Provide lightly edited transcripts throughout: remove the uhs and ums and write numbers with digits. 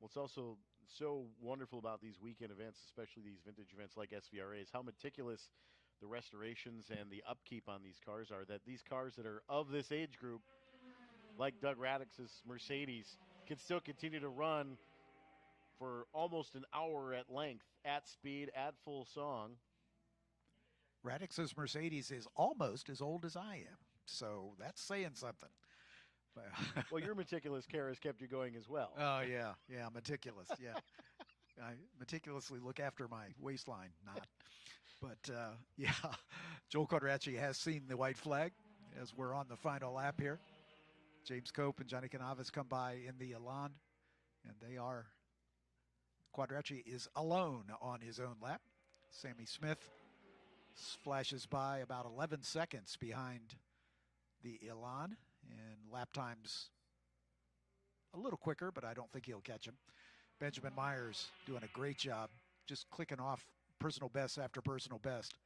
What's also so wonderful about these weekend events, especially these vintage events like SVRA, is how meticulous the restorations and the upkeep on these cars are. That these cars that are of this age group, like Doug Radix's Mercedes, can still continue to run for almost an hour at length, at speed, at full song. Radix's Mercedes is almost as old as I am, so that's saying something. Well, your meticulous care has kept you going as well. Oh, yeah, meticulous, yeah. I meticulously look after my waistline, not. But, yeah, Joel Quadracci has seen the white flag as we're on the final lap here. James Cope and Johnny Canaves come by in the Elan, and Quadracci is alone on his own lap. Sammy Smith flashes by about 11 seconds behind the Elan, and lap time's a little quicker, but I don't think he'll catch him. Benjamin Myers doing a great job, just clicking off personal best after personal best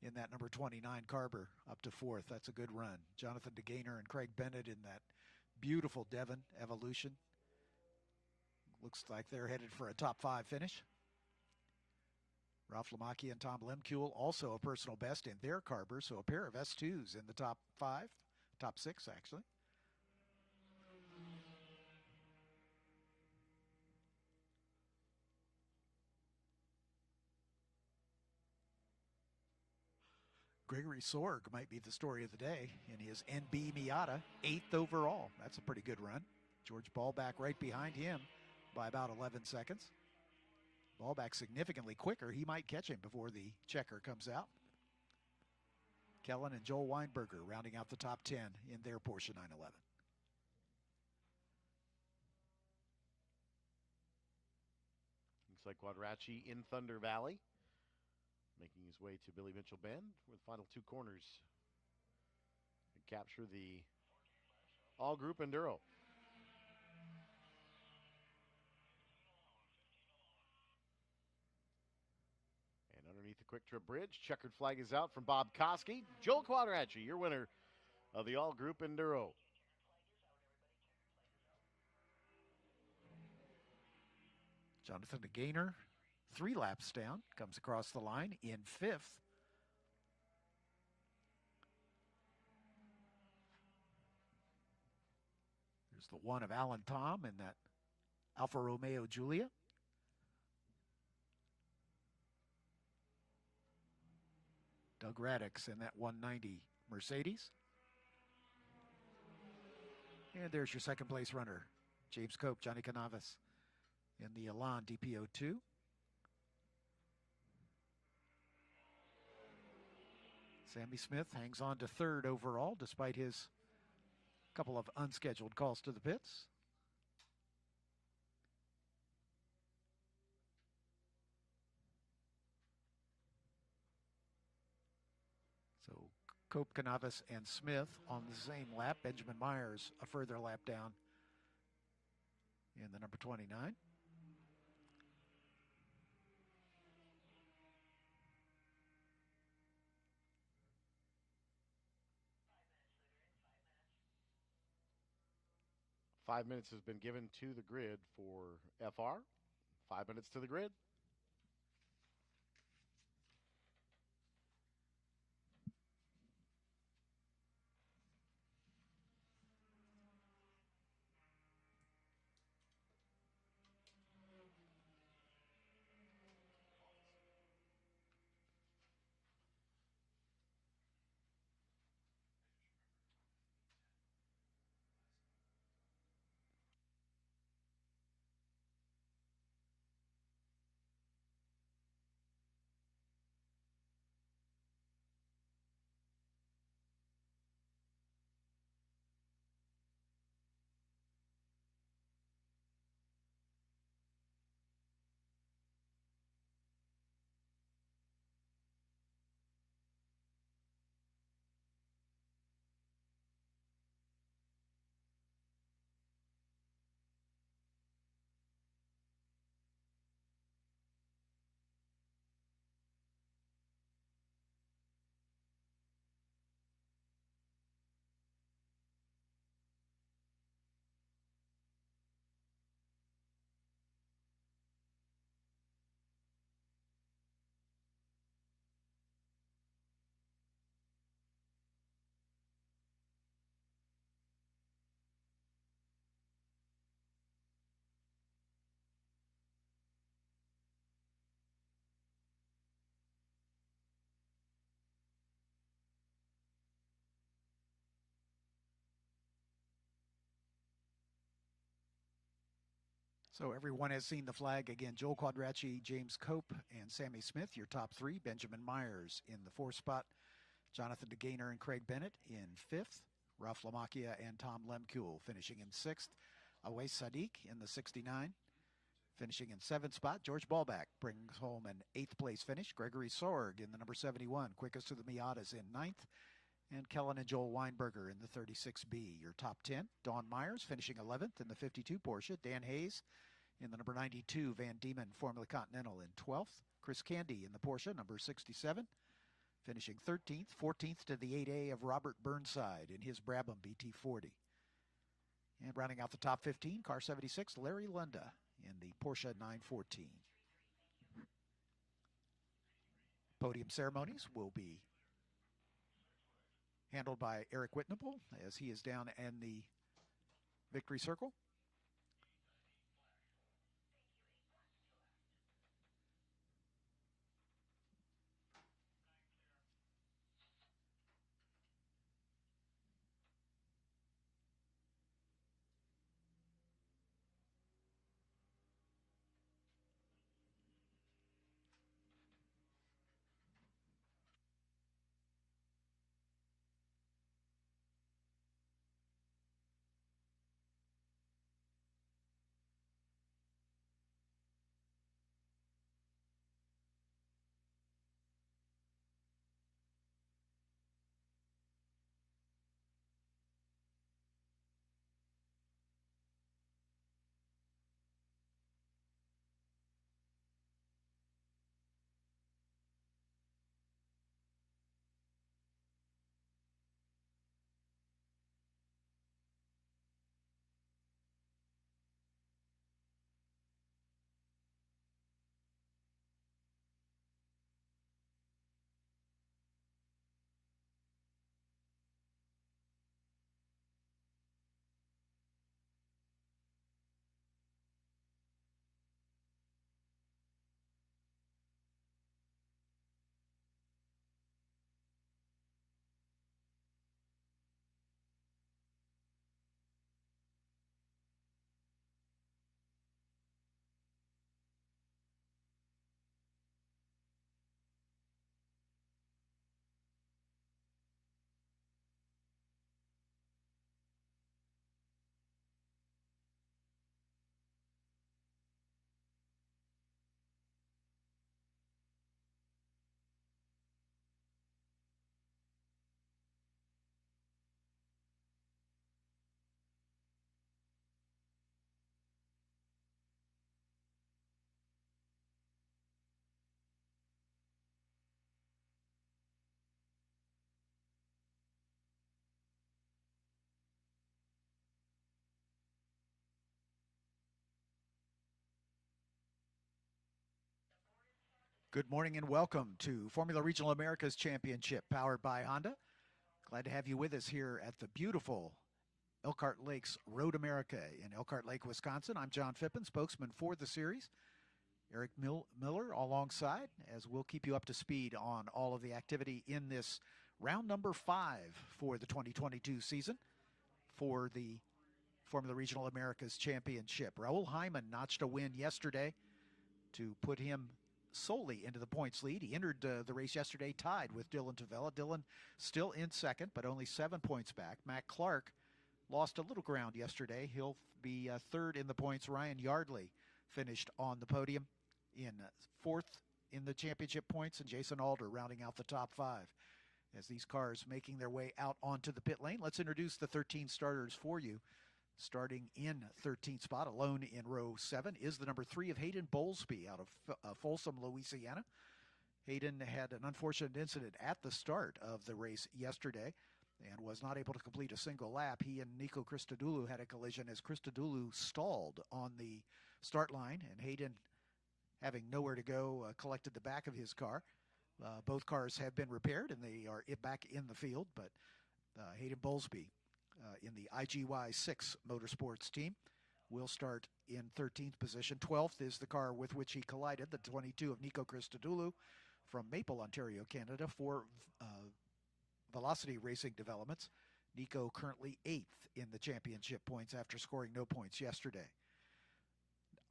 in that number 29 Carber up to fourth. That's a good run. Jonathan DeGainer and Craig Bennett in that beautiful Devon Evolution. Looks like they're headed for a top 5 finish. Ralph Lamacchi and Tom Lemkuhl also a personal best in their Carber, so a pair of S2s in the top 5, top 6 actually. Gregory Sorg might be the story of the day in his NB Miata, 8th overall. That's a pretty good run. George Ballback right behind him by about 11 seconds. Ballback significantly quicker. He might catch him before the checker comes out. Kellen and Joel Weinberger rounding out the top 10 in their Porsche 911. Looks like Quadracci in Thunder Valley, making his way to Billy Mitchell Bend with the final 2 corners to capture the all-group Enduro. And underneath the Quick Trip Bridge, checkered flag is out from Bob Koski. Joel Quadracci, your winner of the all-group Enduro. Jonathan DeGainer, 3 laps down, comes across the line in 5th. There's the one of Alan Tom in that Alfa Romeo Giulia. Doug Radix in that 190 Mercedes. And there's your second place runner, James Cope, Johnny Canaves in the Elan DPO2. Sammy Smith hangs on to 3rd overall despite his couple of unscheduled calls to the pits. So Cope, Canaves, and Smith on the same lap. Benjamin Myers a further lap down in the number 29. Five minutes has been given to the grid for FR. 5 minutes to the grid. So everyone has seen the flag. Again, Joel Quadracci, James Cope, and Sammy Smith, your top three. Benjamin Myers in the fourth spot. Jonathan DeGaynor and Craig Bennett in fifth. Ralph Lamacchia and Tom Lemkuhl finishing in sixth. Awais Sadiq in the 69. Finishing in seventh spot. George Ballback brings home an eighth place finish. Gregory Sorg in the number 71. Quickest to the Miatas in ninth. And Kellen and Joel Weinberger in the 36B. Your top 10. Dawn Myers finishing 11th in the 52 Porsche. Dan Hayes in the number 92 Van Diemen Formula Continental in 12th. Chris Candy in the Porsche, number 67. Finishing 13th. 14th to the 8A of Robert Burnside in his Brabham BT40. And rounding out the top 15, car 76, Larry Lunda in the Porsche 914. Podium ceremonies will be handled by Eric Whitnable as he is down in the victory circle. Good morning and welcome to Formula Regional Americas Championship, powered by Honda. Glad to have you with us here at the beautiful Elkhart Lakes Road America in Elkhart Lake, Wisconsin. I'm John Phippen, spokesman for the series. Eric Miller alongside, as we'll keep you up to speed on all of the activity in this round number 5 for the 2022 season for the Formula Regional Americas Championship. Raul Hyman notched a win yesterday to put him solely into the points lead. He entered the race yesterday tied with Dylan Tavella. Dylan still in second, but only 7 points back. Matt Clark lost a little ground yesterday. He'll be third in the points. Ryan Yardley finished on the podium in fourth in the championship points, and Jason Alder rounding out the top 5 as these cars making their way out onto the pit lane. Let's introduce the 13 starters for you. Starting in 13th spot, alone in row 7, is the number 3 of Hayden Bowlesby out of Folsom, Louisiana. Hayden had an unfortunate incident at the start of the race yesterday and was not able to complete a single lap. He and Nico Christodoulou had a collision as Christodoulou stalled on the start line, and Hayden, having nowhere to go, collected the back of his car. Both cars have been repaired, and they are back in the field, but Hayden Bowlesby in the IGY 6 Motorsports team will start in 13th position. 12th is the car with which he collided, the 22 of Nico Christodoulou from Maple, Ontario, Canada, for Velocity Racing Developments. Nico currently 8th in the championship points after scoring no points yesterday.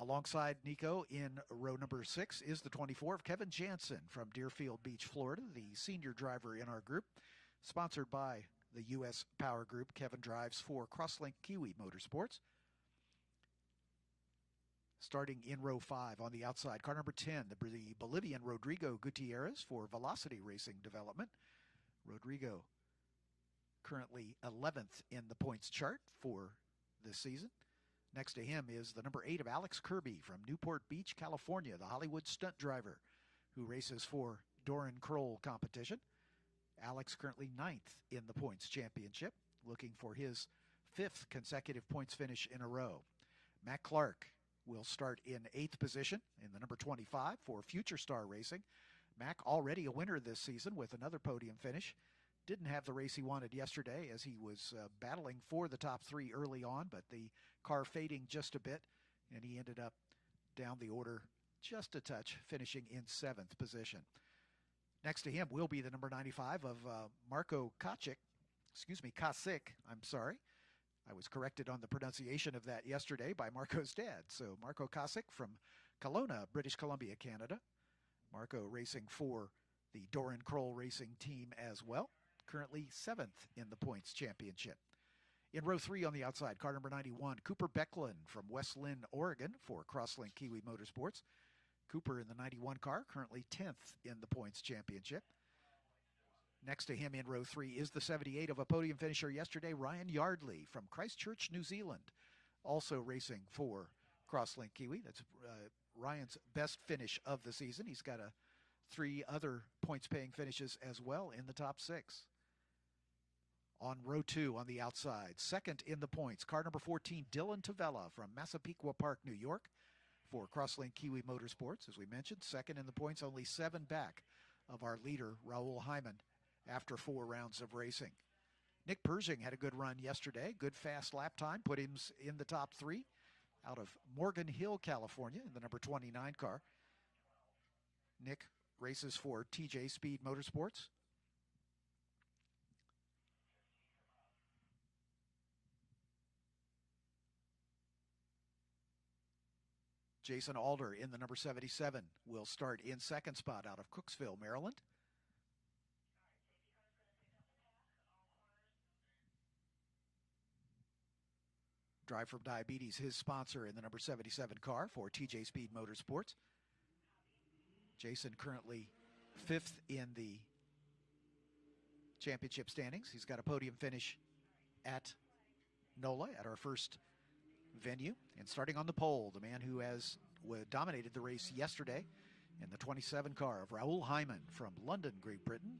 Alongside Nico in row number 6 is the 24 of Kevin Jansen from Deerfield Beach, Florida, the senior driver in our group. Sponsored by the U.S. Power Group, Kevin drives for Crosslink Kiwi Motorsports. Starting in row 5 on the outside, car number 10, the Bolivian Rodrigo Gutierrez for Velocity Racing Development. Rodrigo currently 11th in the points chart for this season. Next to him is the number 8 of Alex Kirby from Newport Beach, California, the Hollywood stunt driver who races for Doran Kroll competition. Alex currently 9th in the points championship, looking for his 5th consecutive points finish in a row. Matt Clark will start in 8th position in the number 25 for Future Star Racing. Mac already a winner this season with another podium finish. Didn't have the race he wanted yesterday as he was battling for the top 3 early on, but the car fading just a bit, and he ended up down the order just a touch, finishing in 7th position. Next to him will be the number 95 of Marco Kasic. I'm sorry. I was corrected on the pronunciation of that yesterday by Marco's dad. So Marco Kasic from Kelowna, British Columbia, Canada. Marco racing for the Doran Kroll Racing team as well. Currently 7th in the points championship. In row 3 on the outside, car number 91, Cooper Becklin from West Lynn, Oregon for Crosslink Kiwi Motorsports. Cooper in the 91 car, currently 10th in the points championship. Next to him in row 3 is the 78 of a podium finisher yesterday, Ryan Yardley from Christchurch, New Zealand, also racing for Crosslink Kiwi. That's Ryan's best finish of the season. He's got 3 other points-paying finishes as well in the top 6. On row 2 on the outside, second in the points, car number 14, Dylan Tavella from Massapequa Park, New York, for Crosslink Kiwi Motorsports. As we mentioned, second in the points, only 7 back of our leader, Raul Hyman, after 4 rounds of racing. Nick Pershing had a good run yesterday, good fast lap time, put him in the top 3 out of Morgan Hill, California, in the number 29 car. Nick races for TJ Speed Motorsports. Jason Alder in the number 77 will start in second spot out of Cooksville, Maryland. Drive from Diabetes, his sponsor in the number 77 car for TJ Speed Motorsports. Jason currently 5th in the championship standings. He's got a podium finish at NOLA at our first venue. And starting on the pole, the man who has dominated the race yesterday in the 27 car of Raul Hyman from London, Great Britain,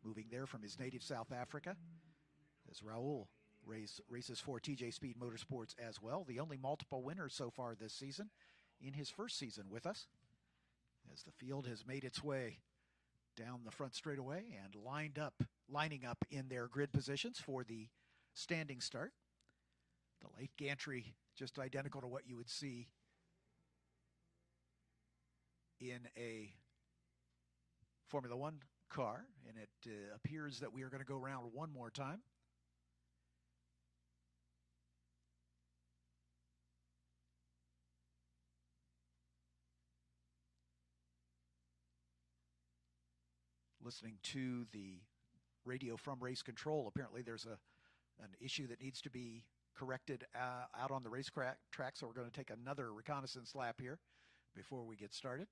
moving there from his native South Africa, as Raul races for TJ Speed Motorsports as well. The only multiple winner so far this season in his first season with us, as the field has made its way down the front straightaway and lining up in their grid positions for the standing start. The late gantry just identical to what you would see in a Formula One car, and it appears that we are going to go around one more time. Listening to the radio from race control, apparently there's an issue that needs to be corrected out on the racetrack, so we're going to take another reconnaissance lap here before we get started.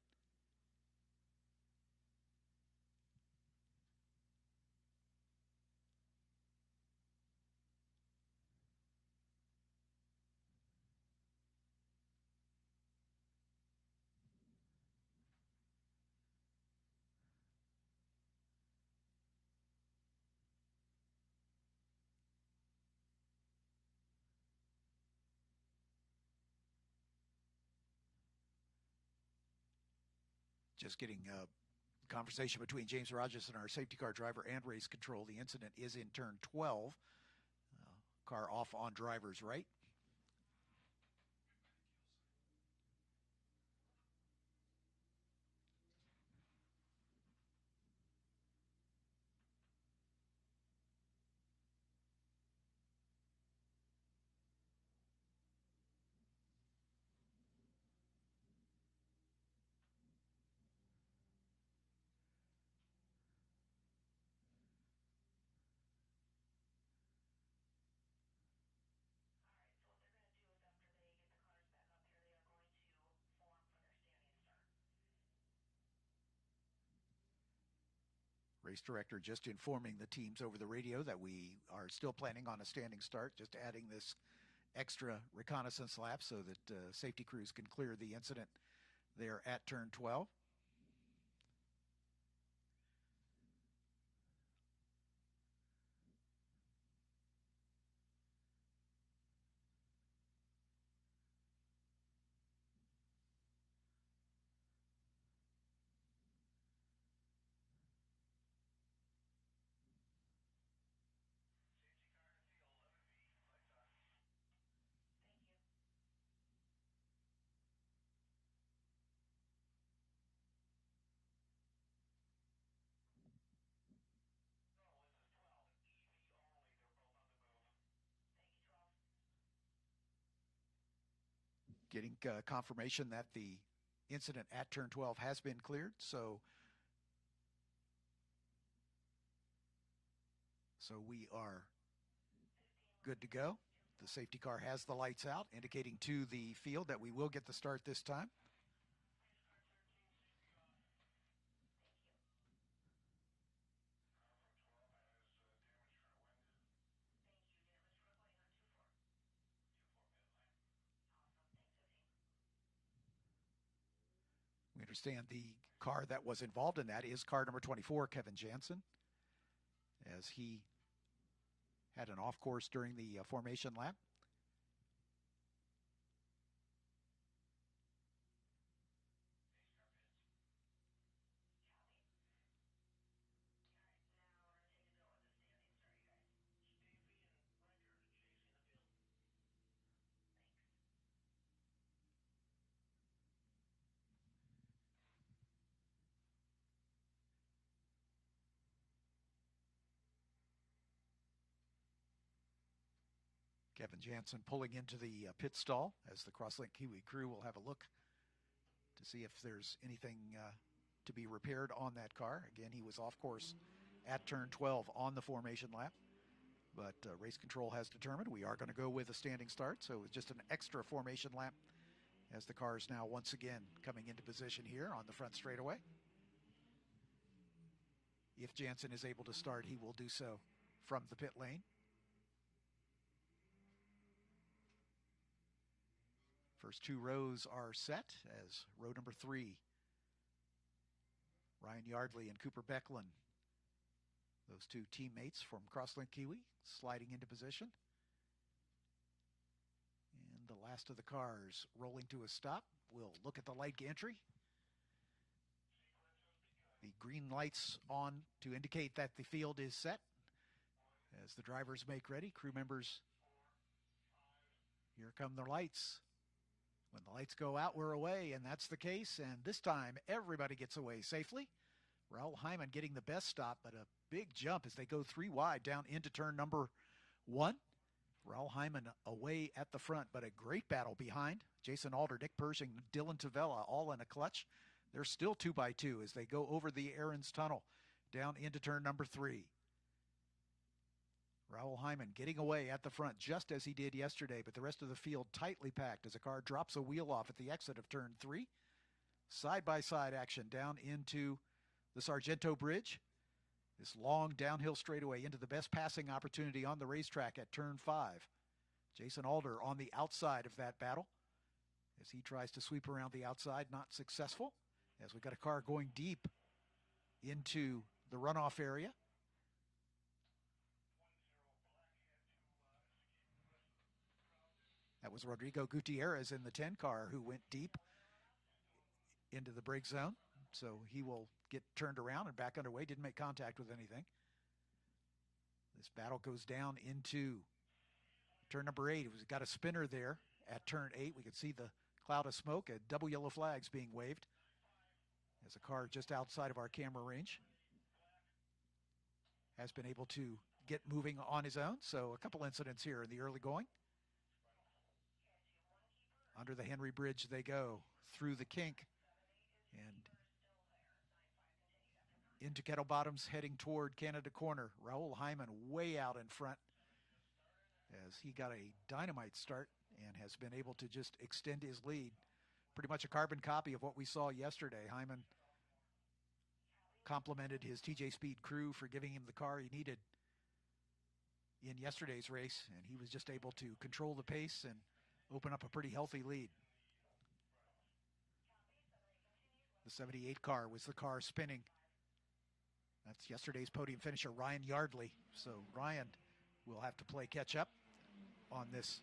Just getting a conversation between James Rogers and our safety car driver and race control. The incident is in turn 12. Car off on driver's right. Race director just informing the teams over the radio that we are still planning on a standing start, just adding this extra reconnaissance lap so that safety crews can clear the incident there at turn 12. Getting confirmation that the incident at turn 12 has been cleared, so we are good to go. The safety car has the lights out, indicating to the field that we will get the start this time. We understand the car that was involved in that is car number 24, Kevin Jansen, as he had an off course during the formation lap. Kevin Jansen pulling into the pit stall as the Crosslink Kiwi crew will have a look to see if there's anything to be repaired on that car. Again, he was off course at turn 12 on the formation lap, but race control has determined we are going to go with a standing start, so it's just an extra formation lap as the car is now once again coming into position here on the front straightaway. If Jansen is able to start, he will do so from the pit lane. First two rows are set as row number 3, Ryan Yardley and Cooper Becklin, those two teammates from Crosslink Kiwi, sliding into position. And the last of the cars rolling to a stop. We'll look at the light gantry. The green lights on to indicate that the field is set. As the drivers make ready, crew members, here come the lights. When the lights go out, we're away, and that's the case. And this time, everybody gets away safely. Raul Hyman getting the best stop, but a big jump as they go 3 wide down into turn number 1. Raul Hyman away at the front, but a great battle behind. Jason Alder, Nick Pershing, Dylan Tavella, all in a clutch. They're still 2x2 as they go over the Aarons Tunnel down into turn number 3. Raul Hyman getting away at the front just as he did yesterday, but the rest of the field tightly packed as a car drops a wheel off at the exit of turn 3. Side-by-side action down into the Sargento Bridge. This long downhill straightaway into the best passing opportunity on the racetrack at turn 5. Jason Alder on the outside of that battle as he tries to sweep around the outside, not successful, as we've got a car going deep into the runoff area. That was Rodrigo Gutierrez in the 10 car who went deep into the brake zone. So he will get turned around and back underway. Didn't make contact with anything. This battle goes down into turn number 8. We've got a spinner there at turn 8. We can see the cloud of smoke, double yellow flags being waved as a car just outside of our camera range has been able to get moving on his own. So a couple incidents here in the early going. Under the Henry Bridge they go, through the kink, and into Kettle Bottoms, heading toward Canada Corner. Raul Hyman way out in front as he got a dynamite start and has been able to just extend his lead. Pretty much a carbon copy of what we saw yesterday. Hyman complimented his TJ Speed crew for giving him the car he needed in yesterday's race, and he was just able to control the pace and open up a pretty healthy lead. The 78 car was the car spinning. That's yesterday's podium finisher, Ryan Yardley. So Ryan will have to play catch up on this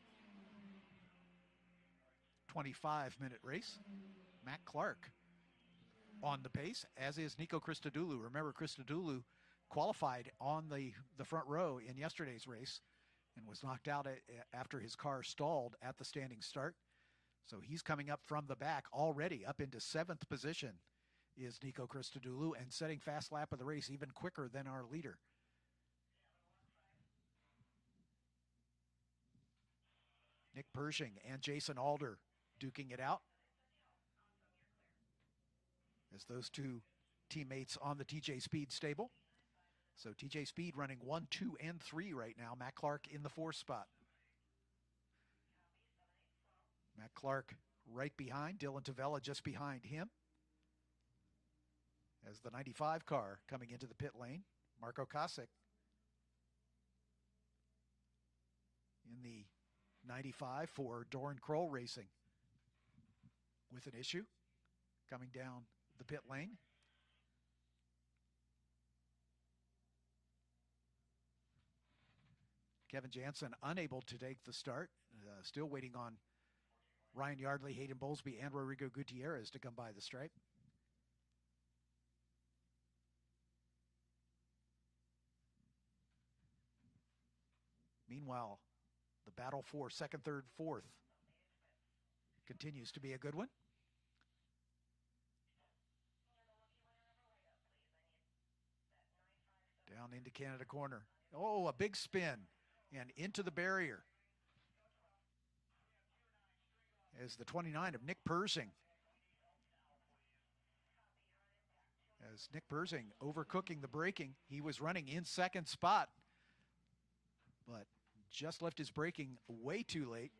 25-minute race. Matt Clark on the pace, as is Nico Christodoulou. Remember, Christodoulou qualified on the front row in yesterday's race and was knocked out after his car stalled at the standing start. So he's coming up from the back already, up into 7th position is Nico Christodoulou, and setting fast lap of the race even quicker than our leader. Nick Pershing and Jason Alder duking it out as those two teammates on the TJ Speed stable. So TJ Speed running 1, 2, and 3 right now. Matt Clark in the 4th spot. Matt Clark right behind, Dylan Tavella just behind him. As the 95 car coming into the pit lane, Marco Kosick in the 95 for Doran Kroll Racing with an issue coming down the pit lane. Kevin Jansen unable to take the start, still waiting on Ryan Yardley, Hayden Bowlesby, and Rodrigo Gutierrez to come by the stripe. Meanwhile, the battle for 2nd, 3rd, 4th continues to be a good one. Down into Canada corner. Oh, a big spin and into the barrier. As the 29 of Nick Pershing. As Nick Pershing overcooking the braking, he was running in 2nd spot, but just left his braking way too late.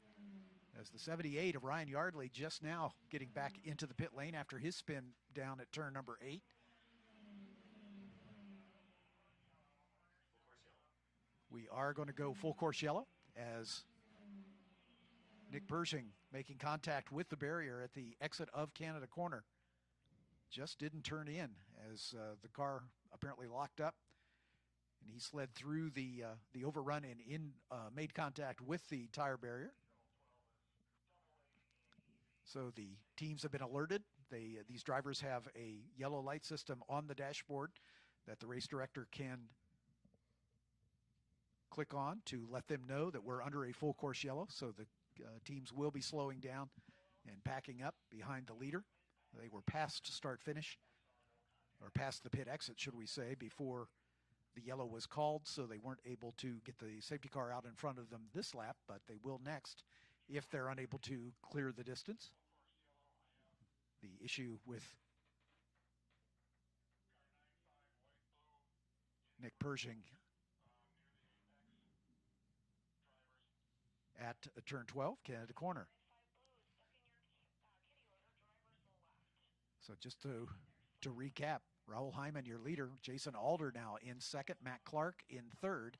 As the 78 of Ryan Yardley just now getting back into the pit lane after his spin down at turn number 8. We are going to go full course yellow as Nick Pershing making contact with the barrier at the exit of Canada corner. Just didn't turn in as the car apparently locked up, and he slid through the overrun and made contact with the tire barrier. So the teams have been alerted. These drivers have a yellow light system on the dashboard that the race director can click on to let them know that we're under a full course yellow. So the teams will be slowing down and packing up behind the leader. They were past start finish, or past the pit exit, should we say, before the yellow was called, so they weren't able to get the safety car out in front of them this lap, but they will next if they're unable to clear the distance. The issue with Nick Pershing at turn 12, Canada corner. So just to recap, Raul Hyman, your leader. Jason Alder now in 2nd. Matt Clark in 3rd.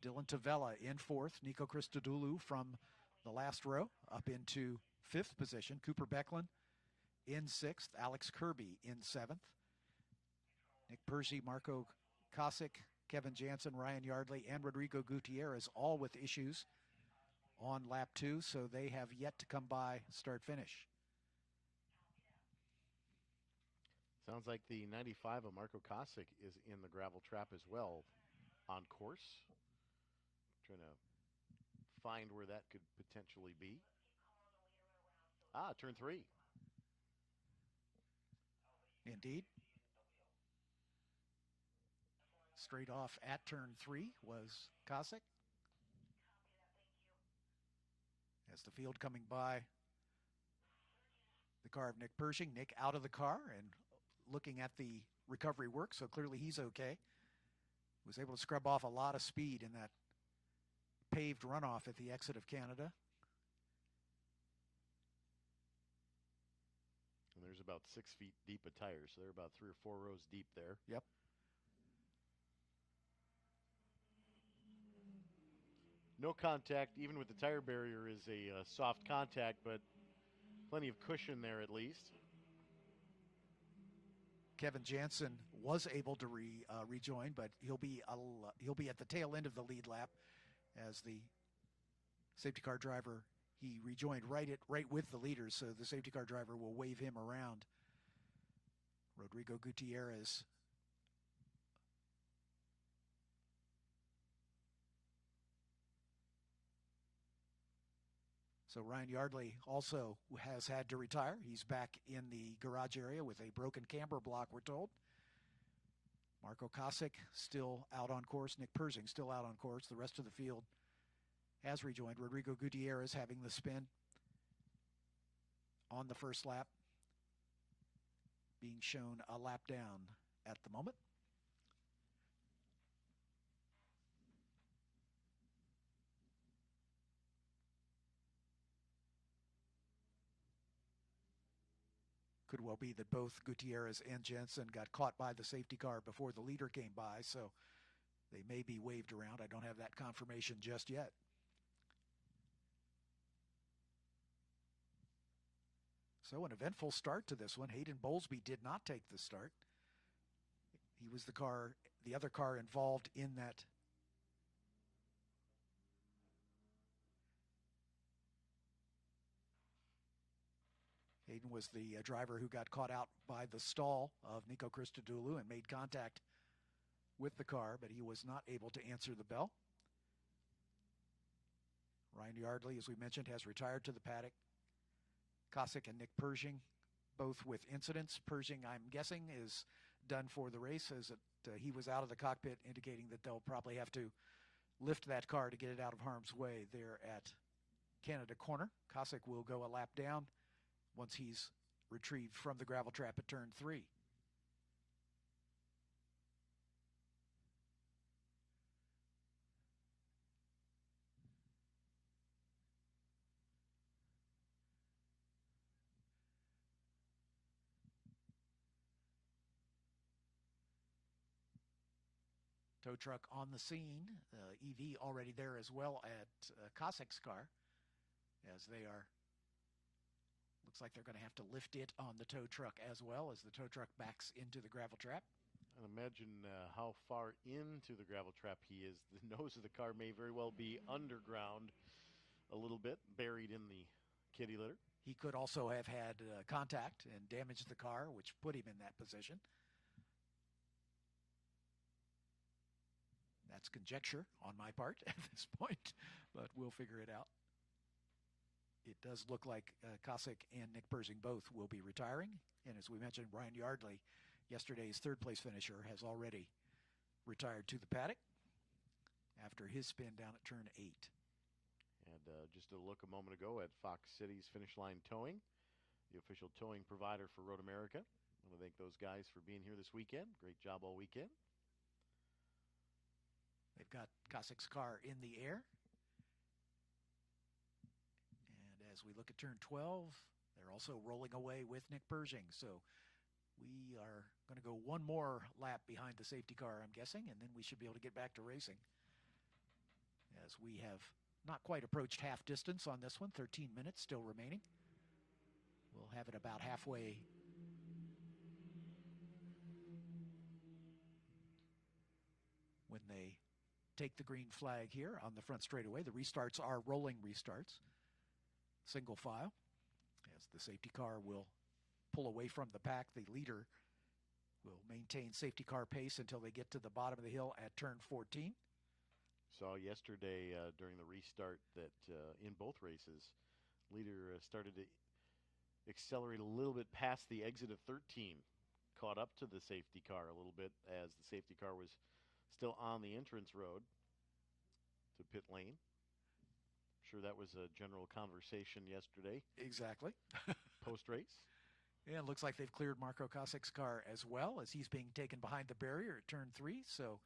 Dylan Tavella in 4th. Nico Christodoulou from the last row up into 5th position. Cooper Becklin in 6th. Alex Kirby in 7th. Nick Pershing, Marco Kosick, Kevin Jansen, Ryan Yardley, and Rodrigo Gutierrez all with issues on lap 2, so they have yet to come by start-finish. Sounds like the 95 of Marco Kosick is in the gravel trap as well, on course. Trying to find where that could potentially be. Turn 3. Indeed. Straight off at turn 3 was Kosick. As the field coming by the car of Nick Pershing. Nick out of the car and looking at the recovery work, so clearly he's okay. Was able to scrub off a lot of speed in that paved runoff at the exit of Canada. And there's about 6 feet deep of tires, so they're about 3 or 4 rows deep there. Yep. No contact, even with the tire barrier, is a soft contact, but plenty of cushion there at least. Kevin Jansen was able to rejoin, but he'll be at the tail end of the lead lap as the safety car driver. He rejoined right with the leaders, so the safety car driver will wave him around. Rodrigo Gutierrez. So Ryan Yardley also has had to retire. He's back in the garage area with a broken camber block, we're told. Marco Kosick still out on course. Nick Persing still out on course. The rest of the field has rejoined. Rodrigo Gutierrez having the spin on the first lap, being shown a lap down at the moment. Could well be that both Gutierrez and Jensen got caught by the safety car before the leader came by, so they may be waved around. I don't have that confirmation just yet. So an eventful start to this one. Hayden Bowlesby did not take the start. He was the other car involved in that Hayden was the driver who got caught out by the stall of Nico Christodoulou and made contact with the car, but he was not able to answer the bell. Ryan Yardley, as we mentioned, has retired to the paddock. Kosick and Nick Persing, both with incidents. Persing, I'm guessing, is done for the race, as he was out of the cockpit, indicating that they'll probably have to lift that car to get it out of harm's way there at Canada Corner. Kosick will go a lap down once he's retrieved from the gravel trap at turn 3. Tow truck on the scene, EV already there as well at Kosick's car, as they are. Looks like they're going to have to lift it on the tow truck as well as the tow truck backs into the gravel trap. And imagine how far into the gravel trap he is. The nose of the car may very well be underground a little bit, buried in the kitty litter. He could also have had contact and damaged the car, which put him in that position. That's conjecture on my part at this point, but we'll figure it out. It does look like Kosick and Nick Persing both will be retiring. And as we mentioned, Ryan Yardley, yesterday's third-place finisher, has already retired to the paddock after his spin down at turn 8. And just a look a moment ago at Fox City's Finish Line Towing, the official towing provider for Road America. I want to thank those guys for being here this weekend. Great job all weekend. They've got Kosick's car in the air. As we look at turn 12, they're also rolling away with Nick Persing. So we are going to go one more lap behind the safety car, I'm guessing, and then we should be able to get back to racing. As we have not quite approached half distance on this one, 13 minutes still remaining. We'll have it about halfway. When they take the green flag here on the front straightaway, the restarts are rolling restarts. Single file, as the safety car will pull away from the pack. The leader will maintain safety car pace until they get to the bottom of the hill at turn 14. Saw yesterday during the restart that in both races, leader started to accelerate a little bit past the exit of 13, caught up to the safety car a little bit as the safety car was still on the entrance road to pit lane. Sure, that was a general conversation yesterday. Exactly. Post-race. Yeah, it looks like they've cleared Marco Kosick's car as well as he's being taken behind the barrier at turn 3. So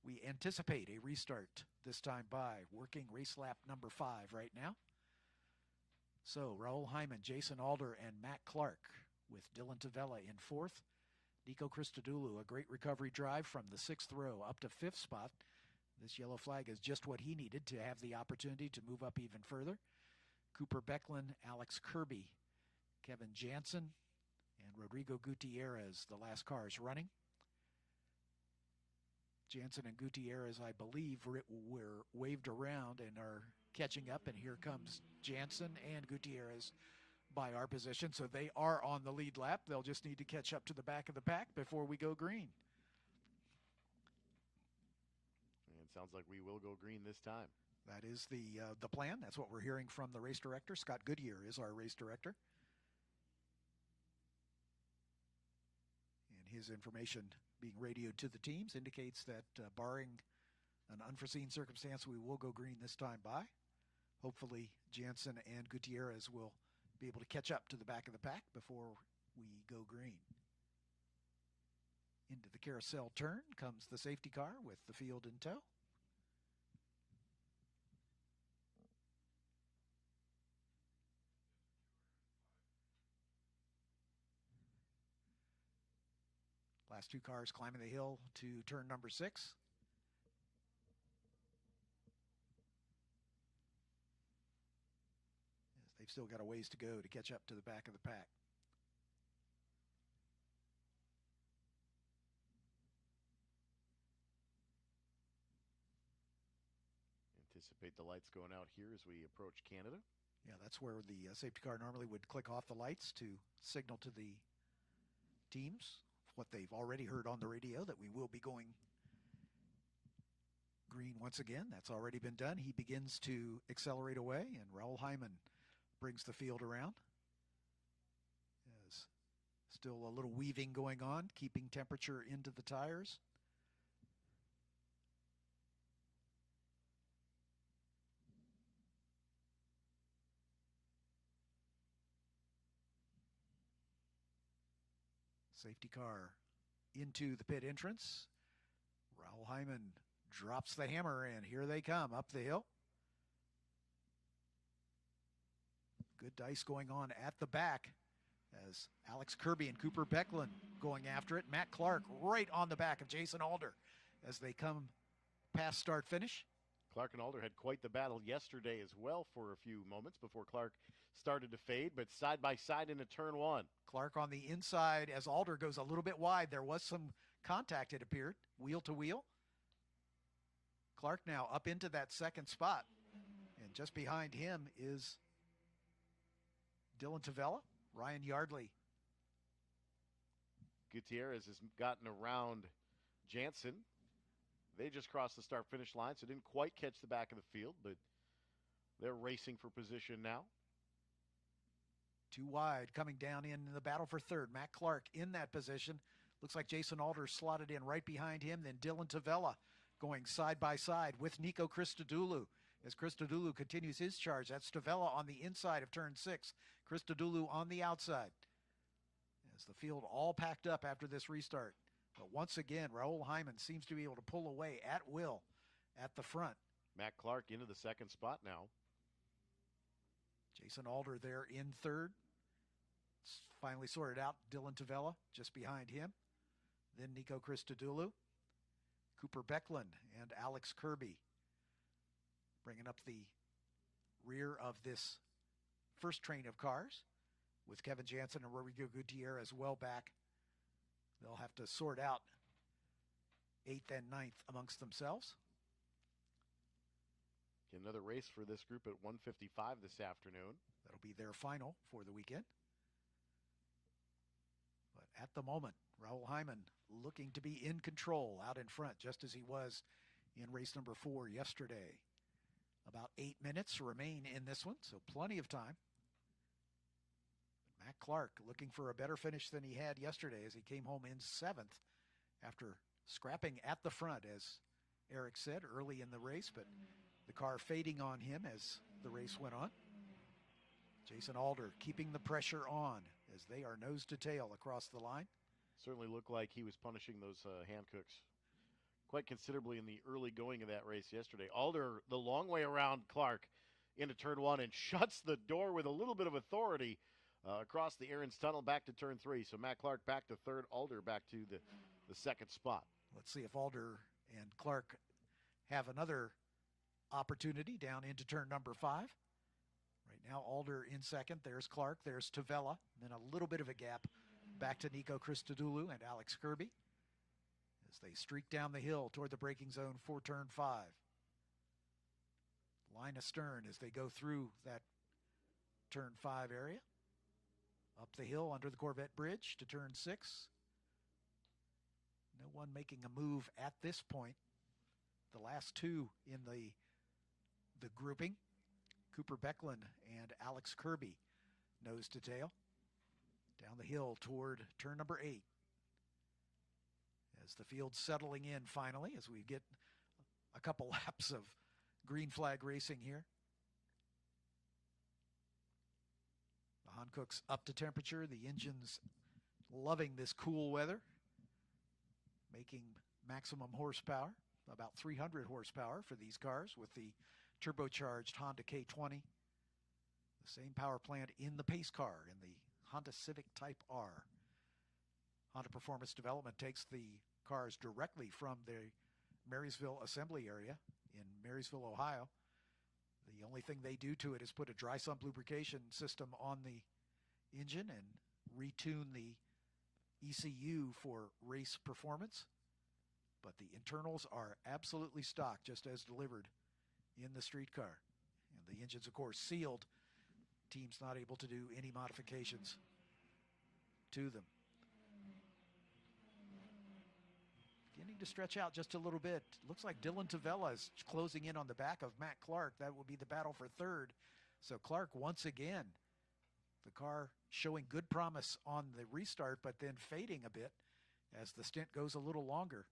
we anticipate a restart this time by working race lap number 5 right now. So Raul Hyman, Jason Alder, and Matt Clark with Dylan Tavella in fourth. Nico Christodoulou, a great recovery drive from the 6th row up to 5th spot. This yellow flag is just what he needed to have the opportunity to move up even further. Cooper Becklin, Alex Kirby, Kevin Jansen, and Rodrigo Gutierrez, the last cars running. Jansen and Gutierrez, I believe, were waved around and are catching up, and here comes Jansen and Gutierrez by our position, so they are on the lead lap. They'll just need to catch up to the back of the pack before we go green. And it sounds like we will go green this time. That is the plan. That's what we're hearing from the race director. Scott Goodyear is our race director. And his information being radioed to the teams indicates that barring an unforeseen circumstance, we will go green this time by. Hopefully, Jansen and Gutierrez will be able to catch up to the back of the pack before we go green. Into the carousel turn comes the safety car with the field in tow. Last two cars climbing the hill to turn number 6. As they've still got a ways to go to catch up to the back of the pack. Anticipate the lights going out here as we approach Canada. Yeah, that's where the safety car normally would click off the lights to signal to the teams what they've already heard on the radio, that we will be going green once again. That's already been done. He begins to accelerate away, and Raul Hyman brings the field around. There's still a little weaving going on, keeping temperature into the tires. Safety car into the pit entrance. Raul Hyman drops the hammer, and here they come up the hill. Good dice going on at the back as Alex Kirby and Cooper Becklin going after it. Matt Clark right on the back of Jason Alder as they come past start finish. Clark and Alder had quite the battle yesterday as well for a few moments before Clark started to fade, but side by side into turn 1. Clark on the inside as Alder goes a little bit wide. There was some contact, it appeared, wheel to wheel. Clark now up into that second spot, and just behind him is Dylan Tavella, Ryan Yardley. Gutierrez has gotten around Jansen. They just crossed the start-finish line, so didn't quite catch the back of the field, but they're racing for position now. Too wide, coming down in the battle for third. Matt Clark in that position. Looks like Jason Alder slotted in right behind him. Then Dylan Tavella going side by side with Nico Christodoulou. As Christodoulou continues his charge, that's Tavella on the inside of turn 6. Christodoulou on the outside. As the field all packed up after this restart. But once again, Raul Hyman seems to be able to pull away at will at the front. Matt Clark into the second spot now. Jason Alder there in third. It's finally sorted out. Dylan Tavella just behind him. Then Nico Christodoulou. Cooper Becklin and Alex Kirby bringing up the rear of this first train of cars with Kevin Jansen and Rodrigo Gutierrez well back. They'll have to sort out 8th and 9th amongst themselves. Another race for this group at 1:55 this afternoon. That'll be their final for the weekend. But at the moment, Raul Hyman looking to be in control out in front, just as he was in race number 4 yesterday. About 8 minutes remain in this one, so plenty of time. Matt Clark looking for a better finish than he had yesterday as he came home in 7th after scrapping at the front, as Eric said, early in the race, but the car fading on him as the race went on. Jason Alder keeping the pressure on as they are nose to tail across the line. Certainly looked like he was punishing those Hancooks quite considerably in the early going of that race yesterday. Alder the long way around Clark into turn 1 and shuts the door with a little bit of authority across the Aaron's Tunnel back to turn 3. So Matt Clark back to third, Alder back to the second spot. Let's see if Alder and Clark have another opportunity down into turn number 5. Right now, Alder in second. There's Clark. There's Tavella. Then a little bit of a gap back to Nico Christodoulou and Alex Kirby as they streak down the hill toward the braking zone for turn 5. Line astern as they go through that turn 5 area. Up the hill under the Corvette Bridge to turn 6. No one making a move at this point. The last two in the grouping, Cooper Becklin and Alex Kirby, nose to tail. Down the hill toward turn number 8. As the field's settling in finally, as we get a couple laps of green flag racing here. The Hankook's up to temperature. The engine's loving this cool weather, making maximum horsepower, about 300 horsepower for these cars with the turbocharged Honda K20. The same power plant in the pace car in the Honda Civic Type R. Honda Performance Development takes the cars directly from the Marysville assembly area in Marysville, Ohio. The only thing they do to it is put a dry sump lubrication system on the engine and retune the ECU for race performance. But the internals are absolutely stock, just as delivered in the street car. And the engine's, of course, sealed. Team's not able to do any modifications to them. Beginning to stretch out just a little bit. Looks like Dylan Tavella is closing in on the back of Matt Clark. That will be the battle for third. So Clark once again, the car showing good promise on the restart, but then fading a bit as the stint goes a little longer.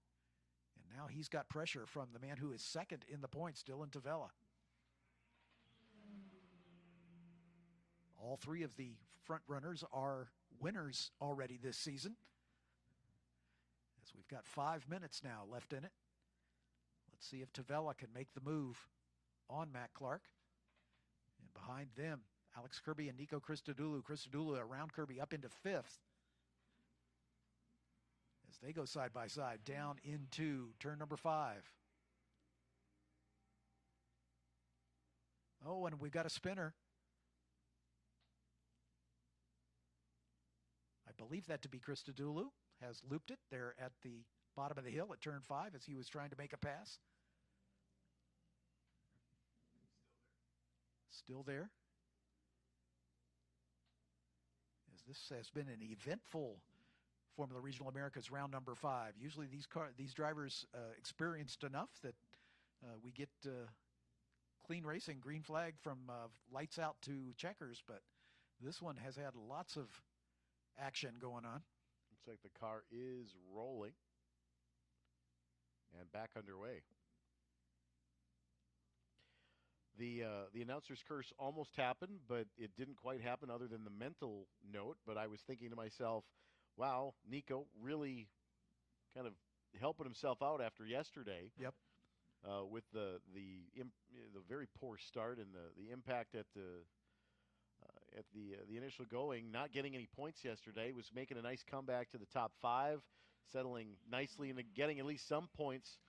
And now he's got pressure from the man who is second in the points, Dylan Tavella. All three of the front runners are winners already this season. As we've got 5 minutes now left in it. Let's see if Tavella can make the move on Matt Clark. And behind them, Alex Kirby and Nico Christodoulou. Christodoulou around Kirby up into 5th. As they go side by side down into turn number 5. Oh, and we've got a spinner. I believe that to be Christodoulou. Has looped it there at the bottom of the hill at turn 5 as he was trying to make a pass. Still there. As this has been an eventful Formula Regional Americas round number 5. Usually these drivers experienced enough that we get clean racing, green flag from lights out to checkers, but this one has had lots of action going on. Looks like the car is rolling and back underway. The announcer's curse almost happened, but it didn't quite happen other than the mental note. But I was thinking to myself, wow, Nico really kind of helping himself out after yesterday. Yep. With the very poor start and the impact at the initial going, not getting any points yesterday, was making a nice comeback to the top 5, settling nicely and getting at least some points,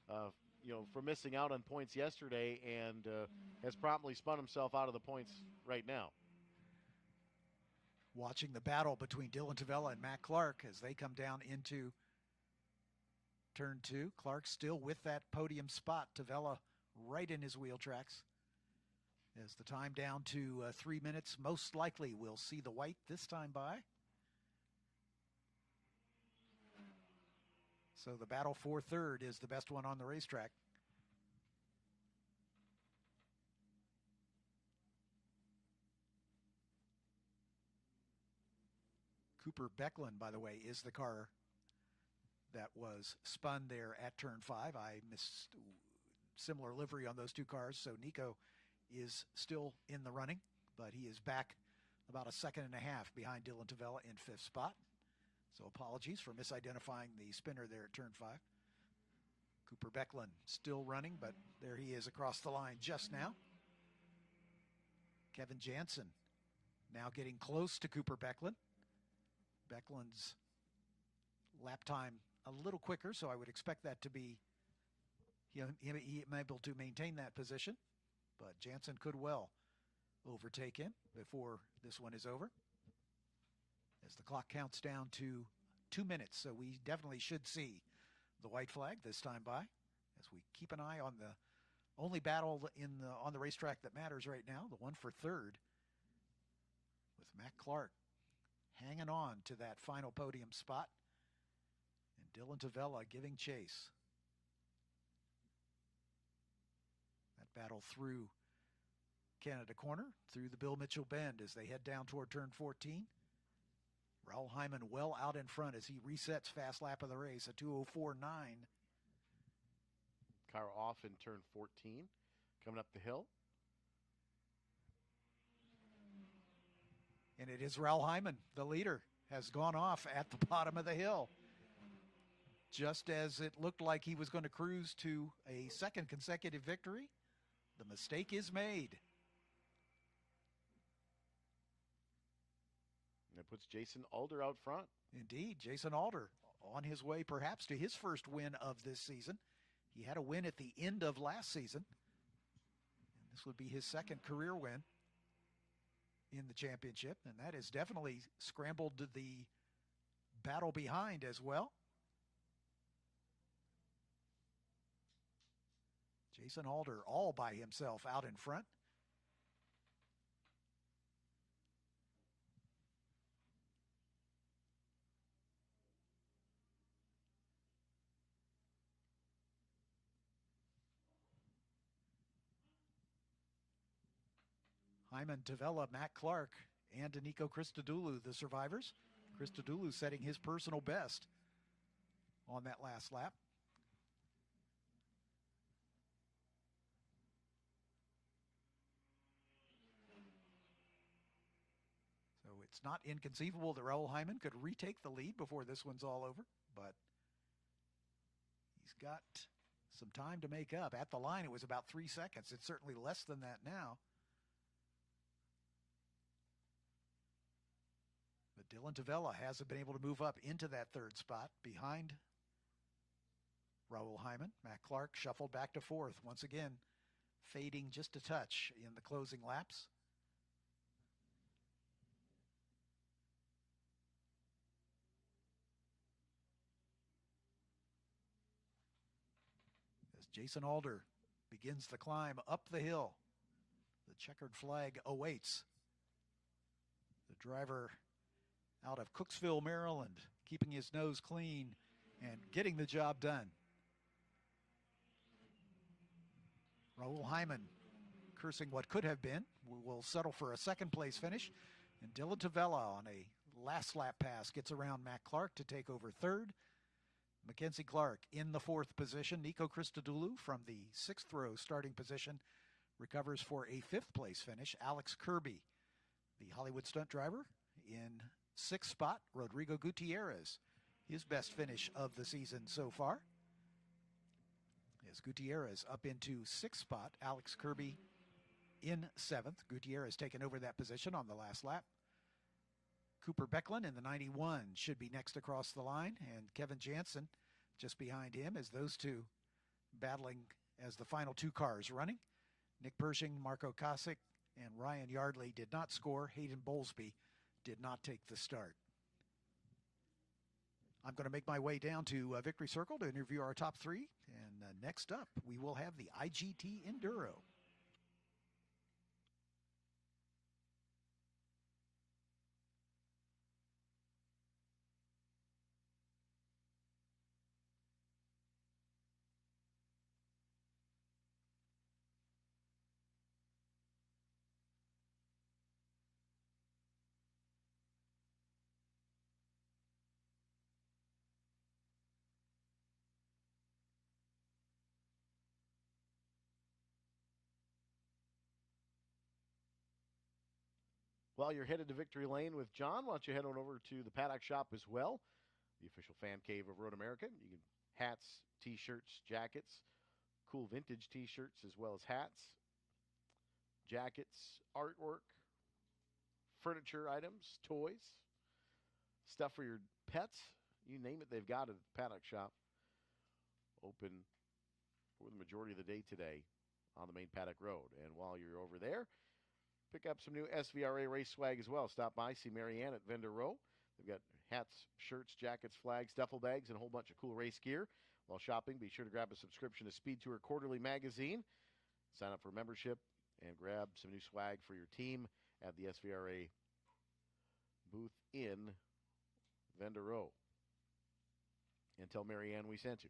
for missing out on points yesterday, and has promptly spun himself out of the points right now. Watching the battle between Dylan Tavella and Matt Clark as they come down into turn 2. Clark still with that podium spot. Tavella right in his wheel tracks. As the time down to 3 minutes, most likely we'll see the white this time by. So the battle for third is the best one on the racetrack. Cooper Becklin, by the way, is the car that was spun there at turn 5. I missed similar livery on those two cars, so Nico is still in the running, but he is back about a second and a half behind Dylan Tavella in 5th spot. So apologies for misidentifying the spinner there at turn 5. Cooper Becklin still running, but there he is across the line just now. Kevin Jansen Now getting close to Cooper Becklin. Becklin's lap time a little quicker, so I would expect that to be him able to maintain that position. But Jansen could well overtake him before this one is over, as the clock counts down to 2 minutes. So we definitely should see the white flag this time by, as we keep an eye on the only battle on the racetrack that matters right now, the one for third, with Matt Clark hanging on to that final podium spot, and Dylan Tavella giving chase. That battle through Canada Corner, through the Bill Mitchell Bend as they head down toward turn 14. Raul Hyman well out in front as he resets fast lap of the race, a 2:04.9. Car off in turn 14, coming up the hill. And it is Raul Hyman, the leader, has gone off at the bottom of the hill. Just as it looked like he was going to cruise to a second consecutive victory, the mistake is made. And it puts Jason Alder out front. Indeed, Jason Alder on his way perhaps to his first win of this season. He had a win at the end of last season, and this would be his second career win in the championship, and that has definitely scrambled the battle behind as well. Jason Alder all by himself out in front. Hyman, Tavella, Matt Clark, and Nico Christodoulou, the survivors. Christodoulou setting his personal best on that last lap. So it's not inconceivable that Raul Hyman could retake the lead before this one's all over, but he's got some time to make up. At the line, it was about 3 seconds. It's certainly less than that now. But Dylan Tavella hasn't been able to move up into that third spot behind Raul Hyman. Matt Clark shuffled back to fourth, once again fading just a touch in the closing laps. As Jason Alder begins the climb up the hill, the checkered flag awaits. The driver out of Cooksville, Maryland, keeping his nose clean and getting the job done. Raul Hyman cursing what could have been. We will settle for a second place finish. And Dylan Tavella on a last lap pass gets around Matt Clark to take over third. Mackenzie Clark in the fourth position. Nico Christodoulou from the sixth row starting position recovers for a fifth place finish. Alex Kirby, the Hollywood stunt driver, in sixth spot. Rodrigo Gutierrez, his best finish of the season so far. As Gutierrez up into sixth spot, Alex Kirby in seventh. Gutierrez taken over that position on the last lap. Cooper Becklin in the 91 should be next across the line, and Kevin Jansen just behind him, as those two battling as the final two cars running. Nick Pershing, Marco Kosick, and Ryan Yardley did not score. Hayden Bowlesby did not take the start. I'm going to make my way down to Victory Circle to interview our top three. And next up, we will have the IGT Enduro. While you're headed to Victory Lane with John, why don't you head on over to the Paddock Shop as well, the official fan cave of Road America. You can hats, T-shirts, jackets, cool vintage T-shirts as well as hats, jackets, artwork, furniture items, toys, stuff for your pets. You name it, they've got it at the Paddock Shop. Open for the majority of the day today on the main Paddock Road. And while you're over there, pick up some new SVRA race swag as well. Stop by, see Marianne at Vendor Row. They've got hats, shirts, jackets, flags, duffel bags, and a whole bunch of cool race gear. While shopping, be sure to grab a subscription to SpeedTour Quarterly Magazine. Sign up for membership and grab some new swag for your team at the SVRA booth in Vendor Row. And tell Marianne we sent you.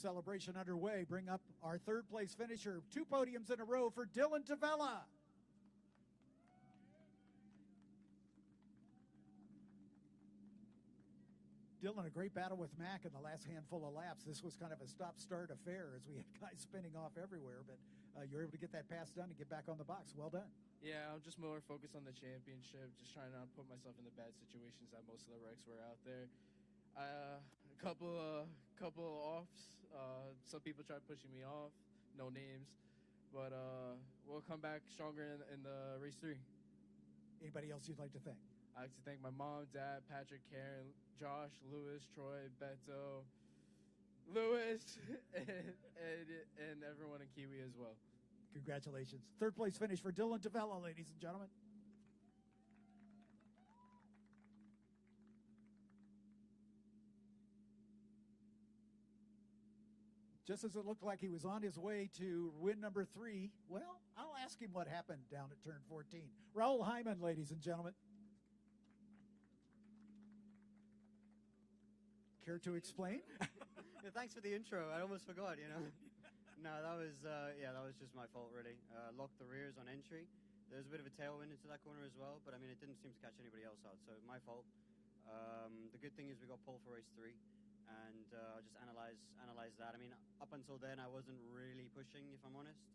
Celebration underway. Bring up our third place finisher. 2 podiums in a row for Dylan Tavella. Dylan, a great battle with Mac in the last handful of laps. This was kind of a stop-start affair as we had guys spinning off everywhere, but you're able to get that pass done and get back on the box. Well done. Yeah, I'm just more focused on the championship, just trying not to put myself in the bad situations that most of the wrecks were out there. A couple offs. Some people tried pushing me off. No names. but we'll come back stronger in the race 3. Anybody else you'd like to thank? I'd like to thank my mom, dad, Patrick, Karen, Josh, Lewis, Troy, Beto, Lewis, and everyone in Kiwi as well. Congratulations. Third place finish for Dylan Tavella, ladies and gentlemen. Just as it looked like he was on his way to win number 3, well, I'll ask him what happened down at turn 14. Raul Hyman, ladies and gentlemen. Care to explain? Yeah, thanks for the intro. I almost forgot, No, that was just my fault, really. Locked the rears on entry. There was a bit of a tailwind into that corner as well, but I mean, it didn't seem to catch anybody else out, so my fault. The good thing is we got pole for race 3, and I'll just analyze that. I mean, up until then, I wasn't really pushing, if I'm honest.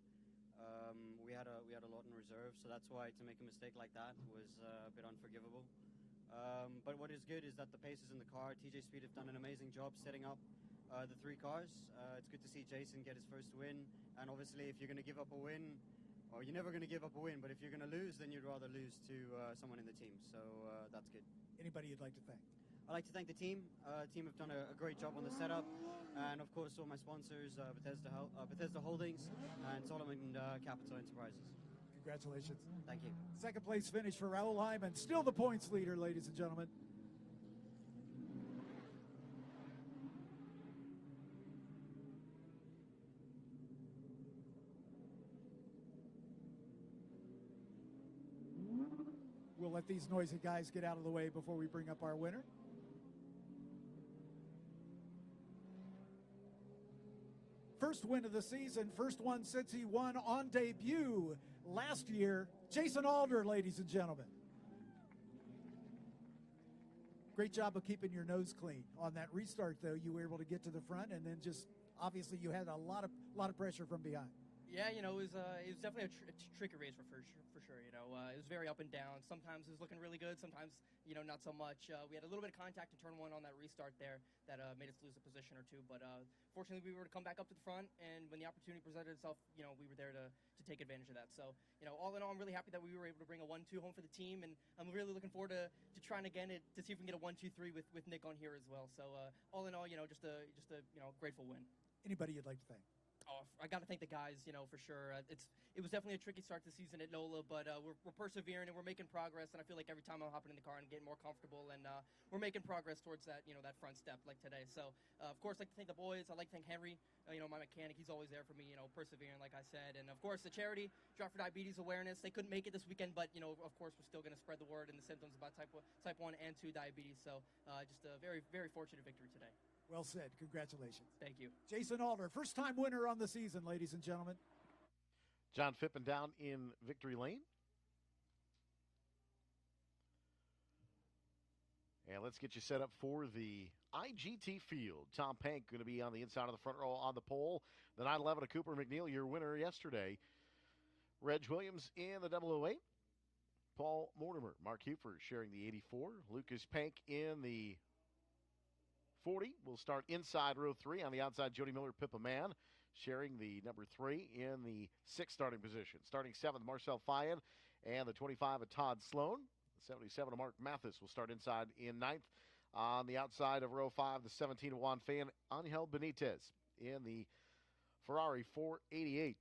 We had a lot in reserve, so that's why to make a mistake like that was a bit unforgivable. But what is good is that the pace is in the car. TJ Speed have done an amazing job setting up the 3 cars. It's good to see Jason get his first win. And obviously, if you're going to give up a win, or you're never going to give up a win, but if you're going to lose, then you'd rather lose to someone in the team. So that's good. Anybody you'd like to thank? I'd like to thank the team. Team have done a great job on the setup. And of course, all my sponsors, Bethesda Holdings and Solomon Capital Enterprises. Congratulations. Thank you. Second place finish for Raul Hyman. Still the points leader, ladies and gentlemen. We'll let these noisy guys get out of the way before we bring up our winner. First win of the season, first one since he won on debut last year. Jason Alder, ladies and gentlemen. Great job of keeping your nose clean. On that restart, though, you were able to get to the front, and then just obviously you had a lot of pressure from behind. Yeah, it was definitely a tricky race for sure. It was very up and down. Sometimes it was looking really good. Sometimes, not so much. We had a little bit of contact in turn 1 on that restart there that made us lose a position or 2. But fortunately, we were to come back up to the front, and when the opportunity presented itself, we were there to take advantage of that. So, all in all, I'm really happy that we were able to bring a 1-2 home for the team, and I'm really looking forward to trying again to see if we can get a 1-2-3 with Nick on here as well. So, all in all, just a grateful win. Anybody you'd like to thank? Oh, I got to thank the guys, for sure. It was definitely a tricky start to the season at NOLA, but we're persevering and we're making progress. And I feel like every time I'm hopping in the car, I'm getting more comfortable, and we're making progress towards that, that front step like today. So, of course, I'd like to thank the boys. I'd like to thank Henry, my mechanic. He's always there for me, persevering, like I said. And of course, the charity, Drive for Diabetes Awareness. They couldn't make it this weekend, but of course, we're still going to spread the word and the symptoms about type 1 and 2 diabetes. So, just a very, very fortunate victory today. Well said. Congratulations. Thank you. Jason Alder, first-time winner on the season, ladies and gentlemen. John Phippen down in victory lane. And let's get you set up for the IGT field. Tom Pank going to be on the inside of the front row on the pole. The 911 of Cooper McNeil, your winner yesterday. Reg Williams in the 008. Paul Mortimer, Mark Hufer sharing the 84. Lucas Pank in the 40 will start inside row 3. On the outside, Jody Miller, Pippa Mann, sharing the number 3 in the 6th starting position. Starting 7th, Marcel Fayen, and the 25 of Todd Sloan. The 77 of Mark Mathis will start inside in 9th. On the outside of row 5, the 17 of Juan Fan, Angel Benitez in the Ferrari 488.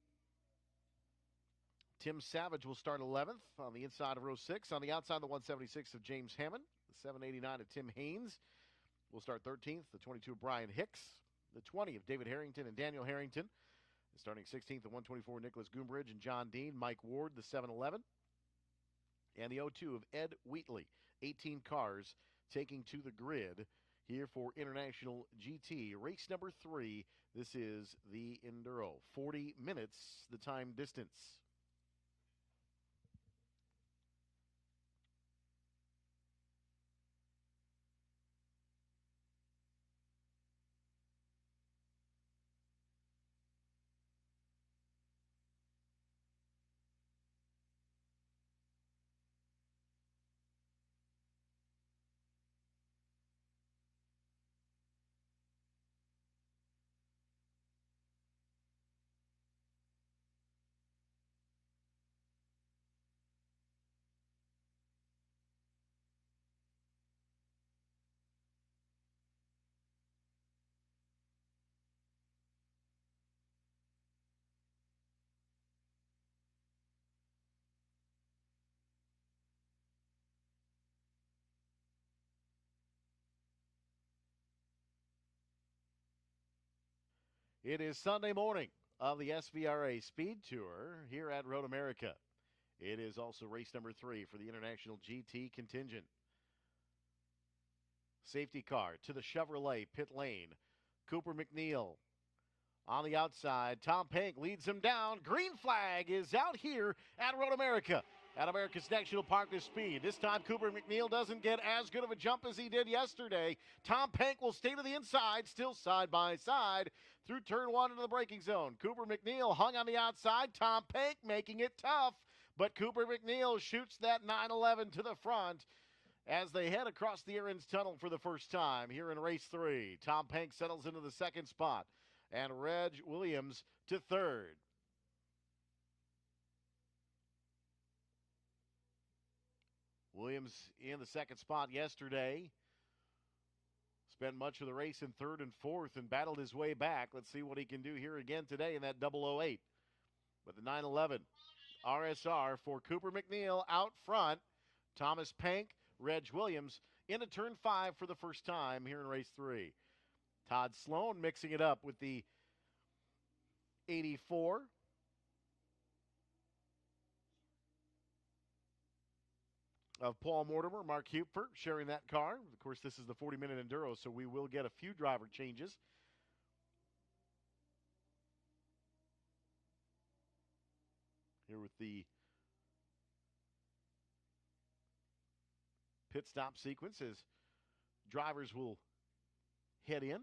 Tim Savage will start 11th on the inside of row 6. On the outside, the 176 of James Hammond, the 789 of Tim Haynes will start 13th, the 22 of Brian Hicks, the 20 of David Harrington and Daniel Harrington. Starting 16th, the 124 Nicholas Goombridge and John Dean. Mike Ward, the 711. And the 02 of Ed Wheatley. 18 cars taking to the grid here for International GT. Race number 3, this is the Enduro. 40 minutes, the time distance. It is Sunday morning of the SVRA Speed Tour here at Road America. It is also race number 3 for the International GT contingent. Safety car to the Chevrolet pit lane. Cooper McNeil on the outside. Tom Pink leads him down. Green flag is out here at Road America at America's National Park to Speed. This time Cooper McNeil doesn't get as good of a jump as he did yesterday. Tom Pink will stay to the inside, still side by side through turn 1 into the braking zone. Cooper McNeil hung on the outside. Tom Pink making it tough, but Cooper McNeil shoots that 911 to the front as they head across the Aaron's Tunnel for the first time here in race 3. Tom Pink settles into the second spot, and Reg Williams to third. Williams in the second spot yesterday. Spent much of the race in third and fourth and battled his way back. Let's see what he can do here again today in that 008. But the 911 RSR for Cooper McNeil out front. Thomas Pink, Reg Williams into turn 5 for the first time here in race 3. Todd Sloan mixing it up with the 84. Of Paul Mortimer, Mark Hupert sharing that car. Of course, this is the 40-minute Enduro, so we will get a few driver changes. Here with the pit stop sequence as drivers will head in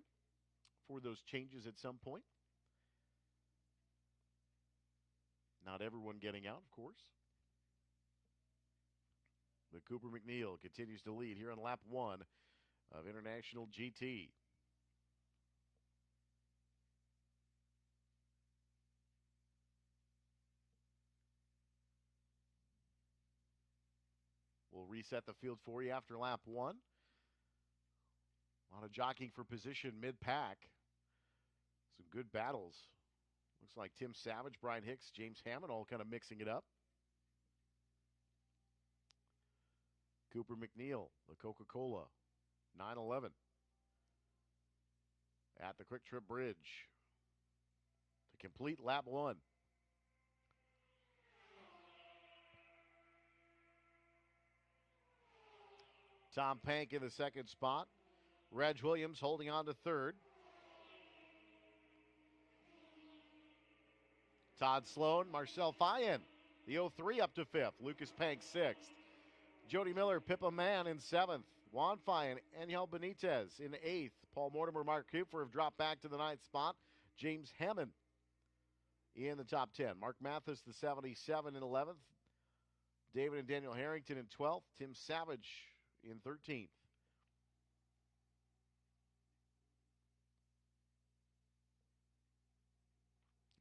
for those changes at some point. Not everyone getting out, of course. But Cooper McNeil continues to lead here on lap 1 of International GT. We'll reset the field for you after lap 1. A lot of jockeying for position mid-pack. Some good battles. Looks like Tim Savage, Brian Hicks, James Hammond all kind of mixing it up. Cooper McNeil, the Coca-Cola, 911. At the Quick Trip Bridge to complete lap 1. Tom Pink in the second spot. Reg Williams holding on to third. Todd Sloan, Marcel Fayen, the 03 up to 5th. Lucas Pink 6th. Jody Miller, Pippa Mann in 7th. Juan Fayen, Angel Benitez in 8th. Paul Mortimer, Mark Cooper have dropped back to the 9th spot. James Hammond in the top 10. Mark Mathis, the 77 in 11th. David and Daniel Harrington in 12th. Tim Savage in 13th.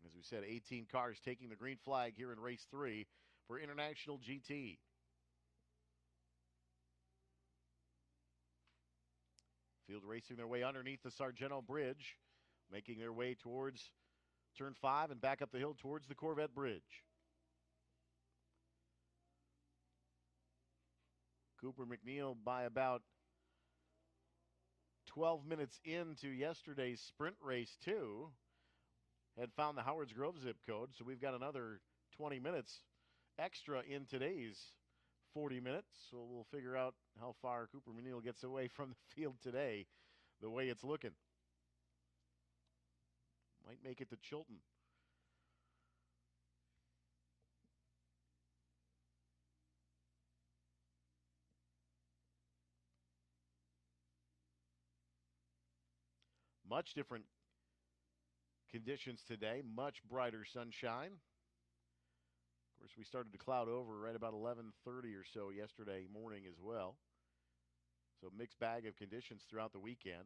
As we said, 18 cars taking the green flag here in race 3 for International GT. Field racing their way underneath the Sargento Bridge, making their way towards turn 5 and back up the hill towards the Corvette Bridge. Cooper McNeil by about 12 minutes into yesterday's sprint race 2 had found the Howards Grove zip code, so we've got another 20 minutes extra in today's 40 minutes, so we'll figure out how far Cooper McNeil gets away from the field today, the way it's looking. Might make it to Chilton. Much different conditions today, much brighter sunshine. Of course, we started to cloud over right about 11:30 or so yesterday morning as well. So mixed bag of conditions throughout the weekend.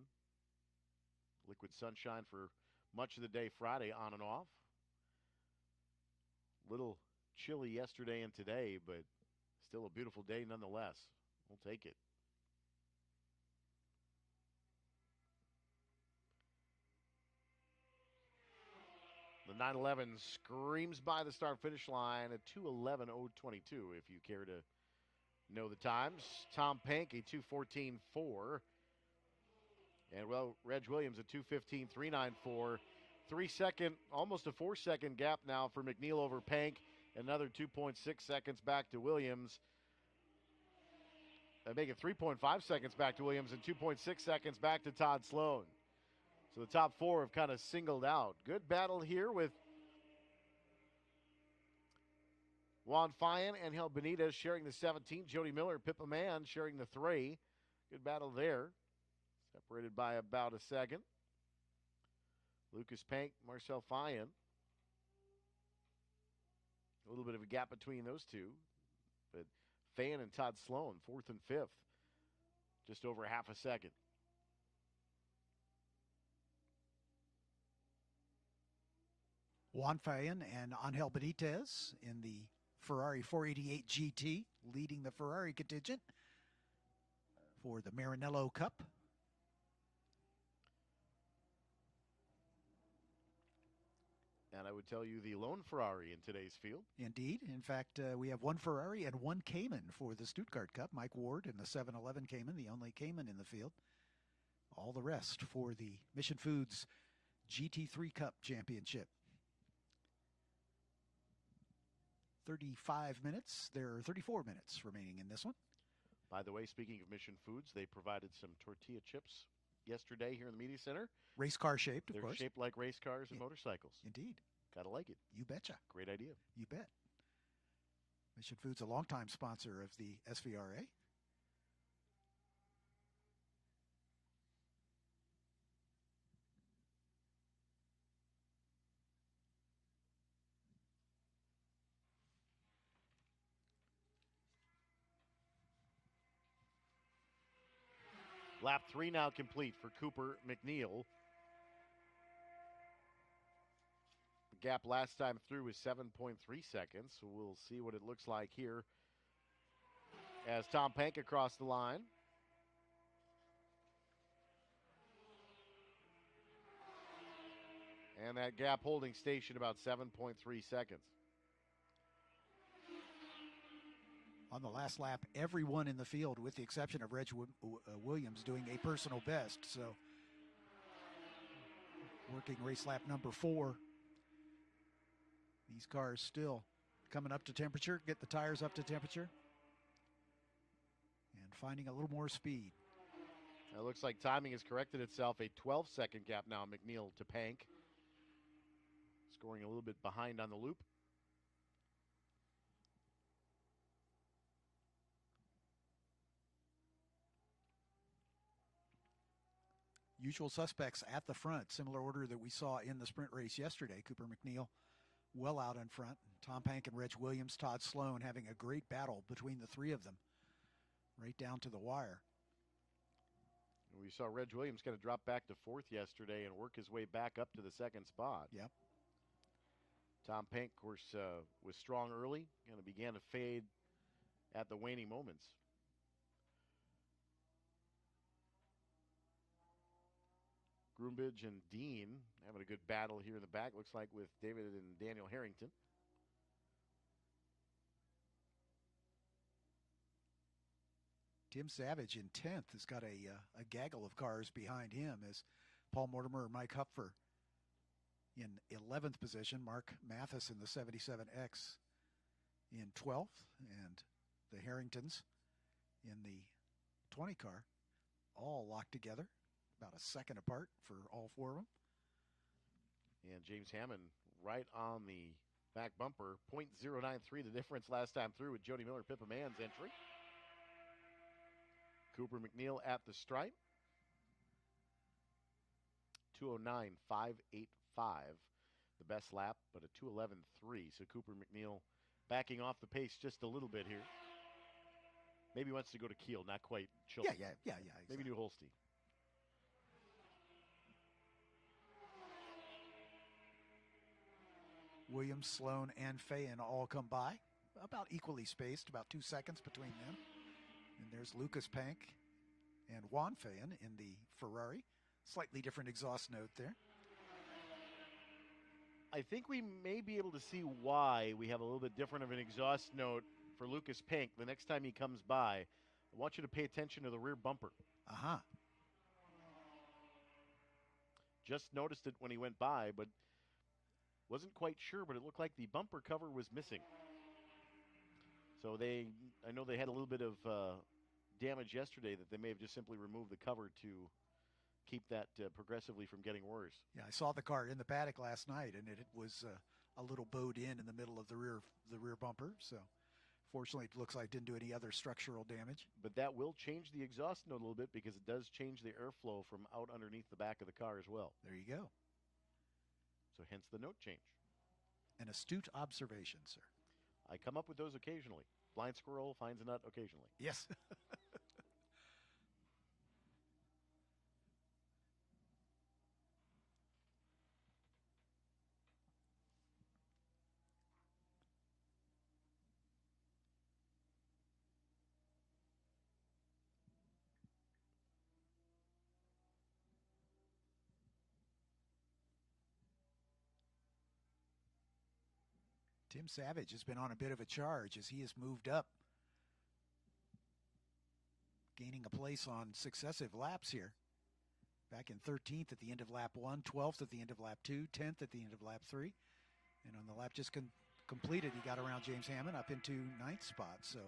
Liquid sunshine for much of the day Friday on and off. Little chilly yesterday and today, but still a beautiful day nonetheless. We'll take it. The 911 screams by the start-finish line at 2:11:022, if you care to know the times. Tom Pink, a 2:14.4. And, well, Reg Williams, a 2:15.394 3-second, almost a 4-second gap now for McNeil over Pank. Another 2.6 seconds back to Williams. They make it 3.5 seconds back to Williams and 2.6 seconds back to Todd Sloan. So the top four have kind of singled out. Good battle here with Juan Fayan, Angel Benitez sharing the 17. Jody Miller, Pippa Mann sharing the 3. Good battle there. Separated by about a second. Lucas Pank, Marcel Fayan. A little bit of a gap between those two. But Fayan and Todd Sloan, 4th and 5th. Just over half a second. Juan Fayan and Angel Benitez in the Ferrari 488 GT, leading the Ferrari contingent for the Maranello Cup. And I would tell you the lone Ferrari in today's field. Indeed. In fact, we have one Ferrari and one Cayman for the Stuttgart Cup. Mike Ward in the 711 Cayman, the only Cayman in the field. All the rest for the Mission Foods GT3 Cup Championship. 35 minutes. There are 34 minutes remaining in this one. By the way, speaking of Mission Foods, they provided some tortilla chips yesterday here in the Media Center. Race car shaped, of They're course. shaped like race cars and motorcycles. Indeed. Gotta like it. You betcha. Great idea. You bet. Mission Foods, a longtime sponsor of the SVRA. Lap 3 now complete for Cooper McNeil. The gap last time through was 7.3 seconds, so we'll see what it looks like here as Tom Pank across the line. And that gap holding station about 7.3 seconds. On the last lap, everyone in the field, with the exception of Reg Williams, doing a personal best. So, working race lap number 4. These cars still coming up to temperature, get the tires up to temperature, and finding a little more speed. It looks like timing has corrected itself. A 12-second gap now, McNeil to Pank. Scoring a little bit behind on the loop. Usual suspects at the front, similar order that we saw in the sprint race yesterday. Cooper McNeil well out in front. Tom Pank and Reg Williams, Todd Sloan having a great battle between the three of them, right down to the wire. We saw Reg Williams kind of drop back to 4th yesterday and work his way back up to the 2nd spot. Yep. Tom Pank, of course, was strong early and began to fade at the waning moments. Groombridge and Dean having a good battle here in the back, looks like, with David and Daniel Harrington. Tim Savage in 10th has got a gaggle of cars behind him as Paul Mortimer and Mike Hupfer in 11th position. Mark Mathis in the 77X in 12th. And the Harringtons in the 20 car all locked together, about a second apart for all 4 of them. And James Hammond right on the back bumper. 0.093 the difference last time through with Jody Miller, Pippa Mann's entry. Cooper McNeil at the stripe. 209.585. The best lap, but a 211.3. So Cooper McNeil backing off the pace just a little bit here. Maybe wants to go to Kiel, not quite Chilton. Yeah. Exactly. Maybe New Holstein. Williams, Sloan, and Fayan all come by, about equally spaced, about 2 seconds between them. And there's Lucas Pank and Juan Fayan in the Ferrari. Slightly different exhaust note there. I think we may be able to see why we have a little bit different of an exhaust note for Lucas Pank the next time he comes by. I want you to pay attention to the rear bumper. Uh-huh. just noticed it when he went by, but wasn't quite sure, but it looked like the bumper cover was missing. So I know they had a little bit of damage yesterday that they may have just simply removed the cover to keep that progressively from getting worse. Yeah, I saw the car in the paddock last night, and it was a little bowed in the middle of the rear bumper. So, fortunately, it looks like it didn't do any other structural damage. But that will change the exhaust note a little bit because it does change the airflow from out underneath the back of the car as well. There you go. So hence the note change. An astute observation, sir. I come up with those occasionally. Blind squirrel finds a nut occasionally. Yes. Tim Savage has been on a bit of a charge as he has moved up, gaining a place on successive laps here. Back in 13th at the end of lap 1, 12th at the end of lap 2, 10th at the end of lap 3. And on the lap just completed, he got around James Hammond up into 9th spot. So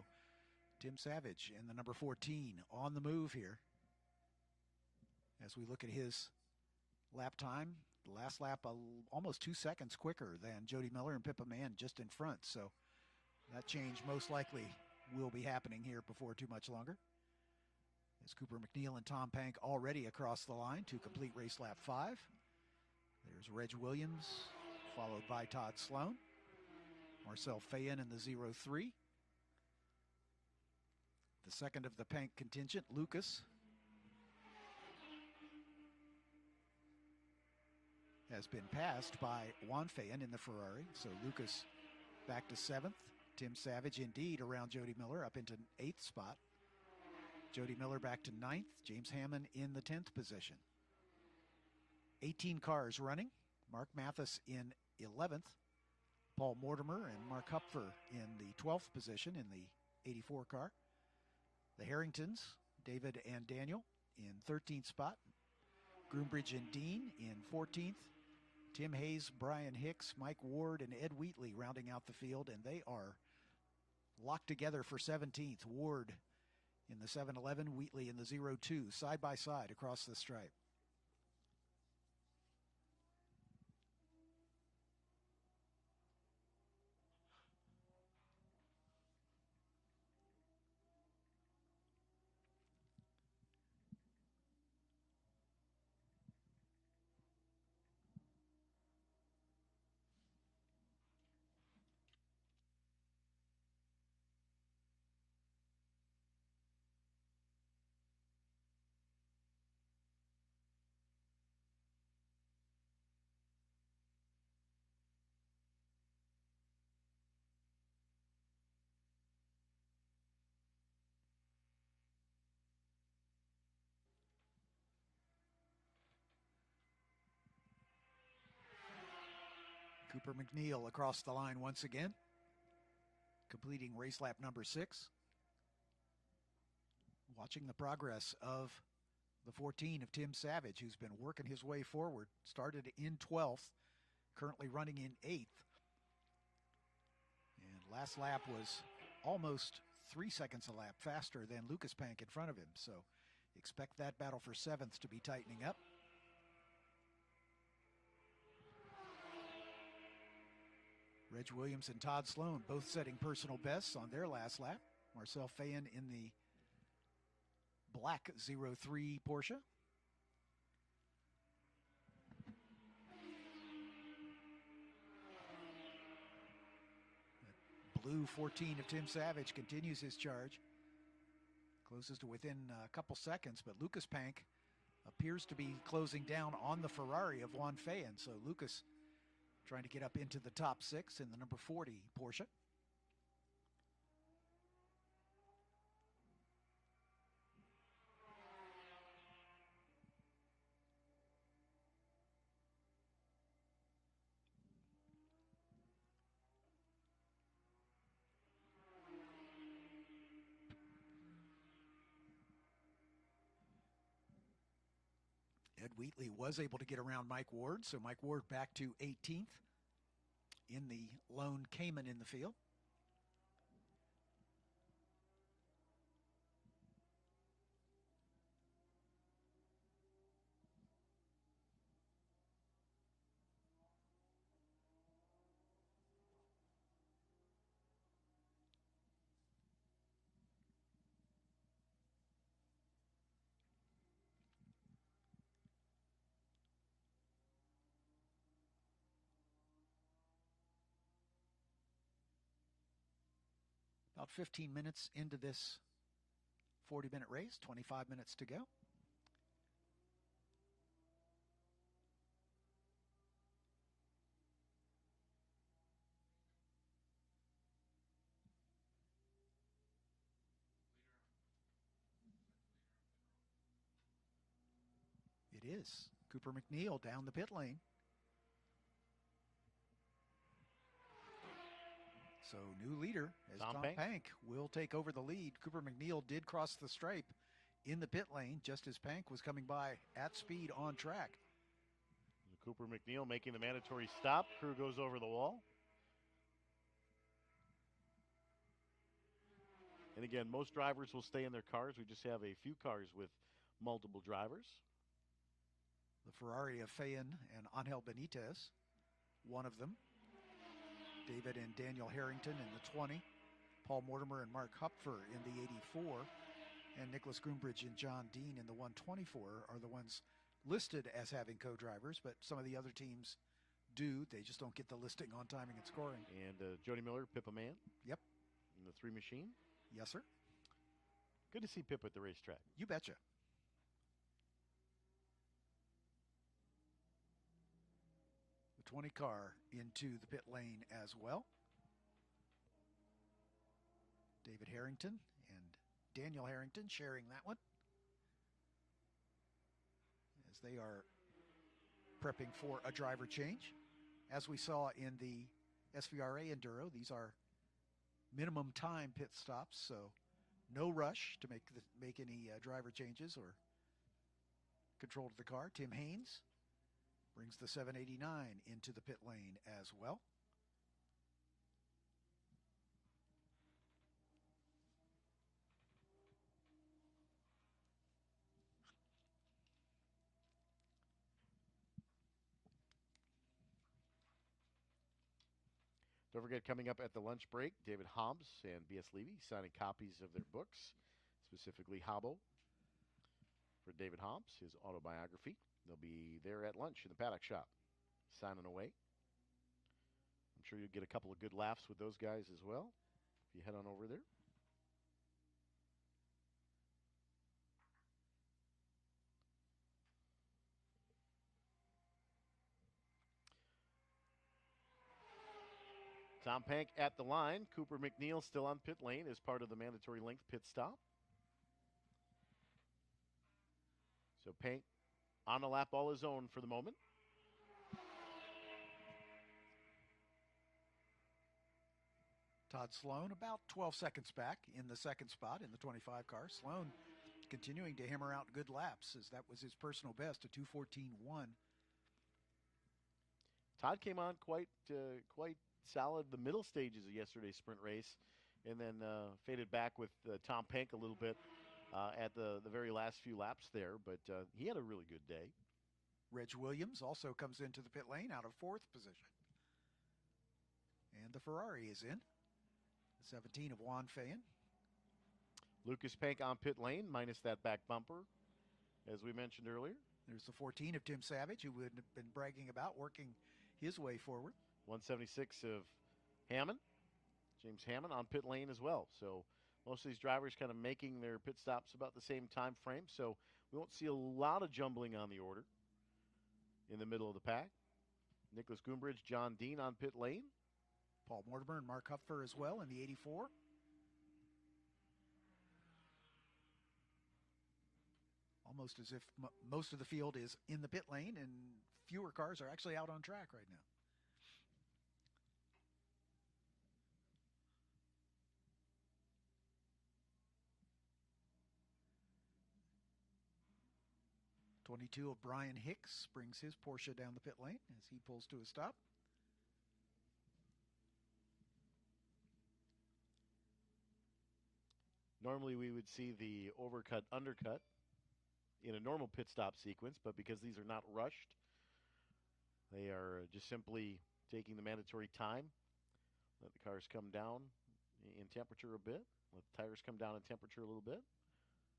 Tim Savage in the number 14 on the move here. As we look at his lap time, the last lap almost 2 seconds quicker than Jody Miller and Pippa Mann just in front. So that change most likely will be happening here before too much longer. As Cooper McNeil and Tom Pank already across the line to complete race lap 5. There's Reg Williams, followed by Todd Sloan. Marcel Fayen in the 0-3. The second of the Pank contingent, Lucas, has been passed by Juan Fayen in the Ferrari. So Lucas back to 7th. Tim Savage indeed around Jody Miller up into 8th spot. Jody Miller back to 9th. James Hammond in the 10th position. 18 cars running. Mark Mathis in 11th. Paul Mortimer and Mark Hupfer in the 12th position in the 84 car. The Harringtons, David and Daniel, in 13th spot. Groombridge and Dean in 14th. Tim Hayes, Brian Hicks, Mike Ward, and Ed Wheatley rounding out the field, and they are locked together for 17th. Ward in the 7-11, Wheatley in the 0-2, side by side across the stripe. Cooper McNeil across the line once again, completing race lap number 6. Watching the progress of the 14 of Tim Savage, who's been working his way forward. Started in 12th, currently running in 8th. And last lap was almost 3 seconds a lap faster than Lucas Pank in front of him. So expect that battle for 7th to be tightening up. Reg Williams and Todd Sloan both setting personal bests on their last lap. Marcel Fayen in the black 03 Porsche. That blue 14 of Tim Savage continues his charge. Closes to within a couple seconds, but Lucas Pank appears to be closing down on the Ferrari of Juan Fayen. So Lucas trying to get up into the top 6 in the number 40 Porsche. Ed Wheatley was able to get around Mike Ward, so Mike Ward back to 18th in the lone Cayman in the field. About 15 minutes into this 40-minute race, 25 minutes to go. It is Cooper McNeil down the pit lane. So new leader as Tom Pank will take over the lead. Cooper McNeil did cross the stripe in the pit lane just as Pank was coming by at speed on track. Cooper McNeil making the mandatory stop. Crew goes over the wall. And again, most drivers will stay in their cars. We just have a few cars with multiple drivers. The Ferrari of Fayen and Angel Benitez, one of them. David and Daniel Harrington in the 20. Paul Mortimer and Mark Hupfer in the 84. And Nicholas Groombridge and John Dean in the 124 are the ones listed as having co-drivers, but some of the other teams do. They just don't get the listing on timing and scoring. And Jody Miller, Pippa Mann. Yep. In the 3 machine. Yes, sir. Good to see Pip at the racetrack. You betcha. The 20 car into the pit lane as well. David Harrington and Daniel Harrington sharing that one as they are prepping for a driver change. As we saw in the SVRA Enduro, these are minimum time pit stops, so no rush to make any driver changes or control to the car. Tim Haynes brings the 789 into the pit lane as well. Don't forget, coming up at the lunch break, David Hobbs and B.S. Levy signing copies of their books, specifically Habbo for David Hobbs, his autobiography. They'll be there at lunch in the paddock shop, signing away. I'm sure you'll get a couple of good laughs with those guys as well if you head on over there. Tom Pank at the line. Cooper McNeil still on pit lane as part of the mandatory length pit stop. So Pank on a lap all his own for the moment. Todd Sloan about 12 seconds back in the second spot in the 25 car. Sloan continuing to hammer out good laps as that was his personal best, a 2:14.1. Todd came on quite solid the middle stages of yesterday's sprint race, and then faded back with Tom Pank a little bit at the very last few laps there, but he had a really good day. Reg Williams also comes into the pit lane out of 4th position. And the Ferrari is in. The 17 of Juan Fayen. Lucas Pank on pit lane, minus that back bumper, as we mentioned earlier. There's the 14 of Tim Savage, who would have been bragging about working his way forward. 176 of Hammond, James Hammond on pit lane as well. So most of these drivers kind of making their pit stops about the same time frame. So we won't see a lot of jumbling on the order in the middle of the pack. Nicholas Groombridge, John Dean on pit lane. Paul Mortimer and Mark Hupfer as well in the 84. Almost as if most of the field is in the pit lane and fewer cars are actually out on track right now. 22 of Brian Hicks brings his Porsche down the pit lane as he pulls to a stop. Normally we would see the overcut, undercut in a normal pit stop sequence, but because these are not rushed, they are just simply taking the mandatory time. Let the cars come down in temperature a bit. Let the tires come down in temperature a little bit.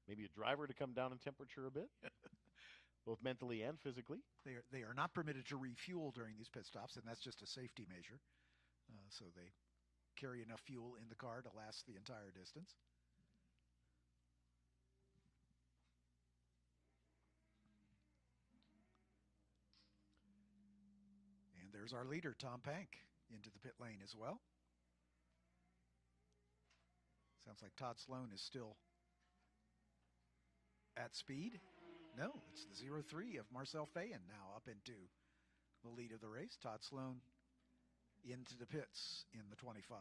Maybe a driver to come down in temperature a bit, both mentally and physically. They are not permitted to refuel during these pit stops, and that's just a safety measure. So they carry enough fuel in the car to last the entire distance. And there's our leader, Tom Pank, into the pit lane as well. Sounds like Todd Sloan is still at speed. No, it's the 03 of Marcel Fayen now up into the lead of the race. Todd Sloan into the pits in the 25.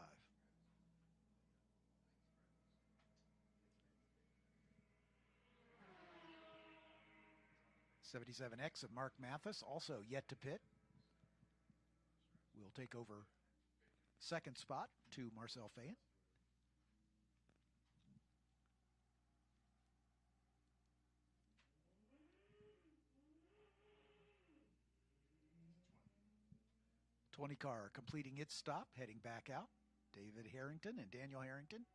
'77X of Mark Mathis also yet to pit. Will take over second spot to Marcel Fayen. '20 car completing its stop, heading back out. David Harrington and Daniel Harrington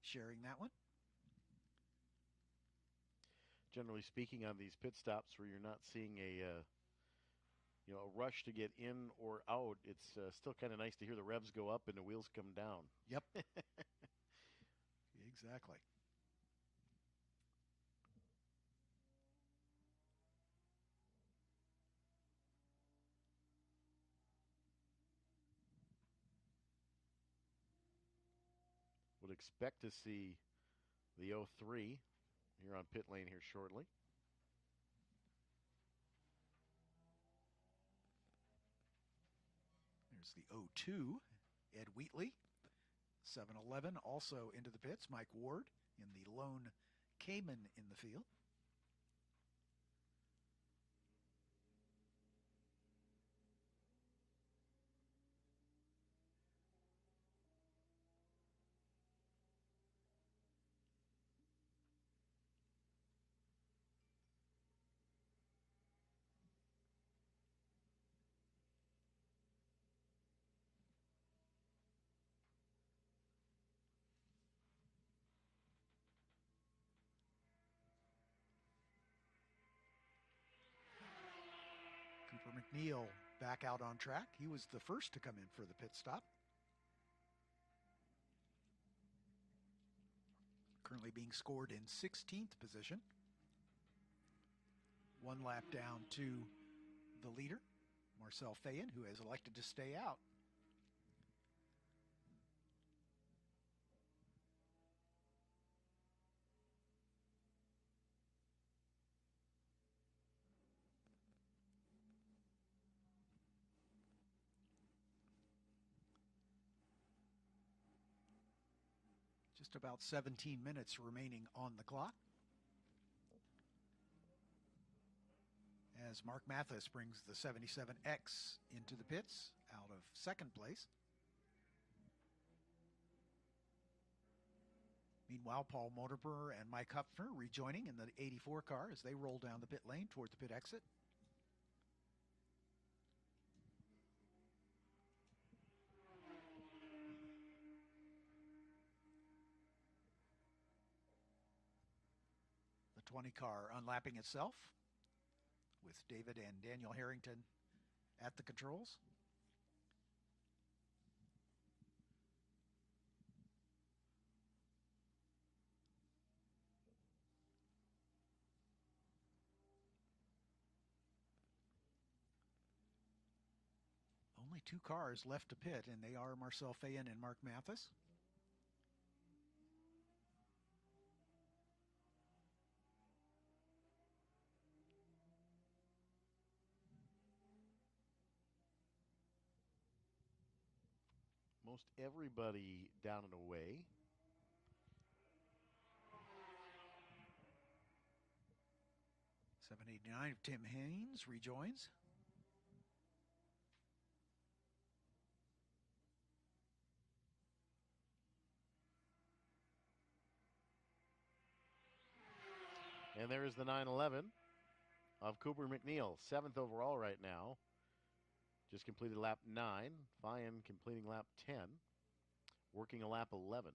sharing that one. Generally speaking, on these pit stops where you're not seeing a rush to get in or out, it's still kind of nice to hear the revs go up and the wheels come down. Yep. Exactly. Would expect to see the 03 here on pit lane here shortly. There's the 02, Ed Wheatley. 7-Eleven also into the pits. Mike Ward in the lone Cayman in the field. Cooper McNeil back out on track. He was the first to come in for the pit stop. Currently being scored in 16th position. One lap down to the leader, Marcel Fayen, who has elected to stay out. Just about 17 minutes remaining on the clock. As Mark Mathis brings the 77X into the pits out of second place. Meanwhile, Paul Motorber and Mike Hupfner rejoining in the 84 car as they roll down the pit lane toward the pit exit. The 20 car unlapping itself with David and Daniel Harrington at the controls. Only two cars left to pit, and they are Marcel Fayen and Mark Mathis. Most everybody down and away. 789 of Tim Haynes rejoins. And there is the 911 of Cooper McNeil, 7th overall right now. Just completed lap 9. Fyan completing lap 10, working a lap 11.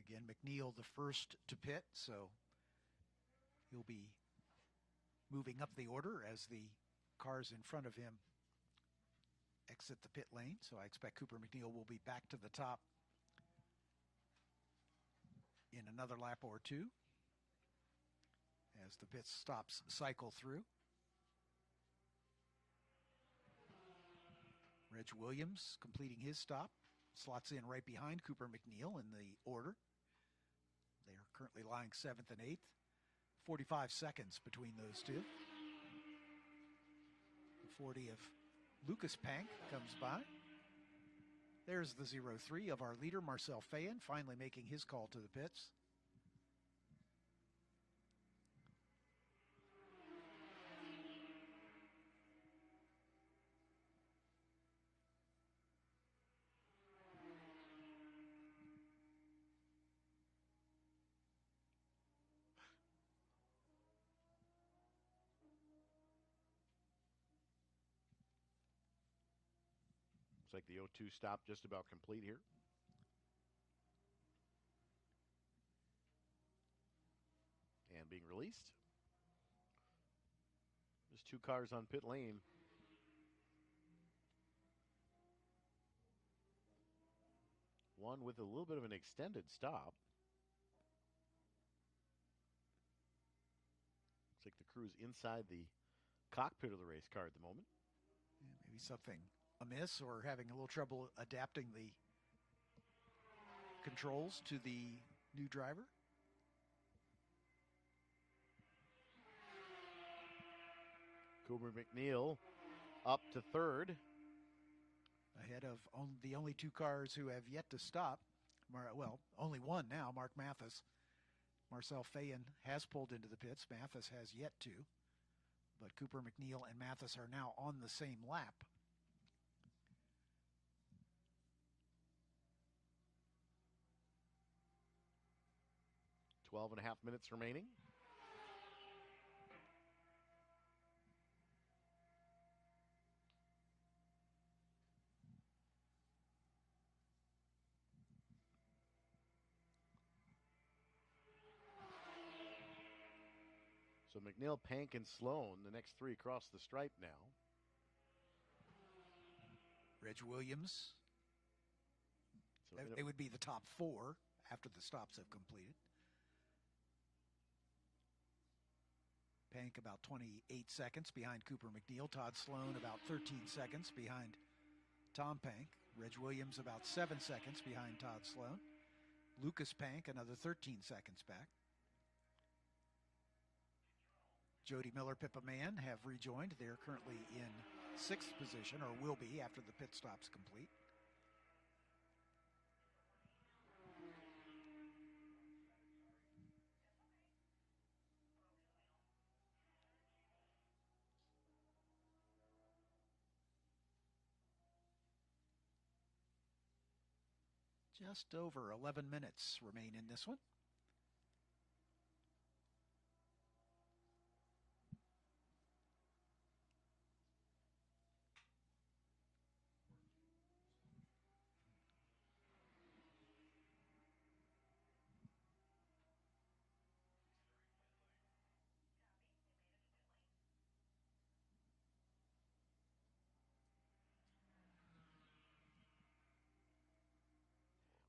Again, McNeil the first to pit, so he'll be moving up the order as the cars in front of him exit the pit lane. So I expect Cooper McNeil will be back to the top in another lap or two as the pit stops cycle through. Reg Williams completing his stop, slots in right behind Cooper McNeil in the order. They are currently lying 7th and 8th. 45 seconds between those two. The 40 of Lucas Pank comes by. There's the 03 of our leader, Marcel Fayen, finally making his call to the pits. Looks like the 02 stop just about complete here. And being released. There's 2 cars on pit lane. One with a little bit of an extended stop. Looks like the crew's inside the cockpit of the race car at the moment. Yeah, maybe something amiss or having a little trouble adapting the controls to the new driver. Cooper McNeil up to 3rd. Ahead of the only 2 cars who have yet to stop. Well, only one now, Mark Mathis. Marcel Fayen has pulled into the pits. Mathis has yet to. But Cooper McNeil and Mathis are now on the same lap. Twelve and a half minutes remaining. So McNeil, Pank, and Sloan, the next 3 across the stripe now. Reg Williams. So They would be the top 4 after the stops have completed. Pank about 28 seconds behind Cooper McNeil. Todd Sloan about 13 seconds behind Tom Pank. Reg Williams about 7 seconds behind Todd Sloan. Lucas Pank another 13 seconds back. Jody Miller, Pippa Mann have rejoined. They're currently in 6th position, or will be after the pit stop's complete. Just over 11 minutes remain in this one.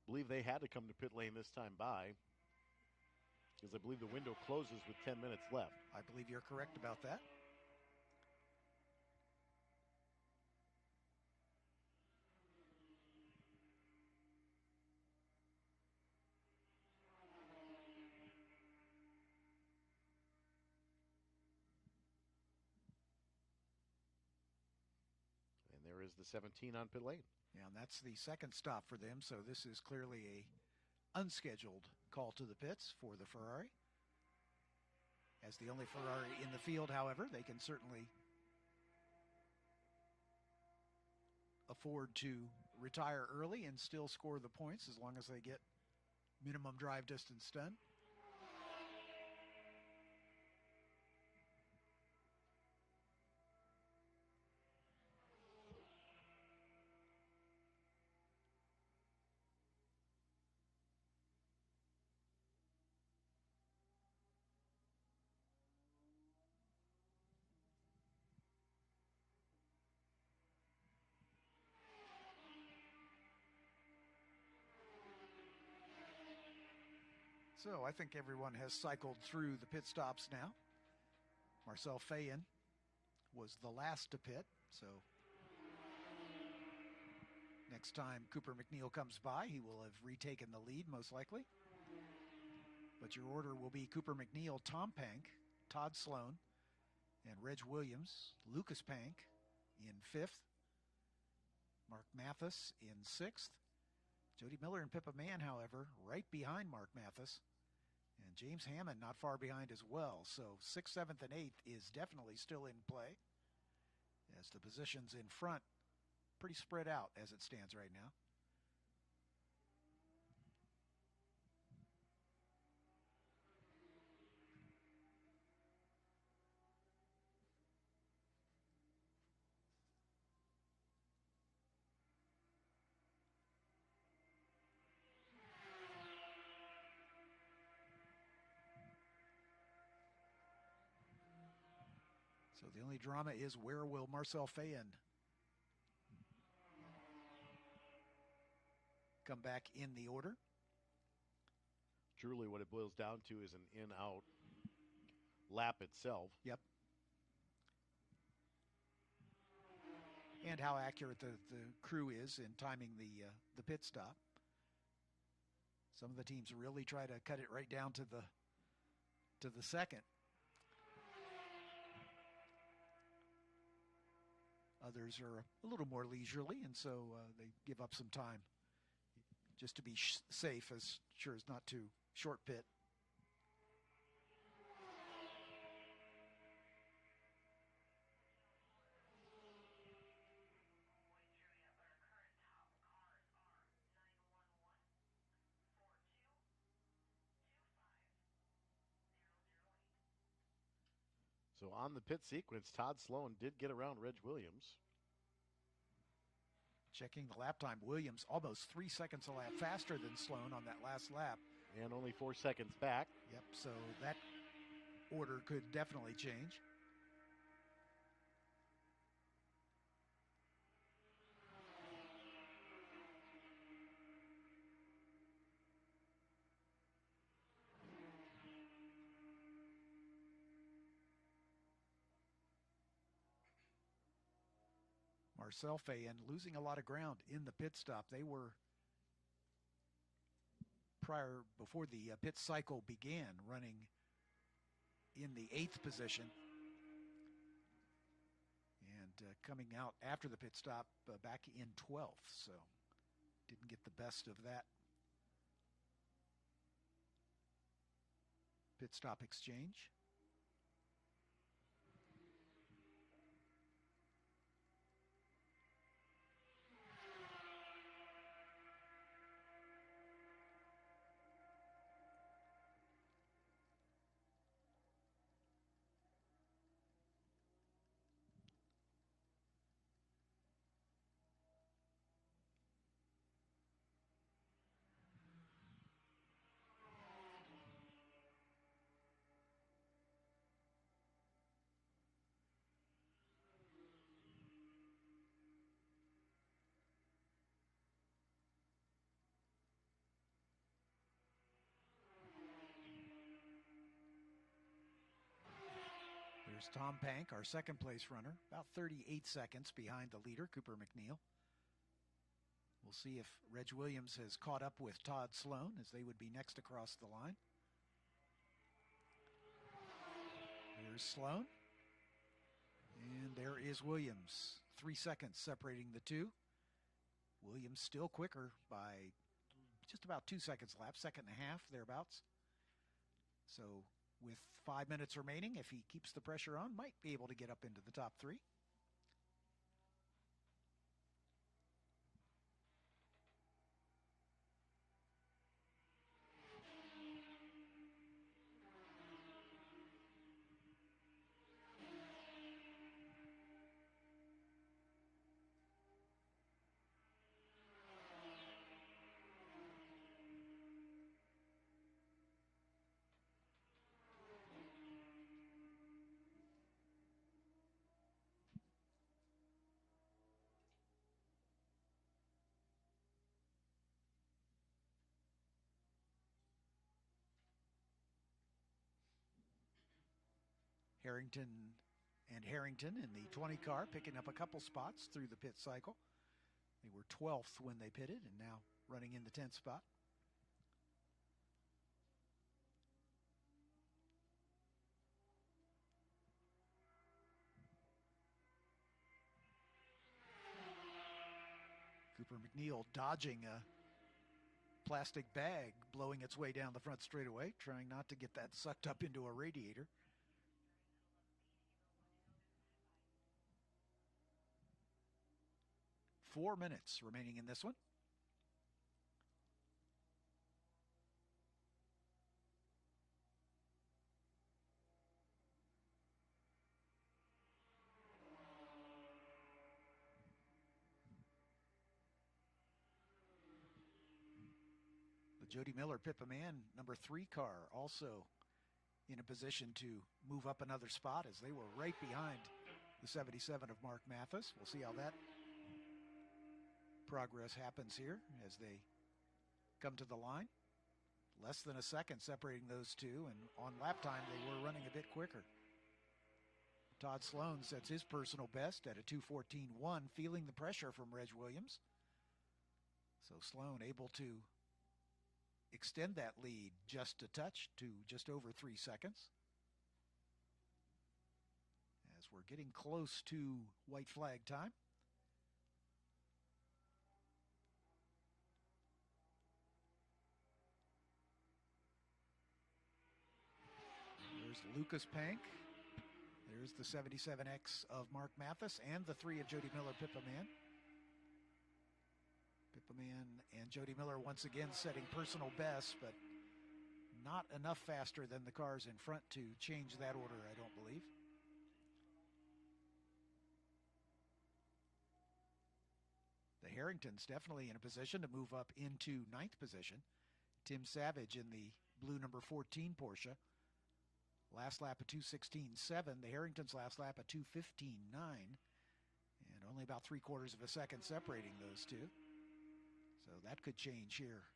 I believe they had to come to pit lane this time by, because I believe the window closes with 10 minutes left. I believe you're correct about that. And there is the 17 on pit lane. Yeah, and that's the second stop for them, so this is clearly a unscheduled call to the pits for the Ferrari. As the only Ferrari in the field, however, they can certainly afford to retire early and still score the points as long as they get minimum drive distance done. So I think everyone has cycled through the pit stops now. Marcel Fayen was the last to pit, so next time Cooper McNeil comes by, he will have retaken the lead, most likely. But your order will be Cooper McNeil, Tom Pank, Todd Sloan, and Reg Williams, Lucas Pank in 5th, Mark Mathis in 6th, Jody Miller and Pippa Mann, however, right behind Mark Mathis, and James Hammond not far behind as well. So 6th, 7th, and 8th is definitely still in play, as the positions in front pretty spread out as it stands right now. So the only drama is, where will Marcel Fayen come back in the order? Truly what it boils down to is an in-out lap itself. Yep. And how accurate the crew is in timing the pit stop. Some of the teams really try to cut it right down to the second. Others are a little more leisurely, and so they give up some time just to be safe, as sure as not to short pit. So on the pit sequence, Todd Sloan did get around Reg Williams. Checking the lap time, Williams almost 3 seconds a lap faster than Sloan on that last lap. And only 4 seconds back. Yep, so that order could definitely change. Marcel Fayen losing a lot of ground in the pit stop. They were, before the pit cycle began, running in the 8th position. And coming out after the pit stop back in 12th. So didn't get the best of that pit stop exchange. There's Tom Pank, our second place runner, about 38 seconds behind the leader, Cooper McNeil. We'll see if Reg Williams has caught up with Todd Sloan, as they would be next across the line. There's Sloan. And there is Williams. 3 seconds separating the two. Williams still quicker by just about 2 seconds lap, second and a half, thereabouts. So with 5 minutes remaining, if he keeps the pressure on, might be able to get up into the top three. Harrington in the 20 car picking up a couple spots through the pit cycle. They were 12th when they pitted and now running in the 10th spot. Cooper MacNeil dodging a plastic bag blowing its way down the front straightaway, trying not to get that sucked up into a radiator. Four minutes remaining in this one. The Jody Miller Pippa Mann number 3 car also in a position to move up another spot as they were right behind the 77 of Mark Mathis. We'll see how that progress happens here as they come to the line. Less than a second separating those two, and on lap time they were running a bit quicker. Todd Sloan sets his personal best at a 2:14.1, feeling the pressure from Reg Williams. So Sloan able to extend that lead just a touch to just over 3 seconds. As we're getting close to white flag time. There's Lucas Pank. There's the 77X of Mark Mathis and the 3 of Jody Miller Pippa Mann. Pippa Mann and Jody Miller once again setting personal bests, but not enough faster than the cars in front to change that order, I don't believe. The Harringtons definitely in a position to move up into 9th position. Tim Savage in the blue number 14 Porsche. Last lap at 2:16.7. The Harringtons last lap at 2:15.9. And only about 3/4 of a second separating those two. So that could change here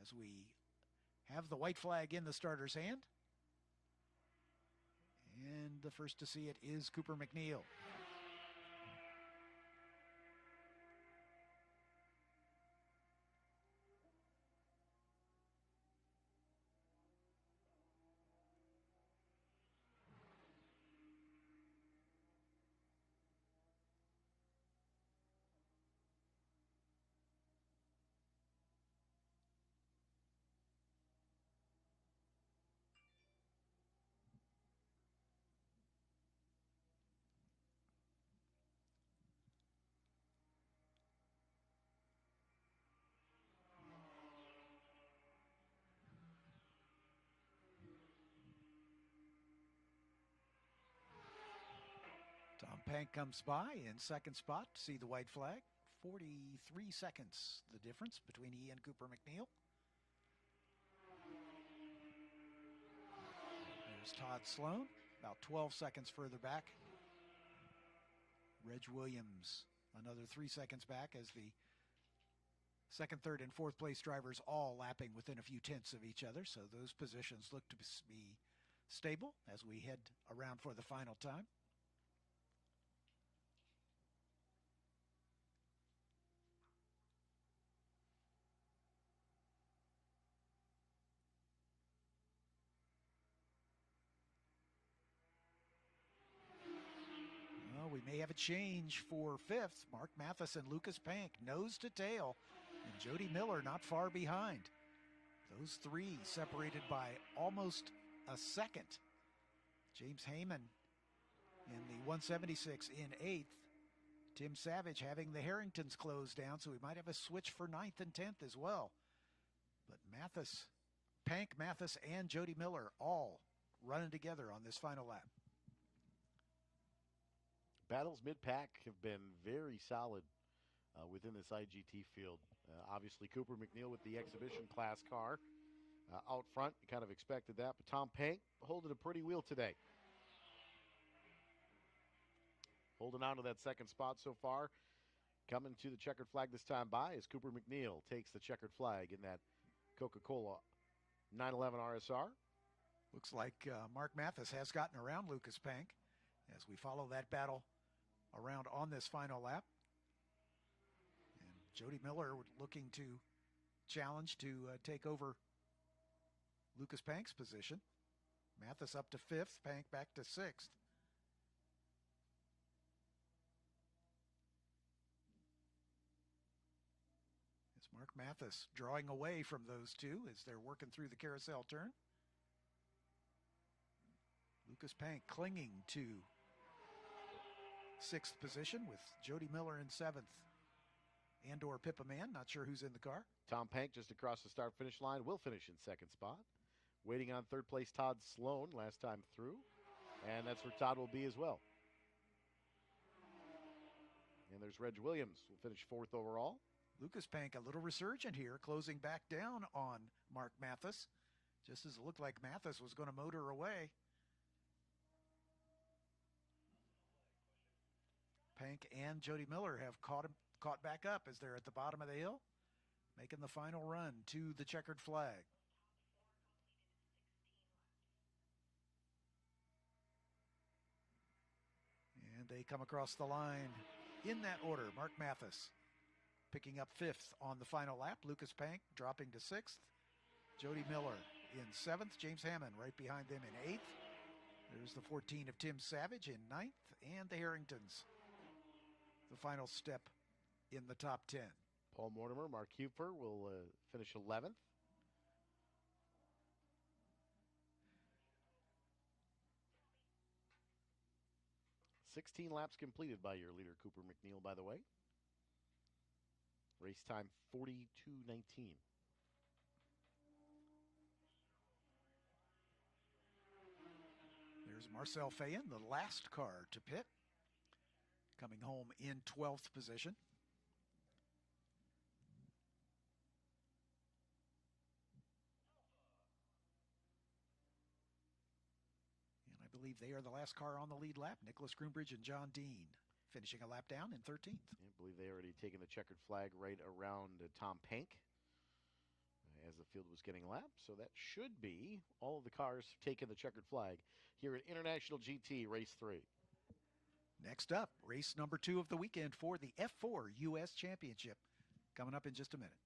as we have the white flag in the starter's hand. And the first to see it is Cooper MacNeil. Tom Pank comes by in second spot to see the white flag. 43 seconds the difference between he and Cooper MacNeil. There's Todd Sloan, about 12 seconds further back. Reg Williams, another 3 seconds back as the second, third, and fourth place drivers all lapping within a few tenths of each other. So those positions look to be stable as we head around for the final time. may have a change for fifth. Mark Mathis and Lucas Pank, nose to tail, and Jody Miller not far behind. Those three separated by almost a second. James Heyman in the 176 in eighth. Tim Savage having the Harringtons closed down, so we might have a switch for ninth and 10th as well. But Mathis, Pank, Mathis, and Jody Miller all running together on this final lap. Battles mid-pack have been very solid within this IGT field. Obviously, Cooper McNeil with the exhibition class car out front. You kind of expected that, but Tom Pank holding a pretty wheel today. Holding on to that second spot so far. Coming to the checkered flag this time by as Cooper McNeil takes the checkered flag in that Coca-Cola 911 RSR. Looks like Mark Mathis has gotten around Lucas Pank as we follow that battle around on this final lap. And Jody Miller looking to challenge to take over Lucas Pank's position. Mathis up to fifth, Pank back to sixth. It's Mark Mathis drawing away from those two as they're working through the carousel turn. Lucas Pank clinging to sixth position with Jody Miller in seventh. And/or Pippa Man, not sure who's in the car. Tom Pank just across the start-finish line will finish in second spot. Waiting on third place Todd Sloan last time through. And that's where Todd will be as well. And there's Reg Williams, who will finish fourth overall. Lucas Pank a little resurgent here, closing back down on Mark Mathis. Just as it looked like Mathis was going to motor away. Pank and Jody Miller have caught back up as they're at the bottom of the hill, making the final run to the checkered flag. And they come across the line in that order. Mark Mathis picking up fifth on the final lap. Lucas Pank dropping to sixth. Jody Miller in seventh. James Hammond right behind them in eighth. There's the 14 of Tim Savage in ninth. And the Harringtons, the final step in the top 10. Paul Mortimer, Mark Hufer will finish 11th. "16 laps completed by your leader, Cooper McNeil, by the way. Race time 42:19. There's Marcel Fayen, the last car to pit, coming home in 12th position. And I believe they are the last car on the lead lap. Nicholas Groombridge and John Dean finishing a lap down in 13th. I believe they already taken the checkered flag right around Tom Pank as the field was getting lapped. So that should be all of the cars taking the checkered flag here at International GT Race 3. Next up, race number 2 of the weekend for the F4 U.S. Championship. Coming up in just a minute.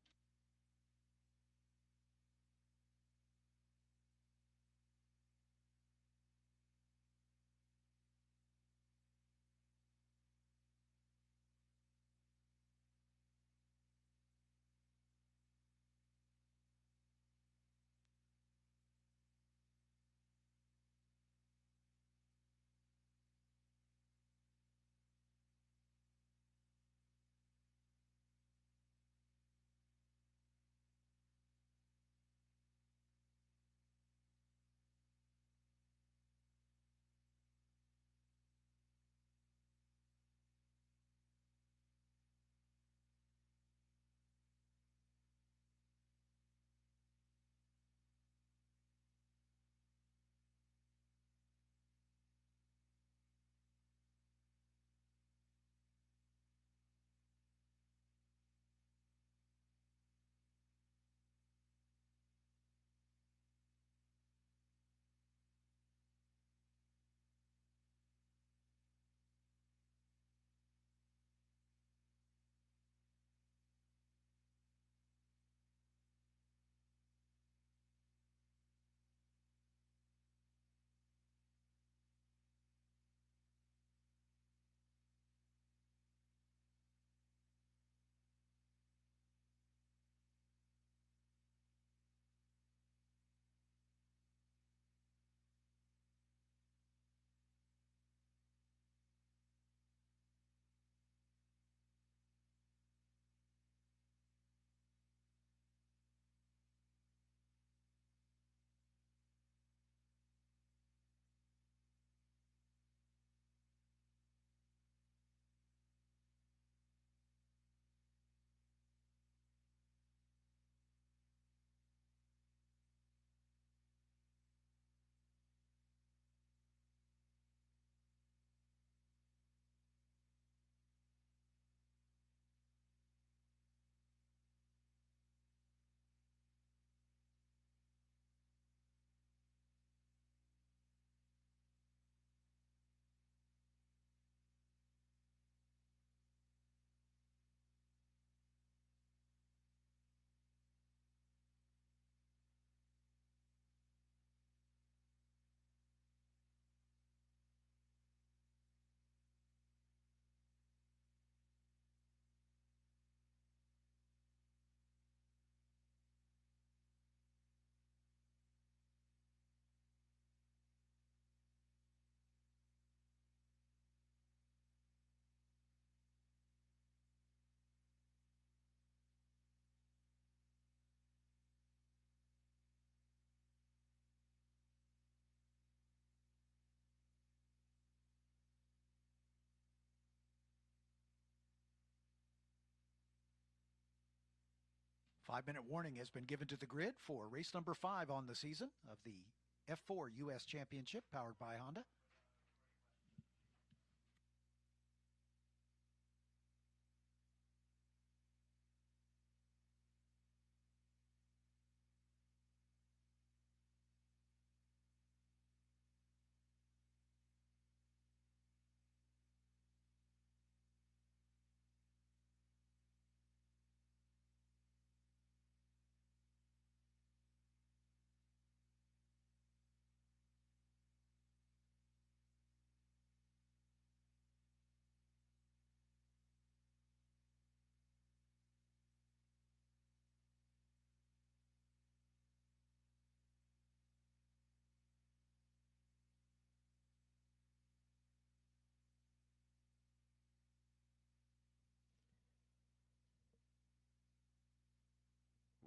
5-minute warning has been given to the grid for race number 5 on the season of the F4 U.S. Championship powered by Honda.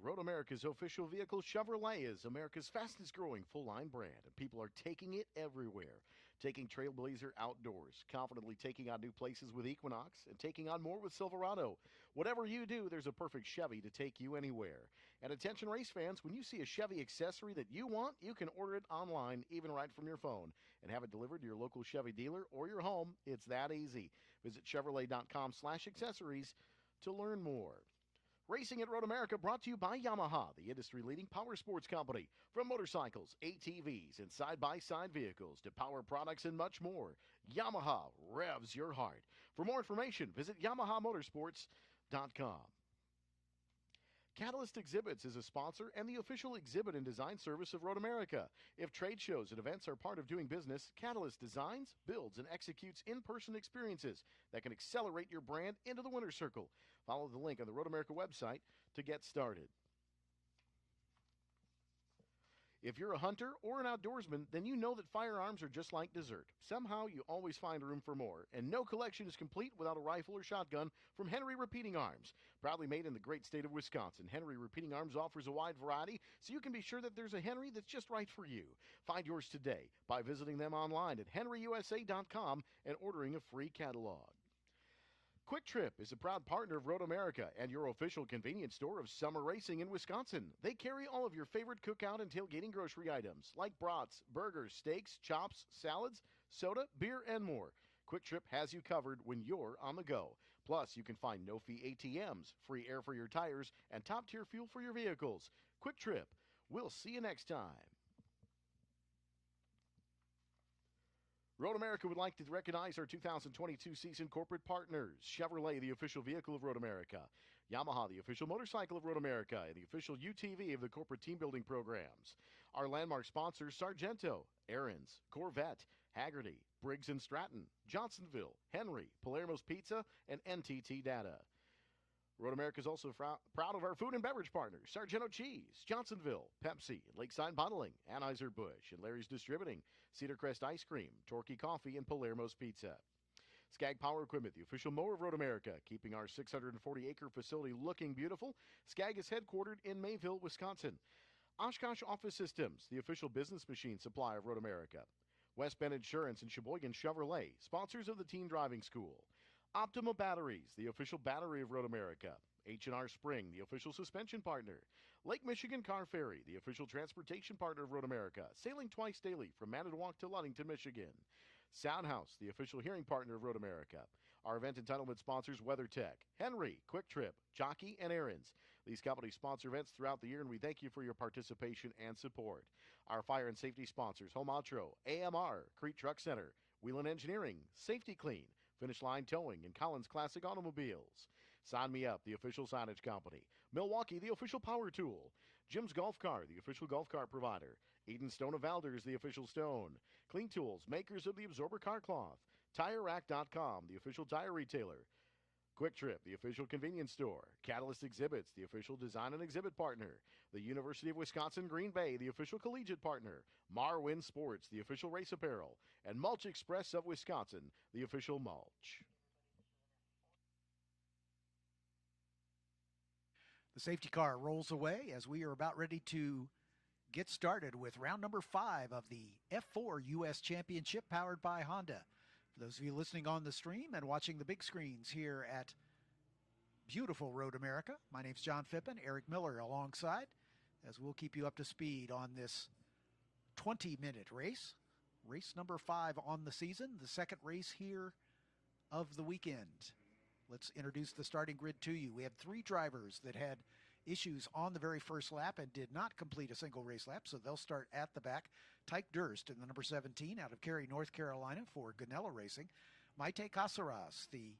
Road America's official vehicle Chevrolet is America's fastest growing full-line brand, and people are taking it everywhere. Taking Trailblazer outdoors, confidently taking on new places with Equinox, and taking on more with Silverado. Whatever you do, there's a perfect Chevy to take you anywhere. And attention race fans, when you see a Chevy accessory that you want, you can order it online, even right from your phone, and have it delivered to your local Chevy dealer or your home. It's that easy. Visit Chevrolet.com/accessories to learn more. Racing at Road America brought to you by Yamaha, the industry-leading power sports company. From motorcycles, ATVs, and side-by-side vehicles to power products and much more, Yamaha revs your heart. For more information, visit YamahaMotorsports.com. Catalyst Exhibits is a sponsor and the official exhibit and design service of Road America. If trade shows and events are part of doing business, Catalyst designs, builds, and executes in-person experiences that can accelerate your brand into the winner's circle. Follow the link on the Road America website to get started. If you're a hunter or an outdoorsman, then you know that firearms are just like dessert. Somehow you always find room for more, and no collection is complete without a rifle or shotgun from Henry Repeating Arms. Proudly made in the great state of Wisconsin, Henry Repeating Arms offers a wide variety, so you can be sure that there's a Henry that's just right for you. Find yours today by visiting them online at henryusa.com and ordering a free catalog. Quick Trip is a proud partner of Road America and your official convenience store of summer racing in Wisconsin. They carry all of your favorite cookout and tailgating grocery items like brats, burgers, steaks, chops, salads, soda, beer, and more. Quick Trip has you covered when you're on the go. Plus, you can find no-fee ATMs, free air for your tires, and top-tier fuel for your vehicles. Quick Trip. We'll see you next time. Road America would like to recognize our 2022 season corporate partners. Chevrolet, the official vehicle of Road America. Yamaha, the official motorcycle of Road America, and the official UTV of the corporate team building programs. Our landmark sponsors, Sargento, Aaron's, Corvette, Haggerty, Briggs & Stratton, Johnsonville, Henry, Palermo's Pizza, and NTT Data. Road America is also proud of our food and beverage partners, Sargento Cheese, Johnsonville, Pepsi, Lakeside Bottling, Anheuser-Busch, and Larry's Distributing, Cedar Crest Ice Cream, Torquay Coffee, and Palermo's Pizza. Skag Power Equipment, the official mower of Road America, keeping our 640-acre facility looking beautiful. Skag is headquartered in Mayville, Wisconsin. Oshkosh Office Systems, the official business machine supplier of Road America. West Bend Insurance and Sheboygan Chevrolet, sponsors of the Teen Driving School. Optima Batteries, the official battery of Road America. H&R Spring, the official suspension partner. Lake Michigan Car Ferry, the official transportation partner of Road America, sailing twice daily from Manitowoc to Ludington, Michigan. Soundhouse, the official hearing partner of Road America. Our event entitlement sponsors, WeatherTech, Henry, Quick Trip, Jockey, and Aaron's. These companies sponsor events throughout the year, and we thank you for your participation and support. Our fire and safety sponsors, Home Outro, AMR, Crete Truck Center, Wheelan Engineering, Safety Clean, Finish Line Towing, and Collins Classic Automobiles. Sign Me Up, the official signage company. Milwaukee, the official power tool. Jim's Golf Car, the official golf cart provider. Eden Stone of Valders, the official stone. Clean Tools, makers of the Absorber Car Cloth. TireRack.com, the official tire retailer. Quick Trip, the official convenience store. Catalyst Exhibits, the official design and exhibit partner. The University of Wisconsin Green Bay, the official collegiate partner. Marwin Sports, the official race apparel. And Mulch Express of Wisconsin, the official mulch. The safety car rolls away as we are about ready to get started with round number 5 of the F4 U.S. Championship powered by Honda. For those of you listening on the stream and watching the big screens here at beautiful Road America. My name's John Phippen, Eric Miller alongside, as we'll keep you up to speed on this 20-minute race. Race number 5 on the season, the second race here of the weekend. Let's introduce the starting grid to you. We had 3 drivers that had issues on the very first lap and did not complete a single race lap, so they'll start at the back. Tyke Durst in the number 17 out of Cary, North Carolina for Ganella Racing. Maite Casares, the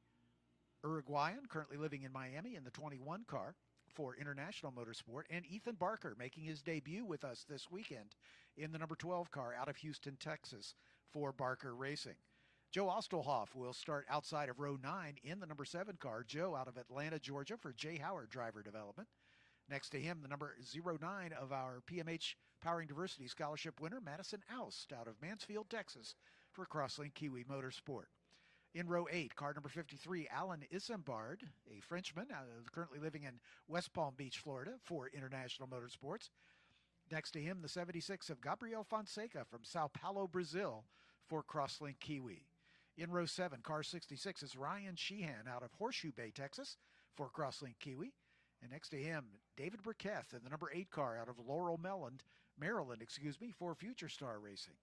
Uruguayan, currently living in Miami in the 21 car for International Motorsport, and Ethan Barker making his debut with us this weekend in the number 12 car out of Houston, Texas for Barker Racing. Joe Ostelhoff will start outside of row 9 in the number 7 car. Joe out of Atlanta, Georgia for Jay Howard Driver Development. Next to him, the number 09 of our PMH Powering Diversity Scholarship winner, Madison Oust out of Mansfield, Texas for Crosslink Kiwi Motorsport. In row 8, car number 53, Alan Isambard, a Frenchman currently living in West Palm Beach, Florida for International Motorsports. Next to him, the 76 of Gabriel Fonseca from Sao Paulo, Brazil for Crosslink Kiwi. In row 7, car 66 is Ryan Sheehan out of Horseshoe Bay, Texas for Crosslink Kiwi. And next to him, David Burkett in the number 8 car out of Laurel, Maryland, for Future Star Racing.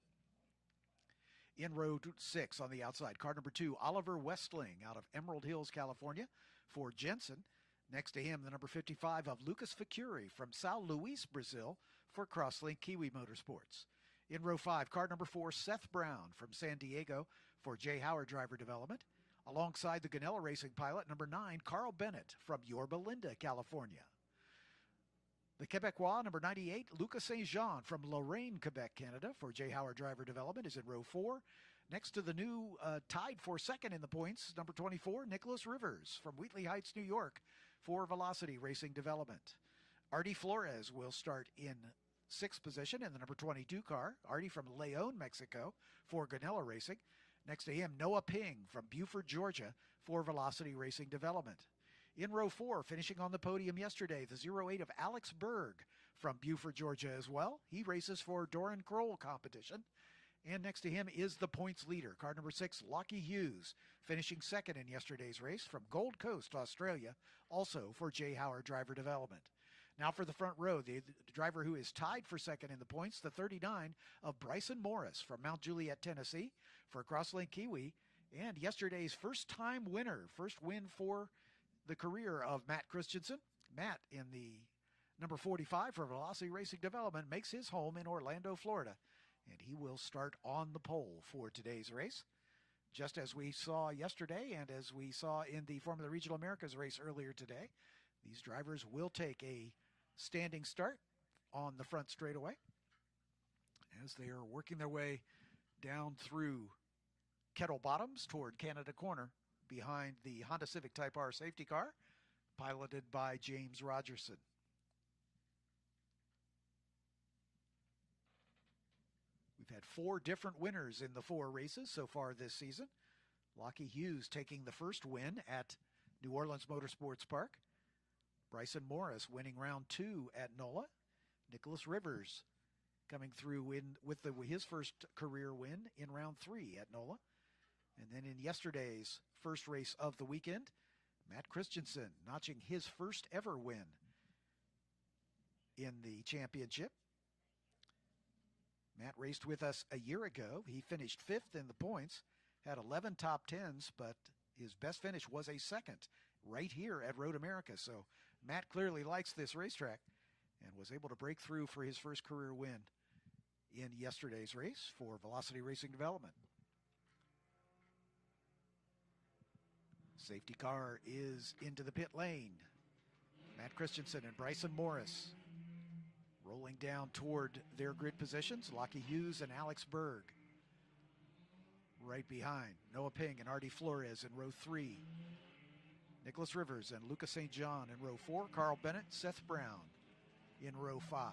In row 6 on the outside, car number 2, Oliver Westling out of Emerald Hills, California for Jensen. Next to him, the number 55 of Lucas Facuri from Sao Luis, Brazil for Crosslink Kiwi Motorsports. In row 5, car number 4, Seth Brown from San Diego for Jay Howard Driver Development. Alongside the Ganella Racing pilot, number 9, Carl Bennett from Yorba Linda, California. The Quebecois, number 98, Lucas Saint-Jean from Lorraine, Quebec, Canada for Jay Howard Driver Development is in row 4. Next to the new tied for second in the points, number 24, Nicholas Rivers from Wheatley Heights, New York for Velocity Racing Development. Artie Flores will start in 6th position in the number 22 car. Artie from Leon, Mexico for Ganella Racing. Next to him, Noah Ping from Buford, Georgia for Velocity Racing Development. In row 4, finishing on the podium yesterday, the 08 of Alex Berg from Buford, Georgia as well. He races for Doran Kroll competition. And next to him is the points leader, car number 6, Lockie Hughes, finishing second in yesterday's race from Gold Coast, Australia, also for Jay Howard Driver Development. Now for the front row, the driver who is tied for second in the points, the 39 of Bryson Morris from Mount Juliet, Tennessee for Crosslink Kiwi, and yesterday's first-time winner, first win for the career of Matt Christensen. Matt, in the number 45 for Velocity Racing Development, makes his home in Orlando, Florida, and he will start on the pole for today's race. Just as we saw yesterday and as we saw in the Formula Regional Americas race earlier today, these drivers will take a standing start on the front straightaway as they are working their way down through Kettle Bottoms toward Canada Corner behind the Honda Civic Type R safety car, piloted by James Rogerson. We've had 4 different winners in the 4 races so far this season. Lockie Hughes taking the first win at New Orleans Motorsports Park. Bryson Morris winning round 2 at NOLA. Nicholas Rivers coming through with his first career win in round 3 at NOLA. And then in yesterday's first race of the weekend, Matt Christensen notching his first ever win in the championship. Matt raced with us a year ago. He finished 5th in the points, had 11 top 10s, but his best finish was a second right here at Road America. So Matt clearly likes this racetrack and was able to break through for his first career win in yesterday's race for Velocity Racing Development. Safety car is into the pit lane. Matt Christensen and Bryson Morris rolling down toward their grid positions. Lockie Hughes and Alex Berg right behind. Noah Ping and Artie Flores in row 3. Nicholas Rivers and Lucas St. John in row 4. Carl Bennett, Seth Brown in row 5.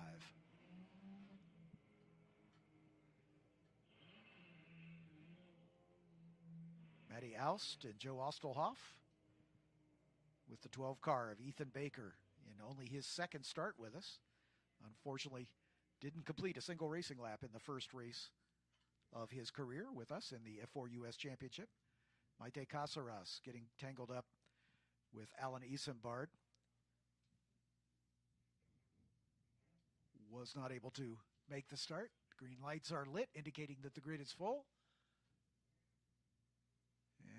Matty Oust and Joe Ostelhoff with the 12 car of Ethan Baker in only his second start with us. Unfortunately, didn't complete a single racing lap in the first race of his career with us in the F4 US Championship. Maite Casares getting tangled up with Alan Isambard. Was not able to make the start. Green lights are lit, indicating that the grid is full.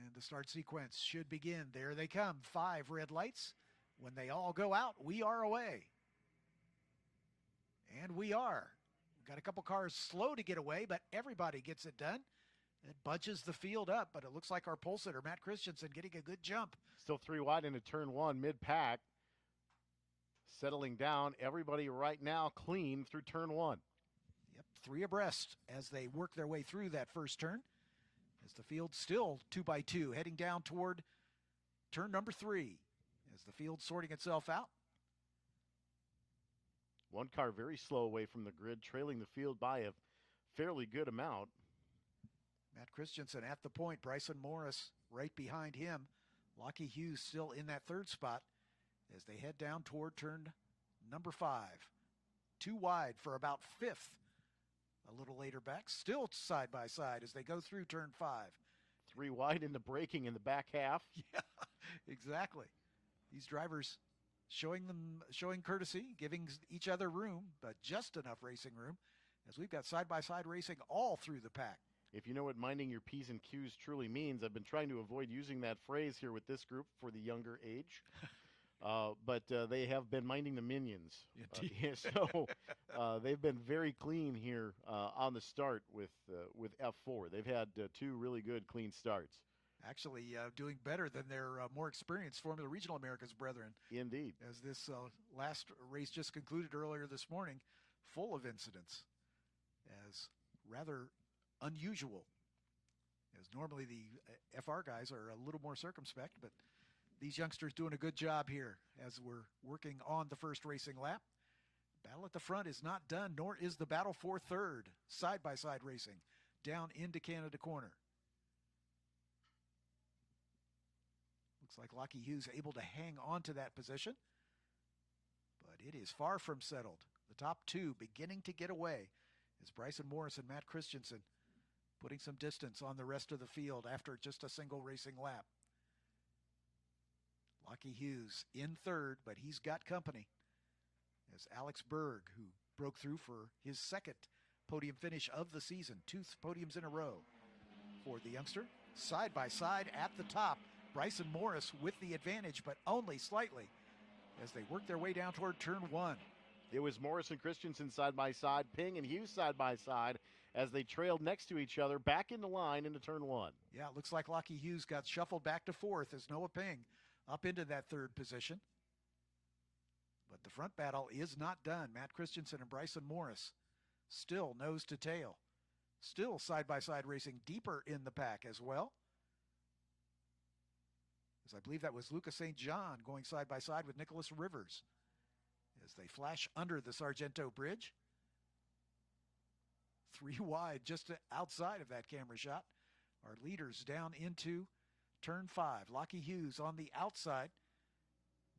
And the start sequence should begin. There they come, 5 red lights. When they all go out, we are away. And we are. We've got a couple cars slow to get away, but everybody gets it done. It bunches the field up, but it looks like our pole sitter, Matt Christensen, getting a good jump. Still 3 wide into turn 1, mid-pack. Settling down, everybody right now clean through turn 1. Yep, 3 abreast as they work their way through that first turn. As the field still 2 by 2, heading down toward turn number 3. As the field sorting itself out. One car very slow away from the grid, trailing the field by a fairly good amount. Matt Christensen at the point. Bryson Morris right behind him. Lockie Hughes still in that 3rd spot as they head down toward turn number 5. 2 wide for about 5th. A little later back, still side by side as they go through turn 5. 3 wide into braking in the back half. Yeah, exactly. These drivers showing courtesy, giving each other room, but just enough racing room as we've got side-by-side racing all through the pack. If you know what minding your P's and Q's truly means, I've been trying to avoid using that phrase here with this group for the younger age. But they have been minding the minions. So they've been very clean here on the start with F4. They've had 2 really good clean starts. Actually doing better than their more experienced Formula Regional Americas brethren. Indeed. As this last race just concluded earlier this morning, full of incidents, as rather unusual, as normally the FR guys are a little more circumspect, but these youngsters doing a good job here as we're working on the first racing lap. Battle at the front is not done, nor is the battle for 3rd. Side-by-side racing down into Canada Corner. Looks like Lockie Hughes able to hang on to that position, but it is far from settled. The top 2 beginning to get away as Bryson Morris and Matt Christensen putting some distance on the rest of the field after just a single racing lap. Lockie Hughes in 3rd, but he's got company as Alex Berg, who broke through for his 2nd podium finish of the season, 2 podiums in a row for the youngster. Side by side at the top, Bryson Morris with the advantage, but only slightly as they work their way down toward turn 1. It was Morris and Christensen side by side, Ping and Hughes side by side as they trailed next to each other back into line into turn 1. Yeah, it looks like Lockie Hughes got shuffled back to 4th as Noah Ping up into that 3rd position. But the front battle is not done. Matt Christensen and Bryson Morris still nose to tail. Still side-by-side racing deeper in the pack as well. As I believe that was Lucas St. John going side-by-side with Nicholas Rivers as they flash under the Sargento Bridge. 3 wide just outside of that camera shot. Our leaders down into turn 5. Lockie Hughes on the outside,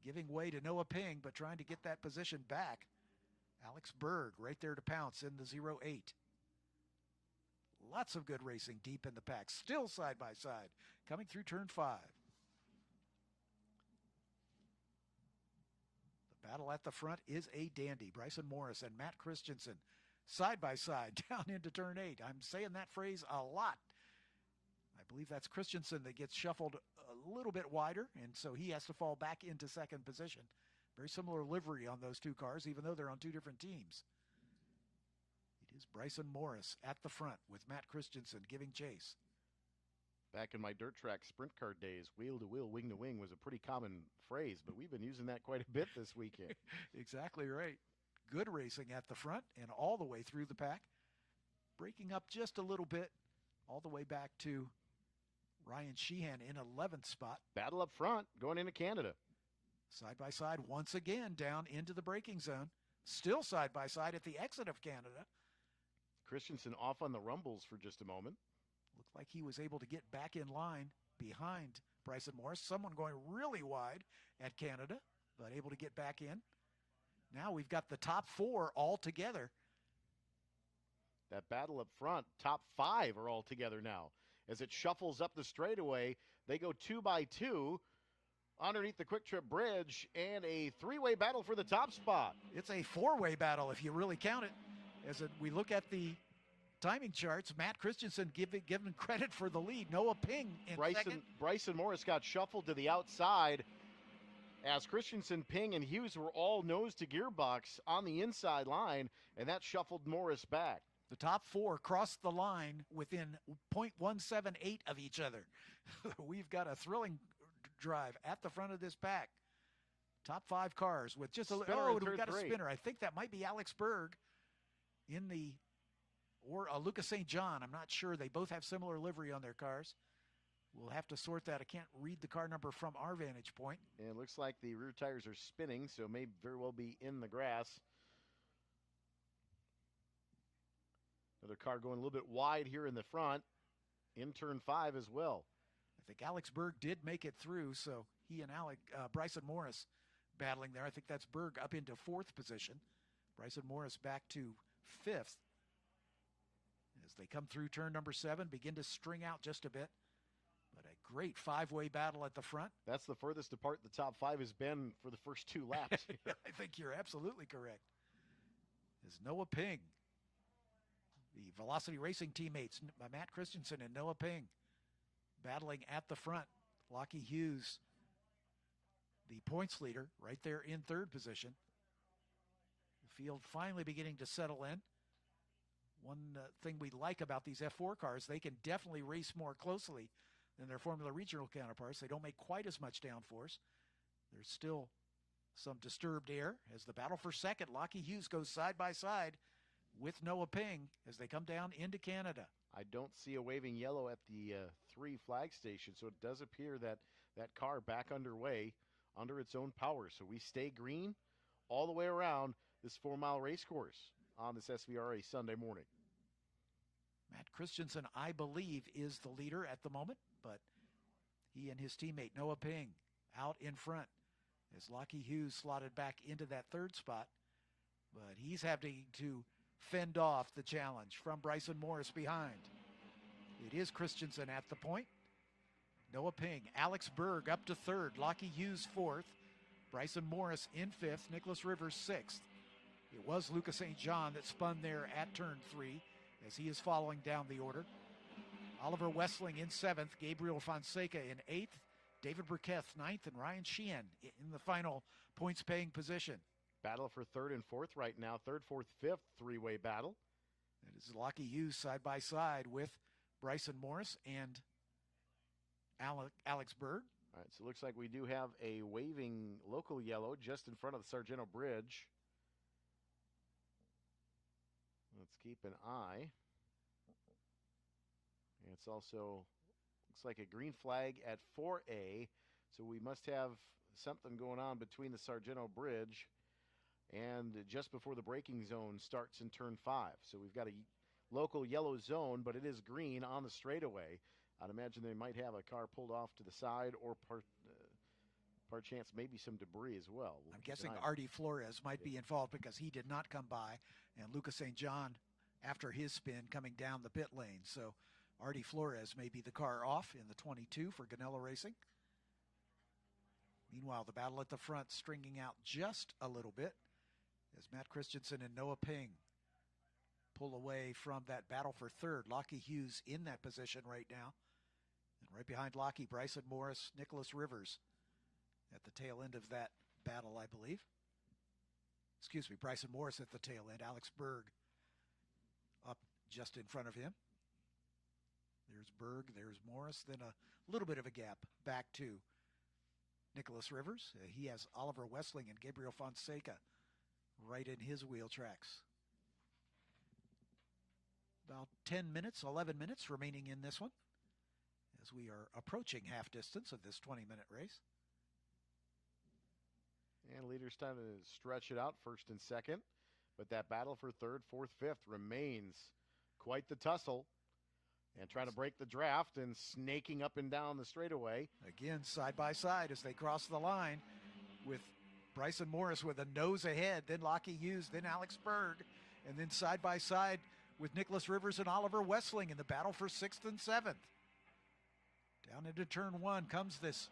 giving way to Noah Ping, but trying to get that position back. Alex Berg right there to pounce in the 0-8. Lots of good racing deep in the pack, still side by side, coming through turn 5. The battle at the front is a dandy. Bryson Morris and Matt Christensen side by side down into turn 8. I'm saying that phrase a lot. I believe that's Christensen that gets shuffled a little bit wider, and so he has to fall back into 2nd position. Very similar livery on those 2 cars, even though they're on 2 different teams. It is Bryson Morris at the front with Matt Christensen giving chase. Back in my dirt track sprint car days, wheel to wheel, wing to wing was a pretty common phrase, but we've been using that quite a bit this weekend. Exactly right. Good racing at the front and all the way through the pack. Breaking up just a little bit all the way back to Ryan Sheehan in 11th spot. Battle up front going into Canada. Side by side once again down into the braking zone. Still side by side at the exit of Canada. Christensen off on the rumbles for just a moment. Looked like he was able to get back in line behind Bryson Morris. Someone going really wide at Canada, but able to get back in. Now we've got the top 4 all together. That battle up front, top 5 are all together now. As it shuffles up the straightaway, they go 2 by 2. underneath the Quick Trip Bridge, and a three-way battle for the top spot. It's a four-way battle if you really count it. We look at the timing charts, Matt Christensen given credit for the lead. Noah Ping in second. Bryson Morris got shuffled to the outside as Christensen, Ping, and Hughes were all nose to gearbox on the inside line, and that shuffled Morris back. The top four crossed the line within .178 of each other. We've got a thrilling drive at the front of this pack. Top five cars with just we've got a spinner. I think that might be Alex Berg or Lucas St. John. I'm not sure. They both have similar livery on their cars. We'll have to sort that. I can't read the car number from our vantage point. And it looks like the rear tires are spinning, so it may very well be in the grass. Another car going a little bit wide here in the front, in turn 5 as well. I think Alex Berg did make it through, so he and Bryson Morris battling there. I think that's Berg up into 4th position. Bryson Morris back to 5th. As they come through turn number 7, begin to string out just a bit. But a great 5-way battle at the front. That's the furthest apart the top 5 has been for the first 2 laps. I think you're absolutely correct. As Noah Ping, the Velocity Racing teammates, Matt Christensen and Noah Ping, battling at the front. Lockie Hughes, the points leader, right there in 3rd position. The field finally beginning to settle in. One thing we like about these F4 cars, they can definitely race more closely than their Formula Regional counterparts. They don't make quite as much downforce. There's still some disturbed air as the battle for second. Lockie Hughes goes side by side with Noah Ping as they come down into Canada. I don't see a waving yellow at the 3 flag station, so it does appear that that car back underway under its own power. So we stay green all the way around this 4-mile race course on this SVRA Sunday morning. Matt Christensen, I believe, is the leader at the moment, but he and his teammate Noah Ping out in front as Lockie Hughes slotted back into that 3rd spot. But he's having to fend off the challenge from Bryson Morris behind. It is Christensen at the point. Noah Ping, Alex Berg up to 3rd, Lockie Hughes 4th, Bryson Morris in 5th, Nicholas Rivers 6th. It was Lucas St. John that spun there at turn 3 as he is following down the order. Oliver Wessling in 7th, Gabriel Fonseca in 8th, David Burkett 9th, and Ryan Sheehan in the final points-paying position. Battle for 3rd and 4th right now. 3rd, 4th, 5th, 3-way battle. It is Lockie Hughes side by side with Bryson Morris and Alex Berg. All right, so it looks like we do have a waving local yellow just in front of the Sargento Bridge. Let's keep an eye. And it's also, looks like a green flag at 4A. So we must have something going on between the Sargento Bridge and just before the braking zone starts in turn 5. So we've got a local yellow zone, but it is green on the straightaway. I'd imagine they might have a car pulled off to the side or par chance maybe some debris as well. I'm guessing Artie Flores might be involved because he did not come by, and Lucas St. John, after his spin, coming down the pit lane. So Artie Flores may be the car off in the 22 for Ganella Racing. Meanwhile, the battle at the front stringing out just a little bit as Matt Christensen and Noah Ping pull away from that battle for 3rd. Lockie Hughes in that position right now. And right behind Lockie, Bryson Morris, Nicholas Rivers at the tail end of that battle, I believe. Excuse me, Bryson Morris at the tail end. Alex Berg up just in front of him. There's Berg, there's Morris, then a little bit of a gap back to Nicholas Rivers. He has Oliver Wessling and Gabriel Fonseca right in his wheel tracks. About 10 minutes, 11 minutes remaining in this one as we are approaching half distance of this 20-minute race. And leaders time to stretch it out 1st and 2nd. But that battle for 3rd, 4th, 5th remains quite the tussle. And trying to break the draft and snaking up and down the straightaway. Again, side by side as they cross the line with Bryson Morris with a nose ahead, then Lockie Hughes, then Alex Berg, and then side by side with Nicholas Rivers and Oliver Wessling in the battle for 6th and 7th. Down into turn 1 comes this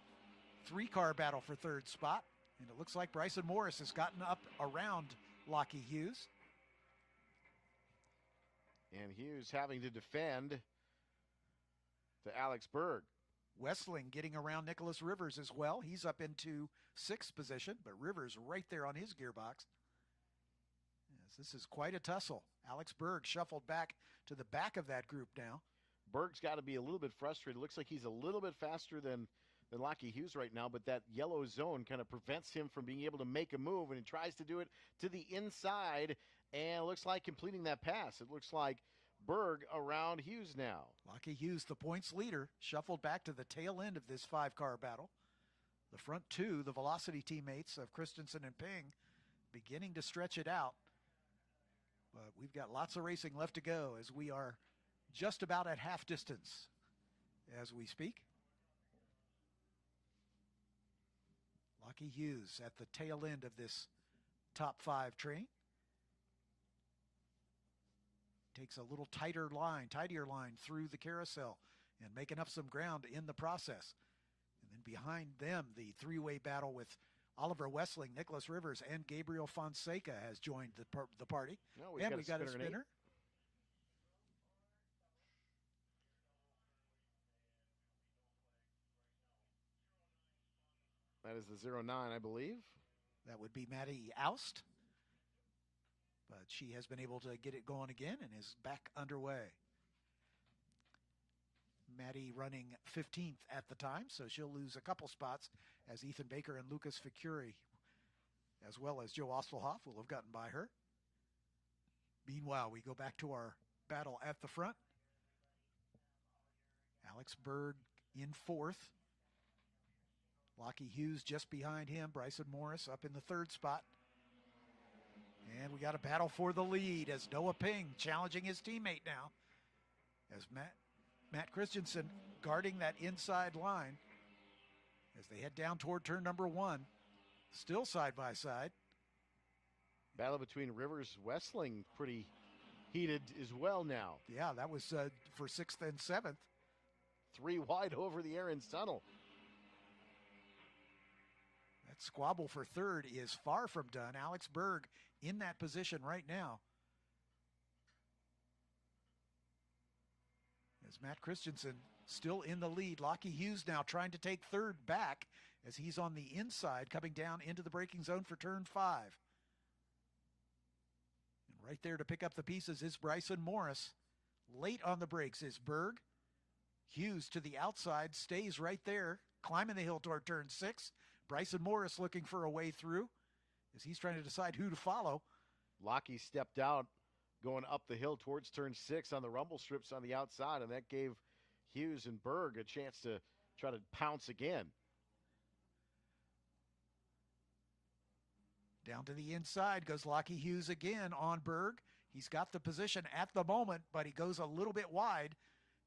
three-car battle for third spot. And it looks like Bryson Morris has gotten up around Lockie Hughes. And Hughes having to defend to Alex Berg. Westling getting around Nicholas Rivers as well. He's up into 6th position, but Rivers right there on his gearbox. Yes, this is quite a tussle. Alex Berg shuffled back to the back of that group now. Berg's got to be a little bit frustrated. Looks like he's a little bit faster than Lockie Hughes right now, but that yellow zone kind of prevents him from being able to make a move, and he tries to do it to the inside, and it looks like completing that pass. It looks like Berg around Hughes now. Lockie Hughes, the points leader, shuffled back to the tail end of this 5-car battle. The front two, the velocity teammates of Christensen and Ping, beginning to stretch it out. But we've got lots of racing left to go as we are just about at half distance as we speak. Lockie Hughes at the tail end of this top 5 train. Takes a little tidier line through the carousel and making up some ground in the process. And then behind them, the three-way battle with Oliver Westling, Nicholas Rivers, and Gabriel Fonseca has joined the party. No, we got a spinner. That is the 09, I believe. That would be Maddie Oust. But she has been able to get it going again and is back underway. Maddie running 15th at the time, so she'll lose a couple spots as Ethan Baker and Lucas Ficuri, as well as Joe Ostelhoff, will have gotten by her. Meanwhile, we go back to our battle at the front. Alex Berg in 4th. Lockie Hughes just behind him. Bryson Morris up in the 3rd spot. And we got a battle for the lead as Noah Ping challenging his teammate now. As Matt Christensen guarding that inside line as they head down toward turn number 1. Still side by side. Battle between Rivers Westling pretty heated as well now. Yeah, that was for 6th and 7th. 3 wide over the Aaron's Tunnel. That squabble for 3rd is far from done. Alex Berg in that position right now. As Matt Christensen still in the lead. Lockie Hughes now trying to take 3rd back as he's on the inside coming down into the braking zone for turn 5. And right there to pick up the pieces is Bryson Morris. Late on the brakes is Berg. Hughes to the outside, stays right there, climbing the hill toward turn 6. Bryson Morris looking for a way through as he's trying to decide who to follow. Lockie stepped out going up the hill towards turn 6 on the rumble strips on the outside, and that gave Hughes and Berg a chance to try to pounce again. Down to the inside goes Lockie Hughes again on Berg. He's got the position at the moment, but he goes a little bit wide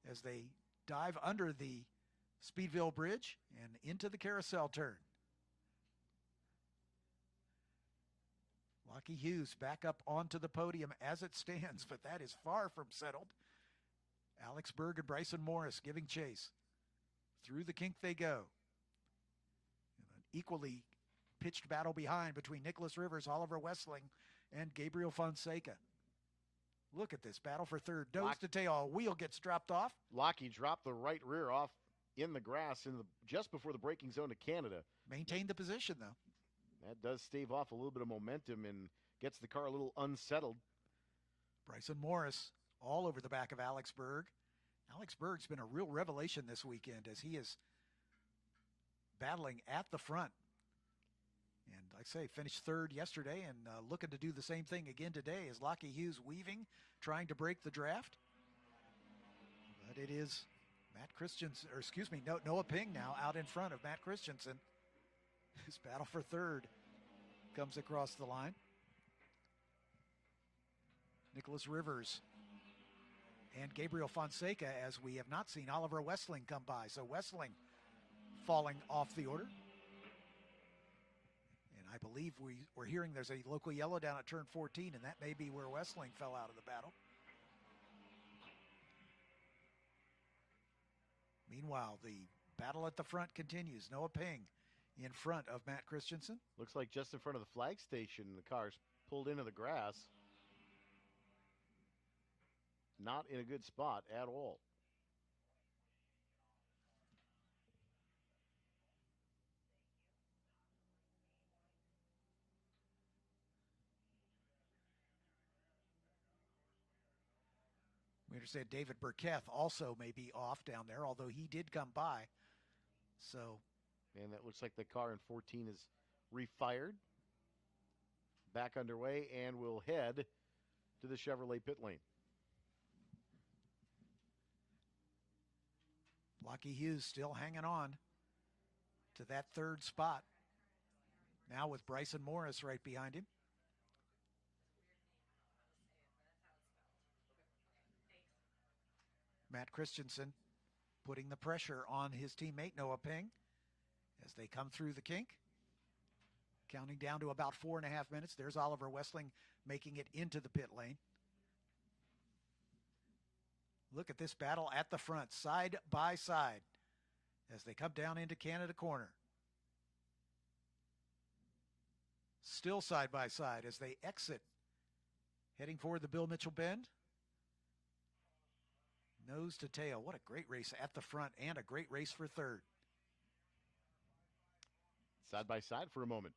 as they dive under the Speedville Bridge and into the carousel turn. Lockie Hughes back up onto the podium as it stands, but that is far from settled. Alex Berg and Bryson Morris giving chase. Through the kink they go. And an equally pitched battle behind between Nicholas Rivers, Oliver Westling, and Gabriel Fonseca. Look at this battle for 3rd. Nose to tail, a wheel gets dropped off. Lockie dropped the right rear off in the grass just before the braking zone to Canada. Maintained the position, though. That does stave off a little bit of momentum and gets the car a little unsettled. Bryson Morris all over the back of Alex Berg. Alex Berg's been a real revelation this weekend as he is battling at the front. And like I say, finished 3rd yesterday and looking to do the same thing again today as Lockie Hughes weaving, trying to break the draft. But it is Noah Ping now out in front of Matt Christensen. His battle for 3rd comes across the line. Nicholas Rivers and Gabriel Fonseca, as we have not seen Oliver Westling come by. So Westling falling off the order. And I believe we're hearing there's a local yellow down at turn 14, and that may be where Westling fell out of the battle. Meanwhile, the battle at the front continues. Noah Ping in front of Matt Christensen. Looks like just in front of the flag station, the car's pulled into the grass. Not in a good spot at all. We understand David Burkett also may be off down there, although he did come by. So, and that looks like the car in 14 is refired. Back underway and will head to the Chevrolet pit lane. Lockie Hughes still hanging on to that third spot. Now with Bryson Morris right behind him. Matt Christensen putting the pressure on his teammate Noah Ping as they come through the kink. Counting down to about 4.5 minutes. There's Oliver Westling making it into the pit lane. Look at this battle at the front, side by side, as they come down into Canada corner. Still side by side as they exit, heading forward the Bill Mitchell bend. Nose to tail. What a great race at the front and a great race for third. Side by side for a moment.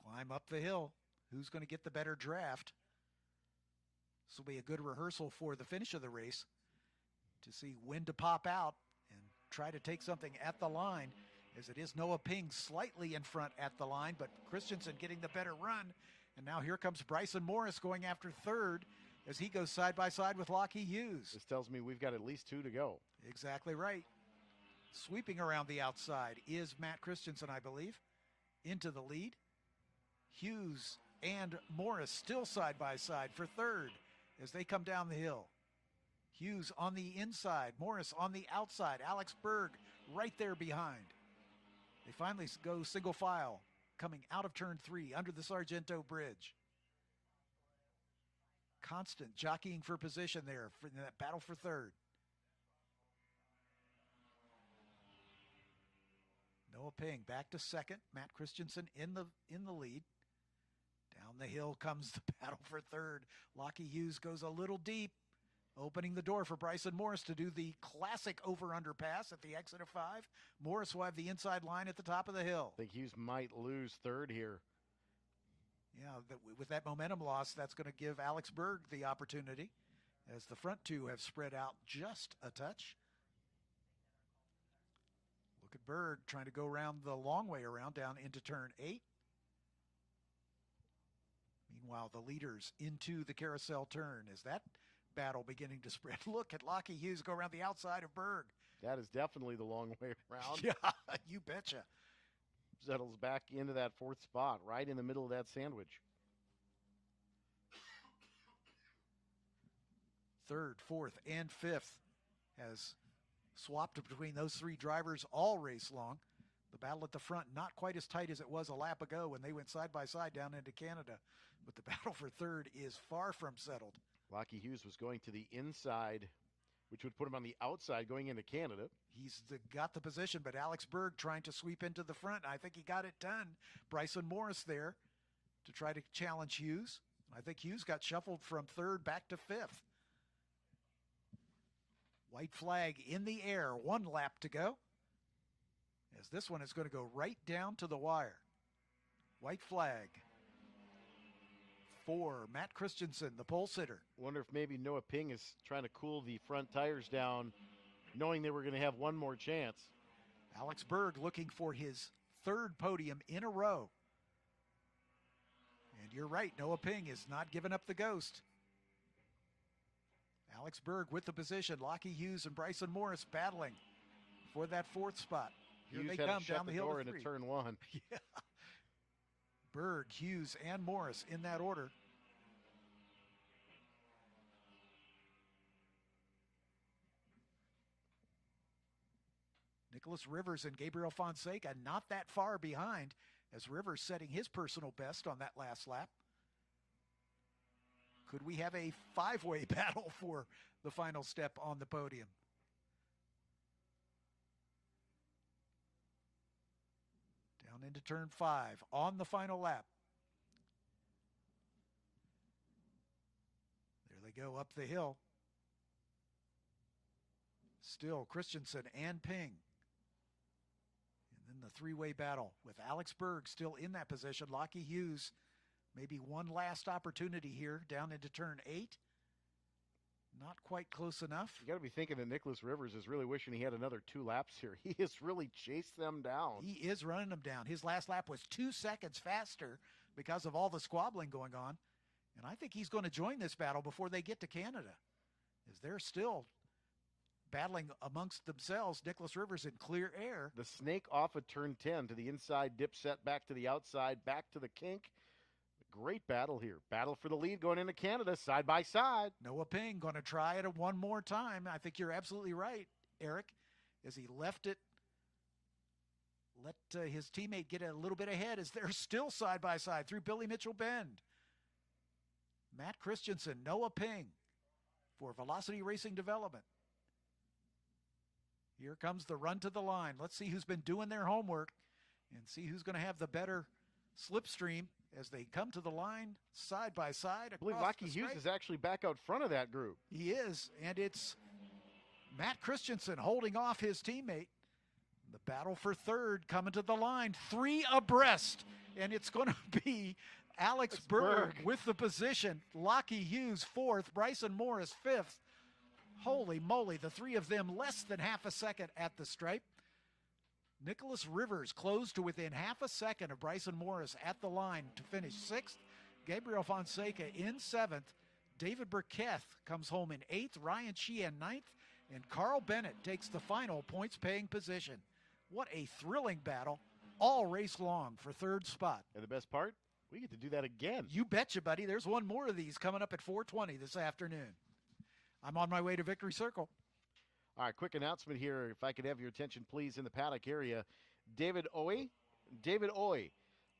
Climb up the hill. Who's going to get the better draft? This will be a good rehearsal for the finish of the race to see when to pop out and try to take something at the line, as it is Noah Ping slightly in front at the line, but Christensen getting the better run. And now here comes Bryson Morris going after third as he goes side by side with Lockie Hughes. This tells me we've got at least 2 to go. Exactly right. Sweeping around the outside is Matt Christensen, I believe, into the lead. Hughes and Morris still side by side for third as they come down the hill. Hughes on the inside, Morris on the outside, Alex Berg right there behind. They finally go single file, coming out of turn 3 under the Sargento Bridge. Constant jockeying for position there for that battle for third. Noah Ping back to second. Matt Christensen in the lead. Down the hill comes the battle for third. Lockie Hughes goes a little deep, opening the door for Bryson Morris to do the classic over-under pass at the exit of 5. Morris will have the inside line at the top of the hill. I think Hughes might lose third here. Yeah, with that momentum loss, that's going to give Alex Berg the opportunity, as the front two have spread out just a touch. Look at Berg trying to go around the long way around down into turn 8. Meanwhile, the leaders into the carousel turn as that battle beginning to spread. Look at Lockie Hughes go around the outside of Berg. That is definitely the long way around. Yeah, you betcha. Settles back into that 4th spot, right in the middle of that sandwich. 3rd, 4th, and 5th has swapped between those 3 drivers all race long. The battle at the front not quite as tight as it was a lap ago when they went side by side down into Canada. But the battle for third is far from settled. Lockie Hughes was going to the inside, which would put him on the outside going into Canada. He's got the position, but Alex Berg trying to sweep into the front. I think he got it done. Bryson Morris there to try to challenge Hughes. I think Hughes got shuffled from 3rd back to 5th. White flag in the air, 1 lap to go, as this one is going to go right down to the wire. White flag for Matt Christensen, the pole sitter. Wonder if maybe Noah Ping is trying to cool the front tires down, knowing they were going to have one more chance. Alex Berg looking for his 3rd podium in a row. And you're right, Noah Ping is not giving up the ghost. Alex Berg with the position. Lockie Hughes and Bryson Morris battling for that 4th spot. Here Hughes they had come to shut down the the hill door to into 3. turn 1. Yeah. Berg, Hughes, and Morris in that order. Nicholas Rivers and Gabriel Fonseca not that far behind, as Rivers setting his personal best on that last lap. Could we have a 5-way battle for the final step on the podium? Down into turn 5 on the final lap. There they go up the hill. Still Christensen and Ping. And then the three-way battle with Alex Berg still in that position. Lockie Hughes, maybe one last opportunity here down into turn 8. Not quite close enough. You got to be thinking that Nicholas Rivers is really wishing he had another 2 laps here. He has really chased them down. He is running them down. His last lap was 2 seconds faster because of all the squabbling going on. And I think he's going to join this battle before they get to Canada, as they're still battling amongst themselves. Nicholas Rivers in clear air. The snake off of turn 10 to the inside, dip set back to the outside, back to the kink. Great battle here. Battle for the lead going into Canada, side by side. Noah Ping going to try it one more time. I think you're absolutely right, Eric, as he left it. Let his teammate get a little bit ahead as they're still side by side through Billy Mitchell Bend. Matt Christensen, Noah Ping for Velocity Racing Development. Here comes the run to the line. Let's see who's been doing their homework and see who's going to have the better slipstream as they come to the line side by side. I believe Lockie Hughes is actually back out front of that group. He is, and it's Matt Christensen holding off his teammate. The battle for third coming to the line, 3 abreast, and it's going to be Alex Berg with the position. Lockie Hughes 4th, Bryson Morris 5th. Holy moly, the 3 of them less than half a second at the stripe. Nicholas Rivers closed to within half a second of Bryson Morris at the line to finish 6th. Gabriel Fonseca in 7th. David Burkett comes home in 8th. Ryan Sheehan 9th. And Carl Bennett takes the final points-paying position. What a thrilling battle all race long for third spot. And the best part, we get to do that again. You betcha, buddy. There's one more of these coming up at 4:20 this afternoon. I'm on my way to Victory Circle. All right, quick announcement here. If I could have your attention, please, in the paddock area. David Oye,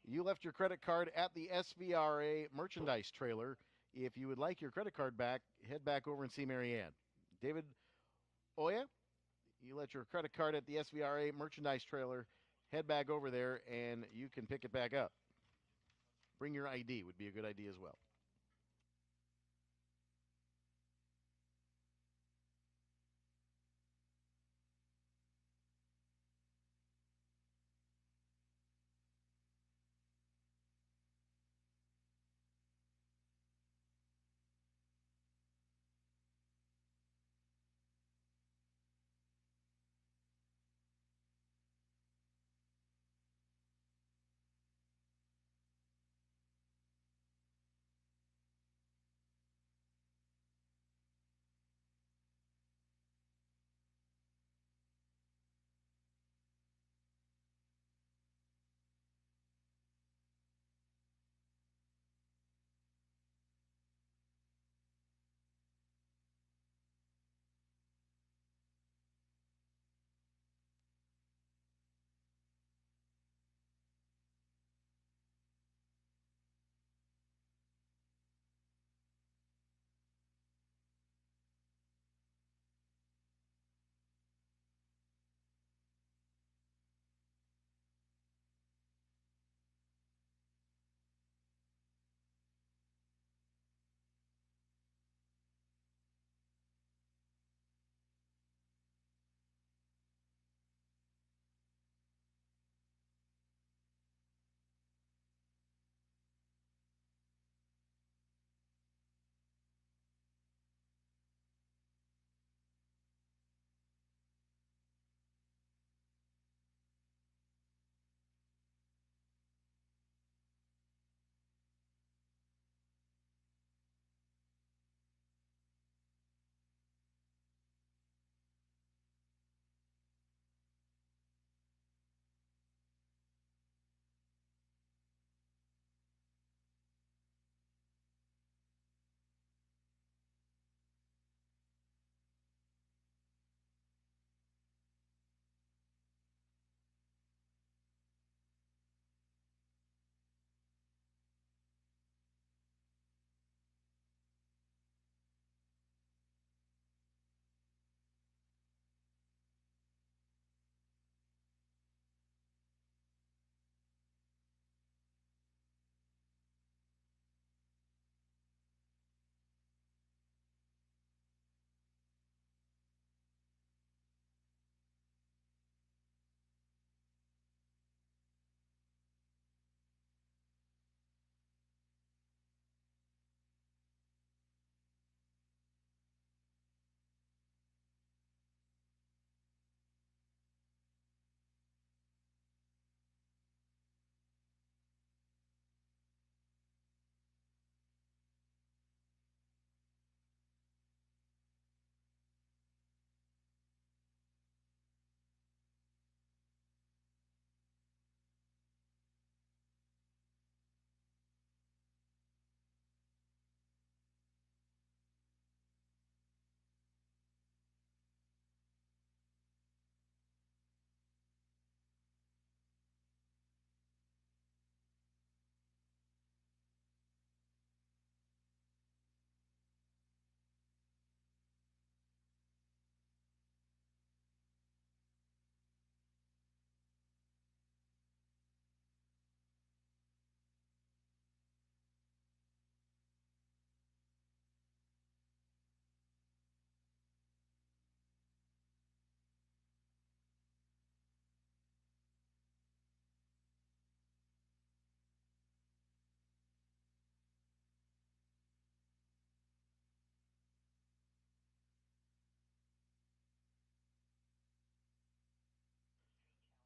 you left your credit card at the SVRA merchandise trailer. If you would like your credit card back, head back over and see Marianne. David Oye, you left your credit card at the SVRA merchandise trailer. Head back over there, and you can pick it back up. Bring your ID would be a good idea as well.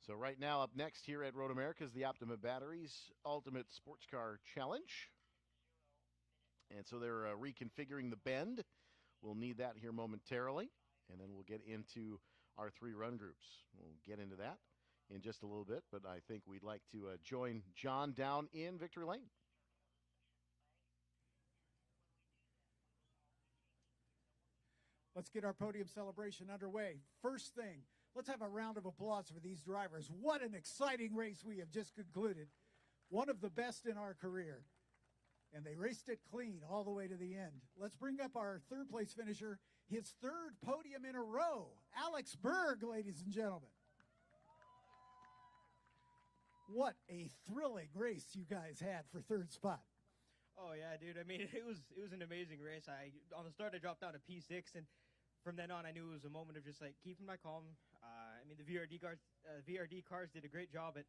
So right now, up next here at Road America is the Optima Batteries Ultimate Sports Car Challenge. And so they're reconfiguring the bend. We'll need that here momentarily. And then we'll get into our 3 run groups. We'll get into that in just a little bit. But I think we'd like to join John down in Victory Lane. Let's get our podium celebration underway. First thing, let's have a round of applause for these drivers. What an exciting race we have just concluded. One of the best in our career. And they raced it clean all the way to the end. Let's bring up our third place finisher, his 3rd podium in a row, Alex Berg, ladies and gentlemen. What a thrilling race you guys had for 3rd spot. Oh yeah, dude. I mean, it was an amazing race. On the start I dropped down to P6, and from then on I knew it was a moment of just like keeping my calm. I mean, the VRD cars did a great job at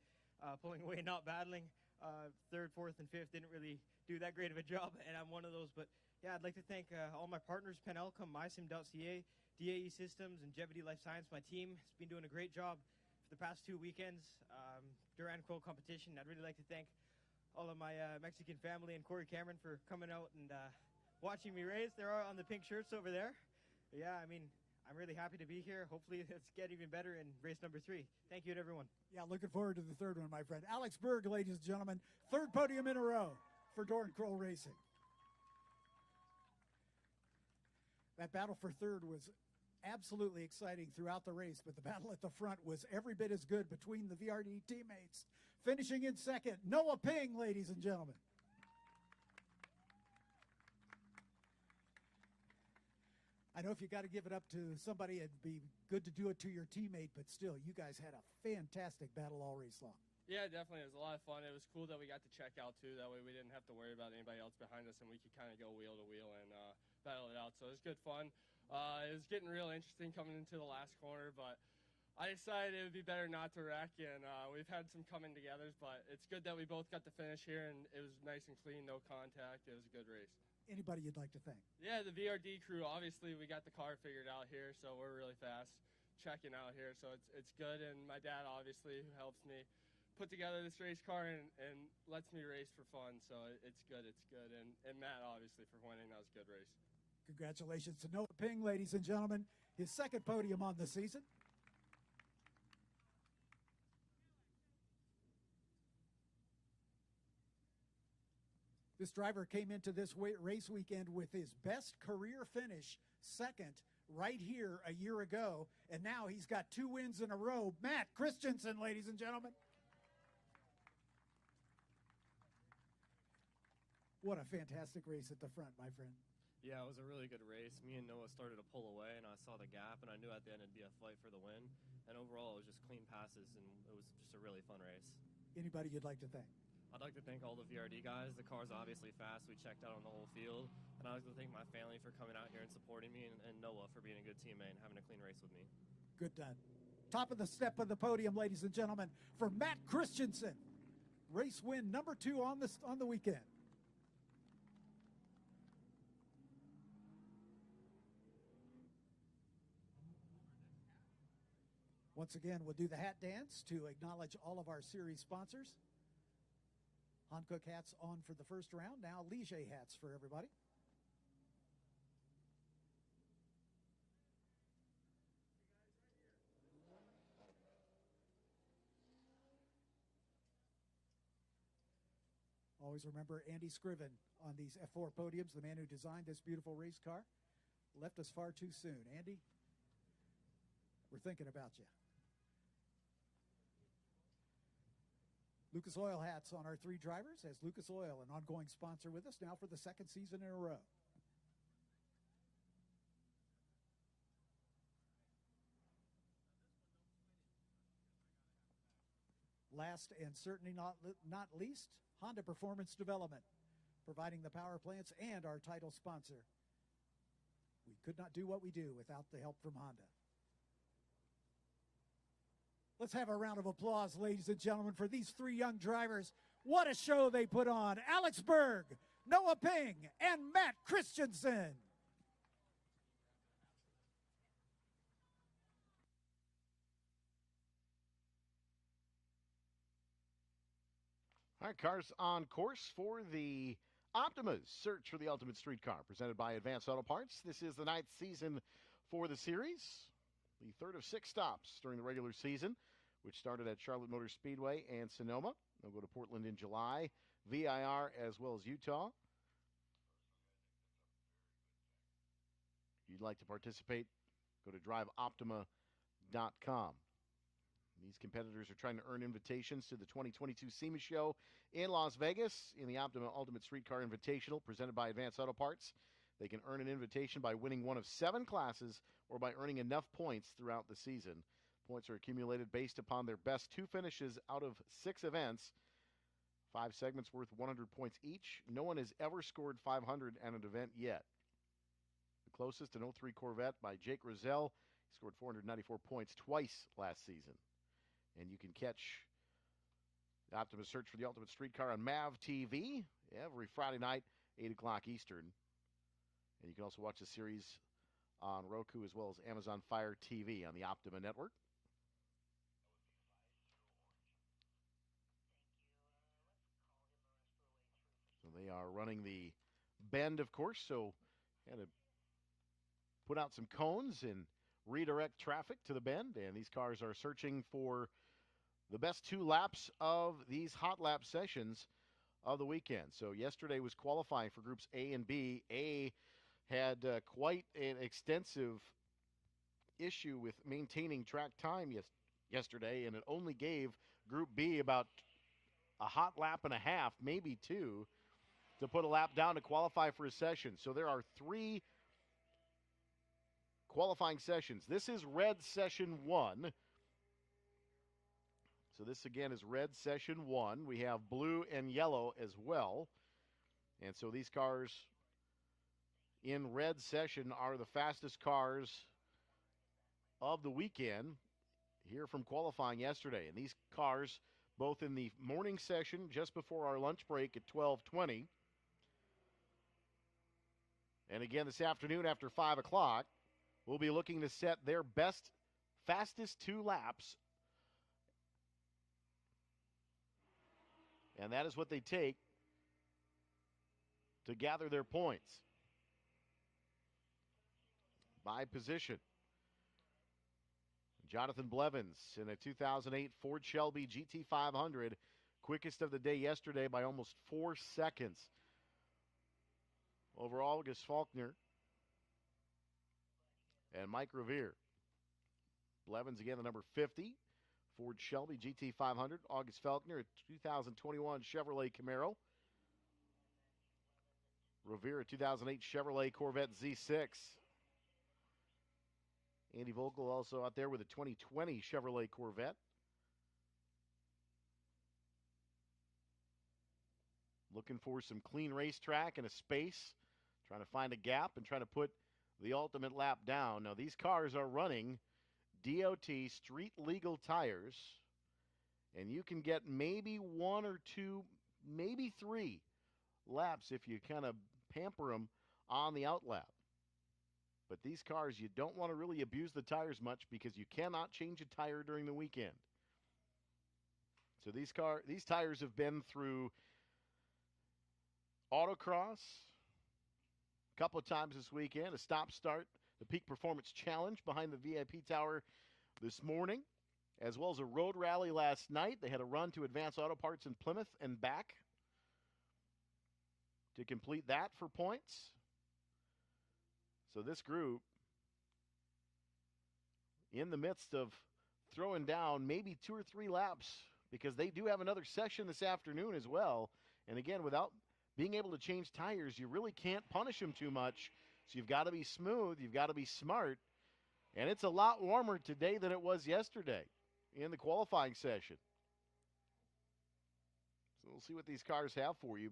pulling away and not battling. 3rd, 4th, and 5th didn't really do that great of a job, and I'm one of those. But yeah, I'd like to thank all my partners, Penelcom, MySim.ca, DAE Systems, and Jevity Life Science. My team has been doing a great job for the past 2 weekends. Duran Quo competition. I'd really like to thank all of my Mexican family and Corey Cameron for coming out and watching me race. They're all on the pink shirts over there. But yeah, I mean, I'm really happy to be here. Hopefully it's get even better in race number 3. Thank you to everyone. Yeah, looking forward to the 3rd one, my friend. Alex Berg, ladies and gentlemen, 3rd podium in a row for Doran Kroll Racing. That battle for 3rd was absolutely exciting throughout the race, but the battle at the front was every bit as good between the VRD teammates. Finishing in 2nd, Noah Ping, ladies and gentlemen. I know if you got to give it up to somebody, it'd be good to do it to your teammate, but still, you guys had a fantastic battle all race long. Yeah, definitely. It was a lot of fun. It was cool that we got to check out, too. That way we didn't have to worry about anybody else behind us, and we could kind of go wheel to wheel and battle it out. So it was good fun. It was getting real interesting coming into the last corner, but I decided it would be better not to wreck, and we've had some coming togethers, but it's good that we both got to finish here, and it was nice and clean, no contact. It was a good race. Anybody you'd like to thank? Yeah, the VRD crew. Obviously, we got the car figured out here, so we're really fast checking out here. So it's good, and my dad, obviously, who helps me put together this race car and lets me race for fun. So it's good, And Matt, obviously, for winning. That was a good race. Congratulations to Noah Ping, ladies and gentlemen. His 2nd podium on the season. This driver came into this race weekend with his best career finish, 2nd, right here a year ago, and now he's got 2 wins in a row. Matt Christensen, ladies and gentlemen. What a fantastic race at the front, my friend. Yeah, it was a really good race. Me and Noah started to pull away, and I saw the gap, and I knew at the end it'd be a fight for the win. And overall, it was just clean passes, and it was just a really fun race. Anybody you'd like to thank? I'd like to thank all the VRD guys. The car's obviously fast. We checked out on the whole field. And I'd like to thank my family for coming out here and supporting me, and Noah for being a good teammate and having a clean race with me. Good done. Top of the step of the podium, ladies and gentlemen, for Matt Christensen. Race win number 2 on the weekend. Once again, we'll do the hat dance to acknowledge all of our series sponsors. Hankook hats on for the first round. Now Ligier hats for everybody. Always remember Andy Scriven on these F4 podiums, the man who designed this beautiful race car. Left us far too soon. Andy, we're thinking about you. Lucas Oil hats on our 3 drivers, as Lucas Oil, an ongoing sponsor with us now for the 2nd season in a row. Last and certainly not least, Honda Performance Development, providing the power plants and our title sponsor. We could not do what we do without the help from Honda. Let's have a round of applause, ladies and gentlemen, for these 3 young drivers. What a show they put on. Alex Berg, Noah Ping, and Matt Christensen. All right, cars on course for the Optima's Search for the Ultimate Street Car, presented by Advanced Auto Parts. This is the 9th season for the series, the third of 6 stops during the regular season, which started at Charlotte Motor Speedway and Sonoma. They'll go to Portland in July, VIR, as well as Utah. If you'd like to participate, go to driveoptima.com. These competitors are trying to earn invitations to the 2022 SEMA show in Las Vegas in the Optima Ultimate Streetcar Invitational presented by Advanced Auto Parts. They can earn an invitation by winning one of 7 classes or by earning enough points throughout the season. Points are accumulated based upon their best 2 finishes out of 6 events. 5 segments worth 100 points each. No one has ever scored 500 at an event yet. The closest, an 03 Corvette by Jake Rozelle. He scored 494 points twice last season. And you can catch the Optimus Search for the Ultimate Streetcar on MAV TV every Friday night, 8 o'clock Eastern. And you can also watch the series on Roku as well as Amazon Fire TV on the Optima Network. So they are running the bend, of course, so had to put out some cones and redirect traffic to the bend, and these cars are searching for the best 2 laps of these hot lap sessions of the weekend. So yesterday was qualifying for groups A and B. A had quite an extensive issue with maintaining track time yesterday, and it only gave Group B about a hot lap and a half, maybe 2, to put a lap down to qualify for a session. So there are 3 qualifying sessions. This is red session 1. So this, again, is red session 1. We have blue and yellow as well. And so these cars in red session are the fastest cars of the weekend here from qualifying yesterday. And these cars, both in the morning session just before our lunch break at 12:20, and again this afternoon after 5 o'clock, we'll be looking to set their best, fastest 2 laps. And that is what they take to gather their points by position. Jonathan Blevins in a 2008 Ford Shelby GT500, quickest of the day yesterday by almost 4 seconds. Over August Faulkner and Mike Revere. Blevins again, the number 50. Ford Shelby GT500. August Faulkner, a 2021 Chevrolet Camaro. Revere, a 2008 Chevrolet Corvette Z6. Andy Vogel also out there with a 2020 Chevrolet Corvette. Looking for some clean racetrack and a space. Trying to find a gap and trying to put the ultimate lap down. Now, these cars are running DOT street legal tires, and you can get maybe 1 or 2, maybe 3 laps if you kind of pamper them on the outlap. But these cars, you don't want to really abuse the tires much because you cannot change a tire during the weekend. So these tires have been through autocross a couple of times this weekend, a stop-start, the Peak Performance Challenge behind the VIP Tower this morning, as well as a road rally last night. They had a run to Advanced Auto Parts in Plymouth and back to complete that for points. So this group, in the midst of throwing down maybe 2 or 3 laps, because they do have another session this afternoon as well. And again, without being able to change tires, you really can't punish them too much. So you've got to be smooth, you've got to be smart. And it's a lot warmer today than it was yesterday in the qualifying session. So we'll see what these cars have for you.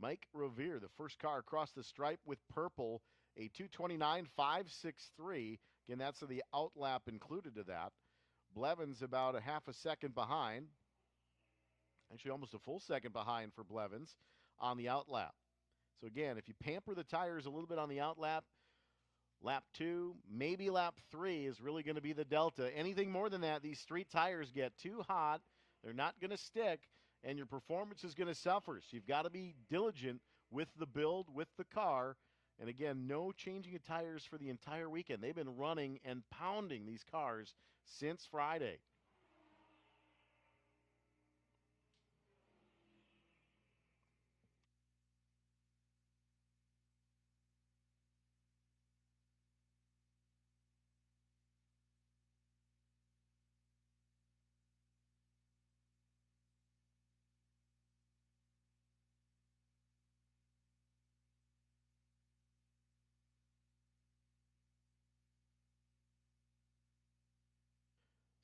Mike Revere, the first car across the stripe with purple, a 229.563. Again, that's the outlap included to that. Blevins about a half a second behind. Actually, almost a full second behind for Blevins on the outlap. So again, if you pamper the tires a little bit on the outlap, lap 2, maybe lap 3 is really going to be the delta. Anything more than that, these street tires get too hot. They're not going to stick, and your performance is going to suffer. So you've got to be diligent with the build, with the car. And again, no changing of tires for the entire weekend. They've been running and pounding these cars since Friday.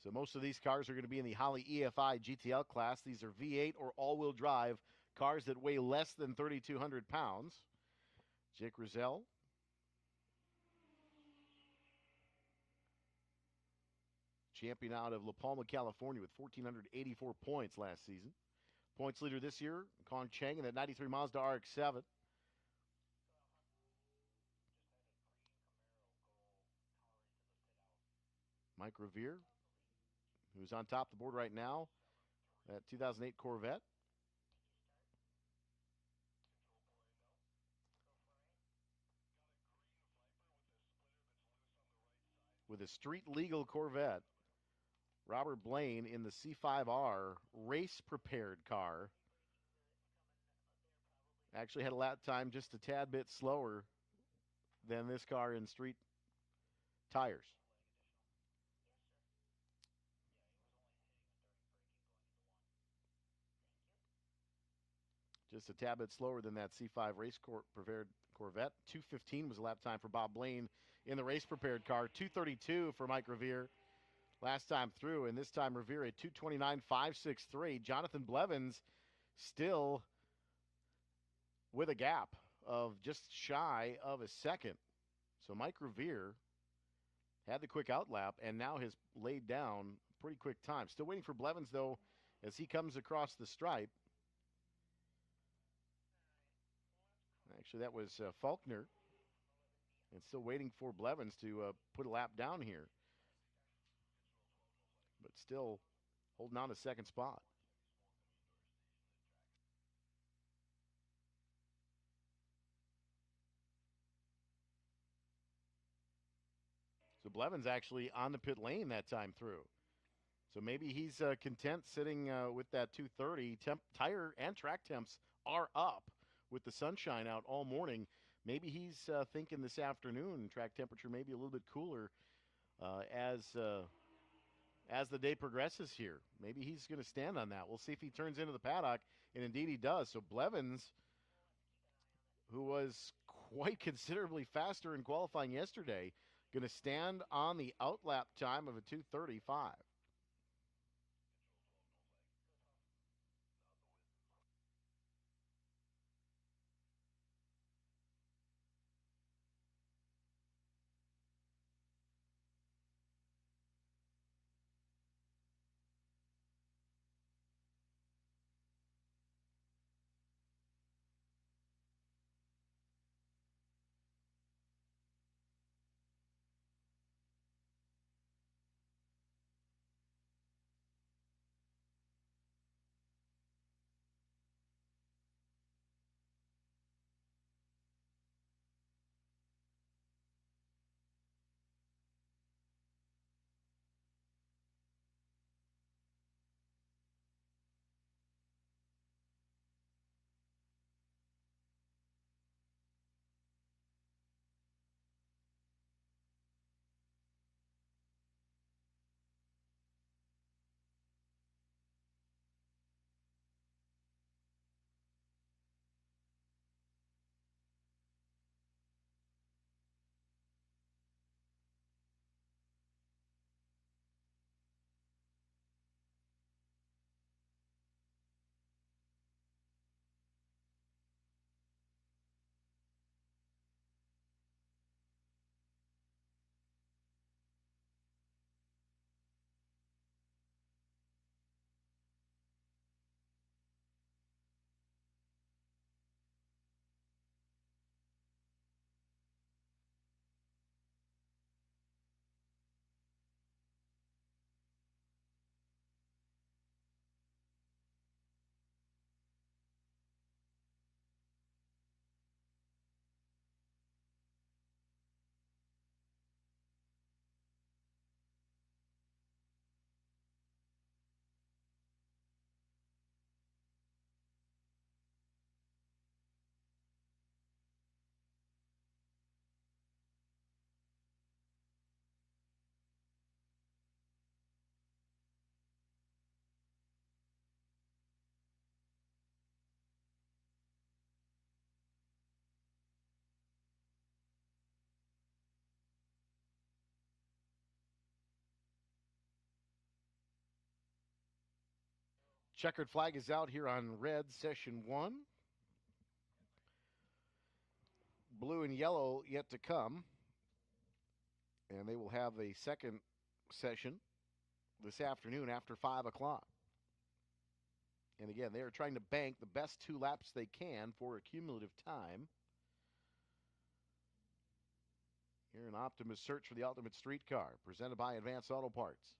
So most of these cars are going to be in the Holley EFI GTL class. These are V8 or all-wheel drive cars that weigh less than 3,200 pounds. Jake Rizal. Champion out of La Palma, California with 1,484 points last season. Points leader this year, Kong Cheng in that 93 Mazda RX-7. Mike Revere, who's on top of the board right now, that 2008 Corvette. With a street-legal Corvette, Robert Blaine in the C5R race-prepared car. Actually had a lap time just a tad bit slower than this car in street tires. Just a tad bit slower than that C5 race-prepared Corvette. 2:15 was the lap time for Bob Blaine in the race-prepared car. 2:32 for Mike Revere last time through, and this time Revere at 2:29.563. Jonathan Blevins still with a gap of just shy of a second. So Mike Revere had the quick out lap and now has laid down pretty quick time. Still waiting for Blevins, though, as he comes across the stripe. Actually, that was Faulkner. And still waiting for Blevins to put a lap down here. But still holding on to second spot. So Blevins actually on the pit lane that time through. So maybe he's content sitting with that 230. Tire and track temps are up with the sunshine out all morning. Maybe he's thinking this afternoon track temperature may be a little bit cooler as the day progresses here. Maybe he's going to stand on that. We'll see if he turns into the paddock, and indeed he does. So Blevins, who was quite considerably faster in qualifying yesterday, going to stand on the outlap time of a 2:35. Checkered flag is out here on red, session 1. Blue and yellow yet to come. And they will have a second session this afternoon after 5 o'clock. And again, they are trying to bank the best 2 laps they can for a cumulative time. Here in Optimus Search for the Ultimate Streetcar, presented by Advanced Auto Parts.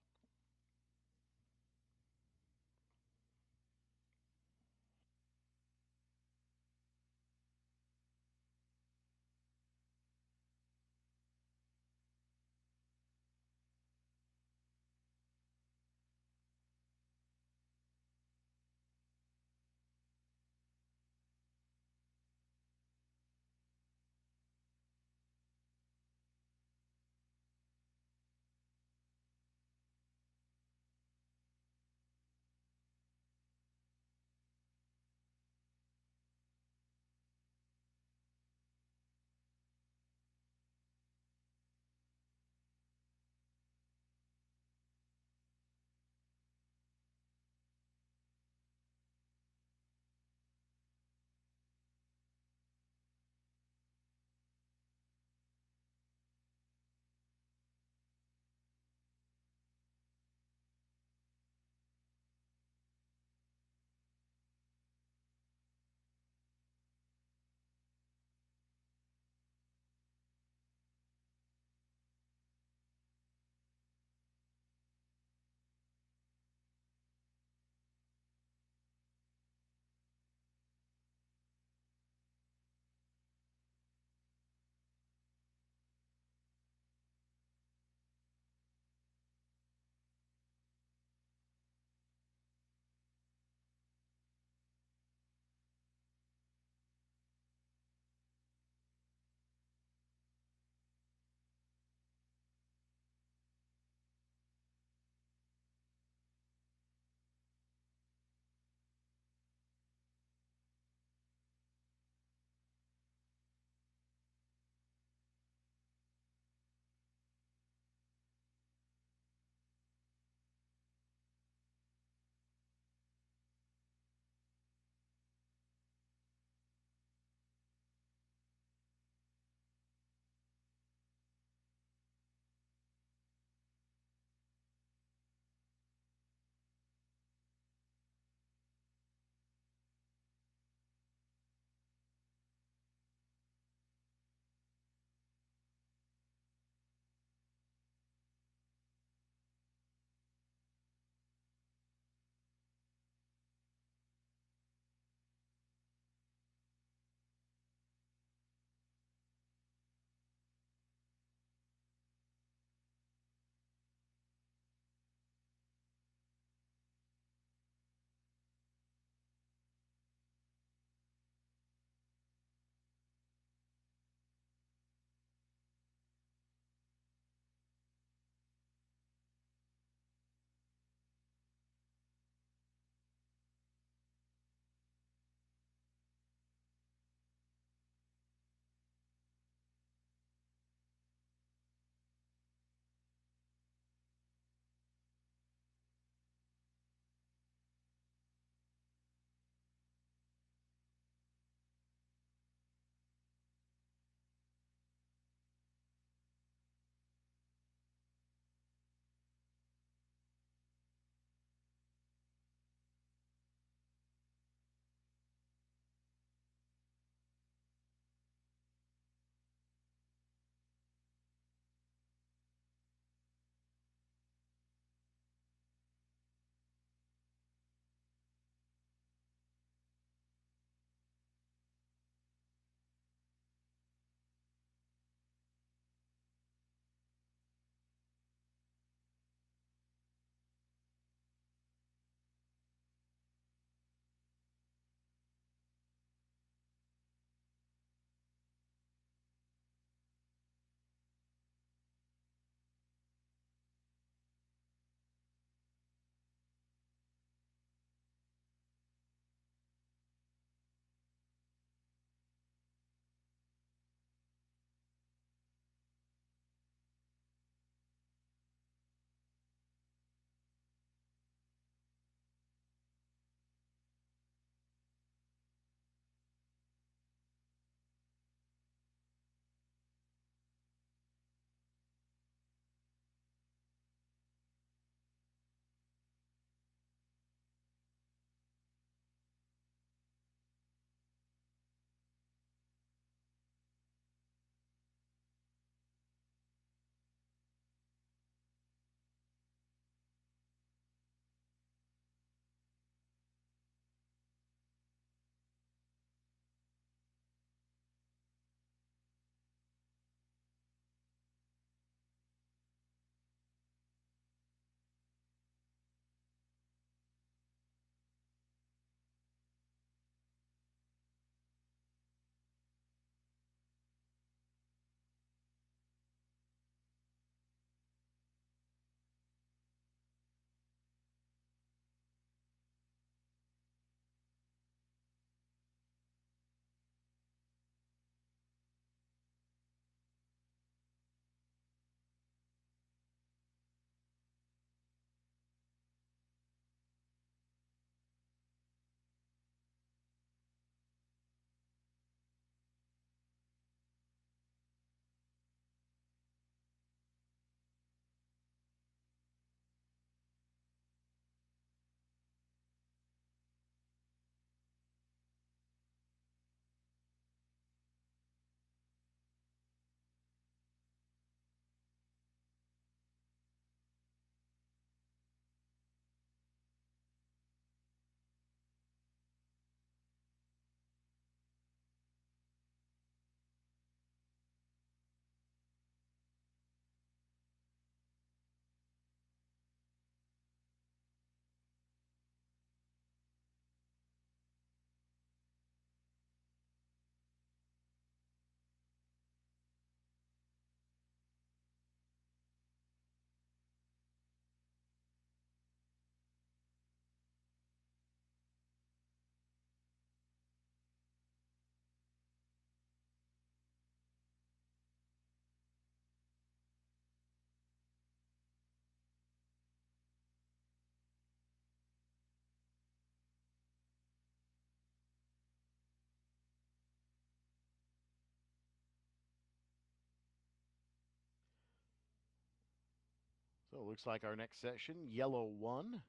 it looks like our next session, yellow 1.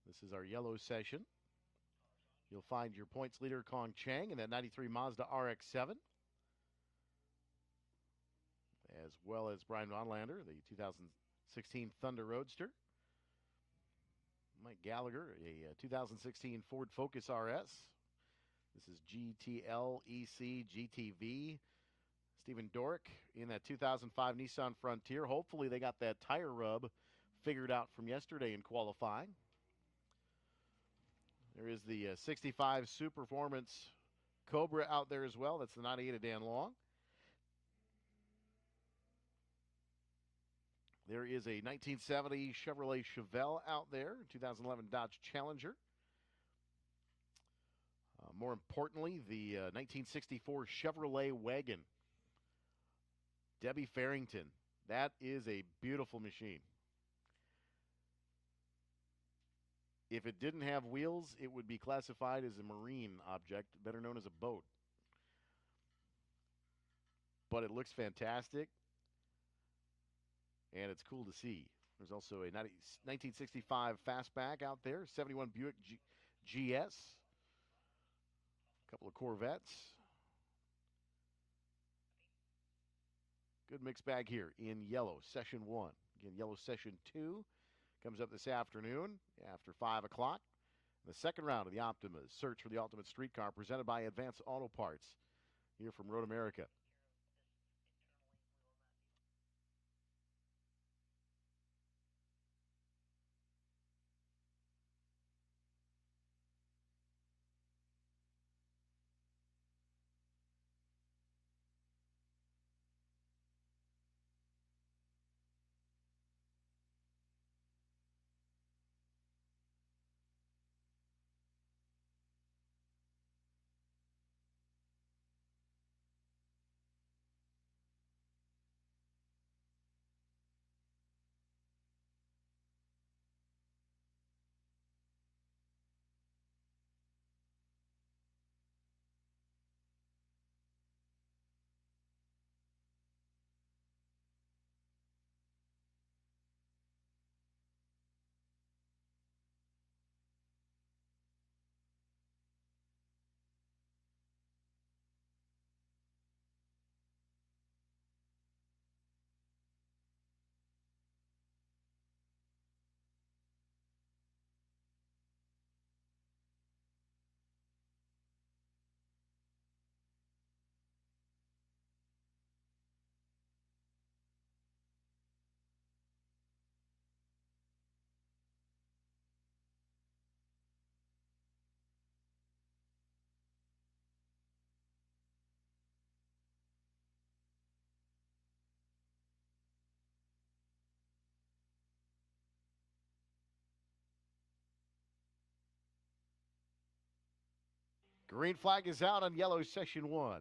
This is our yellow session. You'll find your points leader, Kong Chang, in that 93 Mazda RX-7, as well as Brian Vonlander, the 2016 Thunder Roadster. Mike Gallagher, a 2016 Ford Focus RS. This is GTL, EC, GTV. Stephen Dorick in that 2005 Nissan Frontier. Hopefully they got that tire rub figured out from yesterday in qualifying. There is the 65 Super Performance Cobra out there as well. That's the 98 of Dan Long. There is a 1970 Chevrolet Chevelle out there, 2011 Dodge Challenger. More importantly, the 1964 Chevrolet Wagon. Debbie Farrington. That is a beautiful machine. If it didn't have wheels, it would be classified as a marine object, better known as a boat. But it looks fantastic, and it's cool to see. There's also a 1965 Fastback out there, 71 Buick GS, a couple of Corvettes. Good mixed bag here in yellow, session 1. Again, yellow session 2 comes up this afternoon after 5 o'clock. The second round of the Optima's Search for the Ultimate Street Car, presented by Advance Auto Parts, here from Road America. Green flag is out on yellow session 1.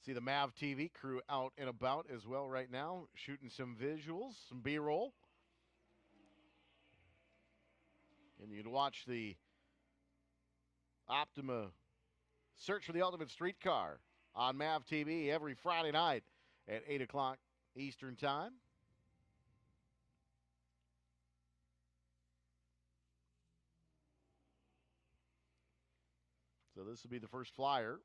See the MAV TV crew out and about as well right now, shooting some visuals, some B-roll. And you can watch the Optima Search for the Ultimate Street Car on MAV TV every Friday night at 8 o'clock Eastern Time. So this will be the first flyer.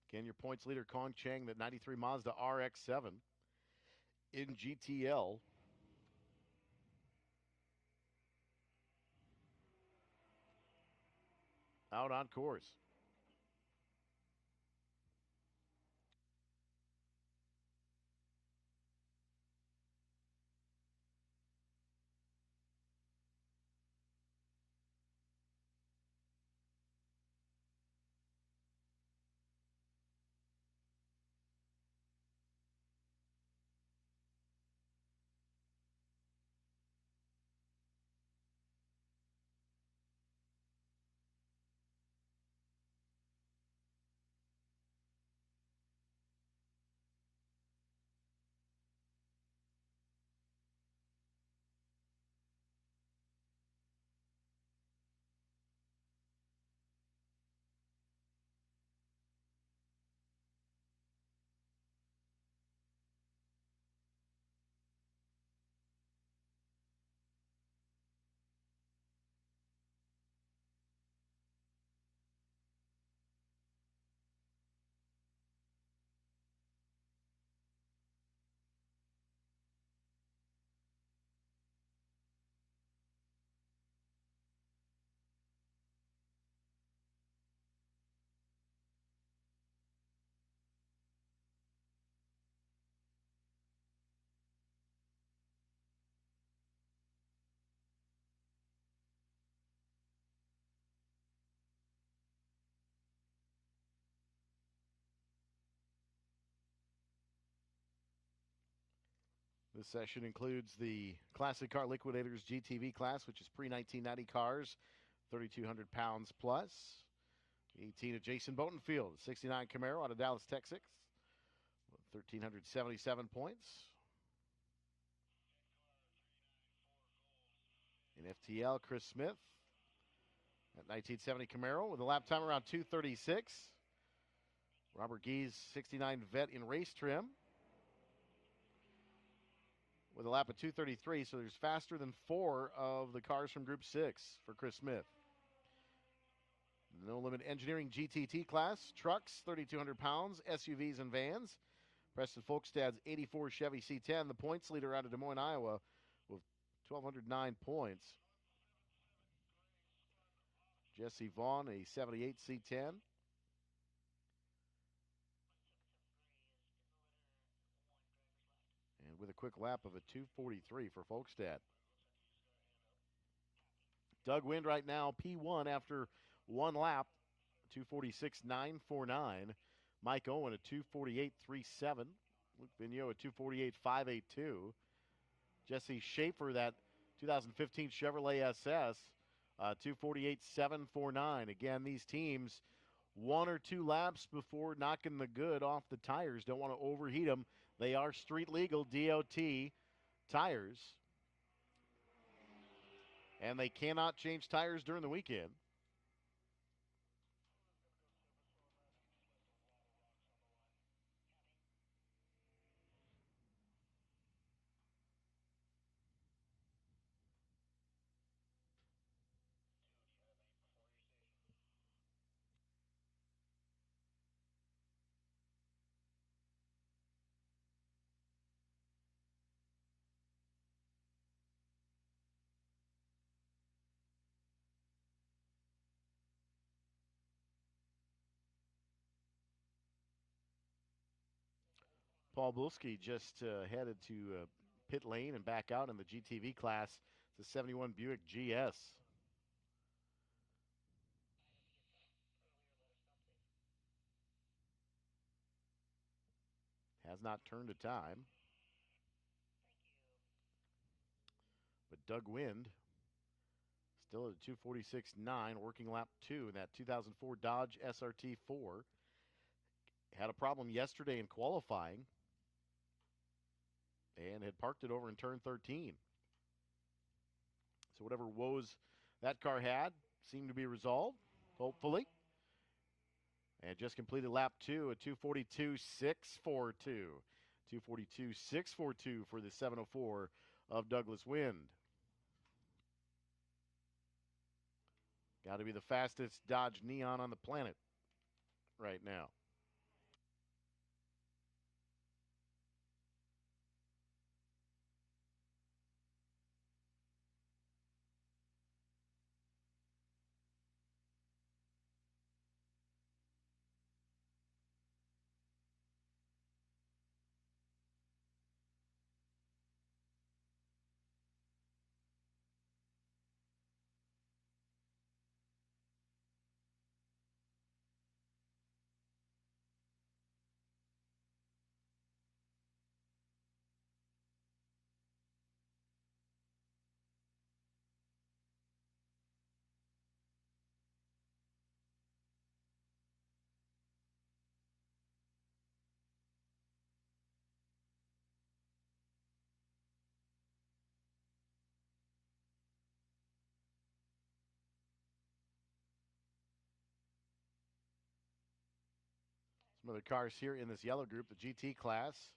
Again, your points leader, Kong Chang, that 93 Mazda RX-7 in GTL. Out on course. This session includes the Classic Car Liquidators GTV class, which is pre-1990 cars, 3,200 pounds plus. 18 of Jason Botenfield, 69 Camaro out of Dallas, Texas, 1,377 points. In FTL, Chris Smith, at 1970 Camaro with a lap time around 2:36. Robert Geese, 69 Vet in race trim, with a lap of 2:33, so there's faster than 4 of the cars from Group 6 for Chris Smith. No Limit Engineering GTT class, trucks, 3,200 pounds, SUVs and vans. Preston Folkstad's 84 Chevy C10, the points leader out of Des Moines, Iowa, with 1,209 points. Jesse Vaughn, a 78 C10. And with a quick lap of a 2:43 for Folkstad. Doug Wind right now, P1 after one lap, 2:46.949. Mike Owen at 2:48.37. Luke Vigneault at 2:48.582. Jesse Schaefer, that 2015 Chevrolet SS, 2:48.749. Again, these teams, 1 or 2 laps before knocking the good off the tires. Don't want to overheat them. They are street legal DOT tires. And they cannot change tires during the weekend. Paul Bulski just headed to pit lane and back out in the GTV class. It's a 71 Buick GS. Has not turned a time. But Doug Wind still at a 2:46.9, working lap 2 in that 2004 Dodge SRT4. Had a problem yesterday in qualifying and had parked it over in turn 13. So whatever woes that car had seemed to be resolved, hopefully. And just completed lap 2 at 2:42.642. 2:42.642 for the 704 of Douglas Wind. Got to be the fastest Dodge Neon on the planet right now. Some other cars here in this yellow group, the GT class.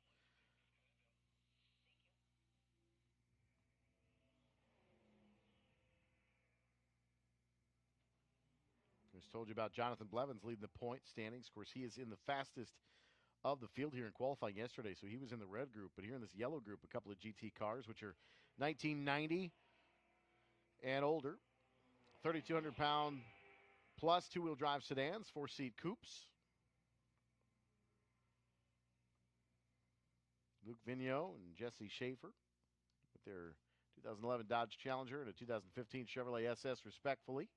I just told you about Jonathan Blevins leading the point standings. Of course, he is in the fastest of the field here in qualifying yesterday, so he was in the red group. But here in this yellow group, a couple of GT cars, which are 1990 and older. 3,200-pound plus two-wheel drive sedans, 4-seat coupes. Luke Vigneault and Jesse Schaefer with their 2011 Dodge Challenger and a 2015 Chevrolet SS, respectfully.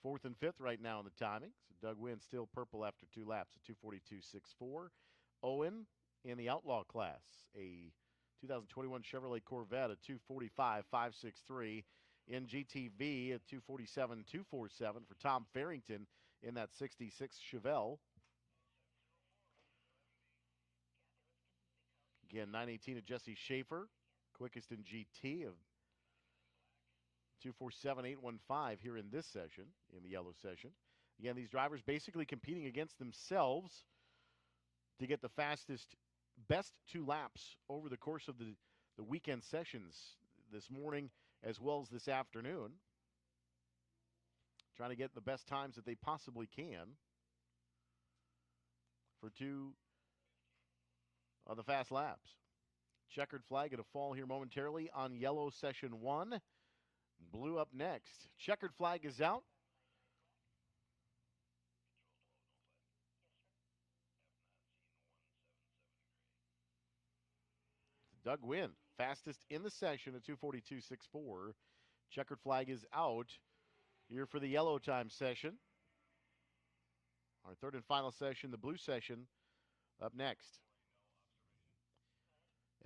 4th and 5th right now in the timing. So Doug Wind still purple after 2 laps at 2:42.64. Owen in the Outlaw class, a 2021 Chevrolet Corvette at 245.563. In GTV at 247.247 for Tom Farrington in that 66 Chevelle. Again, 918 of Jesse Schaefer, quickest in GT of 247.815 here in this session, in the yellow session. Again, these drivers basically competing against themselves to get the fastest, best 2 laps over the course of the weekend sessions this morning as well as this afternoon. Trying to get the best times that they possibly can for 2 of the fast laps. Checkered flag at a fall here momentarily on yellow session 1. Blue up next. Checkered flag is out. Doug Wynn, fastest in the session at 242.64. Checkered flag is out here for the yellow time session. Our third and final session, the blue session, up next.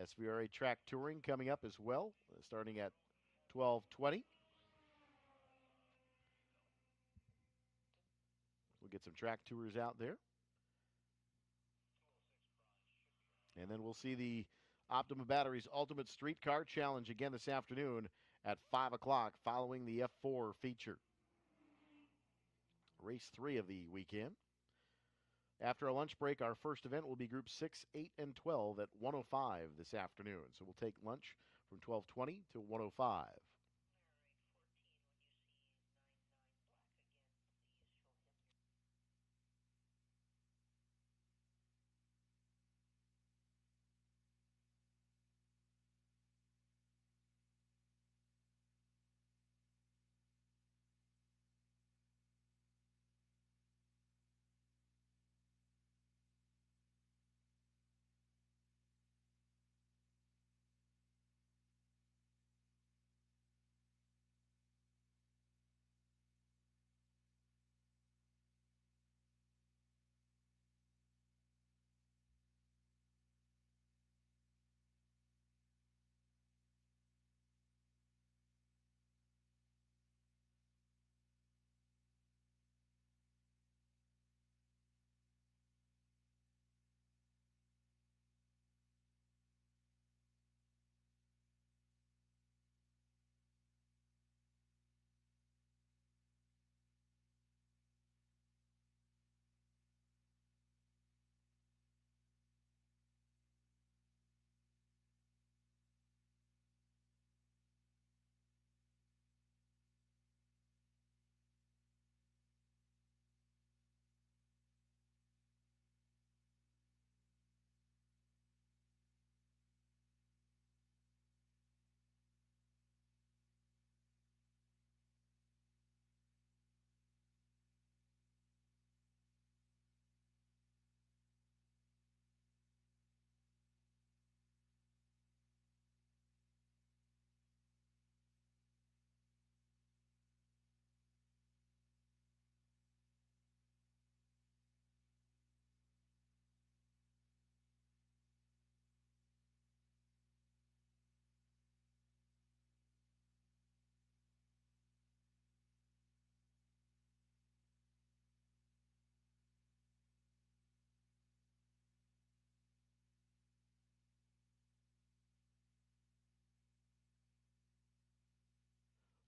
SVRA track touring coming up as well, starting at 12:20. We'll get some track tours out there. And then we'll see the Optima Batteries Ultimate Streetcar Challenge again this afternoon at 5 o'clock following the F4 feature. Race 3 of the weekend. After a lunch break, our first event will be Group 6, 8, and 12 at 1:05 this afternoon. So we'll take lunch from 12:20 to 1:05.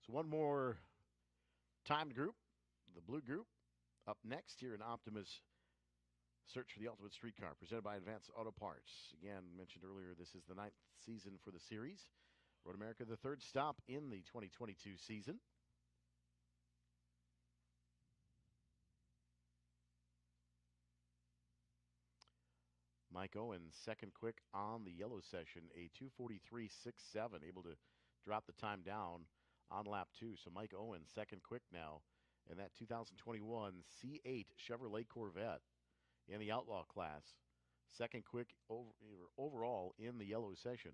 So one more timed group, the blue group, up next here in Optima's Search for the Ultimate Streetcar, presented by Advanced Auto Parts. Again, mentioned earlier, this is the 9th season for the series. Road America, the 3rd stop in the 2022 season. Mike Owens, second quick on the yellow session, a 2:43.67, able to drop the time down on lap 2. So Mike Owens, second quick now in that 2021 C8 Chevrolet Corvette in the Outlaw class. Second quick overall in the yellow session.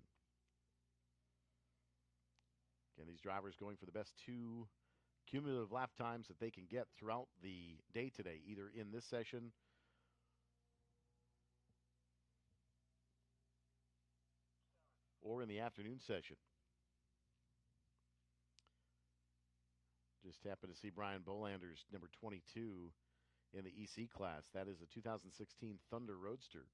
Again, these drivers going for the best 2 cumulative lap times that they can get throughout the day today, either in this session or in the afternoon session. Just happened to see Brian Bolander's number 22 in the EC class. That is a 2016 Thunder Roadster.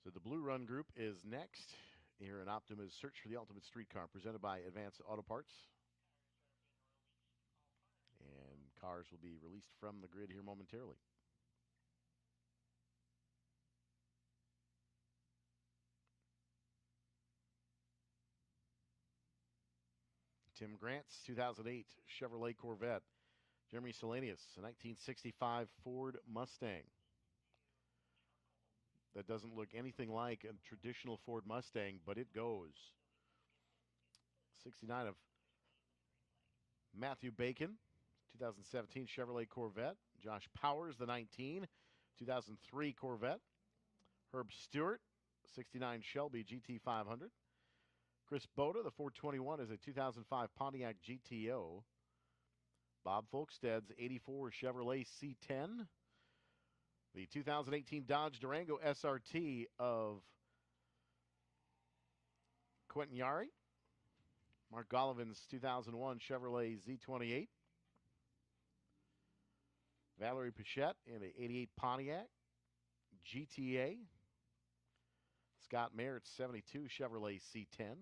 So the Blue Run Group is next here in Optima's Search for the Ultimate Streetcar, presented by Advanced Auto Parts. And cars will be released from the grid here momentarily. Tim Grant's 2008 Chevrolet Corvette. Jeremy Selenius, a 1965 Ford Mustang. That doesn't look anything like a traditional Ford Mustang, but it goes. 69 of Matthew Bacon, 2017 Chevrolet Corvette. Josh Powers, the 19, 2003 Corvette. Herb Stewart, 69 Shelby GT500. Chris Boda, the 421, is a 2005 Pontiac GTO. Bob Folksted's 84 Chevrolet C10. The 2018 Dodge Durango SRT of Quentin Yari. Mark Gollivan's 2001 Chevrolet Z28. Valerie Pichette in a 88 Pontiac GTA. Scott Merritt's 72 Chevrolet C10.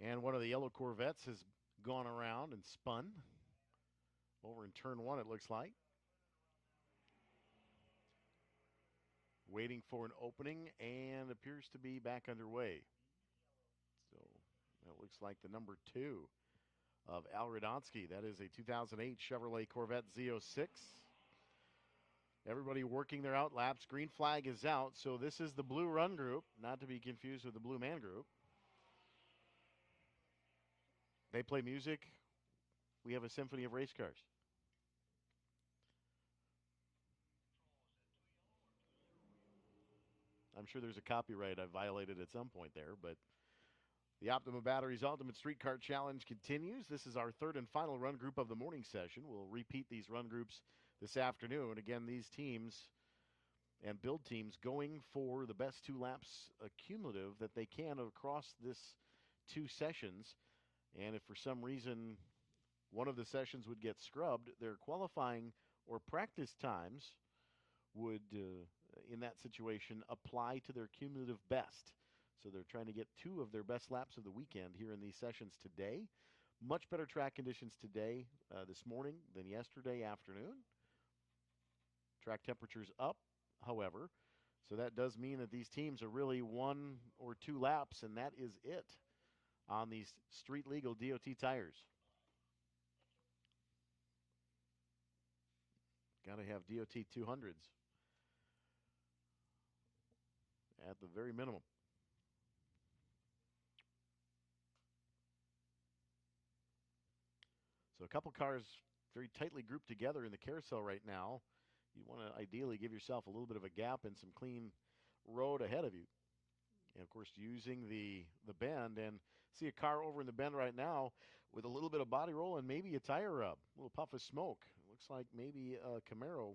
And one of the yellow Corvettes has gone around and spun over in turn one, it looks like. Waiting for an opening and appears to be back underway. So that looks like the number 2 of Al Radonsky. That is a 2008 Chevrolet Corvette Z06. Everybody working their out laps. Green flag is out. So this is the blue run group, not to be confused with the blue man group. They play music. We have a symphony of race cars. I'm sure there's a copyright I violated at some point there, but the Optima Batteries Ultimate Street Car Challenge continues. This is our third and final run group of the morning session. We'll repeat these run groups this afternoon. Again, these teams and build teams going for the best 2 laps cumulative that they can across this 2 sessions. And if for some reason one of the sessions would get scrubbed, their qualifying or practice times would, in that situation, apply to their cumulative best. So they're trying to get 2 of their best laps of the weekend here in these sessions today. Much better track conditions today, this morning, than yesterday afternoon. Track temperatures up, however. So that does mean that these teams are really 1 or 2 laps, and that is it on these street legal DOT tires. Got to have DOT 200s at the very minimum. So a couple cars very tightly grouped together in the carousel right now. You want to ideally give yourself a little bit of a gap and some clean road ahead of you. And, of course, using the bend. And see a car over in the bend right now with a little bit of body roll and maybe a tire rub. A little puff of smoke. It looks like maybe a Camaro.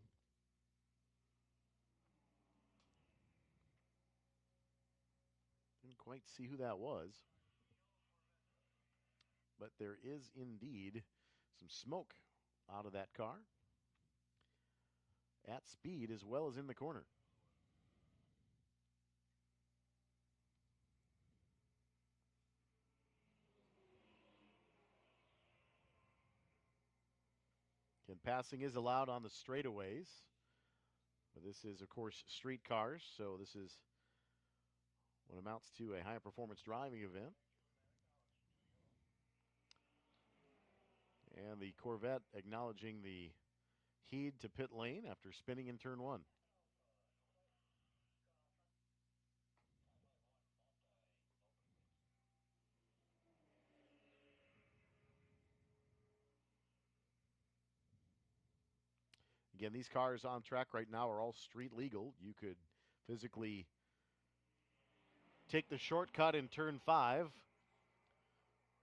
Didn't quite see who that was. But there is indeed some smoke out of that car at speed as well as in the corner. And passing is allowed on the straightaways. But this is, of course, street cars, so this is what amounts to a high-performance driving event. And the Corvette acknowledging the heed to pit lane after spinning in turn 1. Again, these cars on track right now are all street legal. You could physically take the shortcut in turn 5,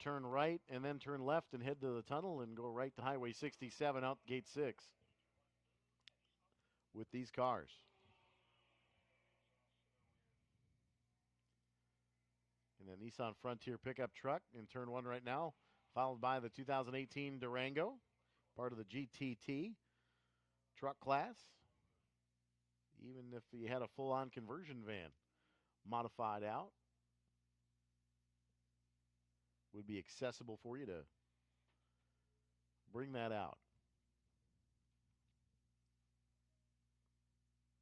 turn right, and then turn left and head to the tunnel and go right to Highway 67 out gate 6 with these cars. And the Nissan Frontier pickup truck in turn 1 right now, followed by the 2018 Durango, part of the GTT truck class. Even if you had a full-on conversion van modified out, would be accessible for you to bring that out.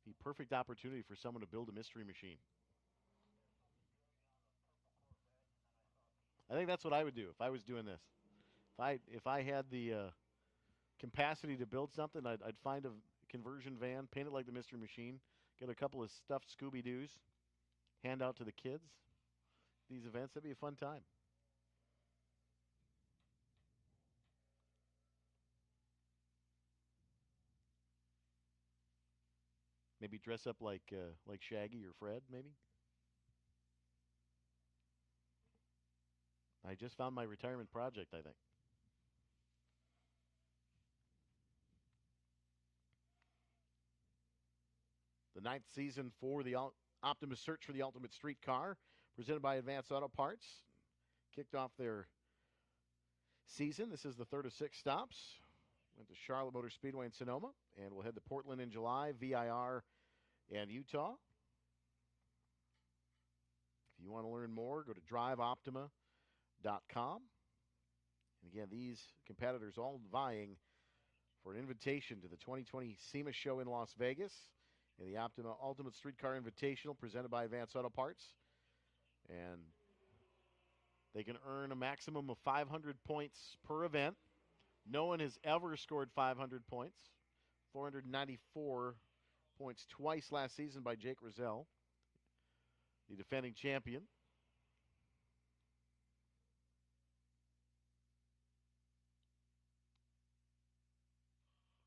The perfect opportunity for someone to build a mystery machine. I think that's what I would do if I was doing this. If I had the capacity to build something, I'd find a conversion van, paint it like the mystery machine, get a couple of stuffed Scooby-Doos, hand out to the kids. These events, that'd be a fun time. Maybe dress up like Shaggy or Fred, maybe. I just found my retirement project, I think. The 9th season for the Optimus Search for the Ultimate Street Car, presented by Advanced Auto Parts. Kicked off their season. This is the 3rd of 6 stops. Went to Charlotte Motor Speedway in Sonoma, and we'll head to Portland in July, VIR, and Utah. If you want to learn more, go to driveoptima.com. And again, these competitors all vying for an invitation to the 2020 SEMA show in Las Vegas in the Ultimate Streetcar Invitational presented by Advance Auto Parts. And they can earn a maximum of 500 points per event. No one has ever scored 500 points. 494 points twice last season by Jake Rozelle, the defending champion.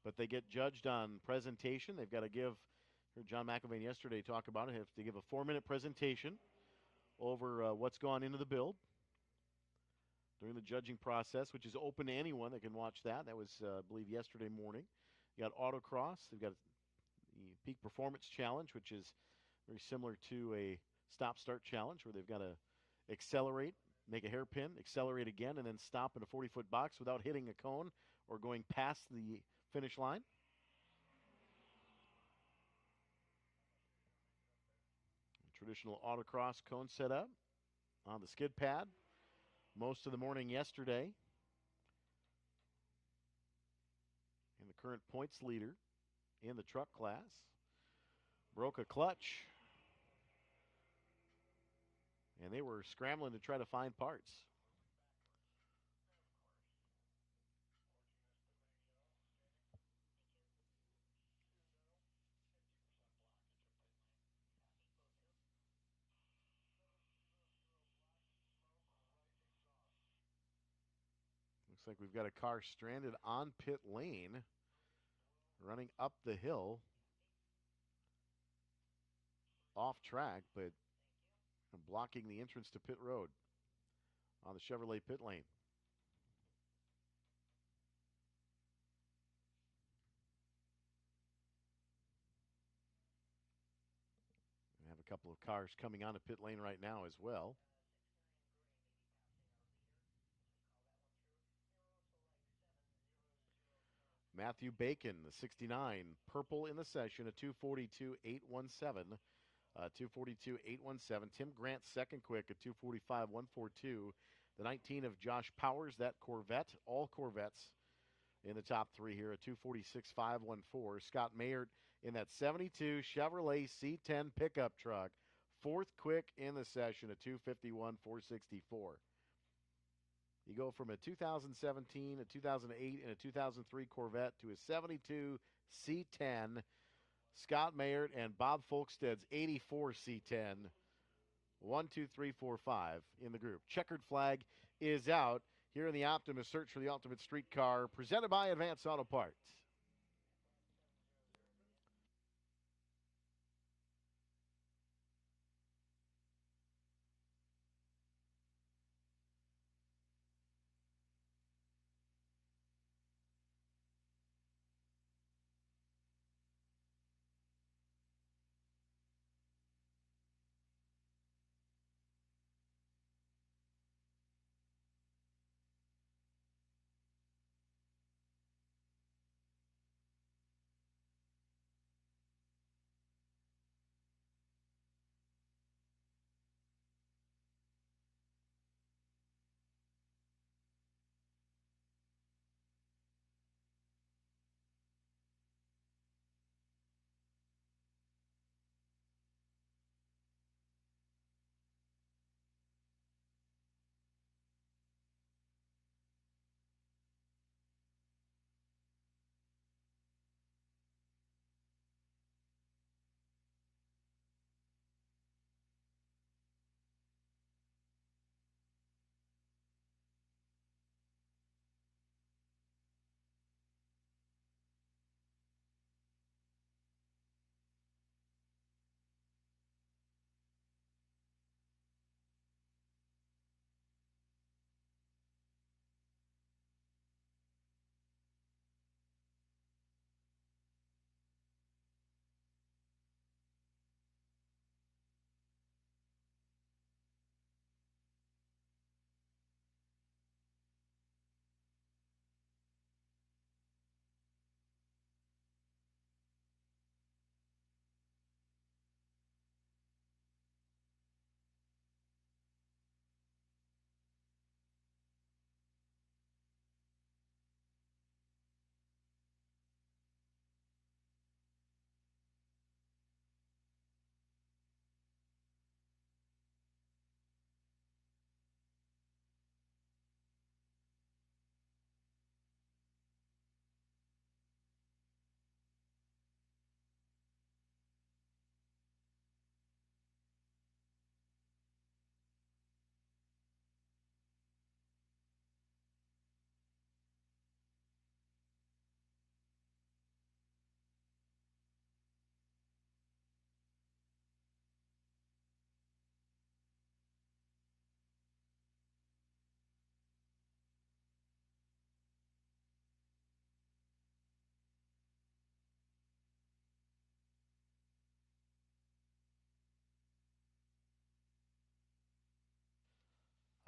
But they get judged on presentation. They've got to give, heard John McElvain yesterday talk about it, have to give a 4-minute presentation over what's gone into the build during the judging process, which is open to anyone that can watch that. That was, I believe, yesterday morning. You got autocross. They've got the Peak Performance Challenge, which is very similar to a stop-start challenge where they've got to accelerate, make a hairpin, accelerate again, and then stop in a 40-foot box without hitting a cone or going past the finish line. Traditional autocross cone setup on the skid pad most of the morning yesterday. And the current points leader in the truck class broke a clutch, and they were scrambling to try to find parts. Looks like we've got a car stranded on pit lane, running up the hill, off track, but blocking the entrance to pit road on the Chevrolet pit lane. We have a couple of cars coming onto pit lane right now as well. Matthew Bacon, the 69, purple in the session, a 242.817. 242.817. Tim Grant, second quick, a 245.142. The 19 of Josh Powers, that Corvette, all Corvettes in the top three here, a 246.514. Scott Mayert in that 72 Chevrolet C10 pickup truck, fourth quick in the session, a 251.464. You go from a 2017, a 2008, and a 2003 Corvette to a 72 C10. Scott Mayert and Bob Folkstead's 84 C10. 1, 2, 3, 4, 5 in the group. Checkered flag is out here in the Optimus Search for the Ultimate Streetcar, presented by Advance Auto Parts.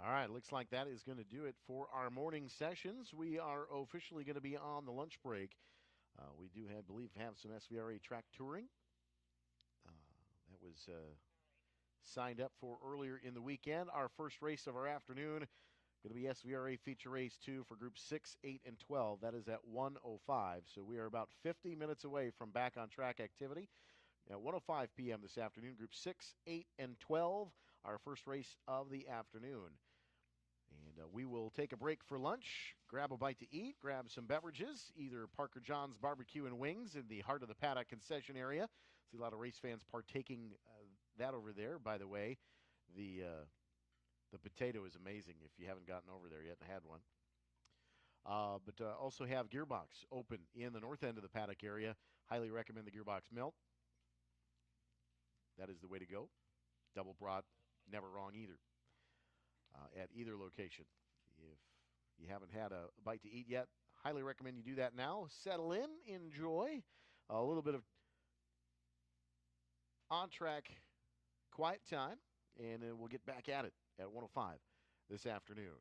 All right, looks like that is going to do it for our morning sessions. We are officially going to be on the lunch break. We do have some SVRA track touring. That was signed up for earlier in the weekend. Our first race of our afternoon going to be SVRA Feature Race 2 for Groups 6, 8, and 12. That is at 1:05. So we are about 50 minutes away from back on track activity. At 1:05 p.m. this afternoon, Groups 6, 8, and 12, our first race of the afternoon. And we will take a break for lunch, grab a bite to eat, grab some beverages, either Parker John's Barbecue and Wings in the heart of the paddock concession area. See a lot of race fans partaking that over there. By the way, the potato is amazing if you haven't gotten over there yet and had one. But also have Gearbox open in the north end of the paddock area. Highly recommend the Gearbox Melt. That is the way to go. Double broad, never wrong either. At either location. If you haven't had a bite to eat yet, highly recommend you do that now. Settle in, enjoy a little bit of on-track quiet time, and we'll get back at it at 1:05 this afternoon.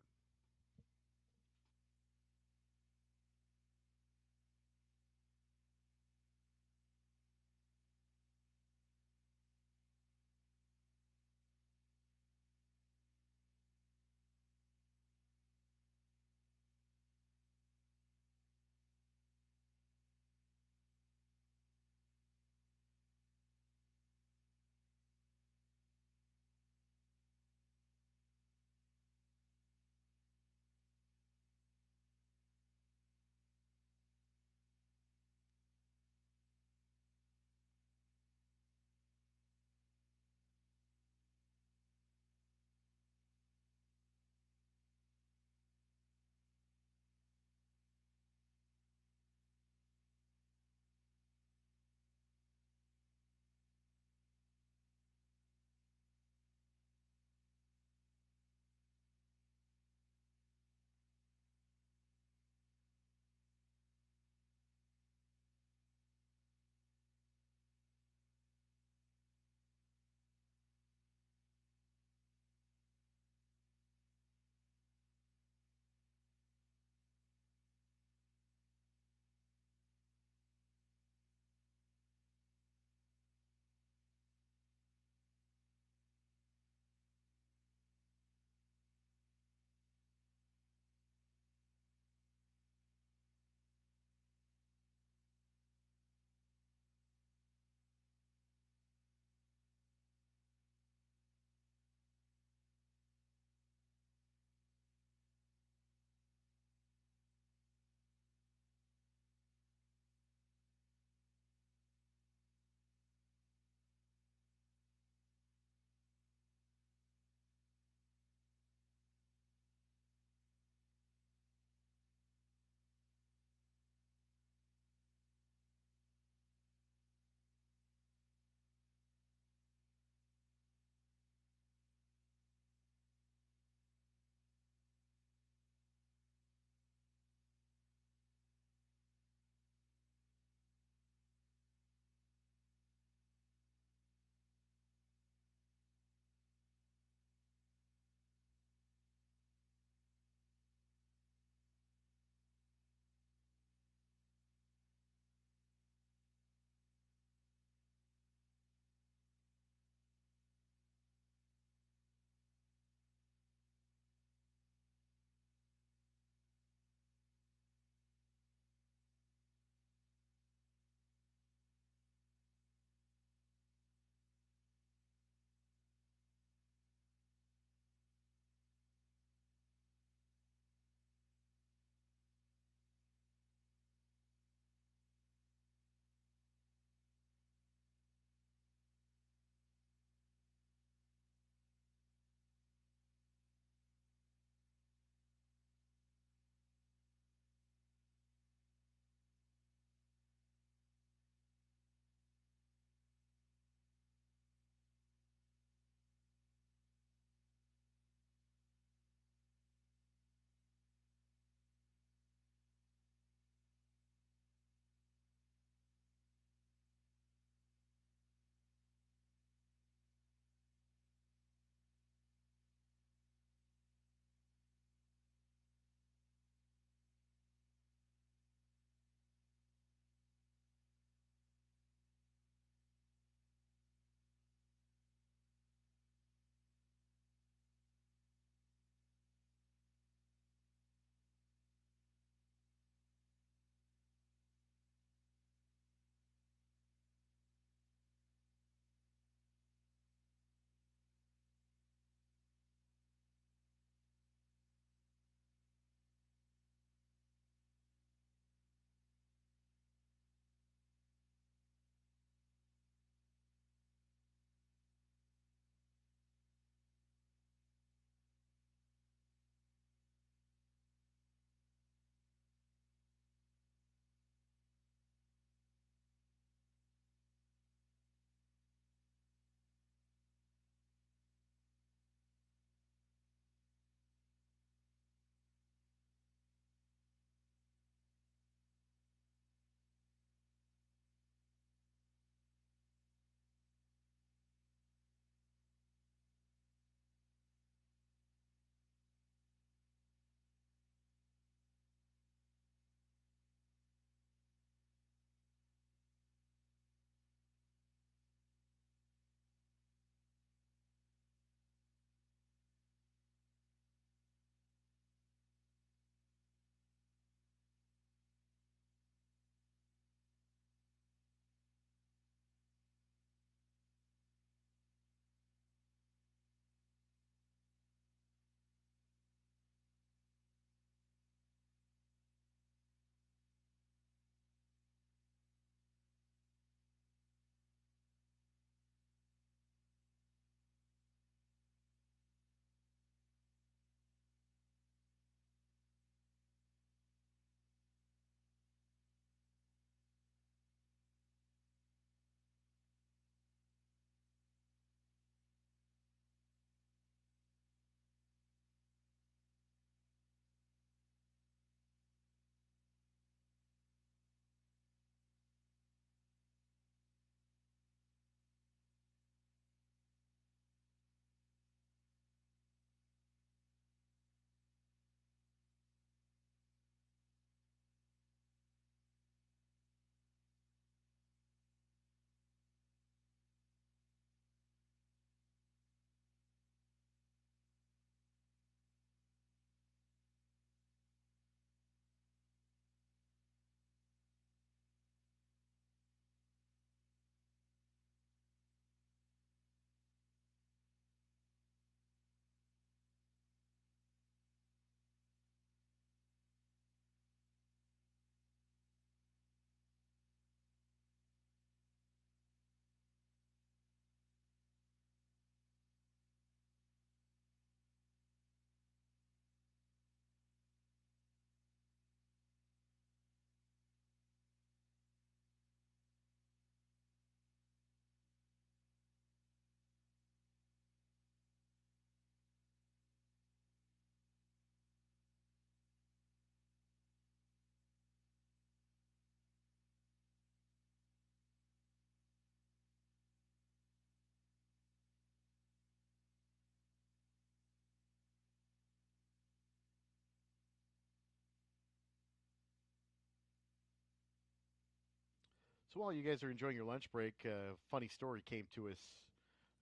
So while you guys are enjoying your lunch break, a funny story came to us.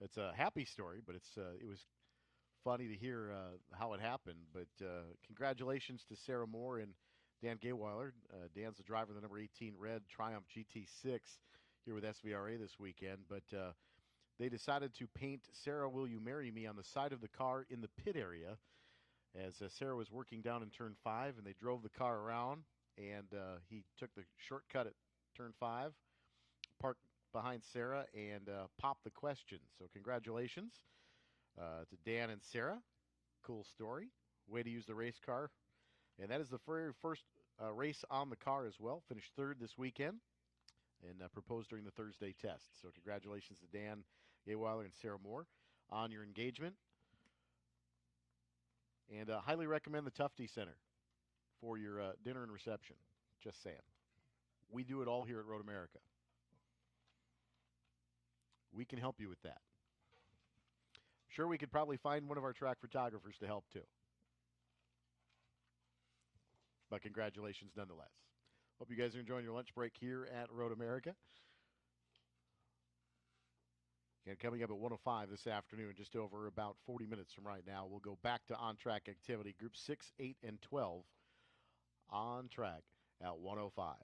It's a happy story, but it was funny to hear how it happened. But congratulations to Sarah Moore and Dan Gayweiler. Dan's the driver of the number 18 red Triumph GT6 here with SVRA this weekend. But they decided to paint "Sarah, Will You Marry Me" on the side of the car in the pit area as Sarah was working down in turn 5, and they drove the car around, and he took the shortcut at turn 5, parked behind Sarah, and popped the question. So congratulations to Dan and Sarah. Cool story. Way to use the race car. And that is the very first race on the car as well. Finished third this weekend and proposed during the Thursday test. So congratulations to Dan Gayweiler and Sarah Moore on your engagement. And highly recommend the Tufty Center for your dinner and reception. Just saying. We do it all here at Road America. We can help you with that. Sure, we could probably find one of our track photographers to help too. But congratulations nonetheless. Hope you guys are enjoying your lunch break here at Road America. And coming up at 1:05 this afternoon, just over about 40 minutes from right now, we'll go back to on-track activity. Group 6, 8, and 12 on track at 1:05.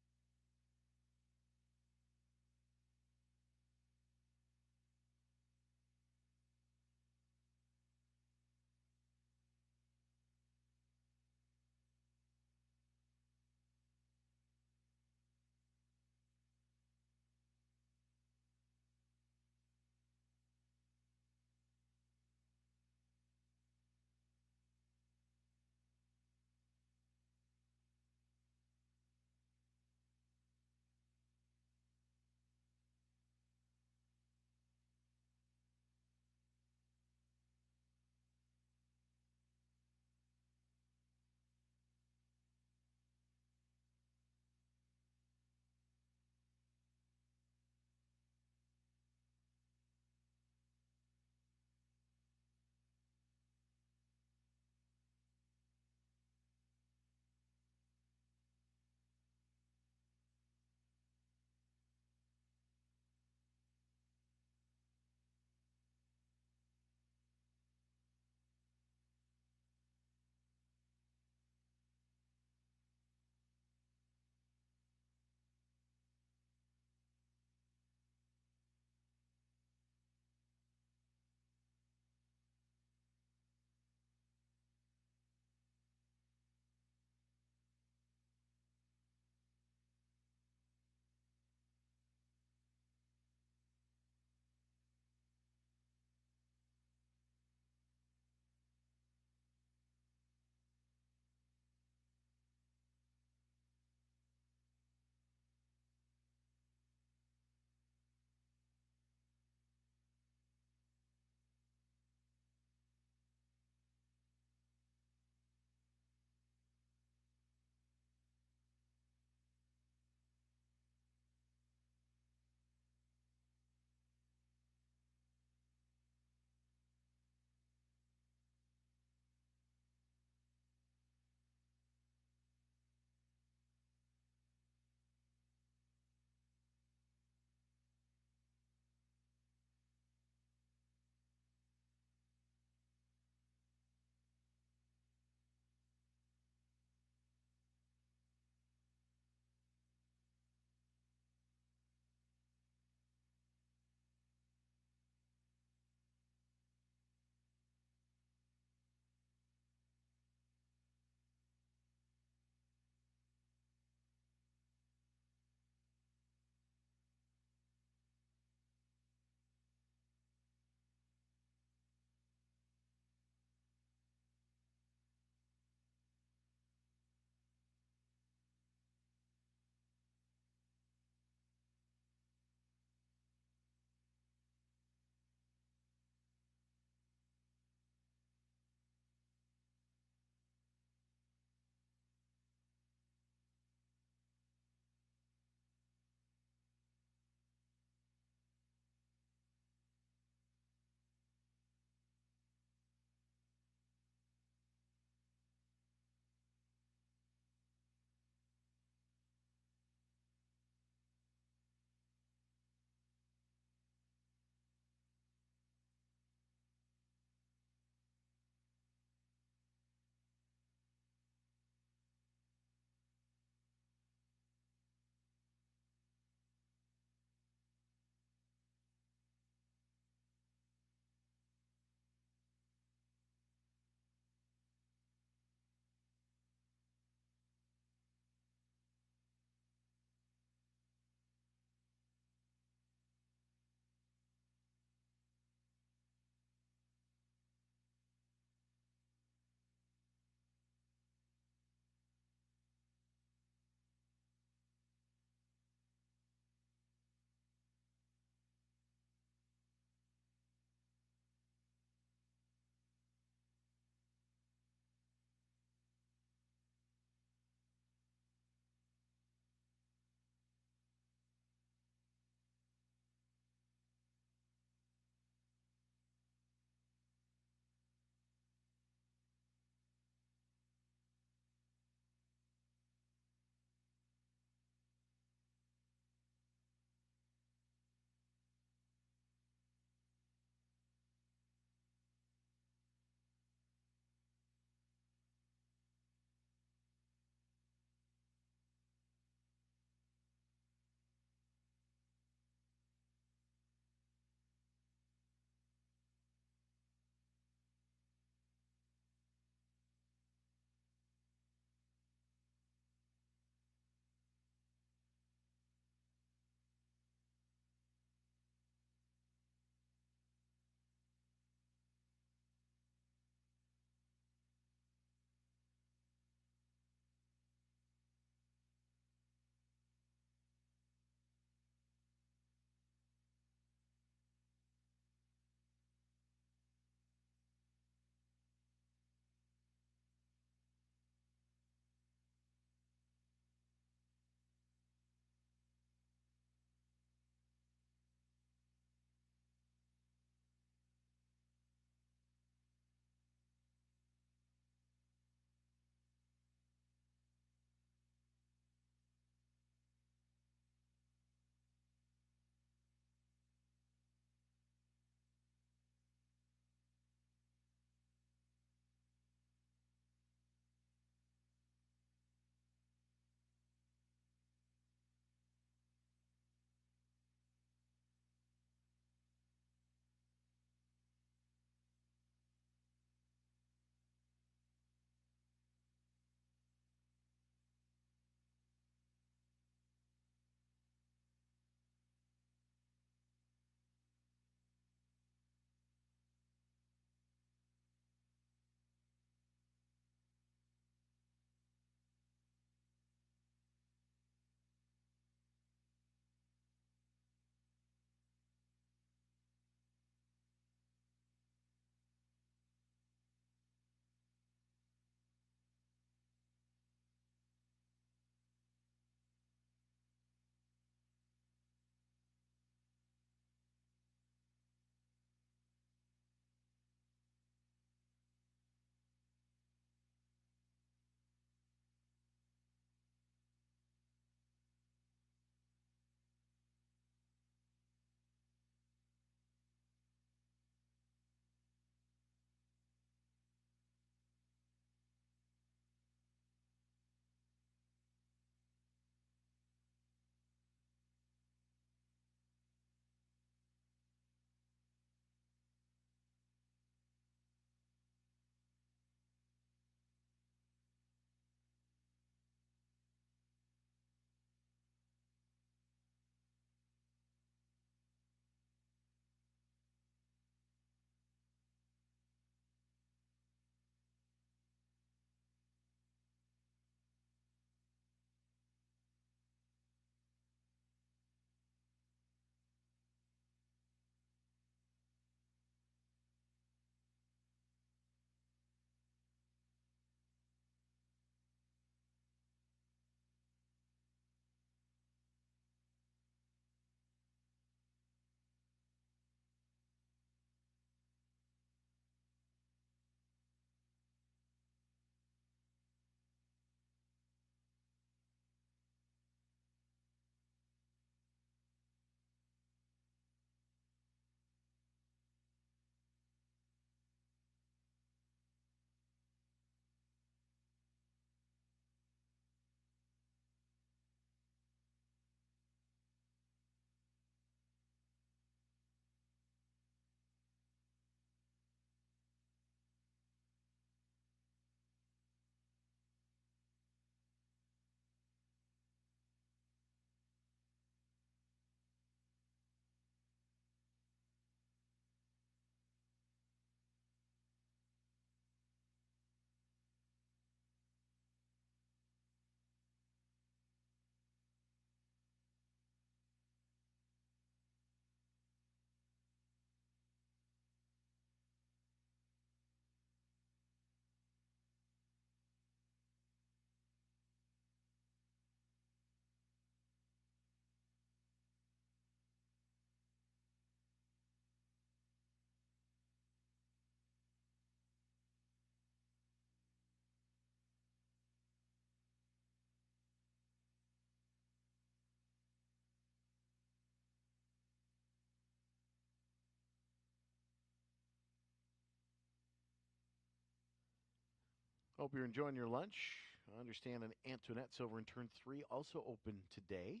Hope you're enjoying your lunch. I understand that Antoinette's over in turn 3 also open today.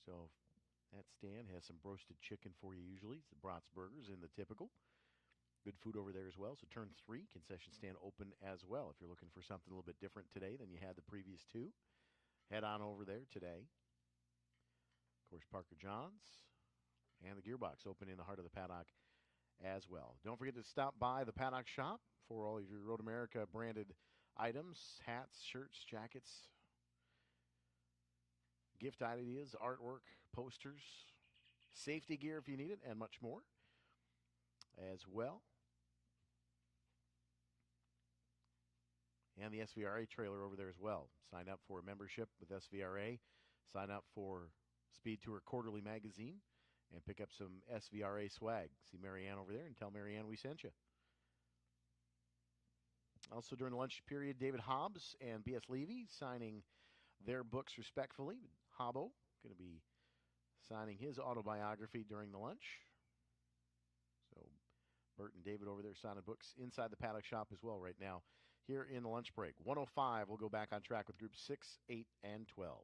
So that stand has some roasted chicken for you usually. It's the Bratz burgers in the typical. Good food over there as well. So turn 3, concession stand open as well. If you're looking for something a little bit different today than you had the previous 2, head on over there today. Of course, Parker Johns and the Gearbox open in the heart of the paddock as well. Don't forget to stop by the paddock shop for all of your Road America branded items, hats, shirts, jackets, gift ideas, artwork, posters, safety gear if you need it, and much more as well. And the SVRA trailer over there as well. Sign up for a membership with SVRA. Sign up for SpeedTour Quarterly Magazine and pick up some SVRA swag. See Marianne over there and tell Marianne we sent you. Also during the lunch period, David Hobbs and B.S. Levy signing their books respectfully. Hobbo going to be signing his autobiography during the lunch. So Bert and David over there signing books inside the paddock shop as well right now here in the lunch break. 1:05, we'll go back on track with groups 6, 8, and 12.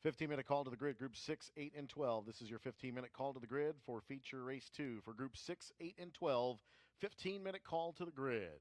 15-minute call to the grid, groups 6, 8, and 12. This is your 15-minute call to the grid for feature race 2. For groups 6, 8, and 12, 15-minute call to the grid.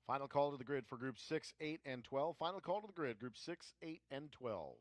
Final call to the grid for Groups 6, 8, and 12. Final call to the grid, Groups 6, 8, and 12.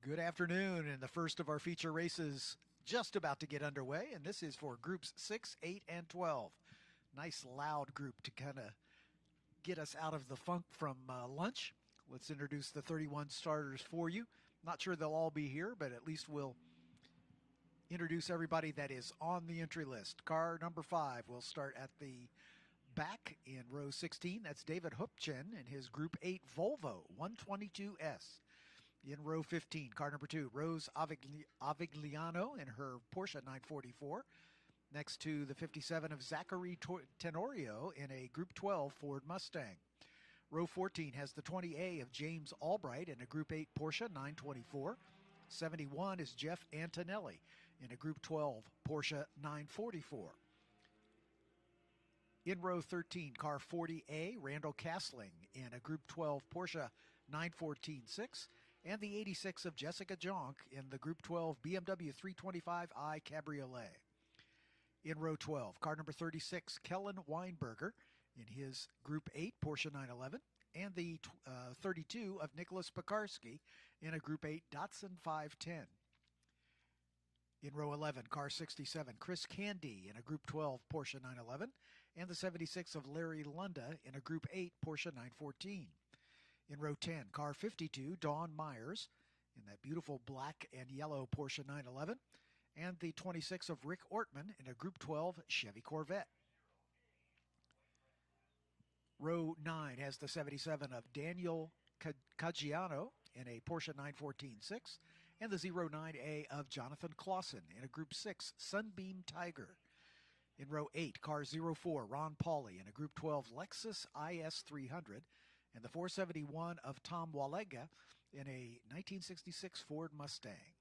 Good afternoon, and the first of our feature races just about to get underway, and this is for Groups 6, 8, and 12. Nice loud group to kind of get us out of the funk from lunch. Let's introduce the 31 starters for you. Not sure they'll all be here, but at least we'll introduce everybody that is on the entry list. Car number 5 will start at the back in row 16. That's David Hupchen in his Group 8 Volvo 122S. In row 15, car number 2, Rose Avigliano in her Porsche 944. Next to the 57 of Zachary Tenorio in a Group 12 Ford Mustang. Row 14 has the 20A of James Albright in a Group 8 Porsche 924. 71 is Jeff Antonelli in a Group 12 Porsche 944. In row 13, car 40A, Randall Castling in a Group 12 Porsche 914-6. And the 86 of Jessica Jonk in the Group 12 BMW 325i Cabriolet. In row 12, car number 36, Kellen Weinberger in his Group 8 Porsche 911, and the 32 of Nicholas Pekarski in a Group 8 Datsun 510. In row 11, car 67, Chris Candy in a Group 12 Porsche 911, and the 76 of Larry Lunda in a Group 8 Porsche 914. In row 10, car 52, Dawn Myers in that beautiful black and yellow Porsche 911, and the 26 of Rick Ortman in a Group 12 Chevy Corvette. Row 9 has the 77 of Daniel Caggiano in a Porsche 914-6, and the 09A of Jonathan Clausen in a Group 6 Sunbeam Tiger. In row 8, car 04, Ron Pauly in a Group 12 Lexus IS 300, and the 471 of Tom Walega in a 1966 Ford Mustang.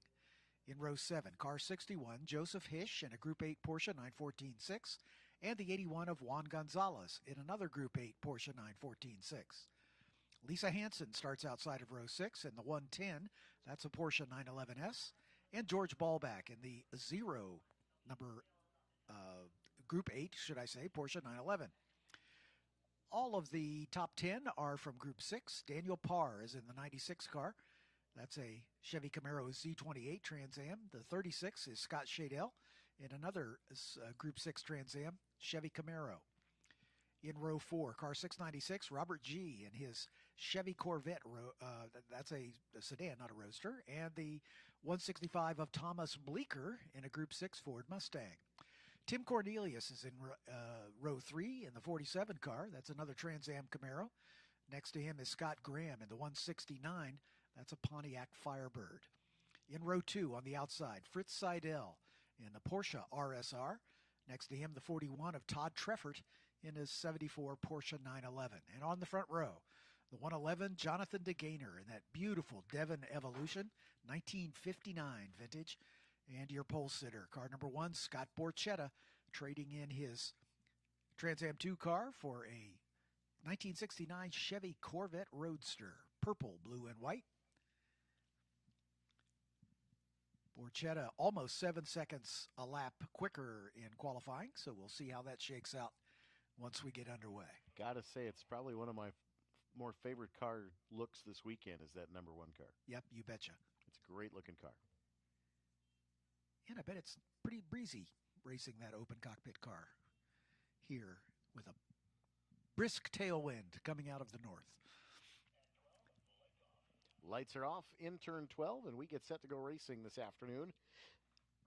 In row 7, car 61, Joseph Hish in a Group 8 Porsche 914-6, and the 81 of Juan Gonzalez in another Group 8 Porsche 914-6. Lisa Hansen starts outside of row 6 in the 110, that's a Porsche 911S, and George Ballback in the 0 number Group 8, should I say, Porsche 911. All of the top 10 are from Group 6. Daniel Parr is in the 96 car. That's a Chevy Camaro Z28 Trans Am. The 36 is Scott Shadell in another Group 6 Trans Am, Chevy Camaro. In row 4, car 696, Robert G. in his Chevy Corvette. That's a sedan, not a roadster. And the 165 of Thomas Bleeker in a Group 6 Ford Mustang. Tim Cornelius is in row 3 in the 47 car. That's another Trans Am Camaro. Next to him is Scott Graham in the 169. That's a Pontiac Firebird. In row 2 on the outside, Fritz Seidel in the Porsche RSR. Next to him, the 41 of Todd Treffert in his 74 Porsche 911. And on the front row, the 111 Jonathan DeGainer in that beautiful Devon Evolution, 1959 vintage. And your pole sitter, car number 1, Scott Borchetta, trading in his Trans Am 2 car for a 1969 Chevy Corvette Roadster, purple, blue, and white. Borchetta almost 7 seconds a lap quicker in qualifying, so we'll see how that shakes out once we get underway. Gotta say, it's probably one of my more favorite car looks this weekend is that number 1 car. Yep, you betcha. It's a great looking car. And I bet it's pretty breezy racing that open cockpit car here with a brisk tailwind coming out of the north. Lights are off in turn 12, and we get set to go racing this afternoon.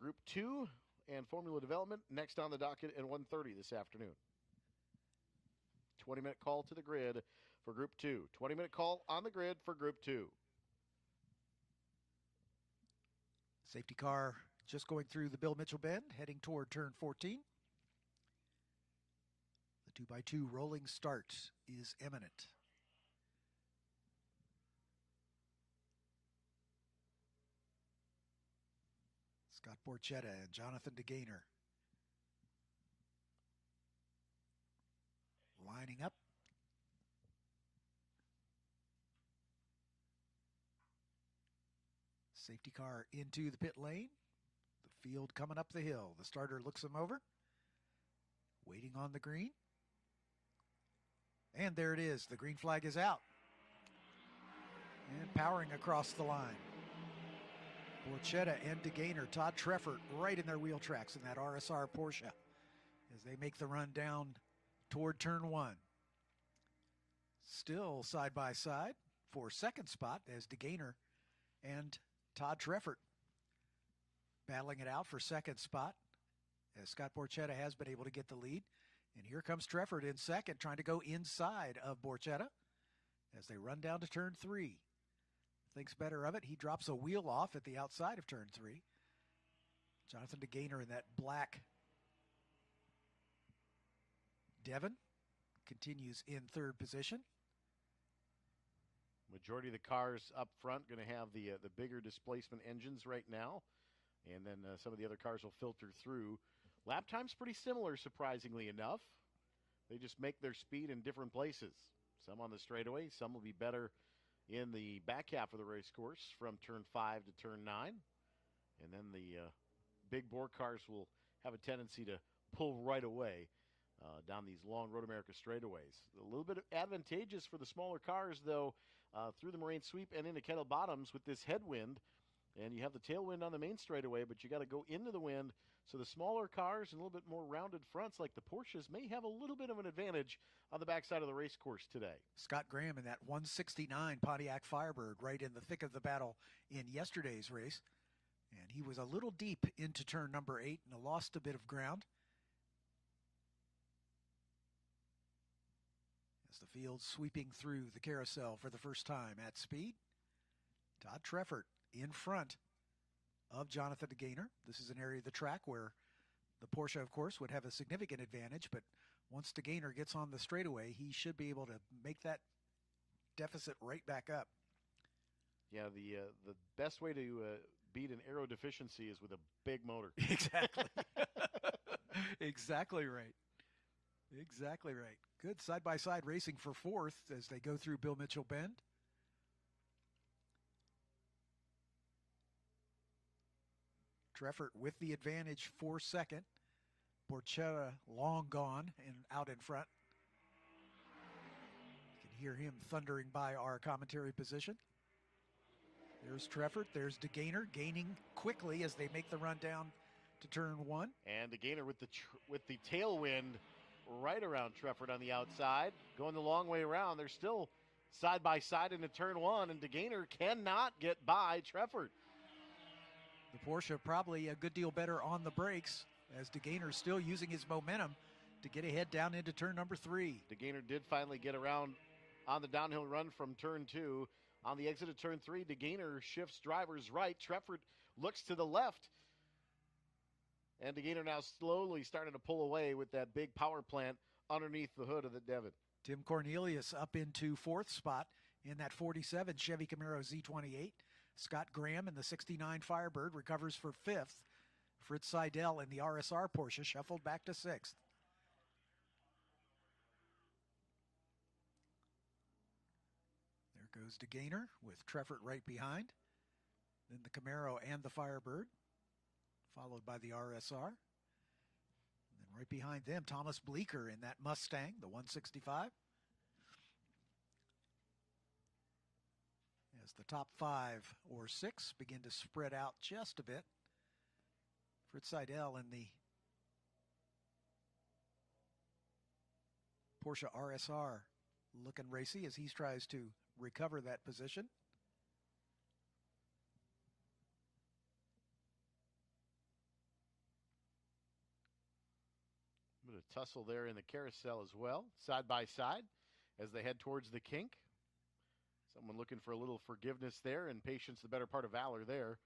Group 2 and Formula Development next on the docket at 1:30 this afternoon. 20-minute call to the grid for Group 2. 20-minute call on the grid for Group 2. Safety car just going through the Bill Mitchell bend, heading toward turn 14. The 2x2 rolling start is imminent. Scott Borchetta and Jonathan DeGainer lining up. Safety car into the pit lane. The field coming up the hill. The starter looks him over. Waiting on the green. And there it is. The green flag is out. And powering across the line. Borchetta and DeGainer, Todd Treffert right in their wheel tracks in that RSR Porsche as they make the run down toward turn 1. Still side by side for second spot as DeGainer and Todd Treffert battling it out for second spot as Scott Borchetta has been able to get the lead. And here comes Treffert in second, trying to go inside of Borchetta as they run down to turn 3. Thinks better of it. He drops a wheel off at the outside of turn 3. Jonathan DeGainer in that black Devon continues in third position. Majority of the cars up front going to have the bigger displacement engines right now. And then some of the other cars will filter through. Lap time's pretty similar, surprisingly enough. They just make their speed in different places. Some on the straightaway, some will be better in the back half of the race course from turn 5 to turn 9. And then the big bore cars will have a tendency to pull right away down these long Road America straightaways. A little bit advantageous for the smaller cars, though, through the Moraine Sweep and into Kettle Bottoms with this headwind. And you have the tailwind on the main straightaway, but you got to go into the wind. So the smaller cars and a little bit more rounded fronts like the Porsches may have a little bit of an advantage on the backside of the race course today. Scott Graham in that 169 Pontiac Firebird right in the thick of the battle in yesterday's race. And he was a little deep into turn number 8 and lost a bit of ground. As the field sweeping through the carousel for the first time at speed. Todd Treffert in front of Jonathan DeGainer. This is an area of the track where the Porsche, of course, would have a significant advantage, but once DeGainer gets on the straightaway, he should be able to make that deficit right back up. Yeah, the best way to beat an aero deficiency is with a big motor. Exactly. Exactly right. Exactly right. Good side-by-side racing for fourth as they go through Bill Mitchell Bend. Treffert with the advantage for second. Borchetta long gone and out in front. hear him thundering by our commentary position. There's Treffert, there's DeGainer gaining quickly as they make the run down to turn 1. And DeGainer with the tailwind right around Treffert on the outside, going the long way around. They're still side by side into turn 1, and DeGainer cannot get by Treffert. The Porsche probably a good deal better on the brakes as DeGainer still using his momentum to get ahead down into turn number 3. DeGainer did finally get around on the downhill run from turn 2. On the exit of turn 3, DeGainer shifts drivers right. Treffert looks to the left. And DeGainer now slowly starting to pull away with that big power plant underneath the hood of the Devon. Tim Cornelius up into 4th spot in that 47 Chevy Camaro Z28. Scott Graham in the 69 Firebird recovers for 5th. Fritz Seidel in the RSR Porsche shuffled back to 6th. There goes DeGainer with Treffert right behind. Then the Camaro and the Firebird, followed by the RSR. And then right behind them, Thomas Bleeker in that Mustang, the 165. As the top 5 or 6 begin to spread out just a bit. Fritz Seidel in the Porsche RSR looking racy as he tries to recover that position. A bit of tussle there in the carousel as well, side by side, as they head towards the kink. Someone looking for a little forgiveness there, and patience the better part of valor there.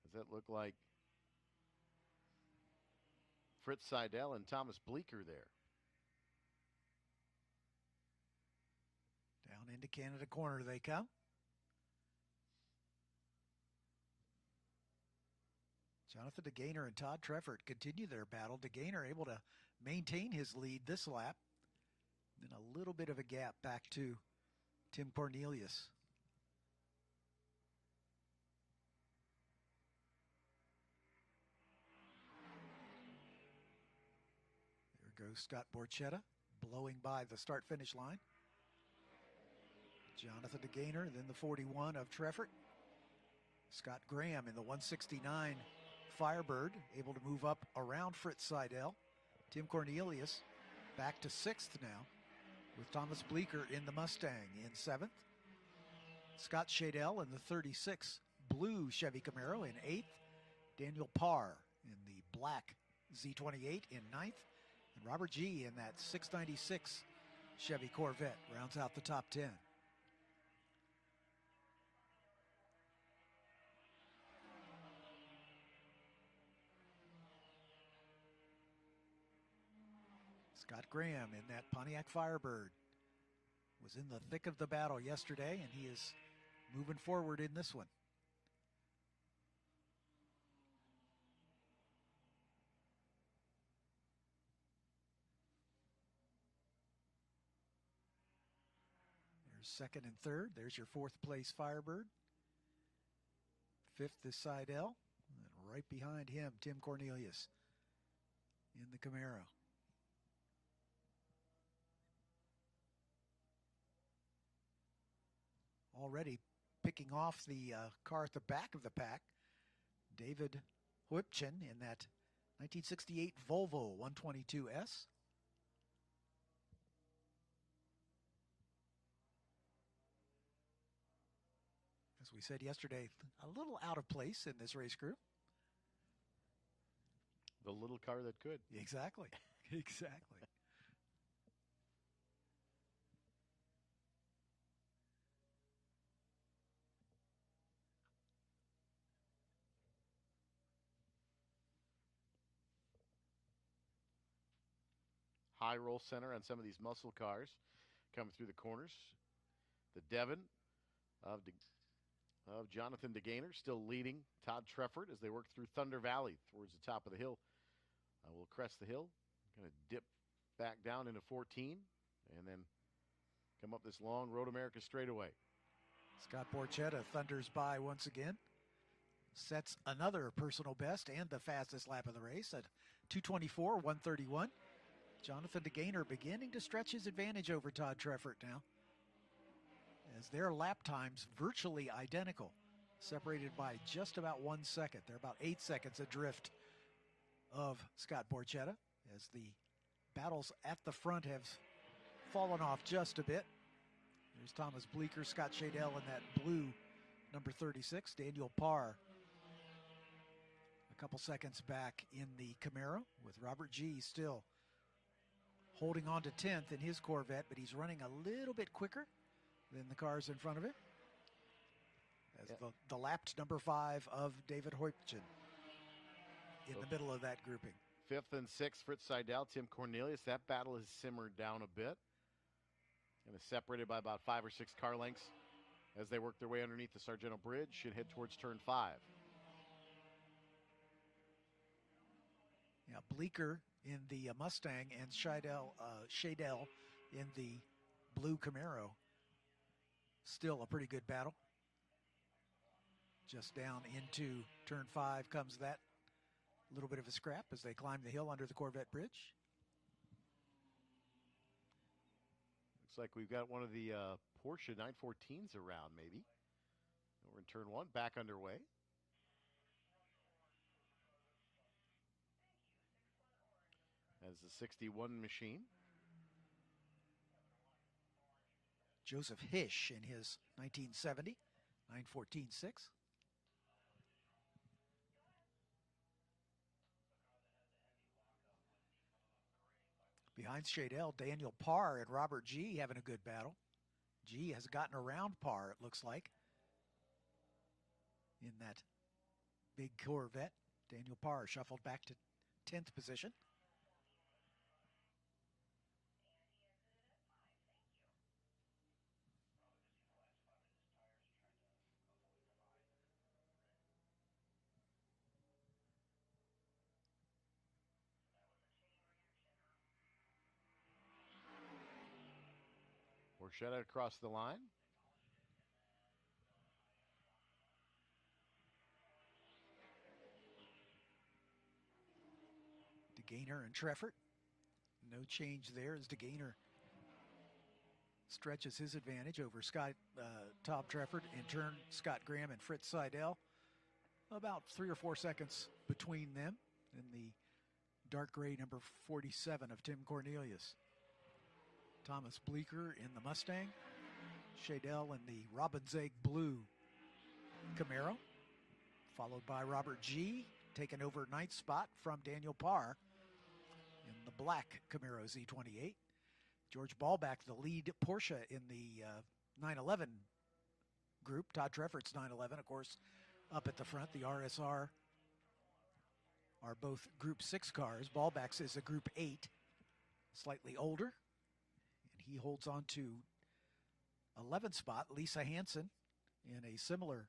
Does that look like Fritz Seidel and Thomas Bleeker there? Down into Canada corner they come. Jonathan DeGainer and Todd Treffert continue their battle. DeGainer able to maintain his lead this lap. Then a little bit of a gap back to Tim Cornelius. There goes Scott Borchetta, blowing by the start-finish line. Jonathan DeGainer, then the 41 of Treffert. Scott Graham in the 169 Firebird, able to move up around Fritz Seidel. Tim Cornelius back to 6th now, with Thomas Bleeker in the Mustang in 7th. Scott Shadell in the 36 blue Chevy Camaro in 8th. Daniel Parr in the black Z28 in 9th. And Robert G in that 696 Chevy Corvette rounds out the top 10. Scott Graham in that Pontiac Firebird was in the thick of the battle yesterday, and he is moving forward in this one. There's 2nd and 3rd. There's your 4th place Firebird. 5th is Seidel. And right behind him, Tim Cornelius in the Camaro. Already picking off the car at the back of the pack, David Whipchin in that 1968 Volvo 122S. As we said yesterday, a little out of place in this race group. The little car that could. Exactly. Exactly. High roll center on some of these muscle cars coming through the corners. The Devon of Jonathan DeGainer still leading Todd Treffert as they work through Thunder Valley towards the top of the hill. We'll crest the hill, going to dip back down into 14, and then come up this long Road America straightaway. Scott Borchetta thunders by once again. Sets another personal best and the fastest lap of the race at 2:24, 1:31. Jonathan DeGainer beginning to stretch his advantage over Todd Treffert now, as their lap times virtually identical, separated by just about 1 second. They're about 8 seconds adrift of Scott Borchetta, as the battles at the front have fallen off just a bit. There's Thomas Bleeker, Scott Shadell in that blue number 36, Daniel Parr a couple seconds back in the Camaro, with Robert G still holding on to 10th in his Corvette, but he's running a little bit quicker than the cars in front of him, as the lapped number 5 of David Hoytgen in the middle of that grouping. 5th and 6th, Fritz Seidel, Tim Cornelius. That battle has simmered down a bit and is separated by about 5 or 6 car lengths as they work their way underneath the Sargento Bridge and head towards turn 5. Yeah, Bleeker in the Mustang and Shadell in the blue Camaro. Still a pretty good battle. Just down into turn 5 comes that little bit of a scrap as they climb the hill under the Corvette Bridge. Looks like we've got one of the Porsche 914s around, maybe. We're in turn 1, back underway. As the 61 machine. Joseph Hish in his 1970 914-6. Behind Shadell, Daniel Parr and Robert G having a good battle. G has gotten around Parr, it looks like, in that big Corvette. Daniel Parr shuffled back to 10th position. Borchetta across the line. DeGainer and Treffert. No change there as DeGainer stretches his advantage over Tom Treffert. In turn, Scott Graham and Fritz Seidel. About 3 or 4 seconds between them in the dark gray number 47 of Tim Cornelius. Thomas Bleeker in the Mustang. Shadell in the Robin's Egg blue Camaro. Followed by Robert G, taking over 9th spot from Daniel Parr in the black Camaro Z28. George Ballback, the lead Porsche in the 911 group. Todd Treffert's 911, of course, up at the front. The RSR are both Group 6 cars. Ballback's is a Group 8, slightly older. He holds on to 11th spot. Lisa Hansen in a similar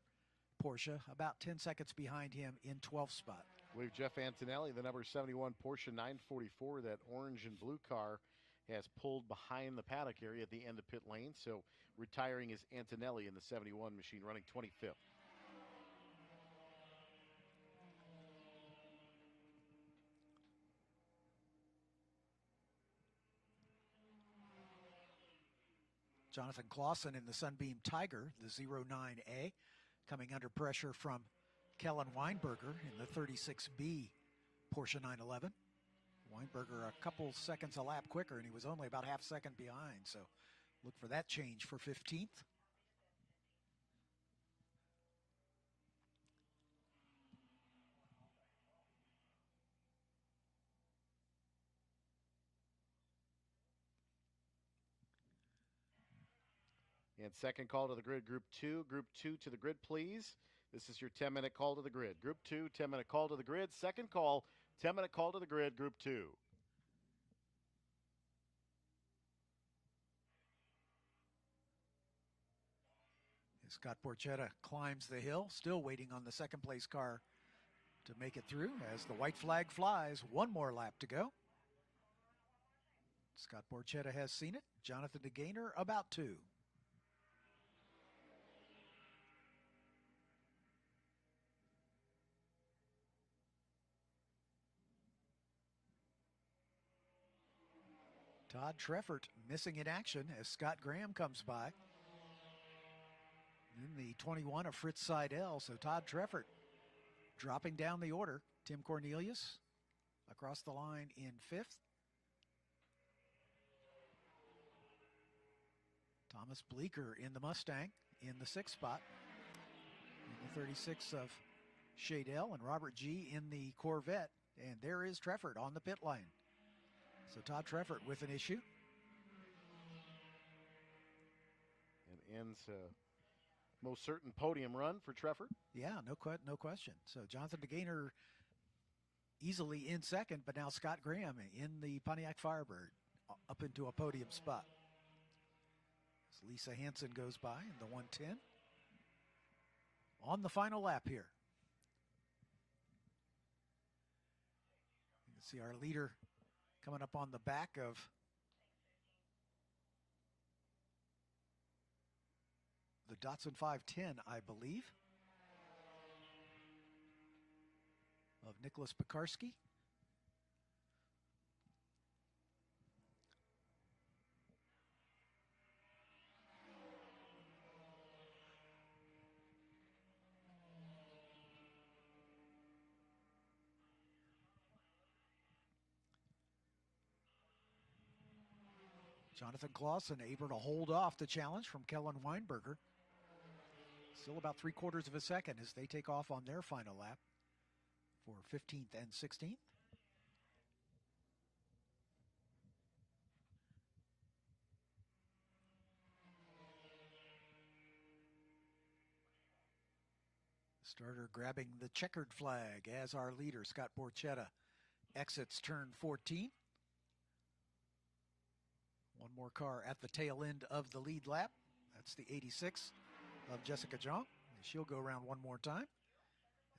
Porsche, about 10 seconds behind him in 12th spot. We have Jeff Antonelli, the number 71 Porsche 944. That orange and blue car has pulled behind the paddock area at the end of pit lane. So retiring is Antonelli in the 71 machine, running 25th. Jonathan Clausen in the Sunbeam Tiger, the 09A, coming under pressure from Kellen Weinberger in the 36B Porsche 911. Weinberger a couple seconds a lap quicker, and he was only about half second behind, so look for that change for 15th. And second call to the grid, Group 2. Group 2 to the grid, please. This is your 10-minute call to the grid. Group 2, 10-minute call to the grid. Second call, 10-minute call to the grid, Group 2. Scott Borchetta climbs the hill, still waiting on the second place car to make it through as the white flag flies. One more lap to go. Scott Borchetta has seen it. Jonathan DeGainer about 2. Todd Treffert missing in action as Scott Graham comes by. In the 21 of Fritz Seidel, so Todd Treffert dropping down the order. Tim Cornelius across the line in 5th. Thomas Bleeker in the Mustang in the 6th spot. In the 36 of Shadell, and Robert G in the Corvette. And there is Treffert on the pit lane. So Todd Treffert with an issue. And ends most certain podium run for Treffert. Yeah, no question. So Jonathan DeGainer easily in second, but now Scott Graham in the Pontiac Firebird up into a podium spot. As Lisa Hansen goes by in the 110. On the final lap here. You can see our leader coming up on the back of the Datsun 510, I believe, of Nicholas Pekarski. Jonathan Clausen able to hold off the challenge from Kellen Weinberger. Still about 3/4 of a second as they take off on their final lap for 15th and 16th. Starter grabbing the checkered flag as our leader, Scott Borchetta, exits turn 14. One more car at the tail end of the lead lap. That's the 86 of Jessica Jong. She'll go around one more time.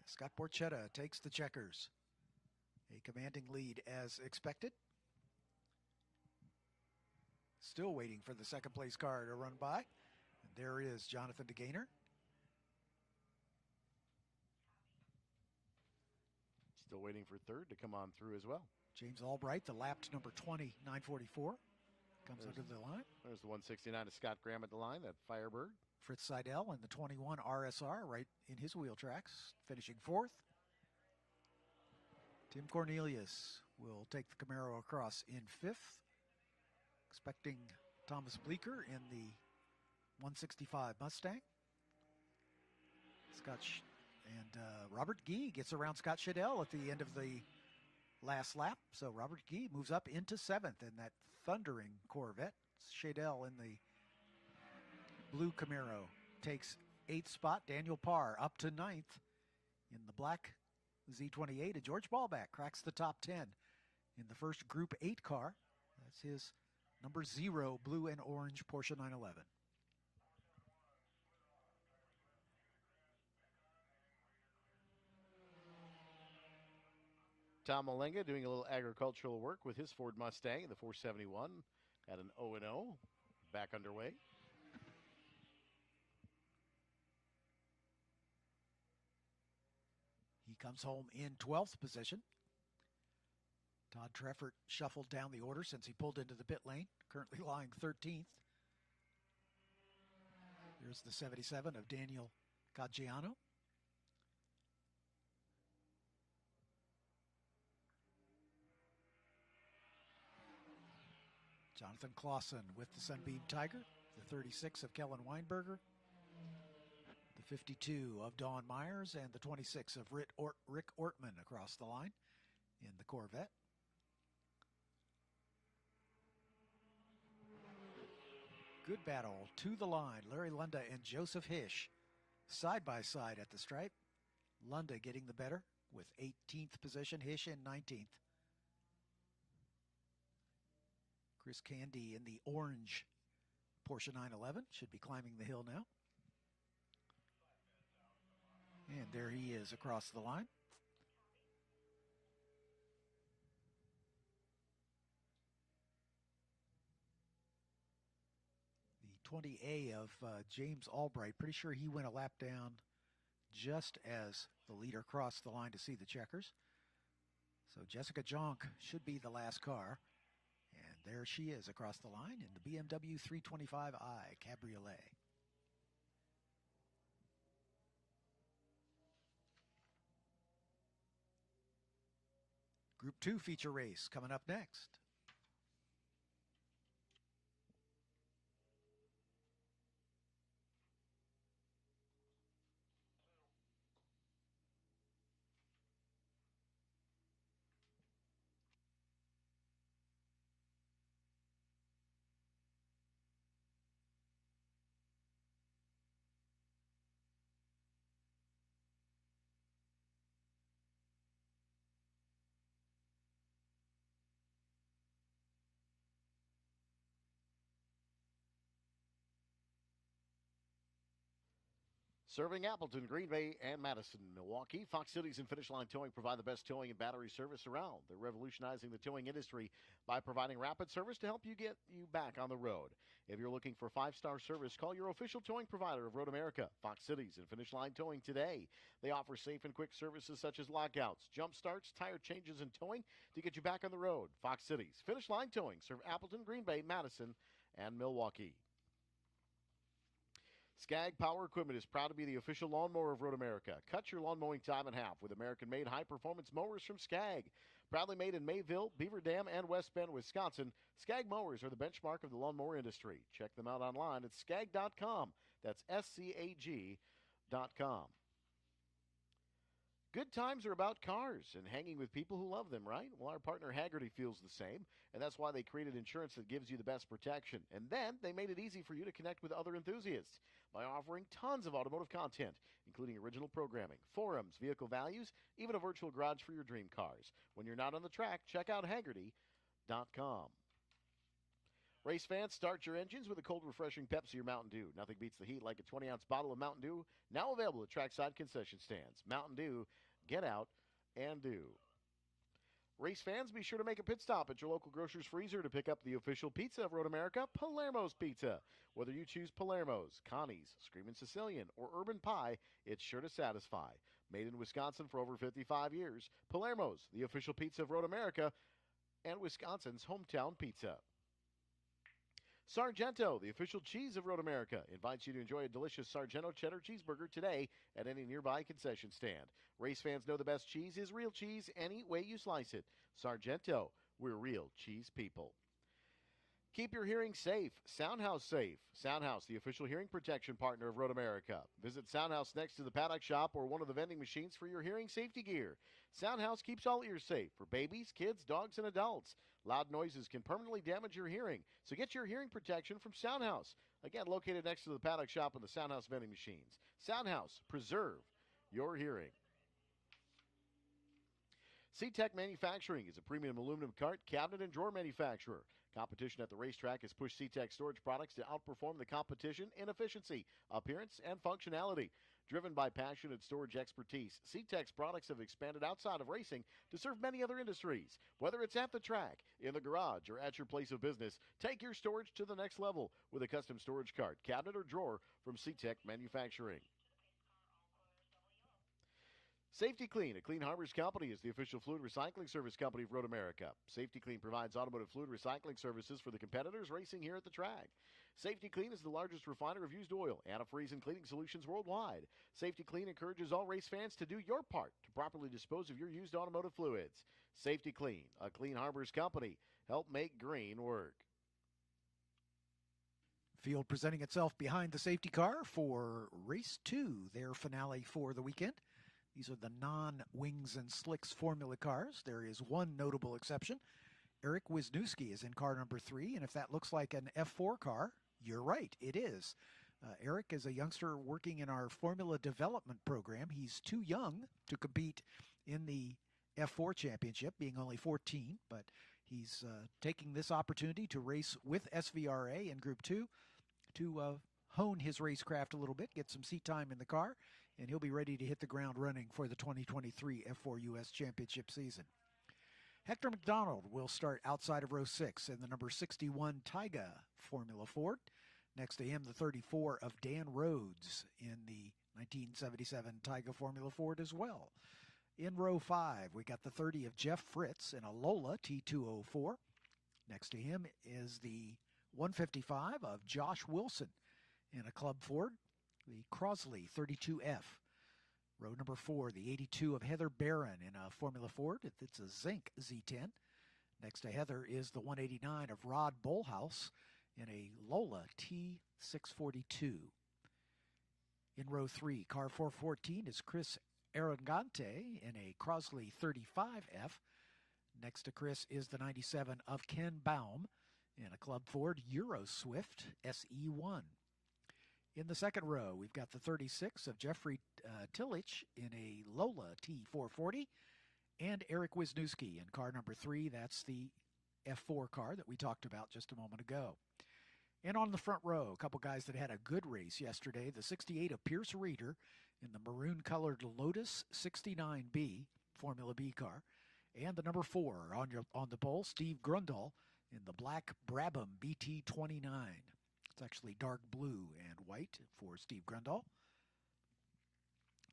Scott Borchetta takes the checkers. A commanding lead as expected. Still waiting for the second place car to run by. And there is Jonathan DeGainer. Still waiting for third to come on through as well. James Albright, the lap to number 20, 944. Comes under the line. There's the 169 of Scott Graham at the line, that Firebird. Fritz Seidel in the 21 RSR right in his wheel tracks, finishing 4th. Tim Cornelius will take the Camaro across in 5th. Expecting Thomas Bleeker in the 165 Mustang. Robert Gee gets around Scott Shadell at the end of the last lap. So Robert Gee moves up into 7th in that thundering Corvette. Shadell in the blue Camaro takes 8th spot. Daniel Parr up to 9th in the black Z28. And George Ballback cracks the top 10 in the first Group 8 car. That's his number 0 blue and orange Porsche 911. Tom Malenga doing a little agricultural work with his Ford Mustang, the 471, at an 0-0, back underway. He comes home in 12th position. Todd Treffert shuffled down the order since he pulled into the pit lane, currently lying 13th. Here's the 77 of Daniel Caggiano. Jonathan Clausen with the Sunbeam Tiger, the 36 of Kellen Weinberger, the 52 of Don Myers, and the 26 of Rick Ortman across the line in the Corvette. Good battle to the line. Larry Lunda and Joseph Hish side by side at the stripe. Lunda getting the better with 18th position, Hish in 19th. Chris Candy in the orange Porsche 911 should be climbing the hill now. And there he is across the line. The 20A of James Albright, pretty sure he went a lap down just as the leader crossed the line to see the checkers. So Jessica Jonk should be the last car. And there she is across the line in the BMW 325i Cabriolet. Group 2 feature race coming up next. Serving Appleton, Green Bay, and Madison, Milwaukee, Fox Cities and Finish Line Towing provide the best towing and battery service around. They're revolutionizing the towing industry by providing rapid service to help you get you back on the road. If you're looking for 5-star service, call your official towing provider of Road America, Fox Cities and Finish Line Towing today. They offer safe and quick services such as lockouts, jump starts, tire changes, and towing to get you back on the road. Fox Cities, Finish Line Towing serve Appleton, Green Bay, Madison, and Milwaukee. Skag Power Equipment is proud to be the official lawnmower of Road America. Cut your lawn mowing time in half with American-made high-performance mowers from Skag. Proudly made in Mayville, Beaver Dam, and West Bend, Wisconsin, Skag mowers are the benchmark of the lawnmower industry. Check them out online at skag.com. That's SCAG.com. Good times are about cars and hanging with people who love them, right? Well, our partner Haggerty feels the same, and that's why they created insurance that gives you the best protection. And then they made it easy for you to connect with other enthusiasts by offering tons of automotive content, including original programming, forums, vehicle values, even a virtual garage for your dream cars. When you're not on the track, check out Haggerty.com. Race fans, start your engines with a cold, refreshing Pepsi or Mountain Dew. Nothing beats the heat like a 20-ounce bottle of Mountain Dew, now available at trackside concession stands. Mountain Dew, get out and do. Race fans, be sure to make a pit stop at your local grocer's freezer to pick up the official pizza of Road America, Palermo's Pizza. Whether you choose Palermo's, Connie's, Screamin' Sicilian, or Urban Pie, it's sure to satisfy. Made in Wisconsin for over 55 years, Palermo's, the official pizza of Road America, and Wisconsin's hometown pizza. Sargento, the official cheese of Road America, invites you to enjoy a delicious Sargento cheddar cheeseburger today at any nearby concession stand. Race fans know the best cheese is real cheese any way you slice it. Sargento, we're real cheese people. Keep your hearing safe. Soundhouse safe. Soundhouse, the official hearing protection partner of Road America. Visit Soundhouse next to the paddock shop or one of the vending machines for your hearing safety gear. Soundhouse keeps all ears safe for babies, kids, dogs, and adults. Loud noises can permanently damage your hearing, so get your hearing protection from Soundhouse. Again, located next to the paddock shop and the Soundhouse vending machines. Soundhouse, preserve your hearing. C-Tech Manufacturing is a premium aluminum cart, cabinet, and drawer manufacturer. Competition at the racetrack has pushed C-Tech storage products to outperform the competition in efficiency, appearance, and functionality. Driven by passion and storage expertise, C-Tech's products have expanded outside of racing to serve many other industries. Whether it's at the track, in the garage, or at your place of business, take your storage to the next level with a custom storage cart, cabinet, or drawer from C-Tech Manufacturing. Safety Clean, a Clean Harbors company, is the official fluid recycling service company of Road America. Safety Clean provides automotive fluid recycling services for the competitors racing here at the track. Safety Clean is the largest refiner of used oil, antifreeze, and cleaning solutions worldwide. Safety Clean encourages all race fans to do your part to properly dispose of your used automotive fluids. Safety Clean, a Clean Harbors company. Help make green work. Field presenting itself behind the safety car for Race 2, their finale for the weekend. These are the non-Wings and Slicks Formula cars. There is one notable exception. Eric Wisniewski is in car number 3, and if that looks like an F4 car, you're right, it is. Eric is a youngster working in our Formula Development Program. He's too young to compete in the F4 Championship, being only 14, but he's taking this opportunity to race with SVRA in Group 2 to hone his racecraft a little bit, get some seat time in the car, and he'll be ready to hit the ground running for the 2023 F4 U.S. Championship season. Hector McDonald will start outside of row 6 in the number 61 Taiga Formula Ford. Next to him, the 34 of Dan Rhodes in the 1977 Taiga Formula Ford as well. In row 5, we got the 30 of Jeff Fritz in a Lola T204. Next to him is the 155 of Josh Wilson in a Club Ford, the Crosley 32F. Row number 4, the 82 of Heather Barron in a Formula Ford. It's a Zinc Z10. Next to Heather is the 189 of Rod Bolhouse in a Lola T642. In row 3, car 414 is Chris Arangante in a Crosley 35F. Next to Chris is the 97 of Ken Baum in a Club Ford Euro Swift SE1. In the second row, we've got the 36 of Jeffrey Tillich in a Lola T440 and Eric Wisniewski in car number 3. That's the F4 car that we talked about just a moment ago. And on the front row, a couple guys that had a good race yesterday. The 68 of Pierce Reeder in the maroon-colored Lotus 69B Formula B car. And the number 4 on the pole, Steve Grundahl in the black Brabham BT29. It's actually dark blue and white for Steve Grundahl.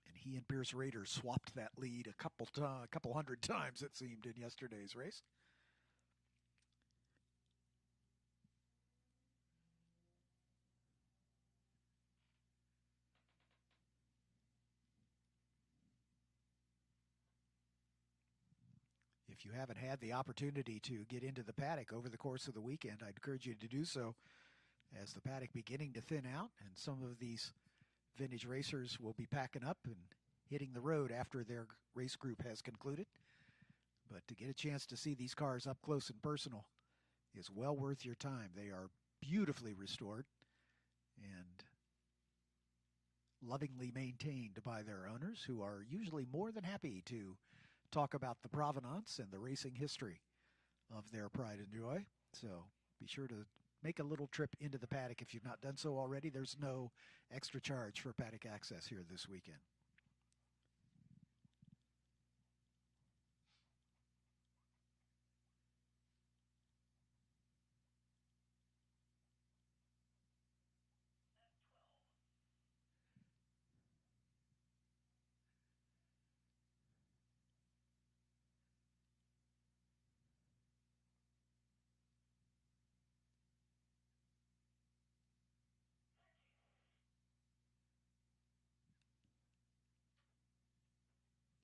And he and Pierce Reeder swapped that lead a couple hundred times, it seemed, in yesterday's race. If you haven't had the opportunity to get into the paddock over the course of the weekend, I'd encourage you to do so, as the paddock beginning to thin out, and some of these vintage racers will be packing up and hitting the road after their race group has concluded. But to get a chance to see these cars up close and personal is well worth your time. They are beautifully restored and lovingly maintained by their owners, who are usually more than happy to talk about the provenance and the racing history of their pride and joy. So be sure to make a little trip into the paddock if you've not done so already. There's no extra charge for paddock access here this weekend.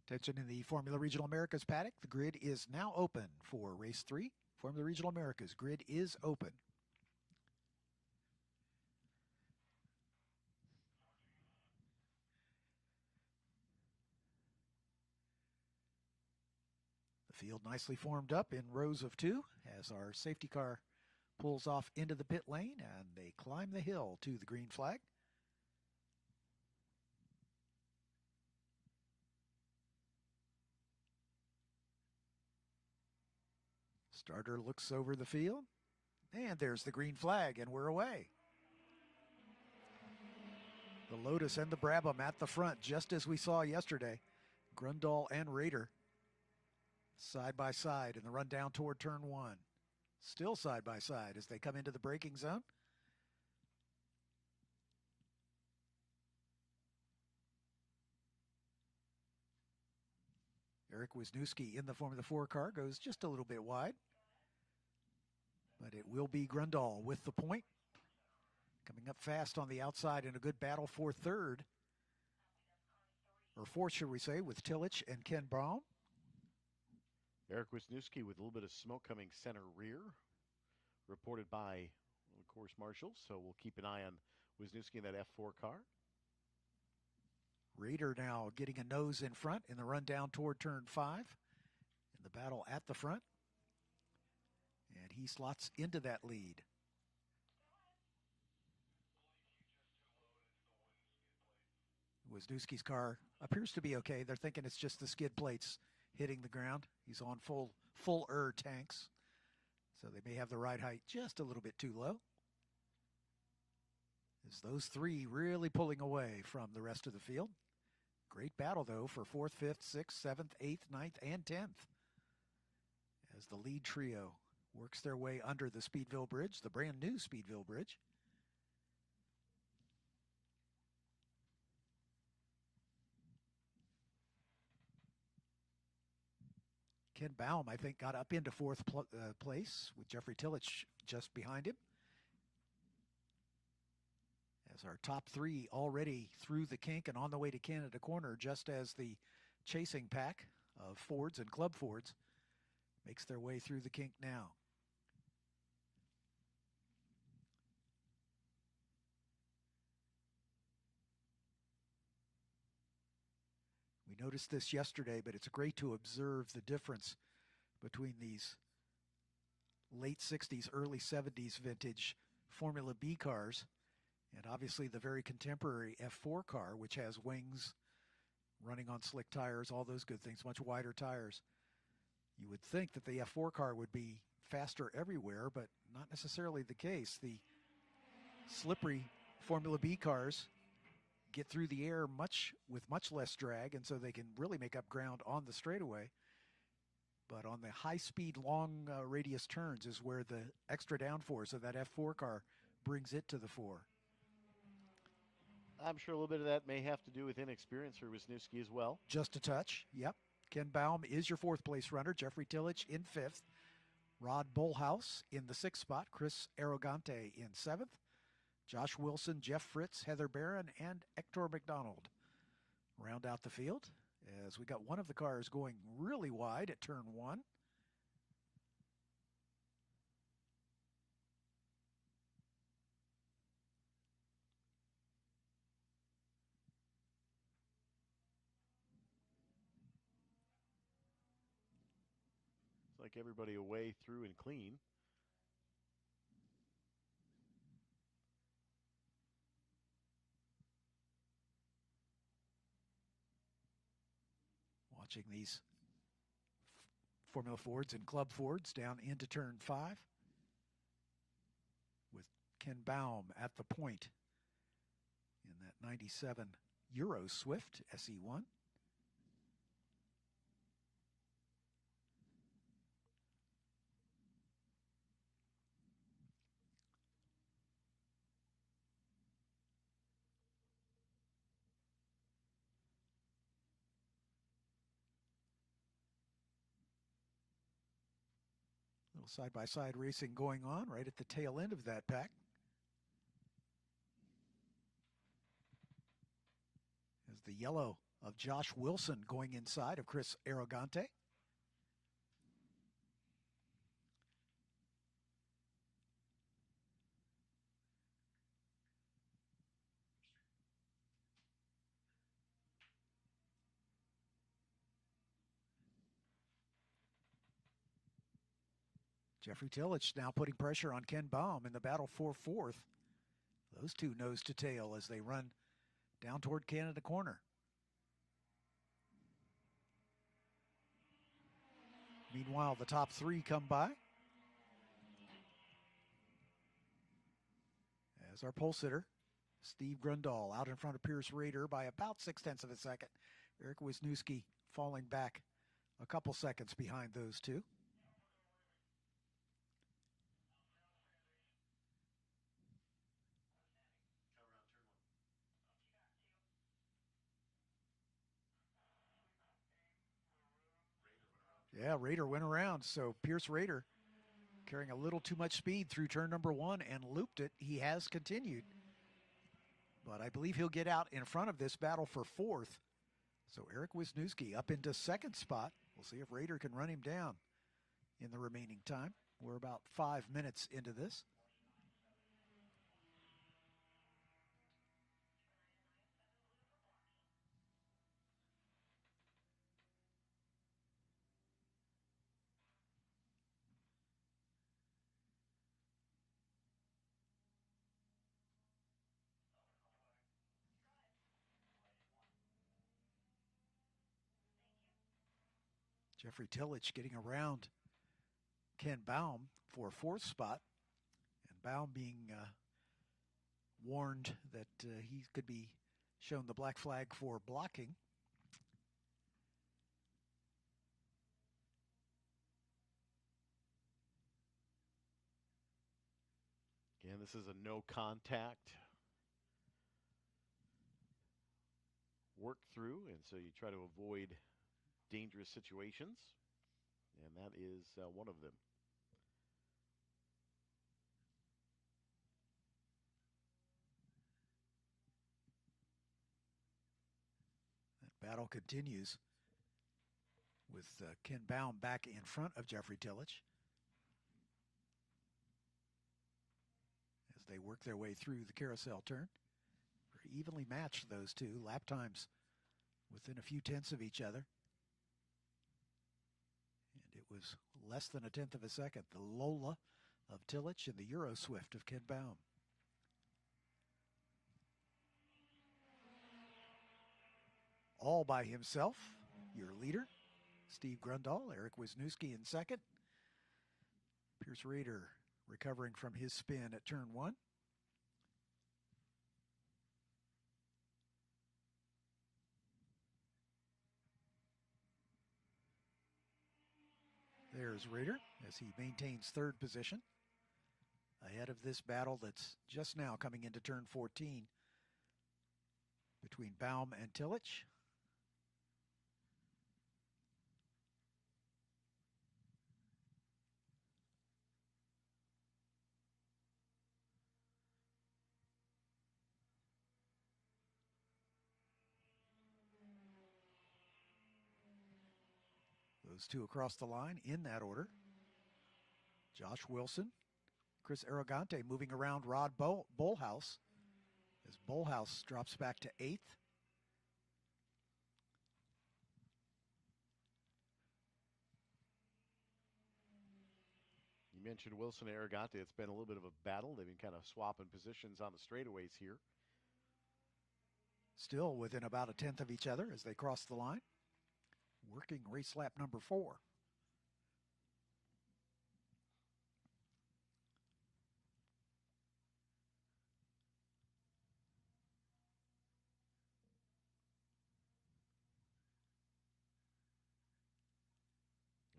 Attention in the Formula Regional Americas paddock. The grid is now open for race 3. Formula Regional Americas grid is open. The field nicely formed up in rows of 2 as our safety car pulls off into the pit lane and they climb the hill to the green flag. Starter looks over the field, and there's the green flag, and we're away. The Lotus and the Brabham at the front, just as we saw yesterday. Grundahl and Rader side by side in the run down toward turn 1. Still side by side as they come into the braking zone. Eric Wisniewski in the Formula 4 car goes just a little bit wide. But it will be Grundahl with the point. Coming up fast on the outside in a good battle for third. Or fourth, should we say, with Tillich and Ken Brown. Eric Wisniewski with a little bit of smoke coming center rear. Reported by the course marshals. So we'll keep an eye on Wisniewski in that F4 car. Rader now getting a nose in front in the run down toward turn 5. In the battle at the front. And he slots into that lead. Wisniewski's car appears to be okay. They're thinking it's just the skid plates hitting the ground. He's on full tanks. So they may have the ride height just a little bit too low. As those 3 really pulling away from the rest of the field. Great battle, though, for 4th, 5th, 6th, 7th, 8th, 9th, and 10th. As the lead trio works their way under the Speedville Bridge, the brand new Speedville Bridge. Ken Baum, I think, got up into fourth place with Jeffrey Tillich just behind him. As our top three already through the kink and on the way to Canada Corner, just as the chasing pack of Fords and Club Fords makes their way through the kink now. We noticed this yesterday, but it's great to observe the difference between these late 60s, early 70s vintage Formula B cars and obviously the very contemporary F4 car, which has wings, running on slick tires, all those good things, much wider tires. You would think that the F4 car would be faster everywhere, but not necessarily the case. The slippery Formula B cars get through the air with much less drag, and so they can really make up ground on the straightaway. But on the high-speed, long radius turns is where the extra downforce of that F4 car brings it to the fore. I'm sure a little bit of that may have to do with inexperience for Wisniewski as well. Just a touch, yep. Ken Baum is your fourth place runner. Jeffrey Tillich in fifth. Rod Bullhouse in the sixth spot. Chris Arrogante in seventh. Josh Wilson, Jeff Fritz, Heather Barron, and Hector McDonald round out the field as we got one of the cars going really wide at turn one. It's like everybody away, through, and clean. Watching these Formula Fords and Club Fords down into turn 5 with Ken Baum at the point in that 97 Euro Swift SE1. Side-by-side racing going on right at the tail end of that pack. As the yellow of Josh Wilson going inside of Chris Arrogante. Jeffrey Tillich now putting pressure on Ken Baum in the battle for fourth. Those two nose to tail as they run down toward Canada Corner. Meanwhile, the top three come by. As our pole sitter, Steve Grundahl, out in front of Pierce Rader by about 0.6 of a second. Eric Wisniewski falling back a couple seconds behind those two. Yeah, Rader went around, so Pierce Rader carrying a little too much speed through turn number 1 and looped it. He has continued, but I believe he'll get out in front of this battle for fourth. So Eric Wisniewski up into second spot. We'll see if Rader can run him down in the remaining time. We're about 5 minutes into this. Jeffrey Tillich getting around Ken Baum for fourth spot. And Baum being warned that he could be shown the black flag for blocking. Again, this is a no contact work through, and so you try to avoid dangerous situations. and that is one of them. That battle continues with Ken Baum back in front of Jeffrey Tillage as they work their way through the carousel turn. Very evenly matched, those two. Lap times within a few tenths of each other. And it was less than a tenth of a second. The Lola of Tillage and the Euro Swift of Ken Baum. All by himself, your leader, Steve Grundahl, Eric Wisniewski in second. Pierce Rader recovering from his spin at turn one. There's Rader as he maintains third position ahead of this battle that's just now coming into turn 14 between Baum and Tillage. Those two across the line in that order. Josh Wilson, Chris Arrogante moving around Rod Bolhouse as Bolhouse drops back to 8th. You mentioned Wilson and Arrogante. It's been a little bit of a battle. They've been kind of swapping positions on the straightaways here. Still within about a tenth of each other as they cross the line. Working race lap number 4.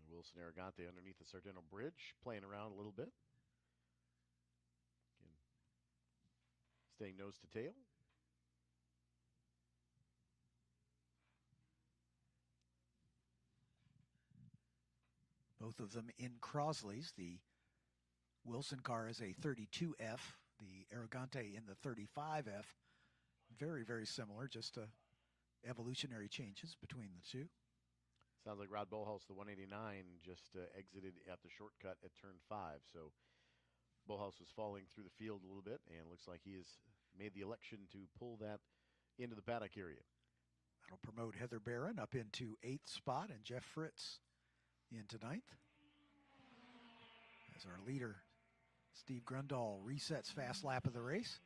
And Wilson Arrogante underneath the Sargento Bridge, playing around a little bit. Again, staying nose to tail. Both of them in Crosley's. The Wilson car is a 32F, the Arrogante in the 35F. Very, very similar, just evolutionary changes between the two. Sounds like Rod Bolhouse, the 189, just exited at the shortcut at turn 5. So Bolhouse was falling through the field a little bit, and looks like he has made the election to pull that into the paddock area. That'll promote Heather Barron up into 8th spot and Jeff Fritz into 9th. As our leader, Steve Grundahl, resets fast lap of the race.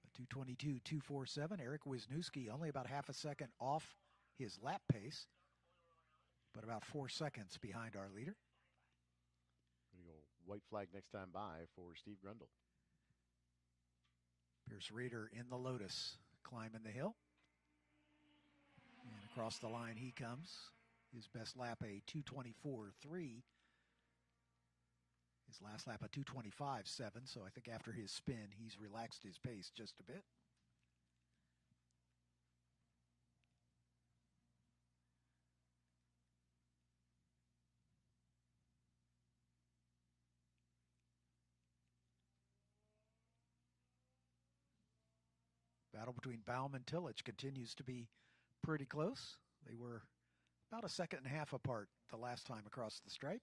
A 2:22.247. Eric Wisniewski only about half a second off his lap pace, but about 4 seconds behind our leader. Going to go white flag next time by for Steve Grundahl. Pierce Rader in the Lotus, climbing the hill. And across the line he comes. His best lap, a 2:24.3. His last lap, a 2:25.7. So I think after his spin, he's relaxed his pace just a bit. Battle between Baum and Tillage continues to be pretty close. They were about a second and a half apart the last time across the stripe.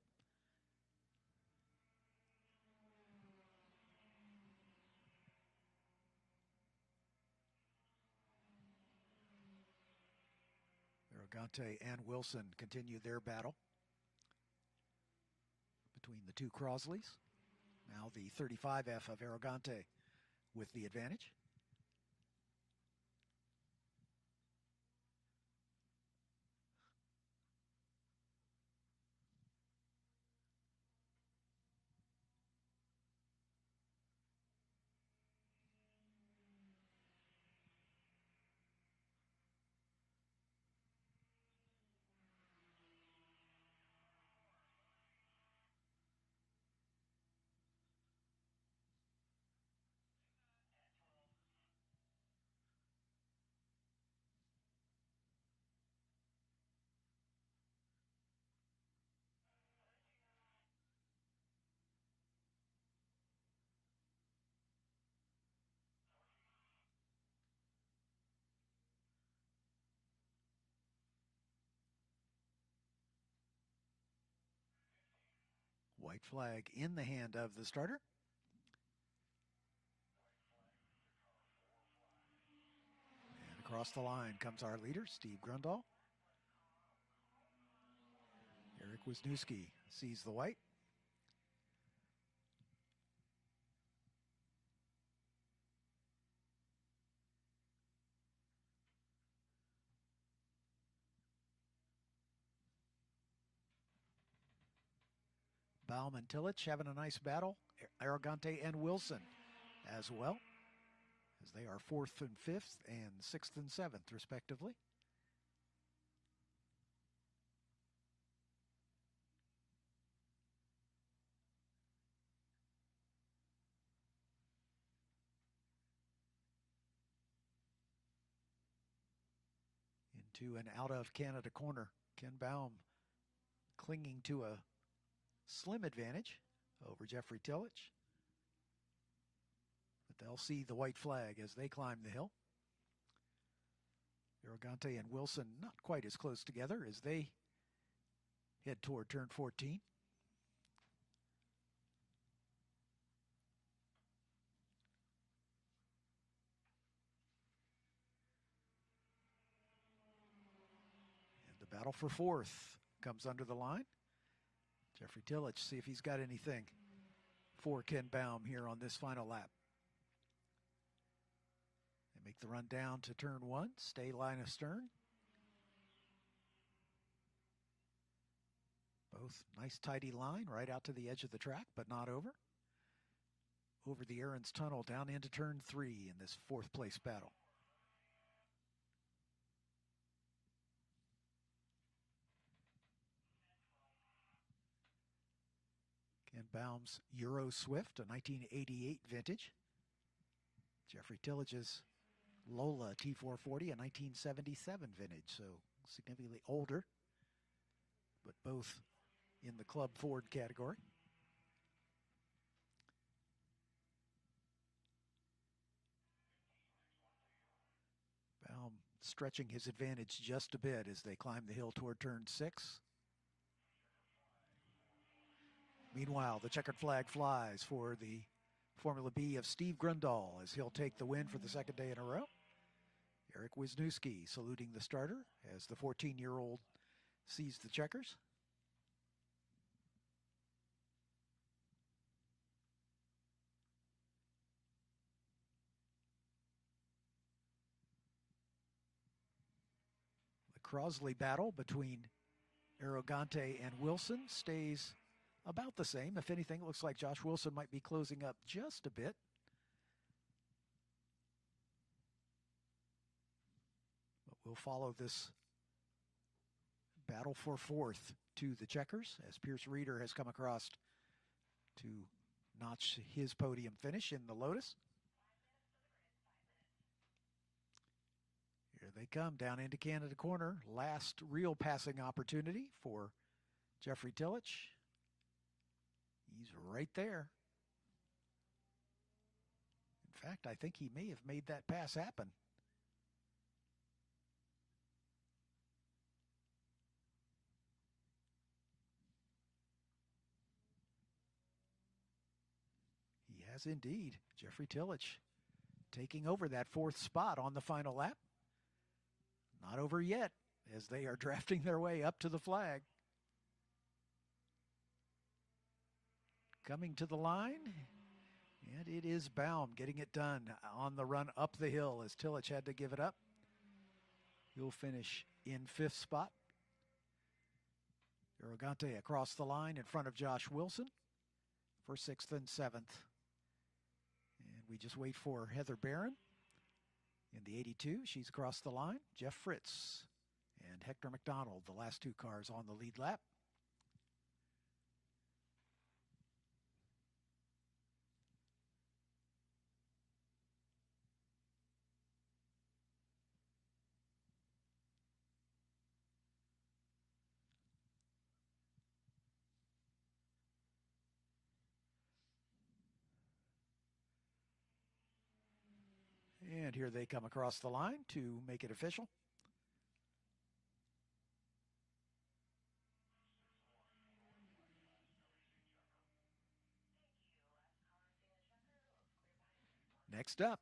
Arrogante and Wilson continue their battle between the two Crosleys. Now the 35F of Arrogante with the advantage. White flag in the hand of the starter. And across the line comes our leader, Steve Grundahl. Eric Wisniewski sees the white. Baum and Tillich having a nice battle. Arrogante and Wilson as well, as they are 4th and 5th and 6th and 7th, respectively. Into and out of Canada corner. Ken Baum clinging to a slim advantage over Jeffrey Tillich. But they'll see the white flag as they climb the hill. Arrogante and Wilson not quite as close together as they head toward turn 14. And the battle for 4th comes under the line. Jeffrey Tillich, see if he's got anything for Ken Baum here on this final lap. They make the run down to turn 1, stay line astern. Both nice tidy line right out to the edge of the track, but not over. Over the Aaron's Tunnel down into turn 3 in this 4th place battle. Ken Baum's Euro Swift, a 1988 vintage. Jeffrey Tillich's Lola T440, a 1977 vintage, so significantly older, but both in the Club Ford category. Baum stretching his advantage just a bit as they climb the hill toward turn 6. Meanwhile, the checkered flag flies for the Formula B of Steve Grundahl as he'll take the win for the 2nd day in a row. Eric Wisniewski saluting the starter as the 14-year-old sees the checkers. The Crosley battle between Arrogante and Wilson stays about the same. If anything, it looks like Josh Wilson might be closing up just a bit. But we'll follow this battle for 4th to the checkers as Pierce Reeder has come across to notch his podium finish in the Lotus. Here they come down into Canada corner. Last real passing opportunity for Jeffrey Tillich. He's right there. In fact, I think he may have made that pass happen. He has indeed. Jeffrey Tillich taking over that 4th spot on the final lap. Not over yet as they are drafting their way up to the flag. Coming to the line, and it is Baum getting it done on the run up the hill as Tillich had to give it up. He'll finish in 5th spot. Arrogante across the line in front of Josh Wilson for 6th and 7th. And we just wait for Heather Barron in the 82. She's across the line. Jeff Fritz and Hector McDonald, the last 2 cars on the lead lap. And here they come across the line to make it official. Next up,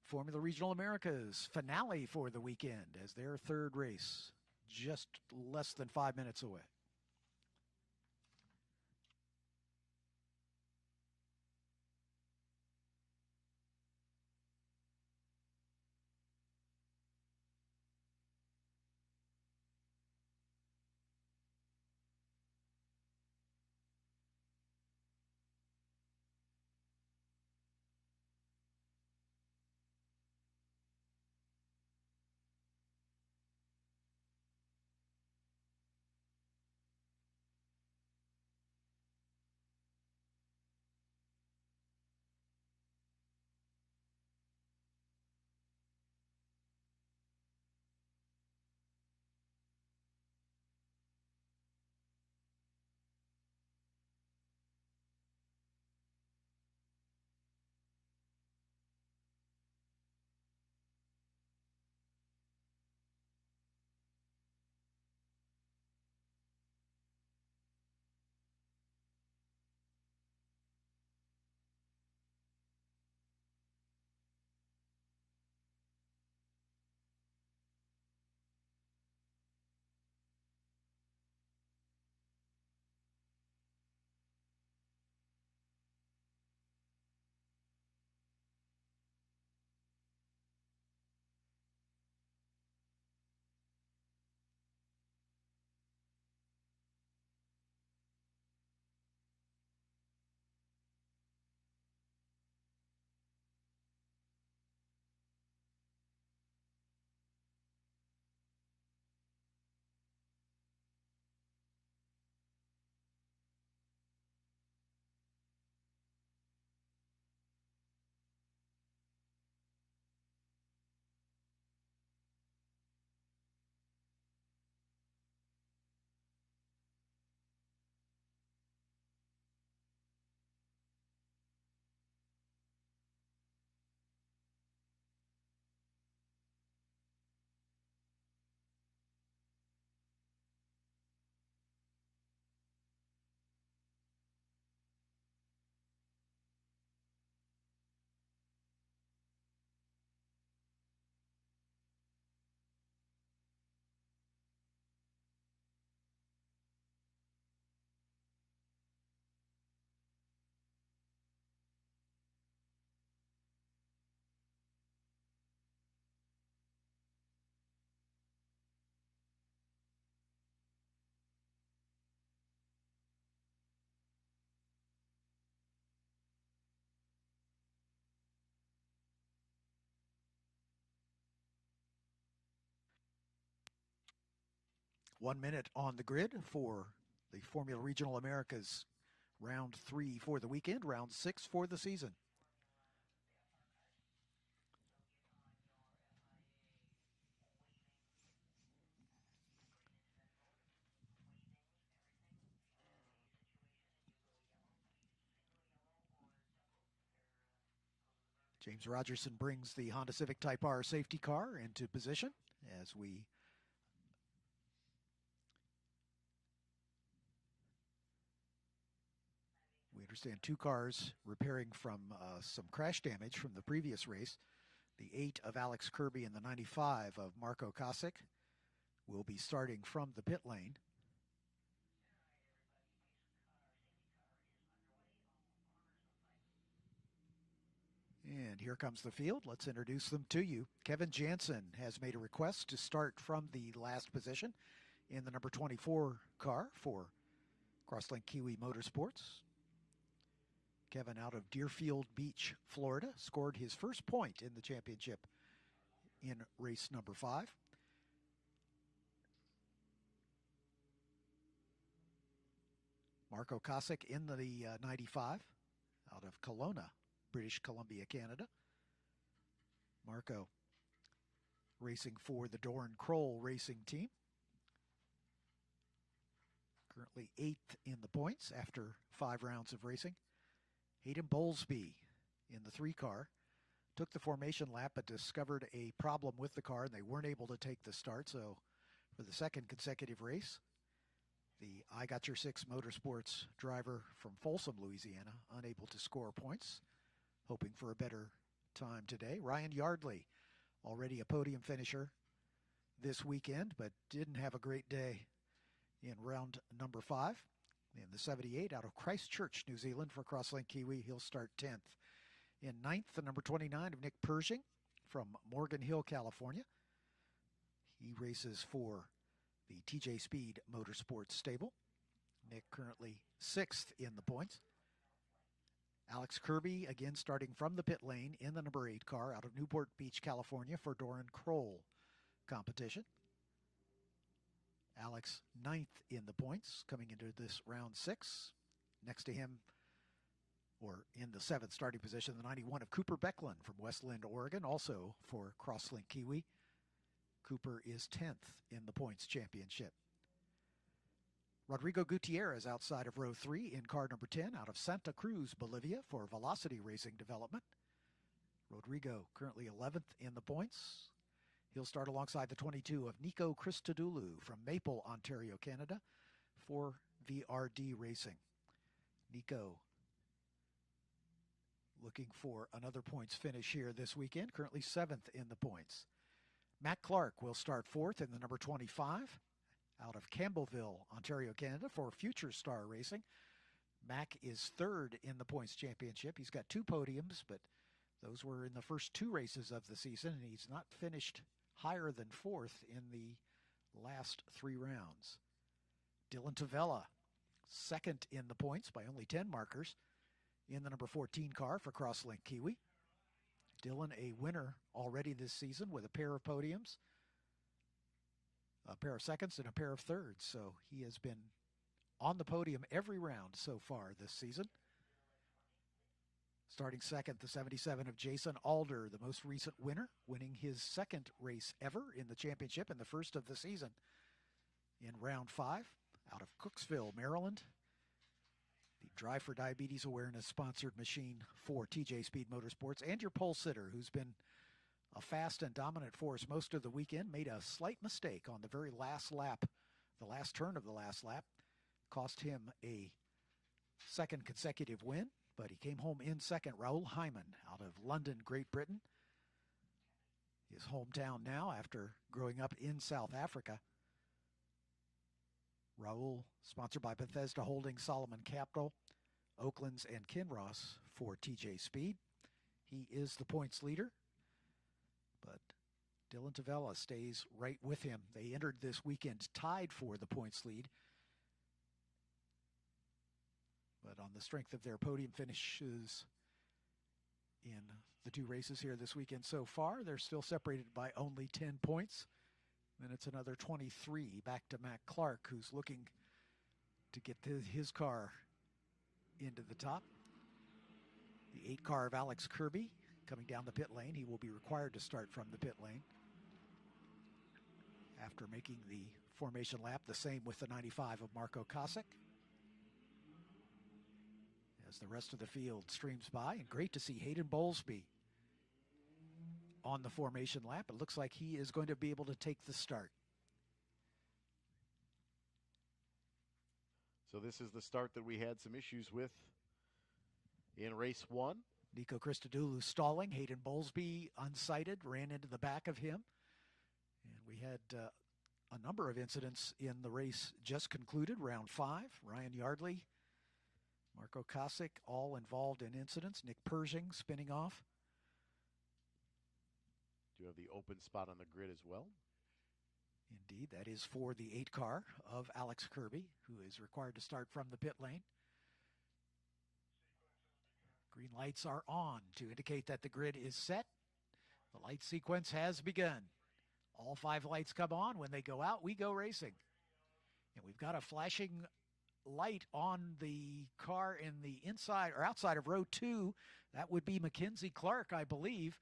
Formula Regional Americas finale for the weekend as their third race, just less than 5 minutes away. One minute on the grid for the Formula Regional Americas round 3 for the weekend, round 6 for the season. James Rogerson brings the Honda Civic Type R safety car into position as we understand 2 cars repairing from some crash damage from the previous race. The 8 of Alex Kirby and the 95 of Marco Kosick will be starting from the pit lane. And here comes the field. Let's introduce them to you. Kevin Jansen has made a request to start from the last position in the number 24 car for Crosslink Kiwi Motorsports. Kevin out of Deerfield Beach, Florida, scored his first point in the championship in race number 5. Marco Kosick in the 95 out of Kelowna, British Columbia, Canada. Marco racing for the Doran Kroll Racing Team. Currently 8th in the points after 5 rounds of racing. Hayden Bowlesby in the 3 car took the formation lap but discovered a problem with the car and they weren't able to take the start. So for the second consecutive race, the I Got Your 6 Motorsports driver from Folsom, Louisiana, unable to score points, hoping for a better time today. Ryan Yardley, already a podium finisher this weekend, but didn't have a great day in round number 5. In the 78 out of Christchurch, New Zealand for Crosslink Kiwi, he'll start 10th. In 9th, the number 29 of Nick Pershing from Morgan Hill, California. He races for the TJ Speed Motorsports stable. Nick currently 6th in the points. Alex Kirby, again starting from the pit lane in the number 8 car out of Newport Beach, California for Doran Kroll competition. Alex 9th in the points coming into this round 6. Next to him, or in the 7th starting position, the 91 of Cooper Becklin from Westland, Oregon, also for Crosslink Kiwi. Cooper is 10th in the points championship. Rodrigo Gutierrez outside of row 3 in car number 10 out of Santa Cruz, Bolivia for Velocity Racing Development. Rodrigo currently 11th in the points. He'll start alongside the 22 of Nico Christodoulou from Maple, Ontario, Canada for VRD Racing. Nico looking for another points finish here this weekend, currently 7th in the points. Matt Clark will start 4th in the number 25 out of Campbellville, Ontario, Canada for Future Star Racing. Mac is 3rd in the points championship. He's got 2 podiums, but those were in the first 2 races of the season, and he's not finished higher than 4th in the last 3 rounds. Dylan Tavella, 2nd in the points by only 10 markers in the number 14 car for Crosslink Kiwi. Dylan, a winner already this season with a pair of podiums, a pair of seconds, and a pair of thirds. So he has been on the podium every round so far this season. Starting 2nd, the 77 of Jason Alder, the most recent winner, winning his 2nd race ever in the championship and the first of the season in round 5 out of Cooksville, Maryland. The Drive for Diabetes Awareness sponsored machine for TJ Speed Motorsports. And your pole sitter, who's been a fast and dominant force most of the weekend, made a slight mistake on the very last lap, the last turn of the last lap. Cost him a 2nd consecutive win, but he came home in 2nd. Raoul Hyman out of London, Great Britain. His hometown now after growing up in South Africa. Raoul, sponsored by Bethesda Holdings, Solomon Capital, Oaklands, and Kinross for TJ Speed. He is the points leader, but Dylan Tavella stays right with him. They entered this weekend tied for the points lead, but on the strength of their podium finishes in the 2 races here this weekend so far, they're still separated by only 10 points. Then it's another 23 back to Matt Clark, who's looking to get his car into the top. The 8 car of Alex Kirby coming down the pit lane. He will be required to start from the pit lane after making the formation lap, the same with the 95 of Marco Kosick. As the rest of the field streams by, and great to see Hayden Bowlesby on the formation lap. It looks like he is going to be able to take the start. So this is the start that we had some issues with in race 1. Nico Christodoulou stalling. Hayden Bowlesby unsighted, ran into the back of him. And we had a number of incidents in the race just concluded, round 5. Ryan Yardley, Marco Kosick, all involved in incidents. Nick Pershing spinning off. Do have the open spot on the grid as well. Indeed, that is for the 8 car of Alex Kirby, who is required to start from the pit lane. Green lights are on to indicate that the grid is set. The light sequence has begun. All 5 lights come on. When they go out, we go racing. And we've got a flashing light on the car in the inside or outside of row 2. That would be Mackenzie Clark, I believe.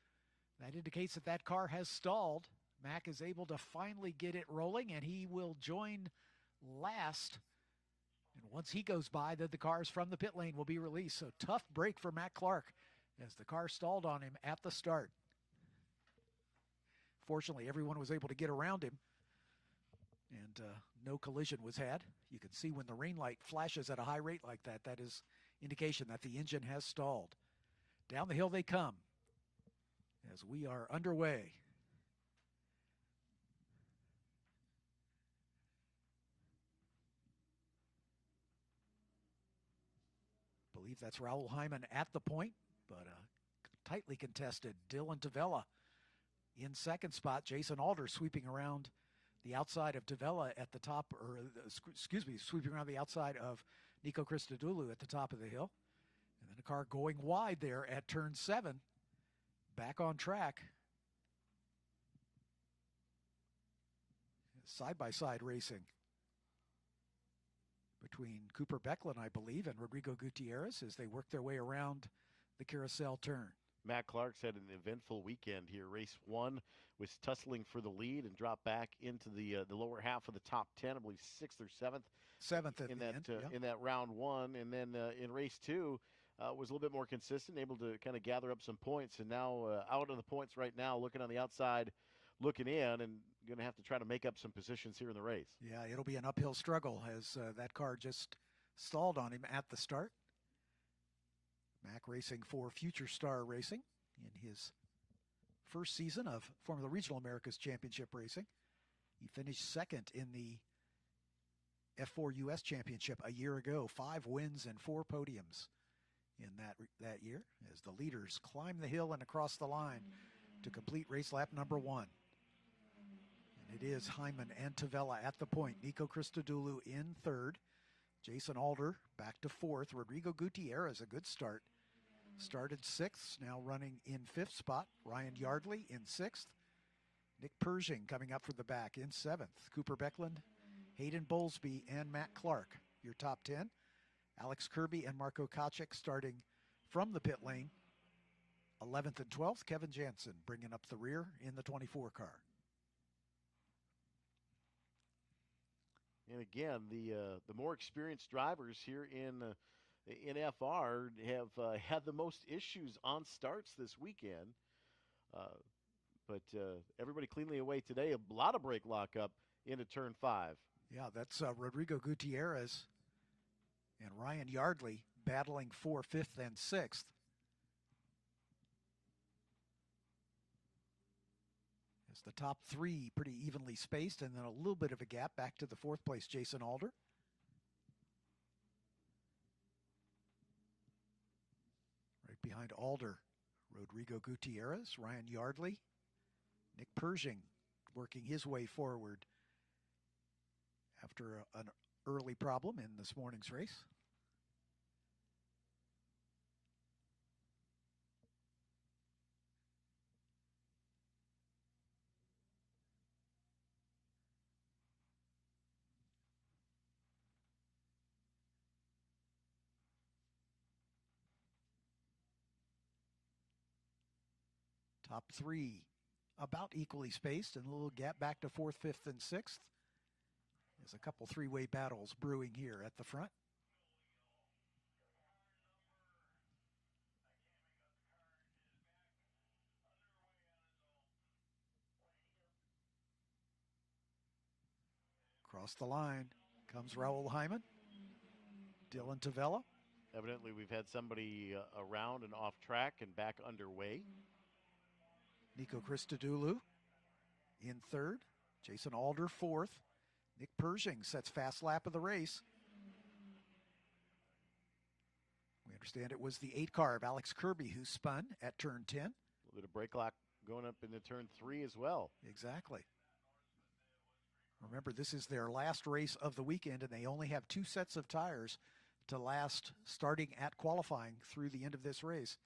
That indicates that that car has stalled. Mac is able to finally get it rolling, and he will join last. And once he goes by, then the cars from the pit lane will be released. So tough break for Mac Clark as the car stalled on him at the start. Fortunately, everyone was able to get around him, and no collision was had. You can see when the rain light flashes at a high rate like that, that is indication that the engine has stalled. Down the hill they come. as we are underway. I believe that's Raul Hyman at the point, but tightly contested. Dylan Tavella in second spot. Jason Alder sweeping around the outside of Tavella at the top, or sweeping around the outside of Nico Christodoulou at the top of the hill. And then a car going wide there at turn 7. Back on track. Side-by-side racing between Cooper Becklin, I believe, and Rodrigo Gutierrez as they work their way around the carousel turn. Matt Clark's had an eventful weekend here. Race 1 was tussling for the lead and dropped back into the lower half of the top 10, I believe 6th or 7th. 7th at in the that end, in that round 1, and then in race 2 was a little bit more consistent, able to kind of gather up some points, and now out on the points right now, looking on the outside, looking in, and going to have to try to make up some positions here in the race. Yeah, it'll be an uphill struggle as that car just stalled on him at the start. Mac racing for Future Star Racing in his first season of Formula Regional Americas Championship Racing. He finished second in the F4 US Championship a year ago. 5 wins and 4 podiums in that year as the leaders climb the hill and across the line to complete race lap number 1. And it is Hyman and Tavella at the point. Nico Christodoulou in 3rd. Jason Alder back to 4th. Rodrigo Gutierrez, a good start. Started 6th, now running in 5th spot. Ryan Yardley in 6th. Nick Pershing coming up from the back in 7th. Cooper Becklin, Hayden Bowlesby, and Matt Clark, your top 10. Alex Kirby and Marco Kachik starting from the pit lane. 11th and 12th, Kevin Jansen bringing up the rear in the 24 car. And again, the more experienced drivers here in FR have had the most issues on starts this weekend. But everybody cleanly away today. A lot of brake lockup into turn 5. Yeah, that's Rodrigo Gutierrez and Ryan Yardley battling for 5th and 6th. As the top 3 pretty evenly spaced, and then a little bit of a gap back to the 4th place Jason Alder. Right behind Alder, Rodrigo Gutierrez, Ryan Yardley, Nick Pershing working his way forward after an early problem in this morning's race. Top 3 about equally spaced, and a little gap back to 4th, 5th, and 6th. There's a couple 3-way battles brewing here at the front. Across the line comes Raul Hyman, Dylan Tavella. Evidently, we've had somebody around and off track and back underway. Nico Christodoulou in 3rd. Jason Alder 4th. Nick Pershing sets fast lap of the race. We understand it was the 8 car of Alex Kirby who spun at turn 10. A little bit of brake lock going up into turn 3 as well. Exactly. Remember, this is their last race of the weekend, and they only have 2 sets of tires to last starting at qualifying through the end of this race.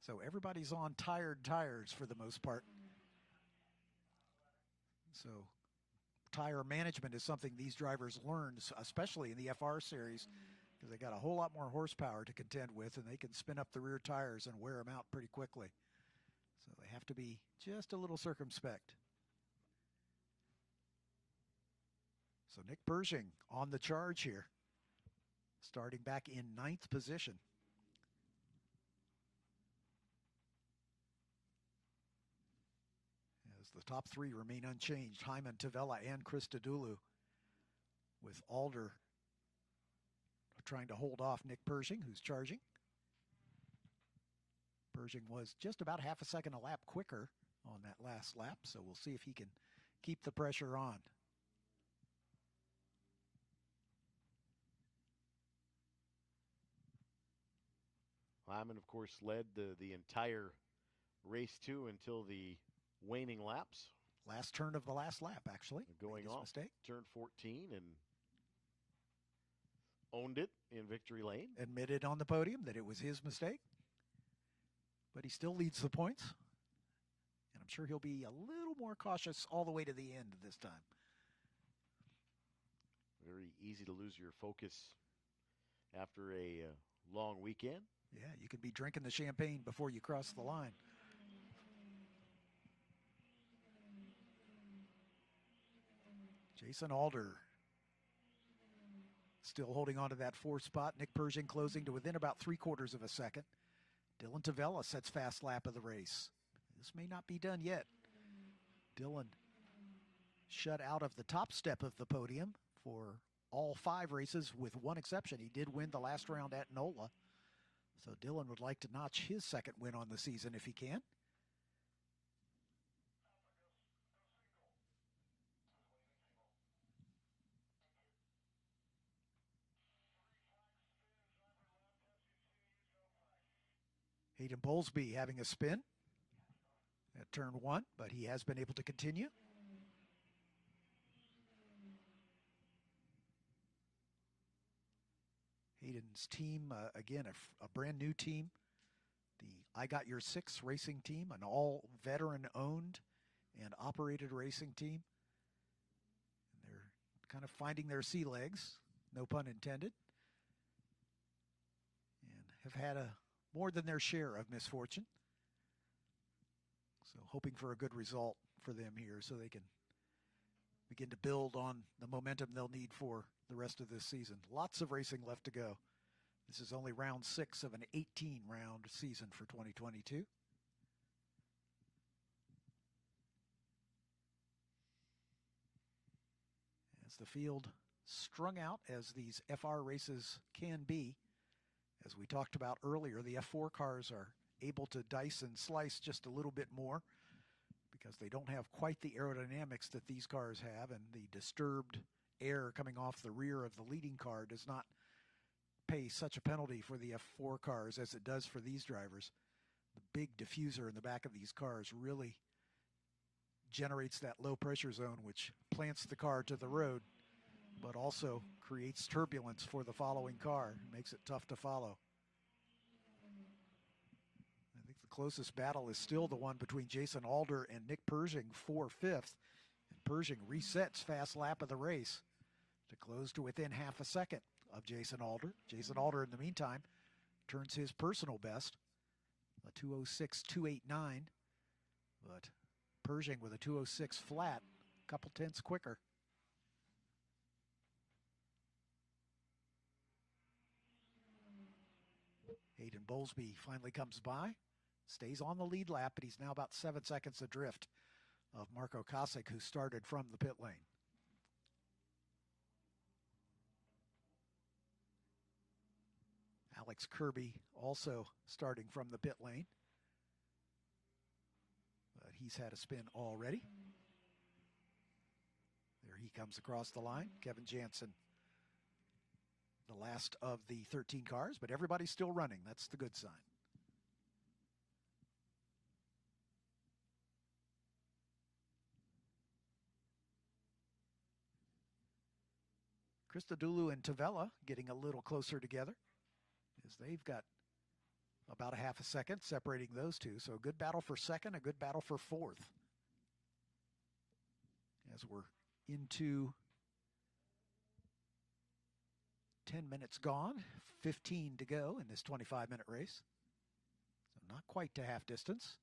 So everybody's on tired tires for the most part. So tire management is something these drivers learn, especially in the FR series, because they got a whole lot more horsepower to contend with, and they can spin up the rear tires and wear them out pretty quickly. So they have to be just a little circumspect. So Nick Pershing on the charge here, starting back in 9th position. The top 3 remain unchanged. Hyman, Tavella, and Christodoulou, with Alder trying to hold off Nick Pershing, who's charging. Pershing was just about half a second a lap quicker on that last lap, so we'll see if he can keep the pressure on. Hyman, of course, led the entire race too until the waning laps. Last turn of the last lap, actually. Going off. Mistake. Turn 14 and owned it in victory lane. Admitted on the podium that it was his mistake. But he still leads the points. And I'm sure he'll be a little more cautious all the way to the end this time. Very easy to lose your focus after a long weekend. Yeah, you could be drinking the champagne before you cross the line. Jason Alder still holding on to that 4th spot. Nick Pershing closing to within about 3/4 of a second. Dylan Tavella sets fast lap of the race. This may not be done yet. Dylan shut out of the top step of the podium for all 5 races with one exception. He did win the last round at NOLA. So Dylan would like to notch his 2nd win on the season if he can. Hayden Bowlesby having a spin at turn 1, but he has been able to continue. Hayden's team, again, a brand new team. The I Got Your 6 racing team, an all veteran-owned and operated racing team. And they're kind of finding their sea legs, no pun intended, and have had more than their share of misfortune. So hoping for a good result for them here so they can begin to build on the momentum they'll need for the rest of this season. Lots of racing left to go. This is only round 6 of an 18-round season for 2022. As the field strung out as these FR races can be, as we talked about earlier, the F4 cars are able to dice and slice just a little bit more because they don't have quite the aerodynamics that these cars have, and the disturbed air coming off the rear of the leading car does not pay such a penalty for the F4 cars as it does for these drivers. The big diffuser in the back of these cars really generates that low pressure zone, which plants the car to the road, but also creates turbulence for the following car. It makes it tough to follow. I think the closest battle is still the one between Jason Alder and Nick Pershing for 5th. And Pershing resets fast lap of the race to close to within half a second of Jason Alder. Jason Alder, in the meantime, turns his personal best, a 2:06.289, but Pershing with a 2:06 flat, a couple tenths quicker. Hayden Bowlesby finally comes by, stays on the lead lap, but he's now about 7 seconds adrift of Marco Kosick, who started from the pit lane. Alex Kirby also starting from the pit lane, but he's had a spin already. There he comes across the line. Kevin Jansen, the last of the 13 cars, but everybody's still running. That's the good sign. Christodoulou and Tavella getting a little closer together, as they've got about a half a second separating those two. So a good battle for 2nd, a good battle for 4th. As we're into 10 minutes gone, 15 to go in this 25-minute race. So not quite to half distance.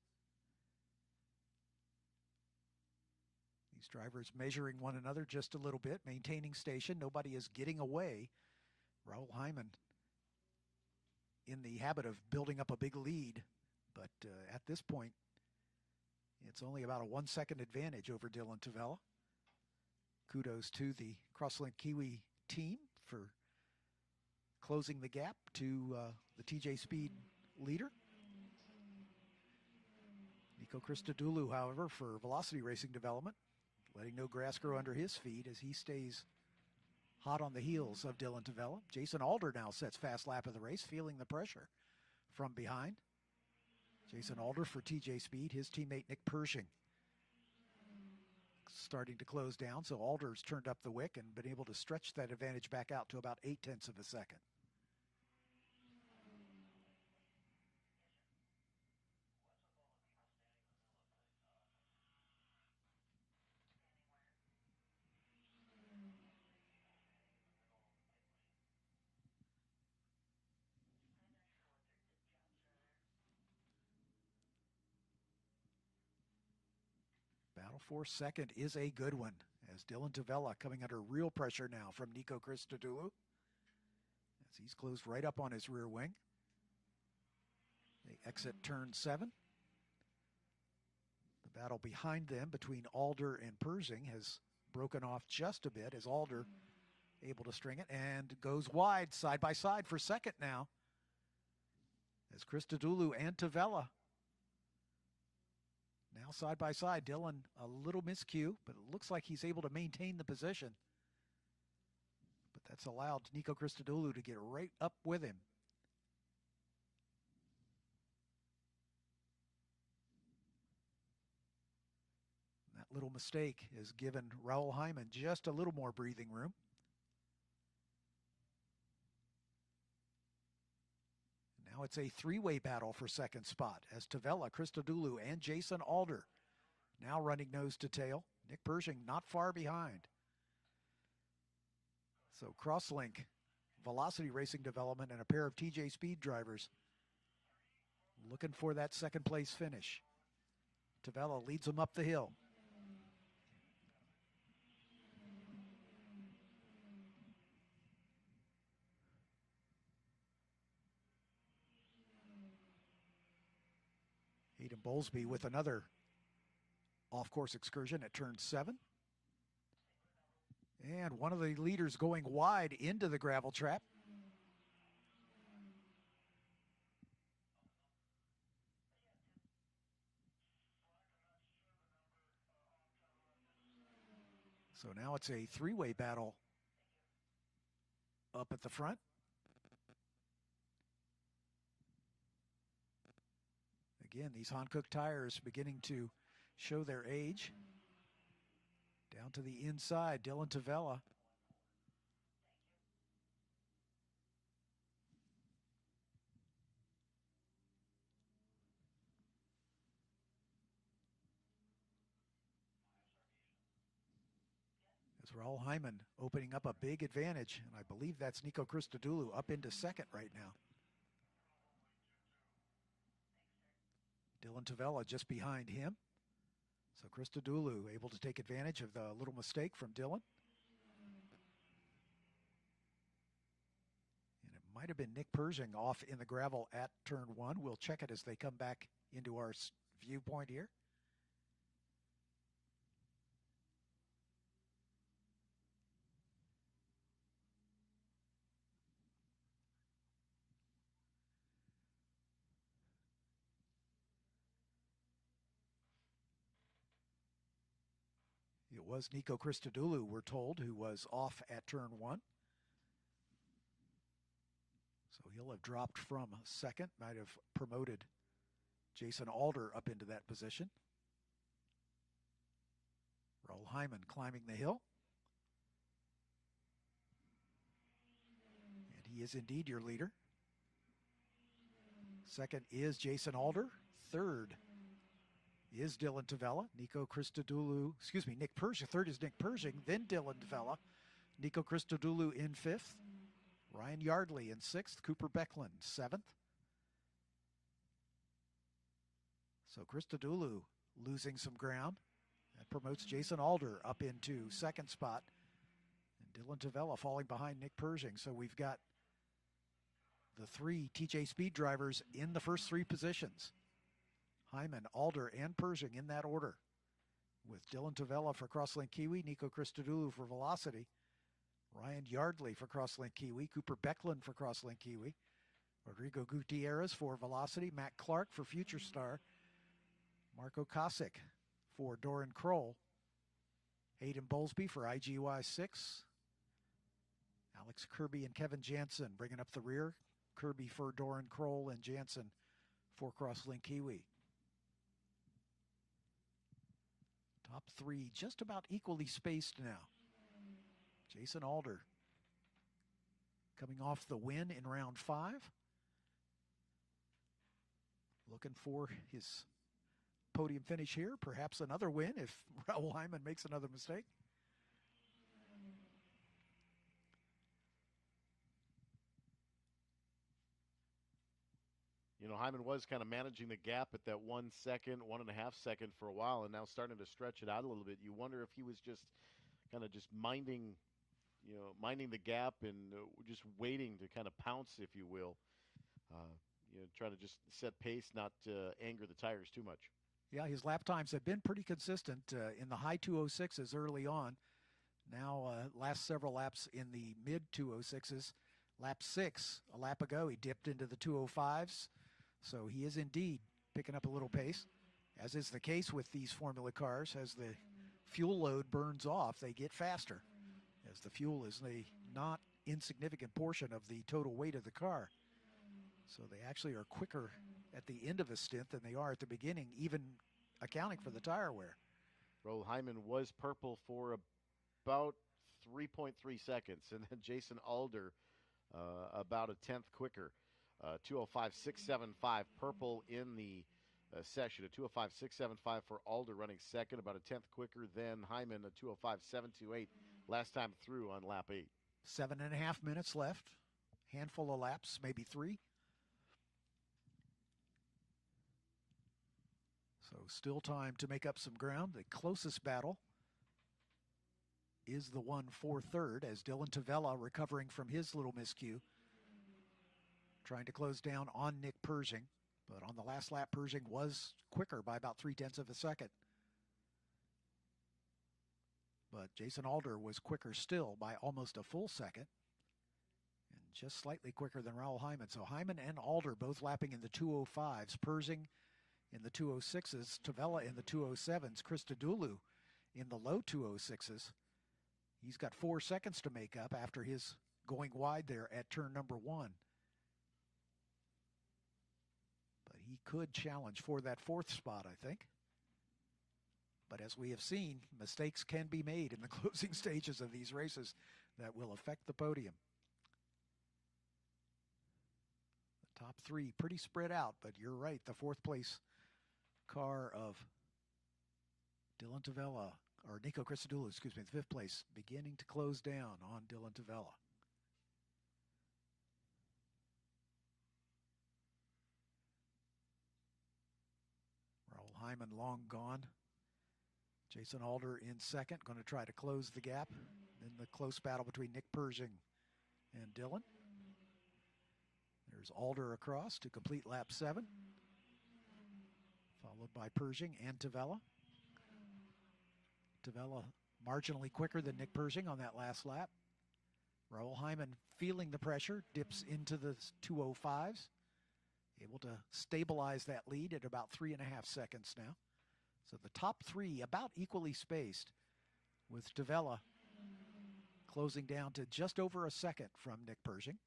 These drivers measuring one another just a little bit, maintaining station. Nobody is getting away. Raul Hyman in the habit of building up a big lead, but at this point, it's only about a 1 second advantage over Dylan Tavella. Kudos to the Crosslink Kiwi team for closing the gap to the TJ Speed leader. Nico Christodoulou, however, for Velocity Racing Development, letting no grass grow under his feet as he stays hot on the heels of Dylan Tavella. Jason Alder now sets fast lap of the race, feeling the pressure from behind. Jason Alder for TJ Speed, his teammate Nick Pershing starting to close down, so Alder's turned up the wick and been able to stretch that advantage back out to about 0.8 of a second. Battle for second is a good one, as Dylan Tavella coming under real pressure now from Nico Christodoulou, as he's closed right up on his rear wing. They exit turn 7. The battle behind them between Alder and Persing has broken off just a bit, as Alder able to string it and goes wide side by side for second now, as Christodoulou and Tavella now side by side. Dylan a little miscue, but it looks like he's able to maintain the position. But that's allowed Nico Christodoulou to get right up with him. That little mistake has given Raul Hyman just a little more breathing room. Now it's a three-way battle for second spot, as Tavella, Christodoulou, and Jason Alder now running nose to tail. Nick Pershing not far behind. So Crosslink, Velocity Racing Development, and a pair of TJ Speed drivers looking for that second place finish. Tavella leads them up the hill. Hayden Bowlesby with another off-course excursion at turn 7. And one of the leaders going wide into the gravel trap. So now it's a three-way battle up at the front. Again, these Hankook tires beginning to show their age. Down to the inside, Dylan Tavella. As Raul Hyman opening up a big advantage, and I believe that's Nico Christodoulou up into second right now. Dylan Tavella just behind him. So Christodoulou able to take advantage of the little mistake from Dylan. And it might have been Nick Pershing off in the gravel at turn 1. We'll check it as they come back into our viewpoint here. It was Nico Christodoulou, we're told, who was off at turn 1. So he'll have dropped from second, might have promoted Jason Alder up into that position. Raul Hyman climbing the hill. And he is indeed your leader. Second is Jason Alder. Third is Dylan Tavella. Nico Christodoulou, Nick Pershing. Third is Nick Pershing, then Dylan Tavella. Nico Christodoulou in 5th. Ryan Yardley in 6th. Cooper Becklin 7th. So Christodoulou losing some ground. That promotes Jason Alder up into second spot. And Dylan Tavella falling behind Nick Pershing. So we've got the 3 TJ Speed drivers in the first 3 positions. Hyman, Alder, and Pershing in that order, with Dylan Tavella for Crosslink Kiwi, Nico Christodoulou for Velocity, Ryan Yardley for Crosslink Kiwi, Cooper Becklin for Crosslink Kiwi, Rodrigo Gutierrez for Velocity, Matt Clark for Future Star, Marco Kosick for Doran Kroll. Hayden Bowlesby for IGY 6. Alex Kirby and Kevin Jansen bringing up the rear. Kirby for Doran Kroll and Jansen for Crosslink Kiwi. Top 3 just about equally spaced now. Jason Alder coming off the win in round 5. Looking for his podium finish here. Perhaps another win if Raul Hyman makes another mistake. You know, Hyman was kind of managing the gap at that 1 second, 1.5 second for a while, and now starting to stretch it out a little bit. You wonder if he was just kind of just minding the gap and just waiting to kind of pounce, if you will. Trying to just set pace, not anger the tires too much. Yeah, his lap times have been pretty consistent in the high 206s early on. Now, last several laps in the mid 206s. Lap 6, a lap ago, he dipped into the 205s. So he is indeed picking up a little pace, as is the case with these Formula cars. As the fuel load burns off, they get faster, as the fuel is a not insignificant portion of the total weight of the car. So they actually are quicker at the end of a stint than they are at the beginning, even accounting for the tire wear. Raul Hyman was purple for about 3.3 seconds, and then Jason Alder about a tenth quicker. 205.675 purple in the session. A 205.675 for Alder running second, about a tenth quicker than Hyman. A 205.728 last time through on lap 8. 7.5 minutes left. Handful of laps, maybe 3. So still time to make up some ground. The closest battle is the one for third, as Dylan Tavella, recovering from his little miscue, trying to close down on Nick Pershing. But on the last lap, Pershing was quicker by about 0.3 of a second. But Jason Alder was quicker still by almost a full second, and just slightly quicker than Raul Hyman. So Hyman and Alder both lapping in the 205s. Pershing in the 206s, Tavella in the 207s, Christodoulou in the low 206s. He's got 4 seconds to make up after his going wide there at turn number 1. But he could challenge for that 4th spot, I think. But as we have seen, mistakes can be made in the closing stages of these races that will affect the podium. The top 3 pretty spread out, but you're right, the 4th place car of Dylan Tavella, or Nico Christodoulou, excuse me, the 5th place, beginning to close down on Dylan Tavella. Raul Hyman long gone. Jason Alder in second, going to try to close the gap in the close battle between Nick Pershing and Dylan. There's Alder across to complete lap 7, followed by Pershing and Tavella. Tavella marginally quicker than Nick Pershing on that last lap. Raul Hyman feeling the pressure, dips into the 205s, able to stabilize that lead at about 3.5 seconds now. So the top 3 about equally spaced, with Tavella closing down to just over a second from Nick Pershing.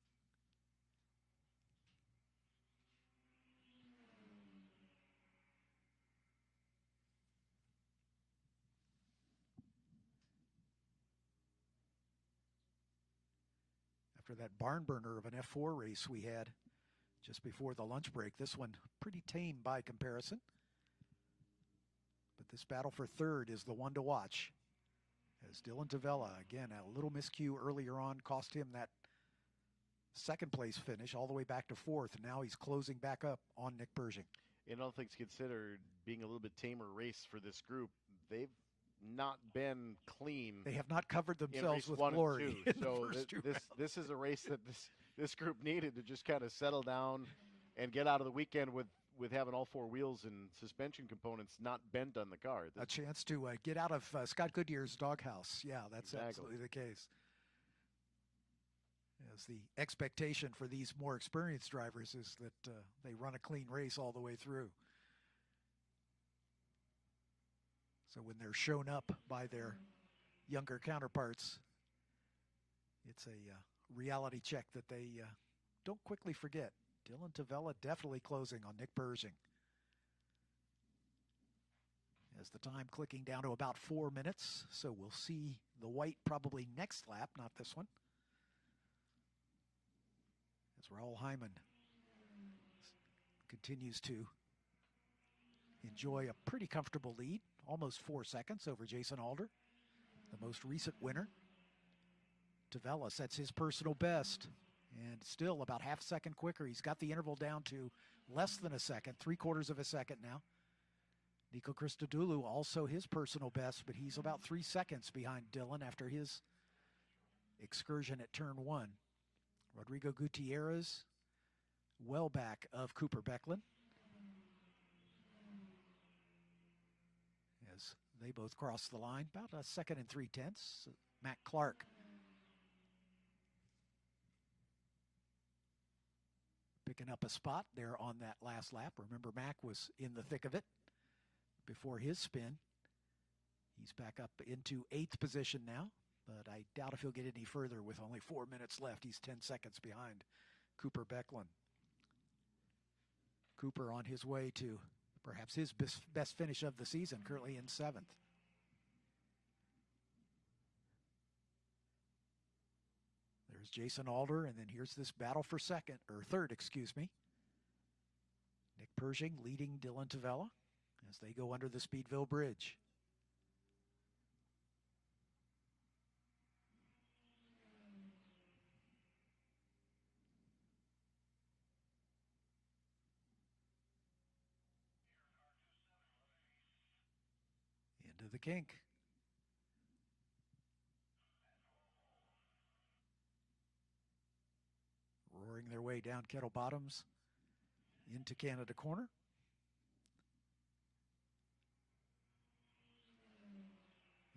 After that barn burner of an F4 race we had just before the lunch break, this one pretty tame by comparison. But this battle for third is the one to watch, as Dylan Tavella, again, a little miscue earlier on, cost him that second place finish all the way back to 4th, and now he's closing back up on Nick Pershing. In all things considered, being a little bit tamer race for this group, they've not been clean. They have not covered themselves with glory. So this is a race that this group needed to just kind of settle down and get out of the weekend with having all 4 wheels and suspension components not bent on the car. A chance to get out of Scott Goodyear's doghouse. Yeah, that's absolutely the case. As the expectation for these more experienced drivers is that they run a clean race all the way through. So when they're shown up by their younger counterparts, it's a reality check that they don't quickly forget. Dylan Tavella definitely closing on Nick Pershing. As the time clicking down to about 4 minutes, so we'll see the white probably next lap, not this one. As Raul Hyman continues to enjoy a pretty comfortable lead, almost 4 seconds over Jason Alder, the most recent winner. Tavella sets his personal best, and still about half a second quicker. He's got the interval down to less than a second, 3/4 of a second now. Nico Christodoulou also his personal best, but he's about 3 seconds behind Dylan after his excursion at turn 1. Rodrigo Gutierrez well back of Cooper Becklin as they both cross the line, about a second and 3/10. Matt Clark picking up a spot there on that last lap. Remember, Mac was in the thick of it before his spin. He's back up into 8th position now, but I doubt if he'll get any further with only 4 minutes left. He's 10 seconds behind Cooper Becklin. Cooper on his way to perhaps his best finish of the season, currently in 7th. There's Jason Alder, and then here's this battle for third, excuse me. Nick Pershing leading Dylan Tavella as they go under the Speedville Bridge. Into the kink. Roaring their way down Kettle Bottoms into Canada Corner.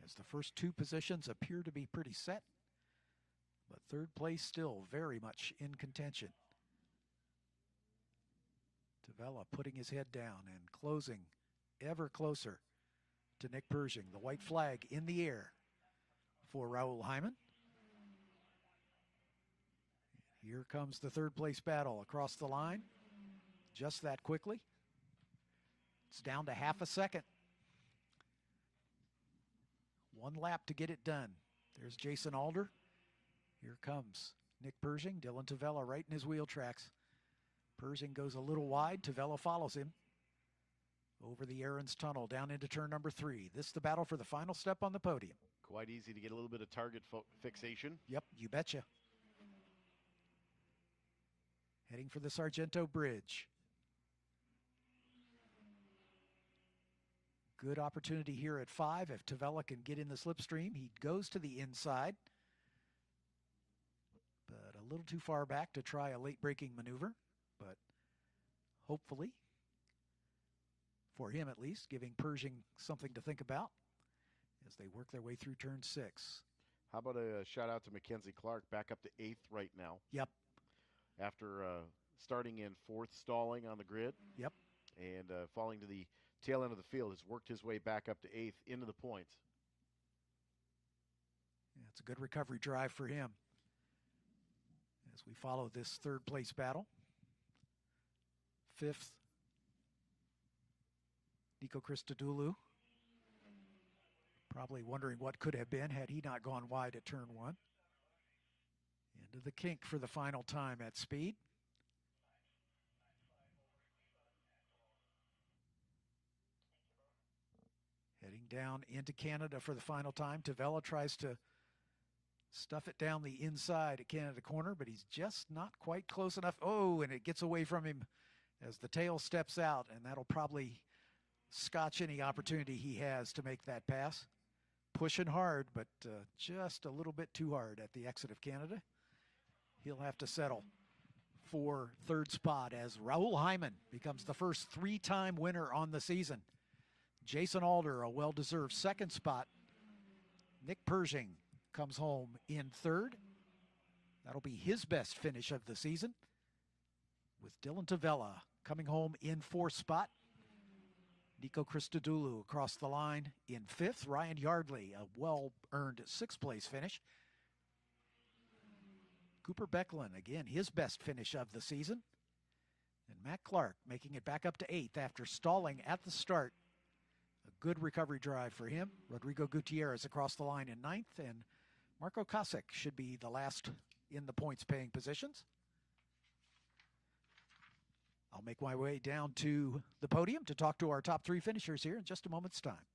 As the first 2 positions appear to be pretty set, but 3rd place still very much in contention. Tavella putting his head down and closing ever closer to Nick Pershing. The white flag in the air for Raul Hyman. Here comes the 3rd place battle across the line. Just that quickly. It's down to half a second. 1 lap to get it done. There's Jason Alder. Here comes Nick Pershing. Dylan Tavella right in his wheel tracks. Pershing goes a little wide. Tavella follows him over the Aaron's Tunnel down into turn number 3. This is the battle for the final step on the podium. Quite easy to get a little bit of target fixation. Yep, you betcha. Heading for the Sargento Bridge. Good opportunity here at 5. If Tavella can get in the slipstream, he goes to the inside. But a little too far back to try a late braking maneuver. But hopefully, for him at least, giving Pershing something to think about as they work their way through turn 6. How about a shout out to Mackenzie Clark, back up to 8th right now. Yep. After starting in 4th, stalling on the grid. Yep. And falling to the tail end of the field, has worked his way back up to 8th into the points. Yeah, it's a good recovery drive for him as we follow this 3rd place battle. 5th, Nico Christodoulou. Probably wondering what could have been had he not gone wide at turn 1. Into the kink for the final time at speed. Heading down into Canada for the final time. Tavella tries to stuff it down the inside at Canada Corner, but he's just not quite close enough. Oh, and it gets away from him as the tail steps out, and that'll probably scotch any opportunity he has to make that pass. Pushing hard, but just a little bit too hard at the exit of Canada. He'll have to settle for 3rd spot as Raul Hyman becomes the first 3-time winner on the season. Jason Alder, a well-deserved 2nd spot. Nick Pershing comes home in 3rd. That'll be his best finish of the season. With Dylan Tavella coming home in 4th spot. Nico Christodoulou across the line in 5th. Ryan Yardley, a well-earned 6th place finish. Cooper Becklin, again, his best finish of the season. And Matt Clark making it back up to 8th after stalling at the start. A good recovery drive for him. Rodrigo Gutierrez across the line in 9th, and Marco Kosick should be the last in the points-paying positions. I'll make my way down to the podium to talk to our top 3 finishers here in just a moment's time.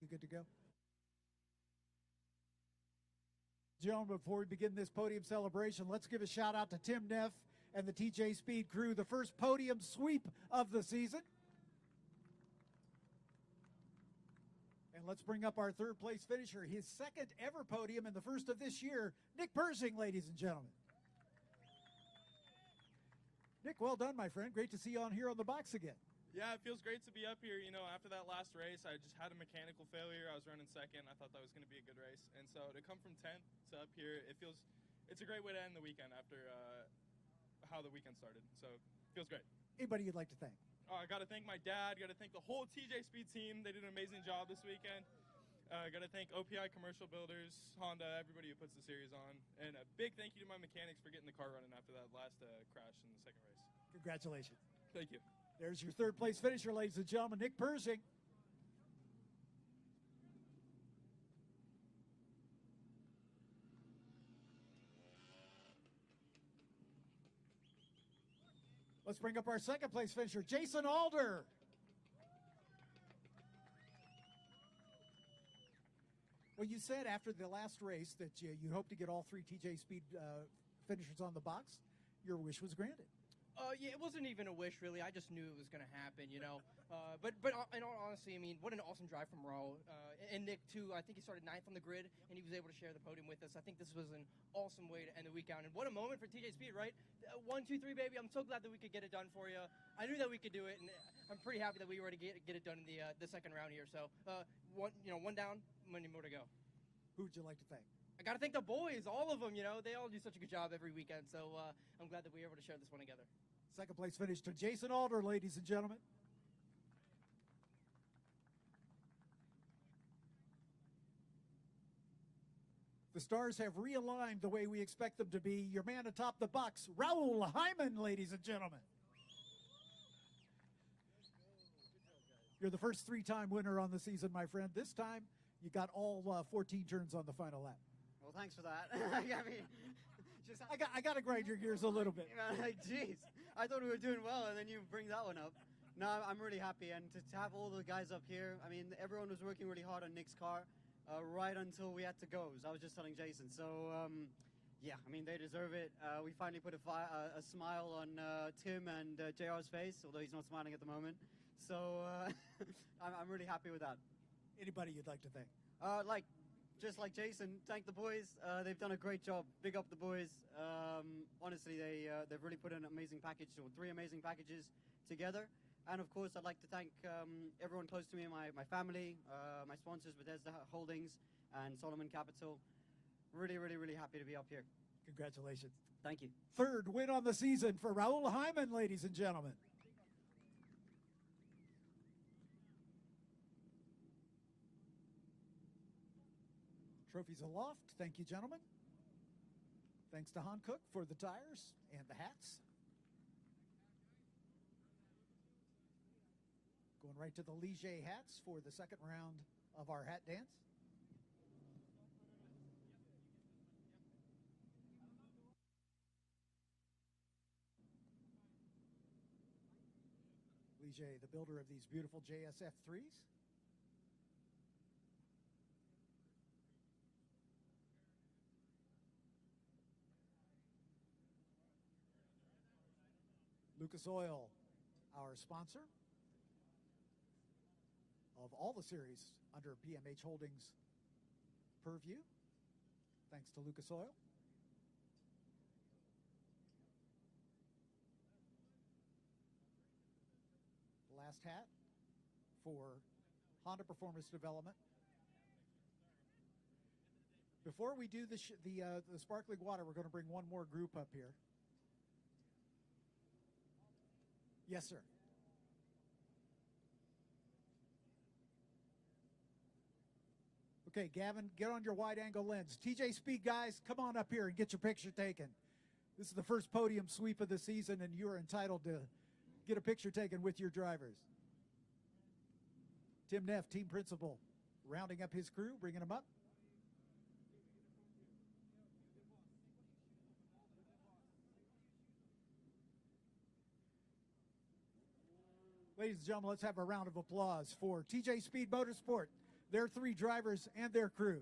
You good to go? Gentlemen, before we begin this podium celebration, let's give a shout out to Tim Neff and the TJ Speed crew, the first podium sweep of the season. And let's bring up our third place finisher, his second ever podium and the first of this year, Nick Persing, ladies and gentlemen. Nick, well done, my friend. Great to see you on here on the box again. Yeah, it feels great to be up here. You know, after that last race, I just had a mechanical failure. I was running second. I thought that was going to be a good race. And so to come from 10th to up here, it's a great way to end the weekend after how the weekend started. So it feels great. Anybody you'd like to thank? I got to thank my dad. Got to thank the whole TJ Speed team. They did an amazing job this weekend. Got to thank OPI Commercial Builders, Honda, everybody who puts the series on. And a big thank you to my mechanics for getting the car running after that last crash in the second race. Congratulations. Thank you. There's your third place finisher, ladies and gentlemen, Nick Persing. Let's bring up our second place finisher, Jason Alder. Well, you said after the last race that you hope to get all three TJ Speed finishers on the box. Your wish was granted. Yeah, it wasn't even a wish, really. I just knew it was going to happen, you know. But in all honesty, I mean, what an awesome drive from Raul. And Nick, too. I think he started 9th on the grid, and he was able to share the podium with us. I think this was an awesome way to end the weekend. And what a moment for TJ Speed, right? 1, 2, 3, baby. I'm so glad that we could get it done for you. I knew that we could do it, and I'm pretty happy that we were able to get it done in the second round here. So, one down, many more to go. Who would you like to thank? I got to thank the boys, all of them, you know. They all do such a good job every weekend. So I'm glad that we were able to share this one together. Second place finish to Jason Alder, ladies and gentlemen. The stars have realigned the way we expect them to be. Your man atop the box, Raul Hyman, ladies and gentlemen. You're the first three-time winner on the season, my friend. This time, you got all 14 turns on the final lap. Well, thanks for that. I mean, I got to grind your gears a little bit. Like, geez, I thought we were doing well, and then you bring that one up. No, I'm really happy, and to have all the guys up here, I mean, everyone was working really hard on Nick's car right until we had to go. So I was just telling Jason. So, yeah, I mean, they deserve it. We finally put a smile on Tim and JR's face, although he's not smiling at the moment. So I'm really happy with that. Anybody you'd like to thank? Just like Jason, thank the boys. They've done a great job. Big up the boys. Honestly, they've really put an amazing package, or 3 amazing packages together. And of course, I'd like to thank everyone close to me, my family, my sponsors, Bethesda Holdings and Solomon Capital. Really, really, really happy to be up here. Congratulations. Thank you. Third win on the season for Raul Hyman, ladies and gentlemen. Trophies aloft. Thank you, gentlemen. Thanks to Han Cook for the tires and the hats. Going right to the Ligier hats for the second round of our hat dance. Ligier, the builder of these beautiful JSF 3s. Lucas Oil, our sponsor of all the series under PMH Holdings purview. Thanks to Lucas Oil. The last hat for Honda Performance Development. Before we do the sparkling water, we're going to bring one more group up here. Yes, sir. Okay, Gavin, get on your wide-angle lens. TJ Speed guys, come on up here and get your picture taken. This is the first podium sweep of the season, and you are entitled to get a picture taken with your drivers. Tim Neff, team principal, rounding up his crew, bringing them up. Ladies and gentlemen, let's have a round of applause for TJ Speed Motorsport, their 3 drivers and their crew.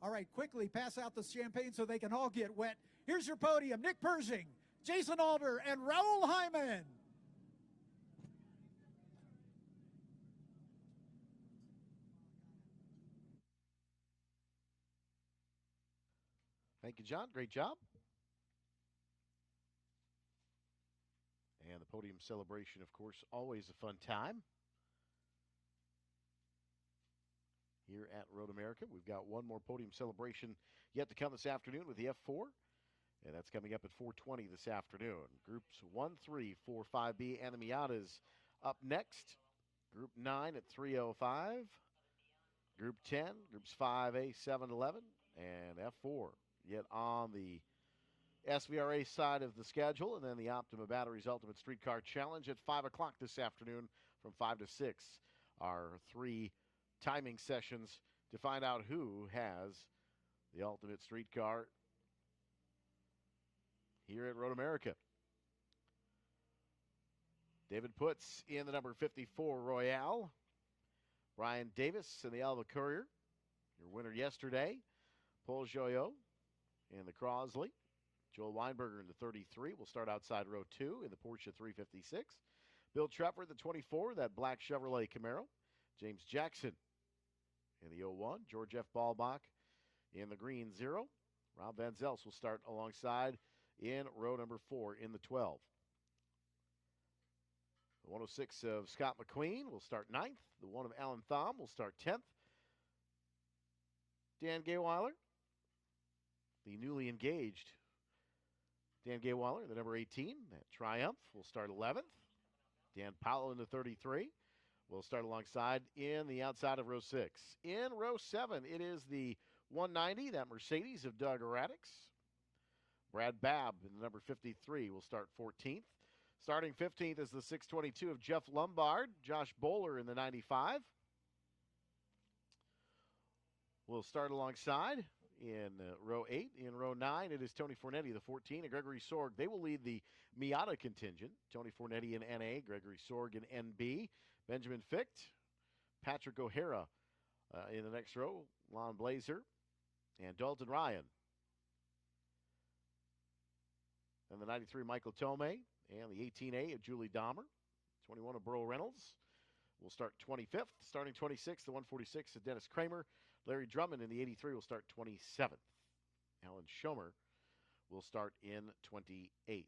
All right, quickly pass out the champagne so they can all get wet. Here's your podium: Nick Pershing, Jason Alder, and Raul Hyman. Thank you, John. Great job. And the podium celebration, of course, always a fun time. Here at Road America, we've got one more podium celebration yet to come this afternoon with the F4. And that's coming up at 4:20 this afternoon. Groups 1, 3, 4, 5B and the Miatas up next. Group 9 at 3:05. Group 10, groups 5A, 7, 11, and F4 yet on the SVRA side of the schedule. And then the Optima Batteries Ultimate Streetcar Challenge at 5 o'clock this afternoon from 5 to 6. Our 3 timing sessions to find out who has the Ultimate Streetcar here at Road America. David Putz in the number 54 Royale. Brian Davis in the Alva Courier, your winner yesterday. Paul Joyot in the Crosley. Joel Weinberger in the 33 will start outside row 2 in the Porsche 356. Bill Trepper, the 24, that black Chevrolet Camaro. James Jackson in the 01. George F. Ballbach in the green 0. Rob Van Zels will start alongside in row number 4 in the 12. The 106 of Scott McQueen will start 9th. The 1 of Alan Thom will start 10th. Dan Gayweiler, the newly engaged Dan Gayweiler, the number 18, that Triumph, will start 11th. Dan Powell in the 33 will start alongside in the outside of row 6. In row 7, it is the 190, that Mercedes of Doug Radix. Brad Babb in the number 53 will start 14th. Starting 15th is the 622 of Jeff Lombard. Josh Bowler in the 95 will start alongside in row 8. In row 9, it is Tony Fornetti, the 14, and Gregory Sorg. They will lead the Miata contingent. Tony Fornetti in NA, Gregory Sorg in NB. Benjamin Ficht, Patrick O'Hara in the next row. Lon Blazer and Dalton Ryan. And the 93, Michael Tomei. And the 18A of Julie Dahmer. 21 of Burl Reynolds will start 25th. Starting 26th, the 146 of Dennis Kramer. Larry Drummond in the 83 will start 27th. Alan Schomer will start in 28th.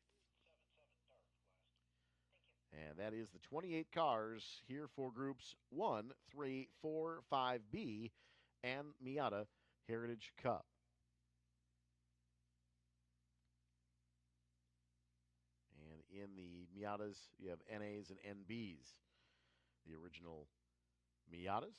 And that is the 28 cars here for groups 1, 3, 4, 5B, and Miata Heritage Cup. In the Miatas, you have NAs and NBs, the original Miatas.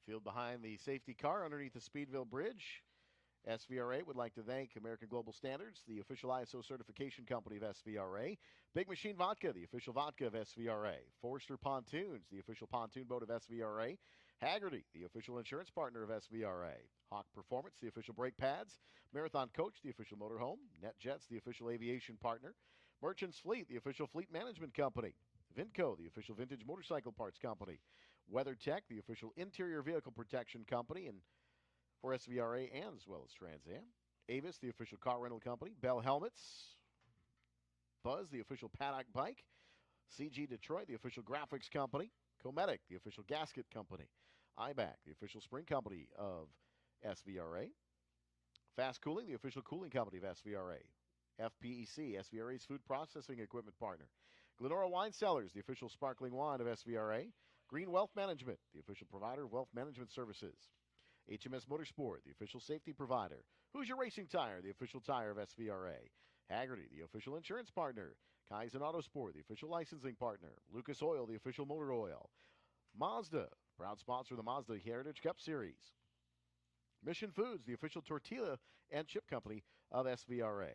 Field behind the safety car underneath the Speedville Bridge. SVRA would like to thank American Global Standards, the official ISO certification company of SVRA. Big Machine Vodka, the official vodka of SVRA. Forster Pontoons, the official pontoon boat of SVRA. Haggerty, the official insurance partner of SVRA. Hawk Performance, the official brake pads. Marathon Coach, the official motorhome. NetJets, the official aviation partner. Merchants Fleet, the official fleet management company. Vinco, the official vintage motorcycle parts company. WeatherTech, the official interior vehicle protection company, and for SVRA and as well as Trans Am. Avis, the official car rental company. Bell Helmets. Buzz, the official paddock bike. CG Detroit, the official graphics company. Cometic, the official gasket company. IBAC, the official spring company of SVRA. Fast Cooling, the official cooling company of SVRA. FPEC, SVRA's food processing equipment partner. Glenora Wine Cellars, the official sparkling wine of SVRA. Green Wealth Management, the official provider of wealth management services. HMS Motorsport, the official safety provider. Hoosier Racing Tire, the official tire of SVRA. Haggerty, the official insurance partner. Kaizen Autosport, the official licensing partner. Lucas Oil, the official motor oil. Mazda, proud sponsor of the Mazda Heritage Cup Series. Mission Foods, the official tortilla and chip company of SVRA.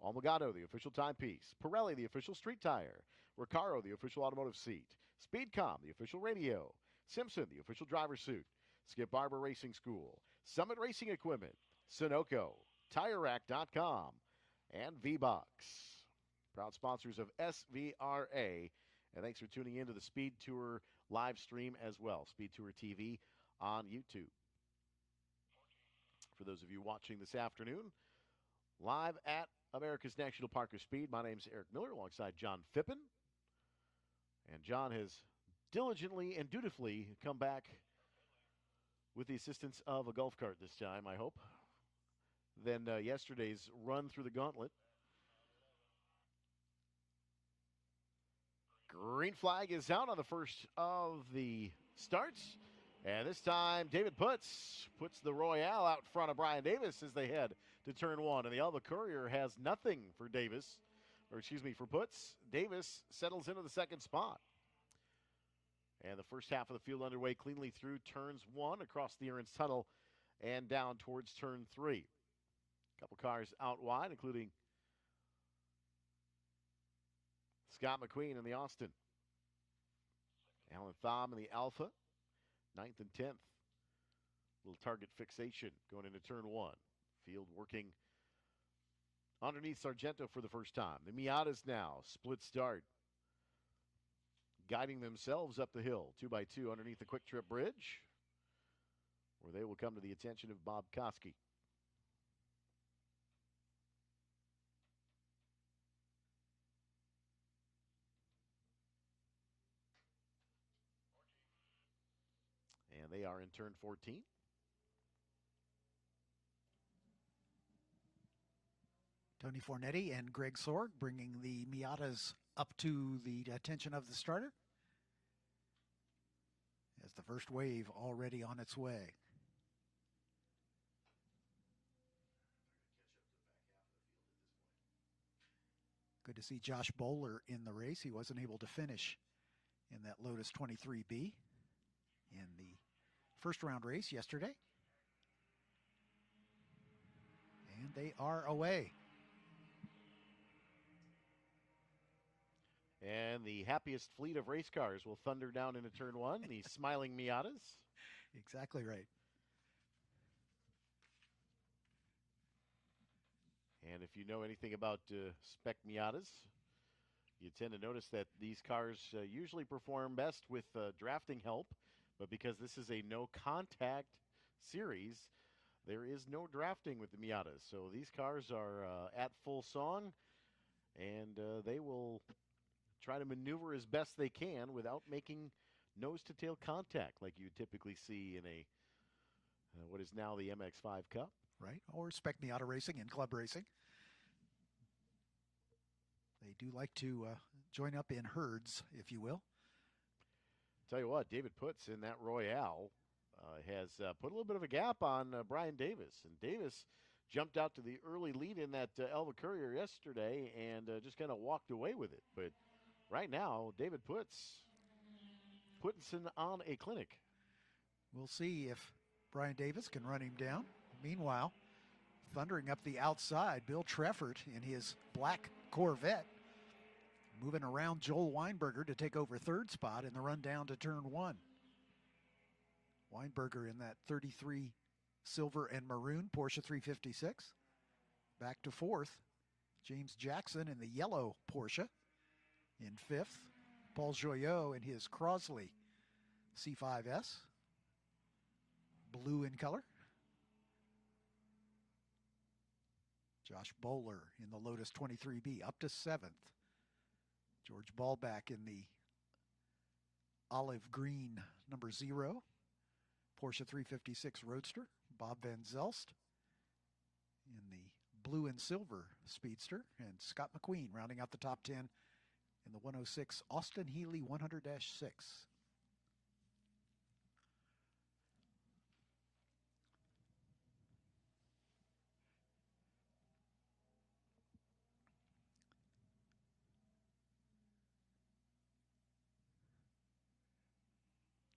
Almagado, the official timepiece. Pirelli, the official street tire. Recaro, the official automotive seat. Speedcom, the official radio. Simpson, the official driver suit. Skip Barber Racing School. Summit Racing Equipment. Sunoco. TireRack.com. And V-Box. Proud sponsors of SVRA. And thanks for tuning in to the Speed Tour live stream as well. Speed Tour TV on YouTube. For those of you watching this afternoon, live at America's National Park of Speed, my name's Eric Miller alongside John Phippen. And John has diligently and dutifully come back with the assistance of a golf cart this time, I hope, than yesterday's run through the gauntlet. Green flag is out on the first of the starts. And this time, David puts the Royale out front of Brian Davis as they head to turn one. And the Elva Courier has nothing for for Putz. Davis settles into the second spot. And the first half of the field underway cleanly through turns one across the Aaron's Tunnel and down towards turn three. A couple cars out wide, including Scott McQueen in the Austin. Alan Thom in the Alpha. 9th and 10th. Little target fixation going into turn one. Field working underneath Sargento for the first time. The Miatas now split start. Guiding themselves up the hill. 2x2 underneath the Quick Trip Bridge, where they will come to the attention of Bob Koski. And they are in turn 14. Tony Fornetti and Greg Sorg bringing the Miatas up to the attention of the starter as the first wave already on its way. Good to see Josh Bowler in the race. He wasn't able to finish in that Lotus 23B in the first round race yesterday. And they are away. And the happiest fleet of race cars will thunder down into turn one, the smiling Miatas. Exactly right. And if you know anything about spec Miatas, you tend to notice that these cars usually perform best with drafting help. But because this is a no-contact series, there is no drafting with the Miatas. So these cars are at full song, and they will try to maneuver as best they can without making nose-to-tail contact like you typically see in a what is now the MX-5 Cup. Right, or spec Miata racing and club racing. They do like to join up in herds, if you will. Tell you what, David Putz in that Royale has put a little bit of a gap on Brian Davis. And Davis jumped out to the early lead in that Elva Courier yesterday and just kind of walked away with it. But right now, David Putz putting on a clinic. We'll see if Brian Davis can run him down. Meanwhile, thundering up the outside, Bill Treffert in his black Corvette, moving around Joel Weinberger to take over third spot in the run down to turn one. Weinberger in that 33 silver and maroon Porsche 356. Back to fourth. James Jackson in the yellow Porsche in fifth. Paul Joyot in his Crosley C5S, blue in color. Josh Bowler in the Lotus 23B up to seventh. George Ballback in the olive green number 0 Porsche 356 Roadster. Bob Van Zelst in the blue and silver Speedster. And Scott McQueen rounding out the top 10 in the 106 Austin Healey 100-6.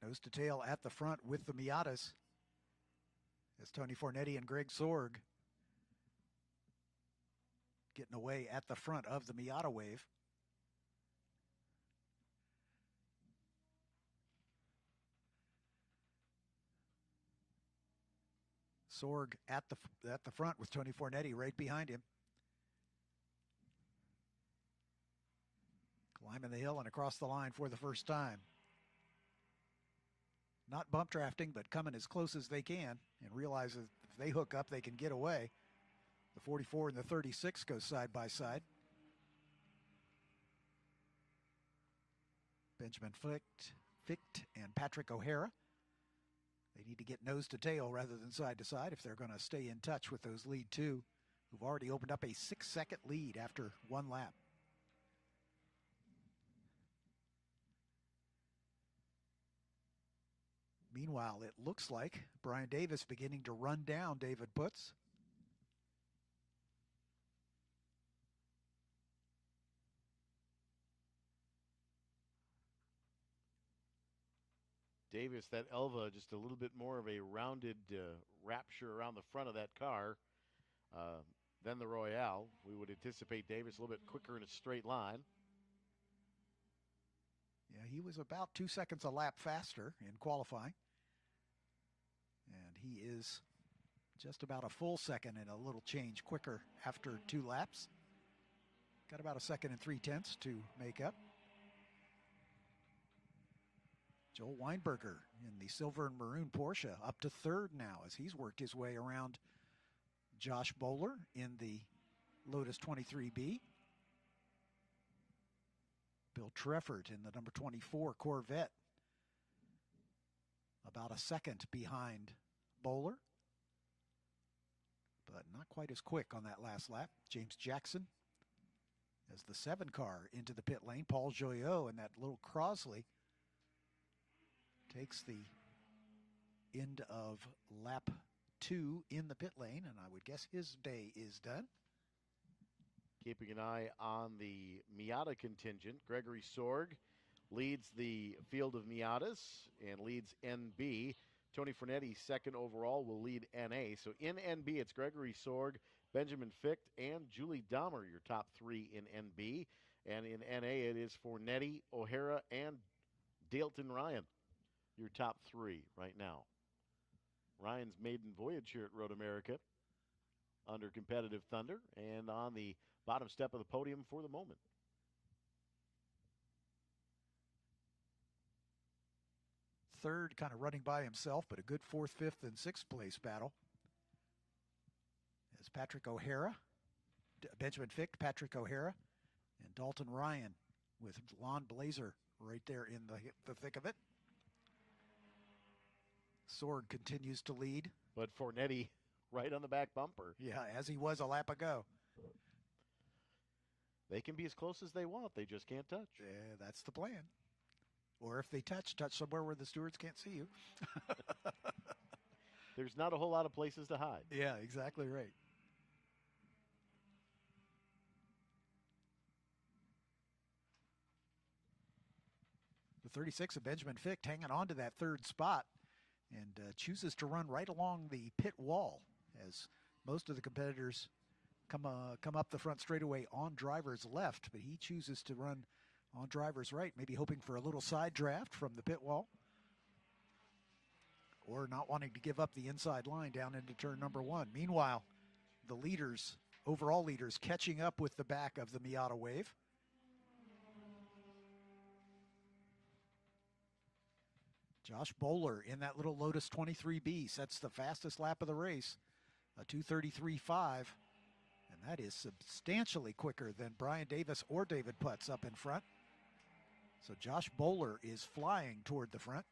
Nose to tail at the front with the Miatas as Tony Fornetti and Greg Sorg getting away at the front of the Miata Wave. Sorg at the front with Tony Fornetti right behind him. Climbing the hill and across the line for the first time. Not bump drafting, but coming as close as they can and realize that if they hook up, they can get away. The 44 and the 36 go side by side. Benjamin Ficht and Patrick O'Hara. They need to get nose to tail rather than side to side if they're going to stay in touch with those lead two, who've already opened up a 6-second lead after one lap. Meanwhile, it looks like Brian Davis beginning to run down David Putz. Davis, that Elva, just a little bit more of a rounded rapture around the front of that car than the Royale. We would anticipate Davis a little bit quicker in a straight line. Yeah, he was about 2 seconds a lap faster in qualifying. And he is just about a full second and a little change quicker after 2 laps. Got about 1 second and 3/10 to make up. Joel Weinberger in the silver and maroon Porsche up to third now as he's worked his way around Josh Bowler in the Lotus 23B. Bill Treffert in the number 24 Corvette, about 1 second behind Bowler, but not quite as quick on that last lap. James Jackson as the 7 car into the pit lane. Paul Joyot and that little Crosley takes the end of lap 2 in the pit lane, and I would guess his day is done. Keeping an eye on the Miata contingent, Gregory Sorg leads the field of Miatas and leads NB. Tony Fornetti, second overall, will lead NA. So in NB, it's Gregory Sorg, Benjamin Ficht, and Julie Dahmer, your top 3 in NB. And in NA, it is Fornetti, O'Hara, and Dalton Ryan, your top 3 right now. Ryan's maiden voyage here at Road America under competitive thunder and on the bottom step of the podium for the moment. Third kind of running by himself, but a good 4th, 5th, and 6th place battle. As Patrick O'Hara, Benjamin Ficht, Patrick O'Hara, and Dalton Ryan with Lon Blazer right there in the thick of it. Sorg continues to lead. But Fornetti right on the back bumper. Yeah, as he was a lap ago. They can be as close as they want. They just can't touch. Yeah, that's the plan. Or if they touch somewhere where the stewards can't see you. There's not a whole lot of places to hide. Yeah, exactly right. The 36 of Benjamin Ficht hanging on to that third spot and chooses to run right along the pit wall as most of the competitors come up the front straightaway on driver's left, but he chooses to run on driver's right, maybe hoping for a little side draft from the pit wall or not wanting to give up the inside line down into turn number 1. Meanwhile, the leaders, overall leaders, catching up with the back of the Miata Wave. Josh Bowler in that little Lotus 23B sets the fastest lap of the race, a 2:33.5. And that is substantially quicker than Brian Davis or David Putz up in front. So Josh Bowler is flying toward the front.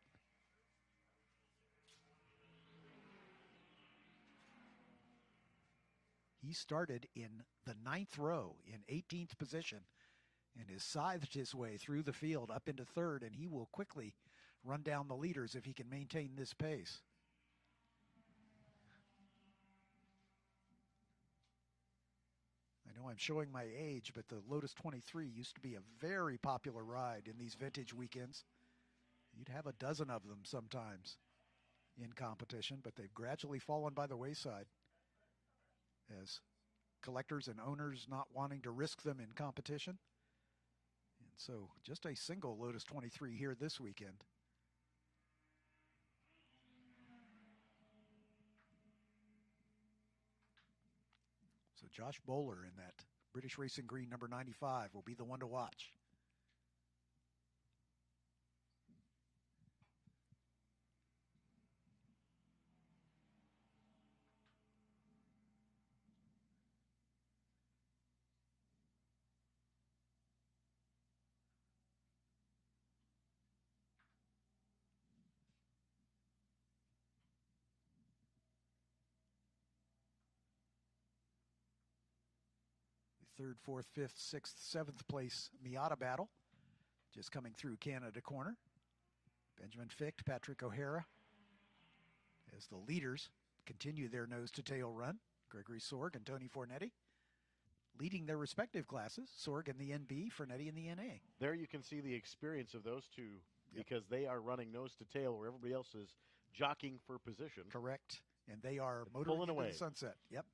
He started in the 9th row in 18th position and has scythed his way through the field up into 3rd, and he will quickly run down the leaders if he can maintain this pace. I know I'm showing my age, but the Lotus 23 used to be a very popular ride in these vintage weekends. You'd have a dozen of them sometimes. in competition, but they've gradually fallen by the wayside as collectors and owners not wanting to risk them in competition. And so just a single Lotus 23 here this weekend. So Josh Bowler in that British Racing Green number 95 will be the one to watch. Third, fourth, fifth, sixth, seventh place Miata battle just coming through Canada corner. Benjamin Ficht, Patrick O'Hara as the leaders continue their nose-to-tail run. Gregory Sorg and Tony Fornetti leading their respective classes. Sorg in the NB, Fornetti in the NA. There you can see the experience of those two because they are running nose-to-tail where everybody else is jockeying for position. Correct. And they are motoring into away. the sunset. Yep.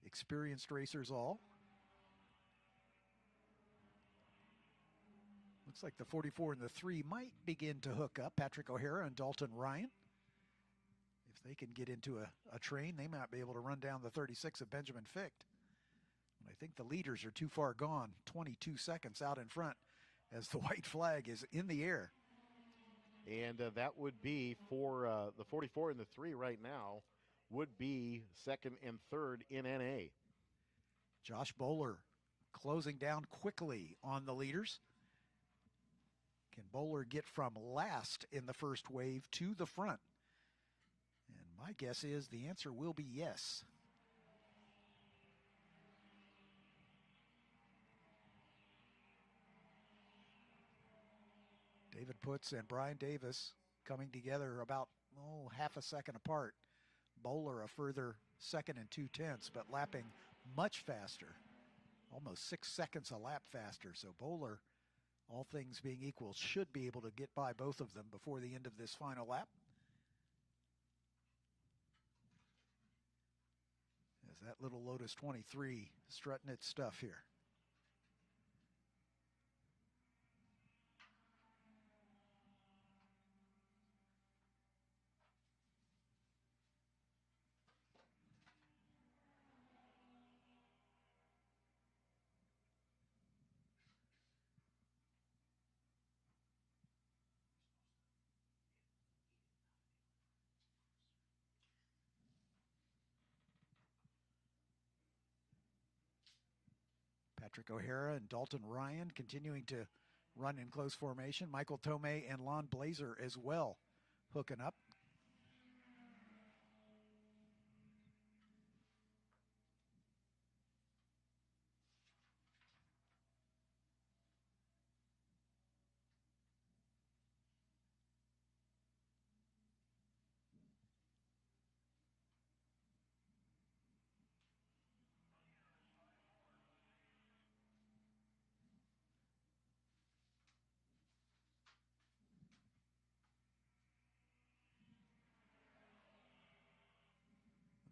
Experienced racers all. Looks like the 44 and the 3 might begin to hook up. Patrick O'Hara and Dalton Ryan. If they can get into a train, they might be able to run down the 36 of Benjamin Ficht. I think the leaders are too far gone. 22 seconds out in front as the white flag is in the air. And that would be for the 44 and the 3 right now would be second and third in NA. Josh Bowler closing down quickly on the leaders. Can Bowler get from last in the first wave to the front? And my guess is the answer will be yes. David Putz and Brian Davis coming together about half a second apart. Bowler a further second and 2/10, but lapping much faster, almost 6 seconds a lap faster. So Bowler, all things being equal, should be able to get by both of them before the end of this final lap. As that little Lotus 23 strutting its stuff here. Patrick O'Hara and Dalton Ryan continuing to run in close formation. Michael Tomei and Lon Blazer as well hooking up.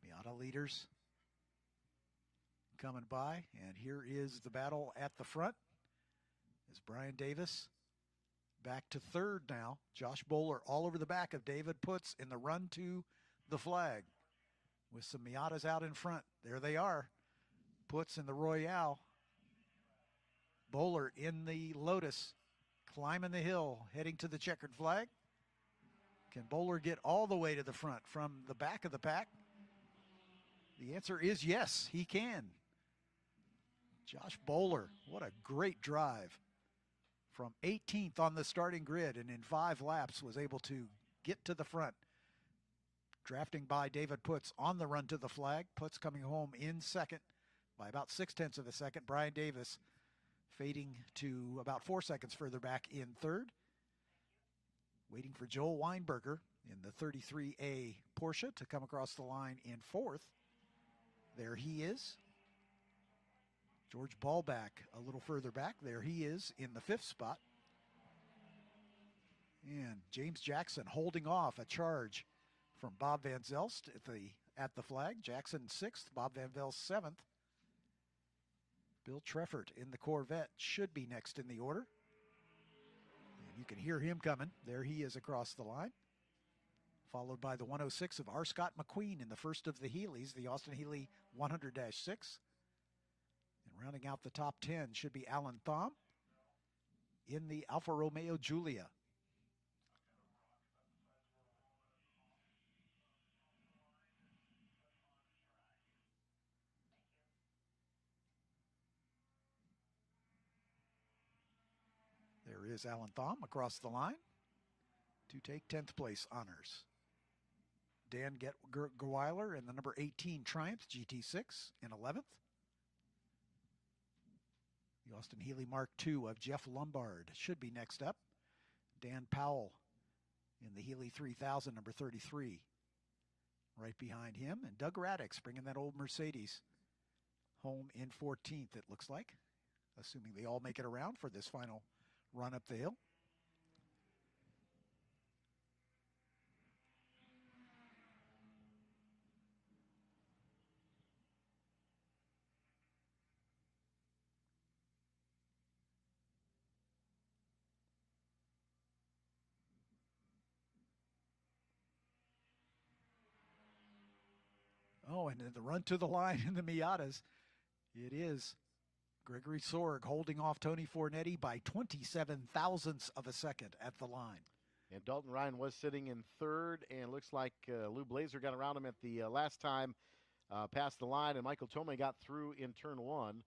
Miata leaders coming by, and here is the battle at the front as Brian Davis back to third now. Josh Bowler all over the back of David Putz in the run to the flag with some Miatas out in front. There they are. Putz in the Royale. Bowler in the Lotus, climbing the hill, heading to the checkered flag. Can Bowler get all the way to the front from the back of the pack? The answer is yes, he can. Josh Bowler, what a great drive. From 18th on the starting grid and in 5 laps was able to get to the front. Drafting by David Putz on the run to the flag. Putz coming home in second by about 0.6 of a second. Brian Davis fading to about 4 seconds further back in third. Waiting for Joel Weinberger in the 33A Porsche to come across the line in fourth. There he is. George Ballback a little further back. There he is in the 5th spot. And James Jackson holding off a charge from Bob Van Zelst at the flag. Jackson 6th, Bob Van Velst 7th. Bill Treffert in the Corvette should be next in the order. And you can hear him coming. There he is across the line. Followed by the 106 of R. Scott McQueen in the first of the Healey's, the Austin Healey 100-6. And rounding out the top 10 should be Alan Thom in the Alfa Romeo Giulia. There is Alan Thom across the line to take 10th place honors. Dan Gerweiler in the number 18 Triumph GT6 in 11th. The Austin Healey Mark II of Jeff Lombard should be next up. Dan Powell in the Healey 3000, number 33. Right behind him. And Doug Radix bringing that old Mercedes home in 14th, it looks like. Assuming they all make it around for this final run up the hill. Oh, and the run to the line in the Miatas, it is Gregory Sorg holding off Tony Fornetti by 27 thousandths of a second at the line. And Dalton Ryan was sitting in third, and looks like Lou Blazer got around him at the last time, past the line, and Michael Tomei got through in turn one.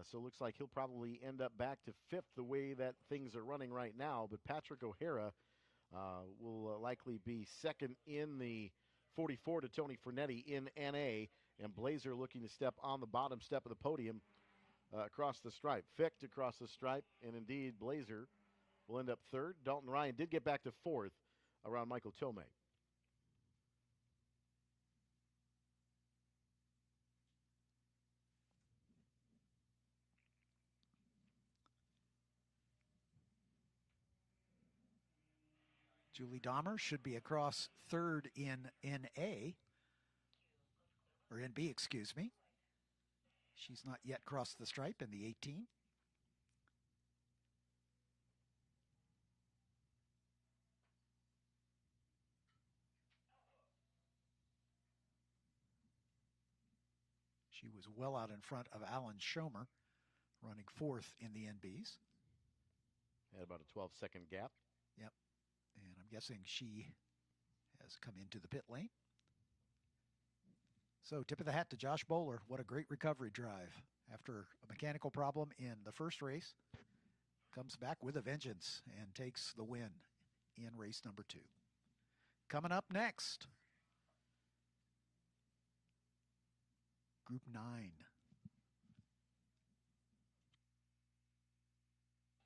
So it looks like he'll probably end up back to fifth the way that things are running right now. But Patrick O'Hara will likely be second in the 44 to Tony Fornetti in NA, and Blazer looking to step on the bottom step of the podium across the stripe. Ficht across the stripe, and indeed Blazer will end up third. Dalton Ryan did get back to fourth around Michael Tomei. Julie Dahmer should be across third in NA, or NB, excuse me. She's not yet crossed the stripe in the 18. She was well out in front of Alan Schomer, running fourth in the NBs. Had about a 12-second gap. Yep. And I'm guessing she has come into the pit lane. So tip of the hat to Josh Bowler. What a great recovery drive. After a mechanical problem in the first race, comes back with a vengeance and takes the win in race number 2. Coming up next, Group 9.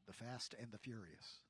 The Fast and the Furious.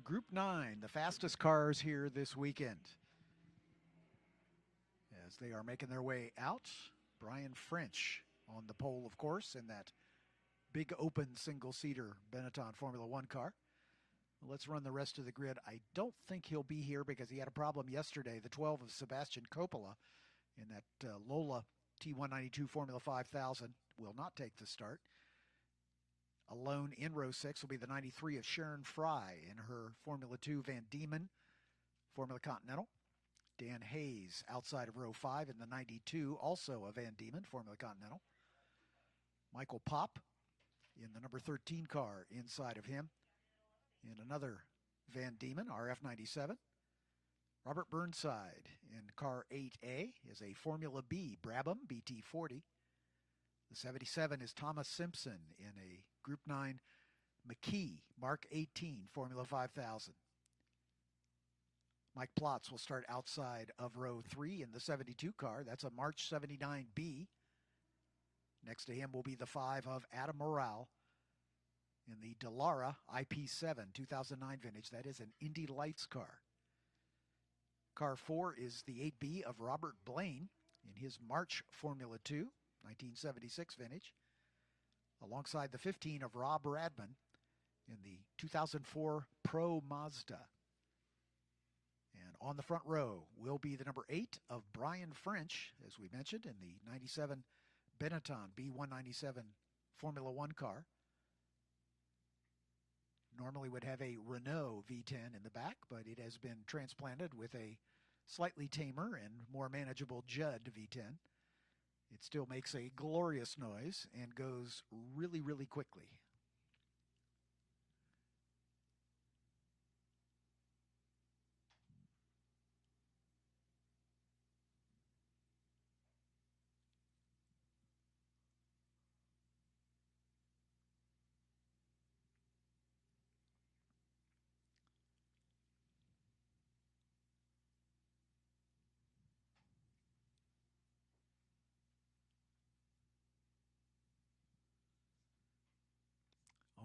Group 9, the fastest cars here this weekend. As they are making their way out, Brian French on the pole, of course, in that big open single-seater Benetton Formula One car. Let's run the rest of the grid. I don't think he'll be here because he had a problem yesterday. The 12 of Sebastian Coppola in that Lola T192 Formula 5000 will not take the start. Alone in row 6 will be the 93 of Sharon Fry in her Formula 2 Van Diemen Formula Continental. Dan Hayes outside of row 5 in the 92, also a Van Diemen Formula Continental. Michael Popp in the number 13 car inside of him in another Van Diemen RF97. Robert Burnside in car 8A is a Formula B Brabham BT40. The 77 is Thomas Simpson in a Group 9 McKee Mark 18 Formula 5000. Mike Plotz will start outside of row 3 in the 72 car. That's a March 79B. Next to him will be the 5 of Adam Morale in the Dallara IP7 2009 vintage. That is an Indy Lights car. Car 4 is the 8B of Robert Blaine in his March Formula 2 1976 vintage, alongside the 15 of Rob Radman in the 2004 Pro Mazda. And on the front row will be the number 8 of Brian French, as we mentioned, in the 97 Benetton B197 Formula One car. Normally would have a Renault V10 in the back, but it has been transplanted with a slightly tamer and more manageable Judd V10. It still makes a glorious noise and goes really, really quickly.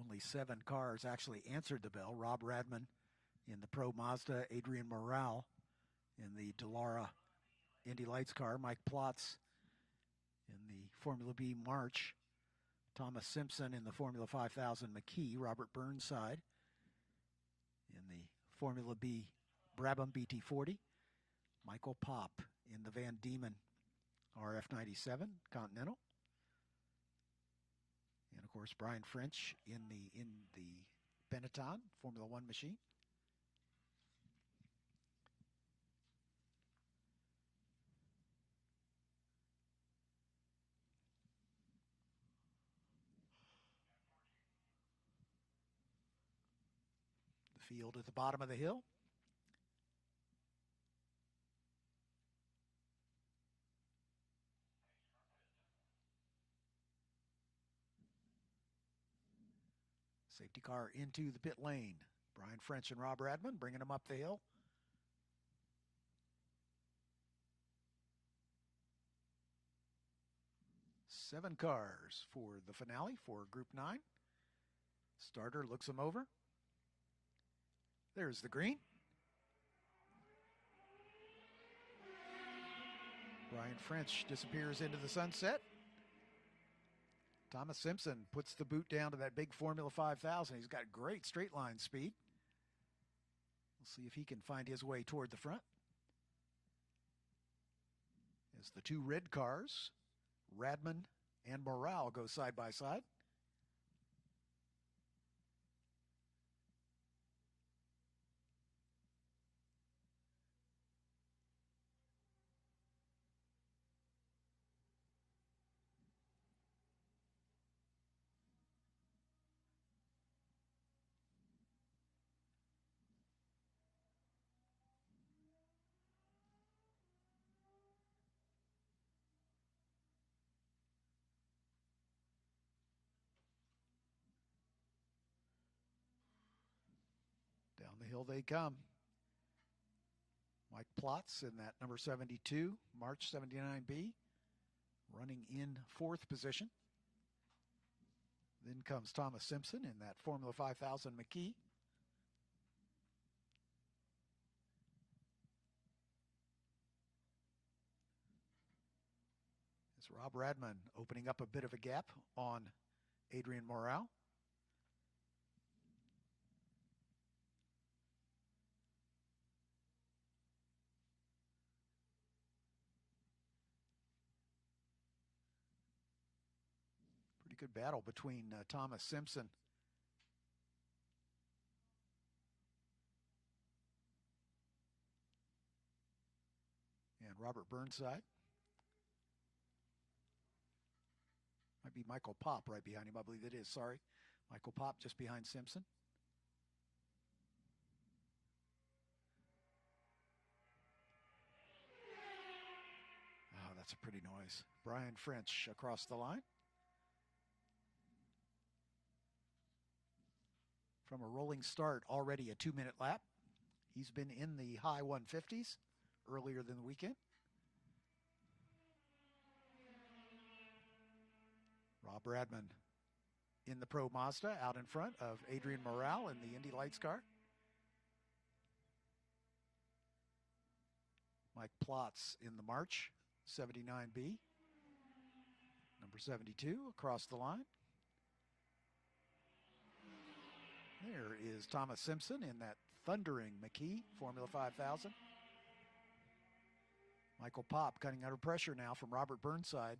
Only 7 cars actually answered the bell. Rob Radman in the Pro Mazda, Adrian Morale in the Dallara Indy Lights car, Mike Plotz in the Formula B March, Thomas Simpson in the Formula 5000 McKee, Robert Burnside in the Formula B Brabham BT40, Michael Popp in the Van Diemen RF97 Continental, and of course Brian French in the Benetton Formula One machine. The field at the bottom of the hill. Safety car into the pit lane. Brian French and Rob Radman bringing them up the hill. Seven cars for the finale for Group 9. Starter looks them over. There's the green. Brian French disappears into the sunset. Thomas Simpson puts the boot down to that big Formula 5000. He's got great straight line speed. We'll see if he can find his way toward the front. As the two red cars, Radman and Morale, go side by side. Down the hill they come. Mike Plotz in that number 72, March 79B, running in 4th position. Then comes Thomas Simpson in that Formula 5000 McKee. As Rob Radman opening up a bit of a gap on Adrian Morale. Pretty good battle between Thomas Simpson and Robert Burnside. Might be Michael Pop right behind him. I believe it is. Sorry. Michael Pop just behind Simpson. Oh, that's a pretty noise. Brian French across the line. From a rolling start, already a 2-minute lap. He's been in the high 150s earlier than the weekend. Rob Radman in the Pro Mazda out in front of Adrian Morale in the Indy Lights car. Mike Plotz in the March 79B. Number 72 across the line. There is Thomas Simpson in that thundering McKee Formula 5000. Michael Pop cutting under pressure now from Robert Burnside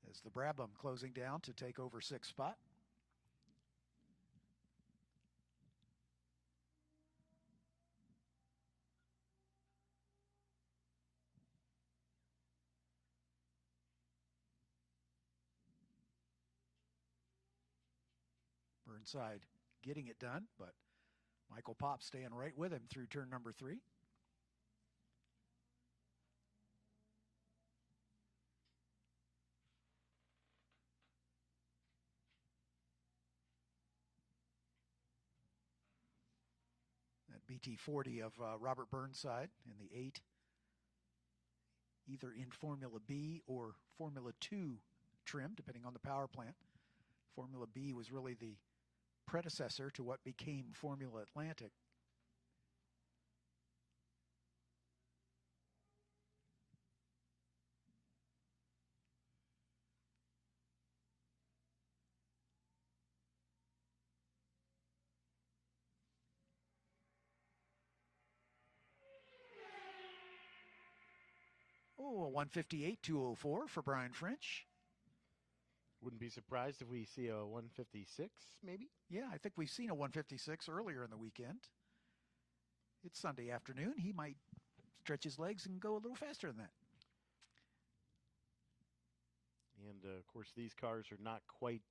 as the Brabham closing down to take over 6th spot. Burnside getting it done, but Michael Pop staying right with him through turn number 3. That BT40 of Robert Burnside in the 8, either in Formula B or Formula 2 trim, depending on the power plant. Formula B was really the predecessor to what became Formula Atlantic. Oh, a 158.204 for Brian French. Wouldn't be surprised if we see a 156, maybe? Yeah, I think we've seen a 156 earlier in the weekend. It's Sunday afternoon. He might stretch his legs and go a little faster than that. And, of course, these cars are not quite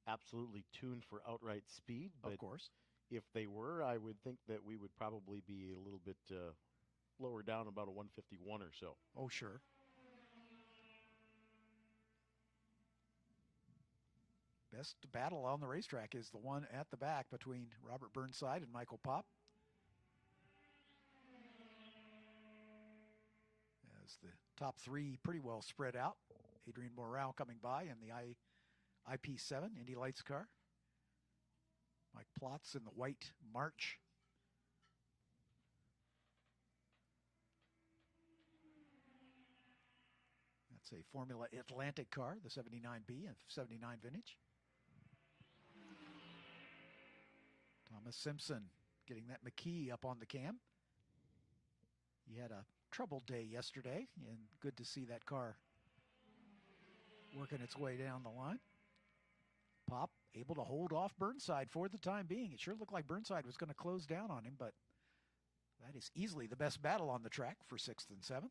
absolutely tuned for outright speed. But of course. If they were, I would think that we would probably be a little bit lower down, about a 151 or so. Oh, sure. Best battle on the racetrack is the one at the back between Robert Burnside and Michael Pop. As the top 3 pretty well spread out. Adrian Morale coming by in the IP7 Indy Lights car. Mike Plotz in the white March. That's a Formula Atlantic car, the 79B and 79 vintage. Thomas Simpson getting that McKee up on the cam. He had a troubled day yesterday, and good to see that car working its way down the line. Pop able to hold off Burnside for the time being. It sure looked like Burnside was going to close down on him, but that is easily the best battle on the track for 6th and 7th.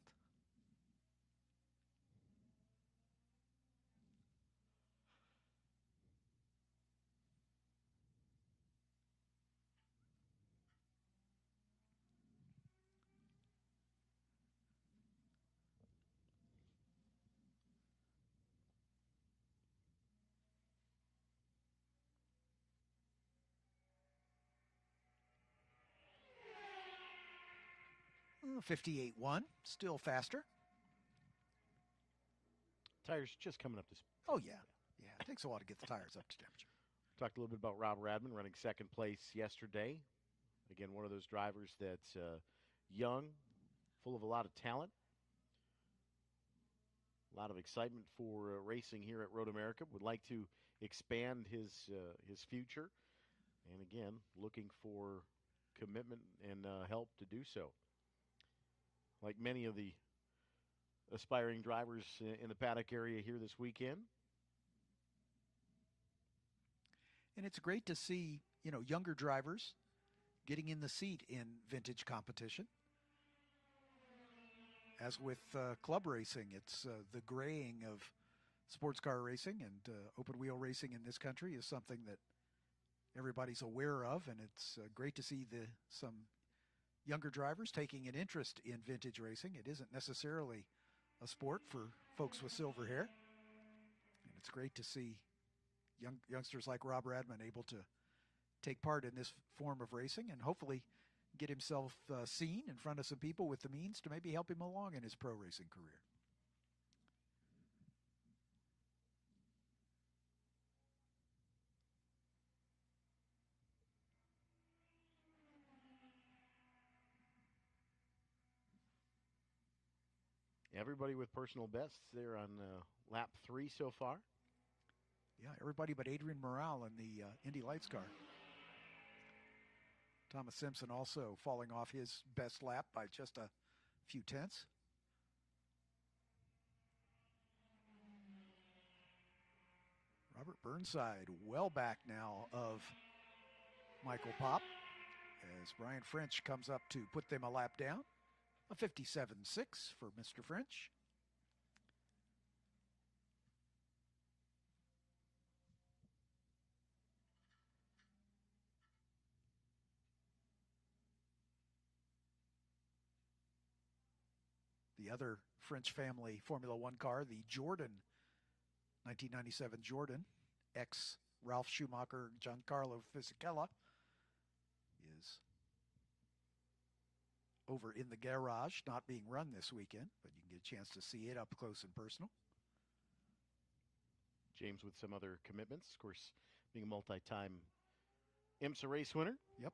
Oh, 58.1, still faster. Tires just coming up to speed. Oh, yeah. Yeah, it takes a while to get the tires up to temperature. Talked a little bit about Rob Radman running 2nd place yesterday. Again, one of those drivers that's young, full of a lot of talent. A lot of excitement for racing here at Road America. Would like to expand his future. And again, looking for commitment and help to do so. Like many of the aspiring drivers in the paddock area here this weekend. And it's great to see, younger drivers getting in the seat in vintage competition. As with club racing, it's the graying of sports car racing, and open wheel racing in this country is something that everybody's aware of, and it's great to see some younger drivers taking an interest in vintage racing. It isn't necessarily a sport for folks with silver hair, and it's great to see youngsters like Rob Radman able to take part in this form of racing and hopefully get himself seen in front of some people with the means to maybe help him along in his pro racing career. Everybody with personal bests there on lap 3 so far. Yeah, everybody but Adrian Morale in the Indy Lights car. Thomas Simpson also falling off his best lap by just a few tenths. Robert Burnside well back now of Michael Pop as Brian French comes up to put them a lap down. A 57.6 for Mr. French. The other French family Formula One car, the Jordan, 1997 Jordan, ex-Ralph Schumacher, Giancarlo Fisichella, is over in the garage, not being run this weekend, but you can get a chance to see it up close and personal. James with some other commitments, of course, being a multi-time IMSA race winner. Yep.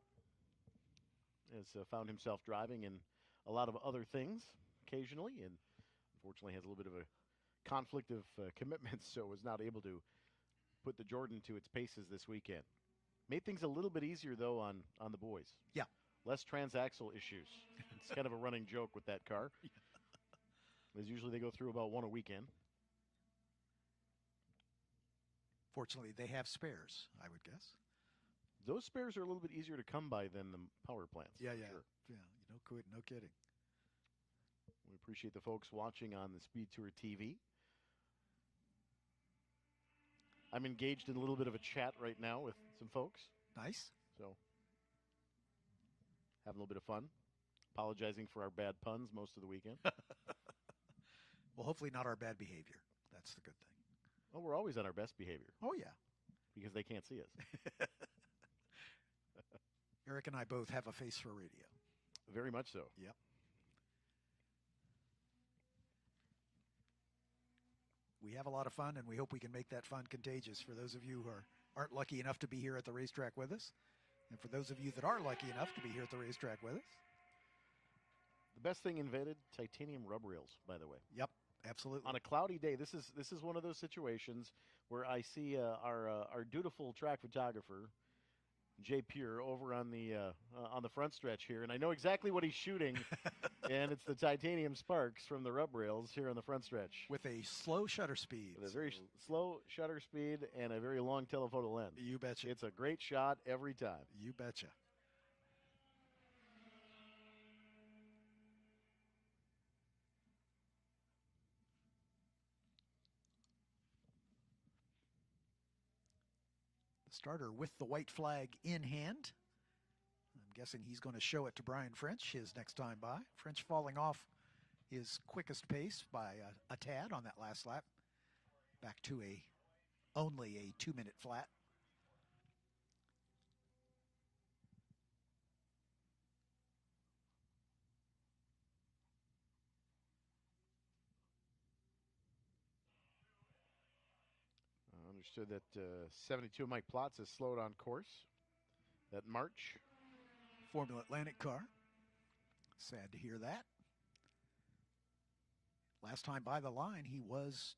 Has found himself driving in a lot of other things occasionally, and unfortunately has a little bit of a conflict of commitments, so was not able to put the Jordan to its paces this weekend. Made things a little bit easier, though, on the boys. Yeah. Less transaxle issues. It's kind of a running joke with that car. As usually they go through about one a weekend. Fortunately, they have spares, I would guess. Those spares are a little bit easier to come by than the power plants. Yeah. Sure. Yeah, no kidding. We appreciate the folks watching on the SpeedTour TV. I'm engaged in a little bit of a chat right now with some folks. Nice. So, having a little bit of fun. Apologizing for our bad puns most of the weekend. Well, hopefully not our bad behavior. That's the good thing. Well, we're always on our best behavior. Oh, yeah. Because they can't see us. Eric and I both have a face for radio. Very much so. Yep. We have a lot of fun, and we hope we can make that fun contagious for those of you who aren't lucky enough to be here at the racetrack with us. And for those of you that are lucky enough to be here at the racetrack with us. The best thing invented, titanium rub rails, by the way. Yep, absolutely. On a cloudy day, this is one of those situations where I see our dutiful track photographer, Jay Pure, over on the front stretch here, and I know exactly what he's shooting, and it's the titanium sparks from the rub rails here on the front stretch. With a slow shutter speed. With a very slow shutter speed and a very long telephoto lens. You betcha. It's a great shot every time. You betcha. Starter with the white flag in hand. I'm guessing he's going to show it to Brian French his next time by. French falling off his quickest pace by a tad on that last lap. Back to only a 2-minute flat. Understood that 72 Mike Plotz has slowed on course. That March. Formula Atlantic car. Sad to hear that. Last time by the line, he was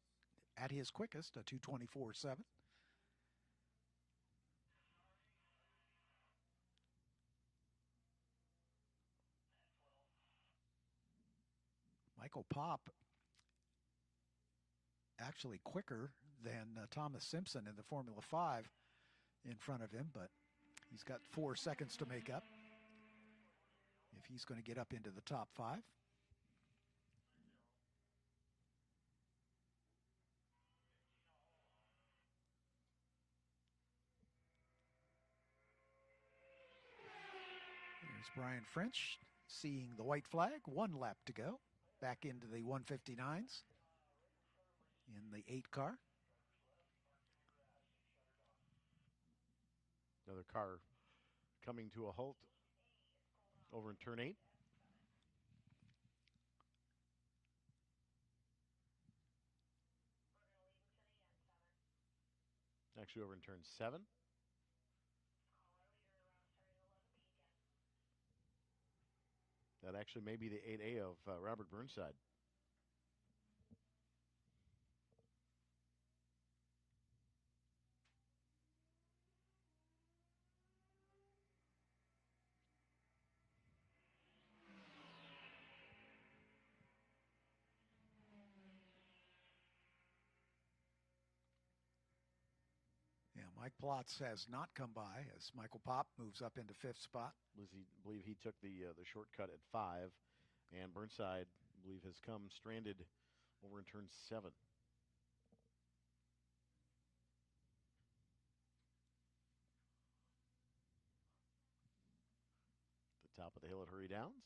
at his quickest, a 2:24.7. Michael Pop actually quicker than Thomas Simpson in the Formula 5 in front of him, but he's got 4 seconds to make up if he's going to get up into the top 5. There's Brian French seeing the white flag. 1 lap to go. Back into the 159s in the 8 car. Another car coming to a halt over in turn 8. Actually over in turn 7. That actually may be the 8A of Robert Burnside. Yeah, Mike Plotz has not come by as Michael Pop moves up into 5th spot. I believe he took the shortcut at 5, and Burnside, I believe, has come stranded over in turn 7. The top of the hill at Hurry Downs.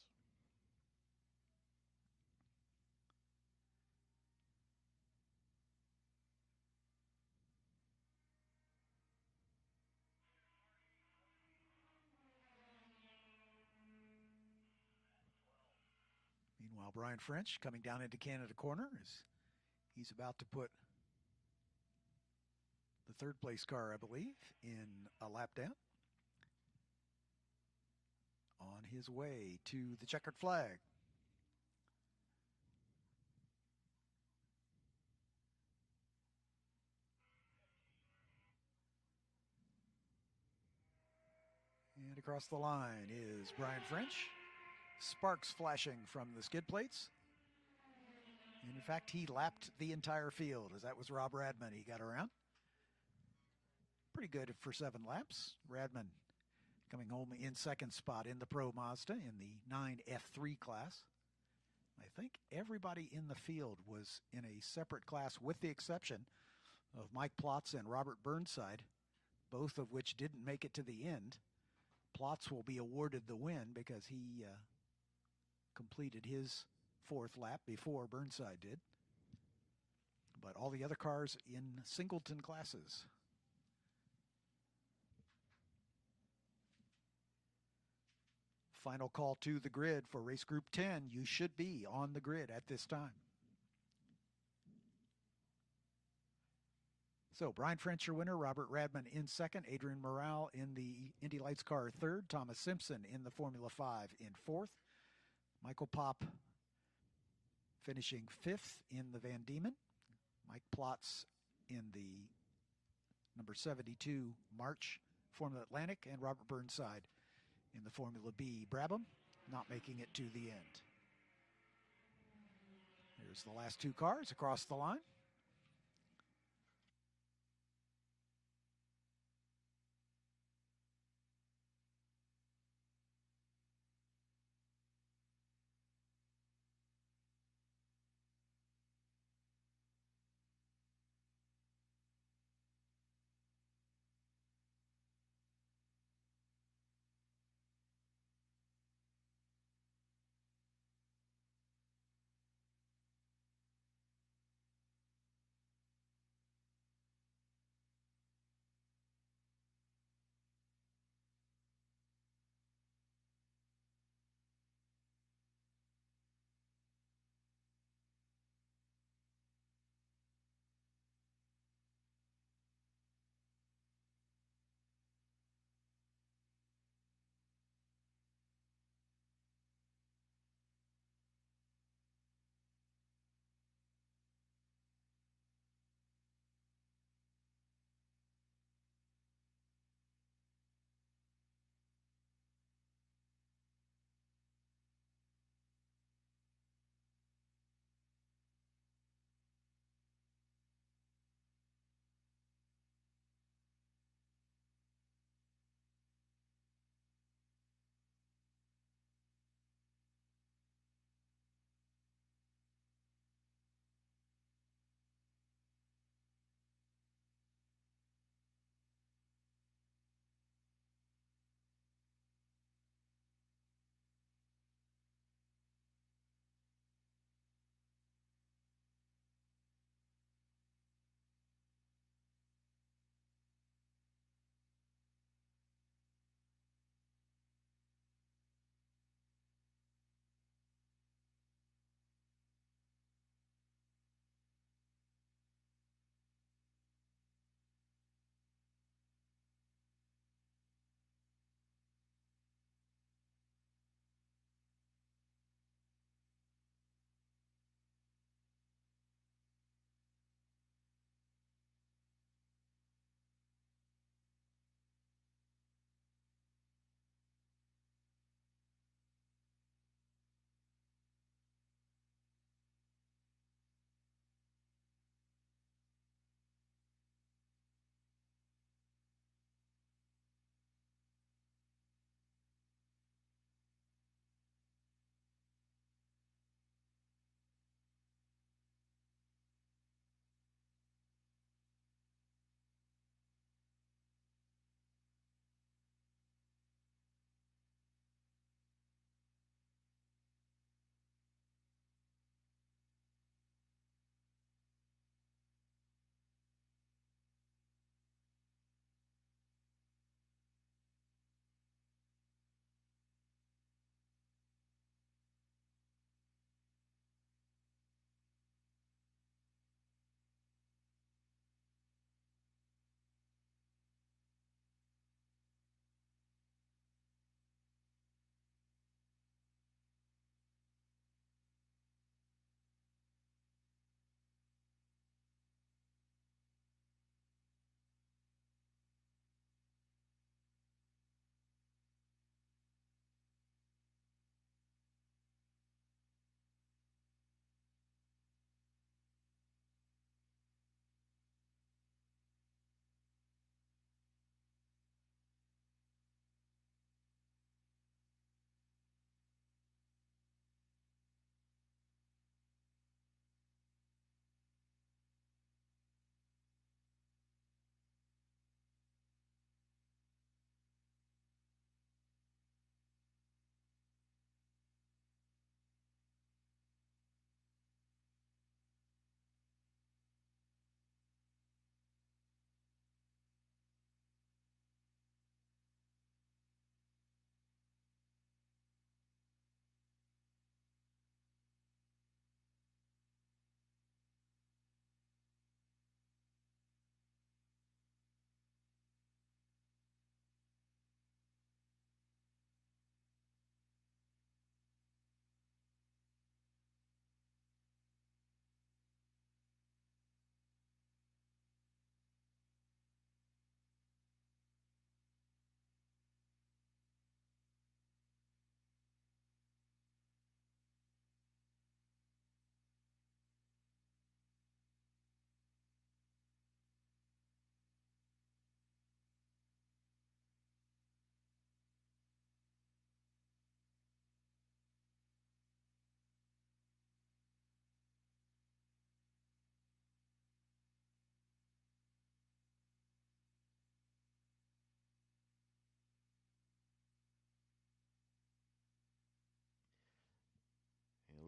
Meanwhile, Brian French coming down into Canada Corner as he's about to put the 3rd place car, I believe, in a lap down. On his way to the checkered flag. And across the line is Brian French. Sparks flashing from the skid plates. And in fact, he lapped the entire field as that was Rob Radman. He got around. Pretty good for 7 laps. Radman coming home in 2nd spot in the Pro Mazda in the 9F3 class. I think everybody in the field was in a separate class with the exception of Mike Plotz and Robert Burnside, both of which didn't make it to the end. Plotz will be awarded the win because he completed his 4th lap before Burnside did. But all the other cars in singleton classes. Final call to the grid for race group 10. You should be on the grid at this time. So Brian French, your winner. Robert Radman in 2nd. Adrian Morale in the Indy Lights car 3rd. Thomas Simpson in the Formula 5 in 4th. Michael Pop finishing 5th in the Van Diemen. Mike Plotz in the number 72 March Formula Atlantic. And Robert Burnside in the Formula B Brabham, not making it to the end. Here's the last 2 cars across the line.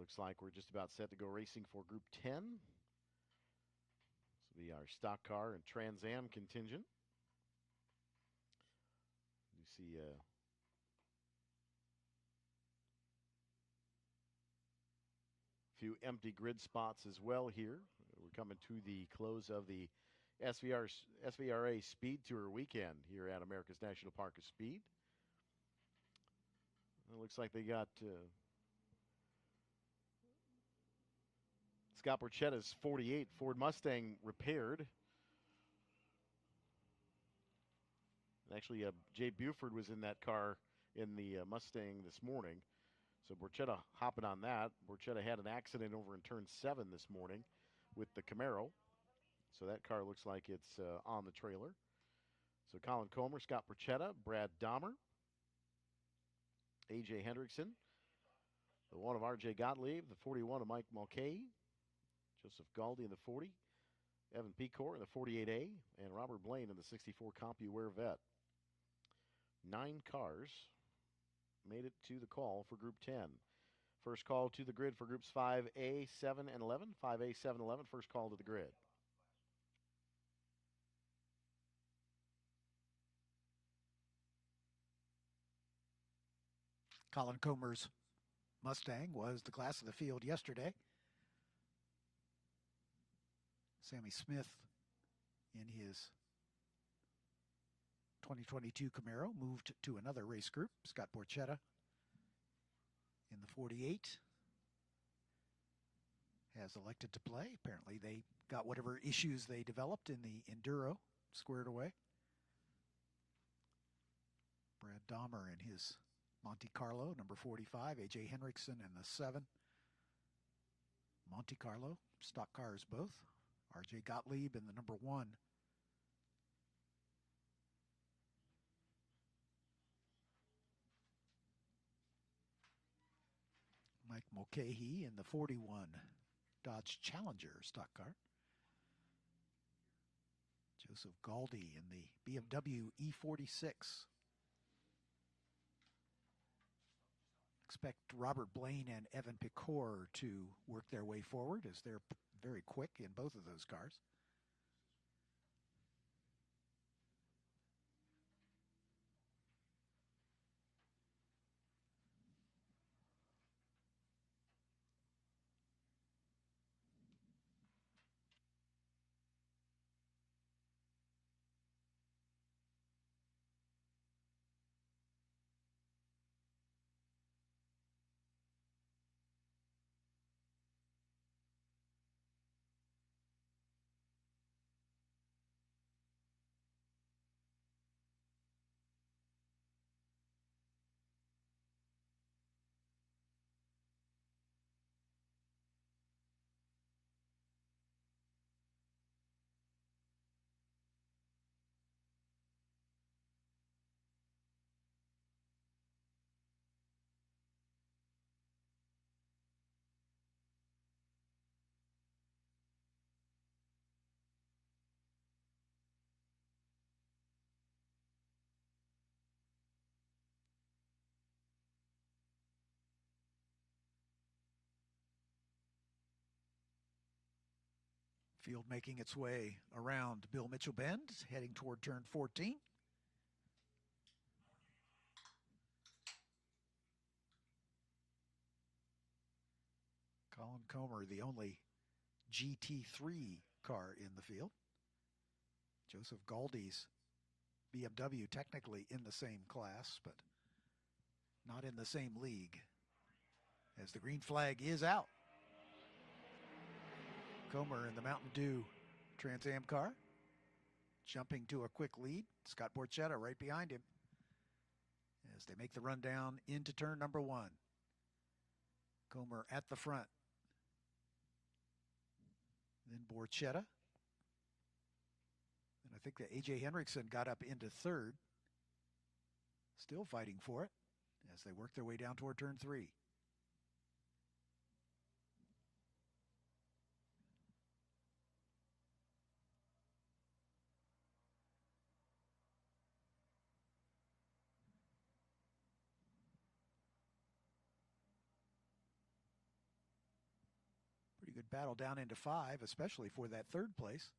Looks like we're just about set to go racing for Group 10. This will be our stock car and Trans Am contingent. You see a few empty grid spots as well here. We're coming to the close of the SVRA SpeedTour weekend here at America's National Park of Speed. It looks like they got Scott Borchetta's 48 Ford Mustang repaired. Actually, Jay Buford was in that car in the Mustang this morning. So Borchetta hopping on that. Borchetta had an accident over in turn 7 this morning with the Camaro. So that car looks like it's on the trailer. So Colin Comer, Scott Borchetta, Brad Dahmer, A.J. Hendrickson, the 1 of R.J. Gottlieb, the 41 of Mike Mulcahy, Joseph Galdi in the 40, Evan Pecor in the 48A, and Robert Blaine in the 64 CompuWare Vet. 9 cars made it to the call for Group 10. First call to the grid for Groups 5A, 7, and 11. 5A, 7, 11, first call to the grid. Colin Comer's Mustang was the class of the field yesterday. Sammy Smith in his 2022 Camaro moved to another race group. Scott Borchetta in the 48 has elected to play. Apparently they got whatever issues they developed in the Enduro squared away. Brad Dahmer in his Monte Carlo, number 45. A.J. Hendrickson in the 7. Monte Carlo, stock cars both. R.J. Gottlieb in the number 1. Mike Mulcahy in the 41 Dodge Challenger stock car. Joseph Galdi in the BMW E46. Expect Robert Blaine and Evan Pecor to work their way forward as they're very quick in both of those cars. Field making its way around Bill Mitchell Bend, heading toward turn 14. Colin Comer, the only GT3 car in the field. Joseph Galdi's BMW technically in the same class, but not in the same league, as the green flag is out. Comer in the Mountain Dew Trans Am car, jumping to a quick lead. Scott Borchetta right behind him as they make the run down into turn number 1. Comer at the front. Then Borchetta. And I think that A.J. Hendrickson got up into 3rd. Still fighting for it as they work their way down toward turn 3. battle down into 5, especially for that 3rd place.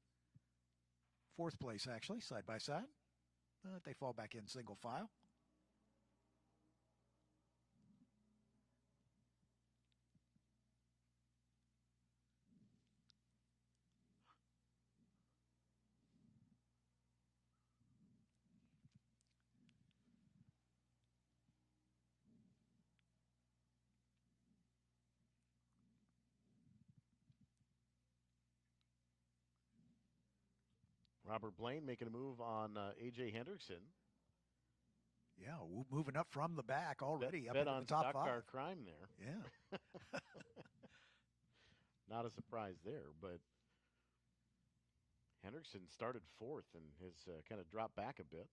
4th place, actually, side by side. But they fall back in single file. Robert Blaine making a move on A.J. Hendrickson. Yeah, moving up from the back already, up bet into on the top stock 5. car crime there. Yeah. Not a surprise there, but Hendrickson started 4th and has kind of dropped back a bit.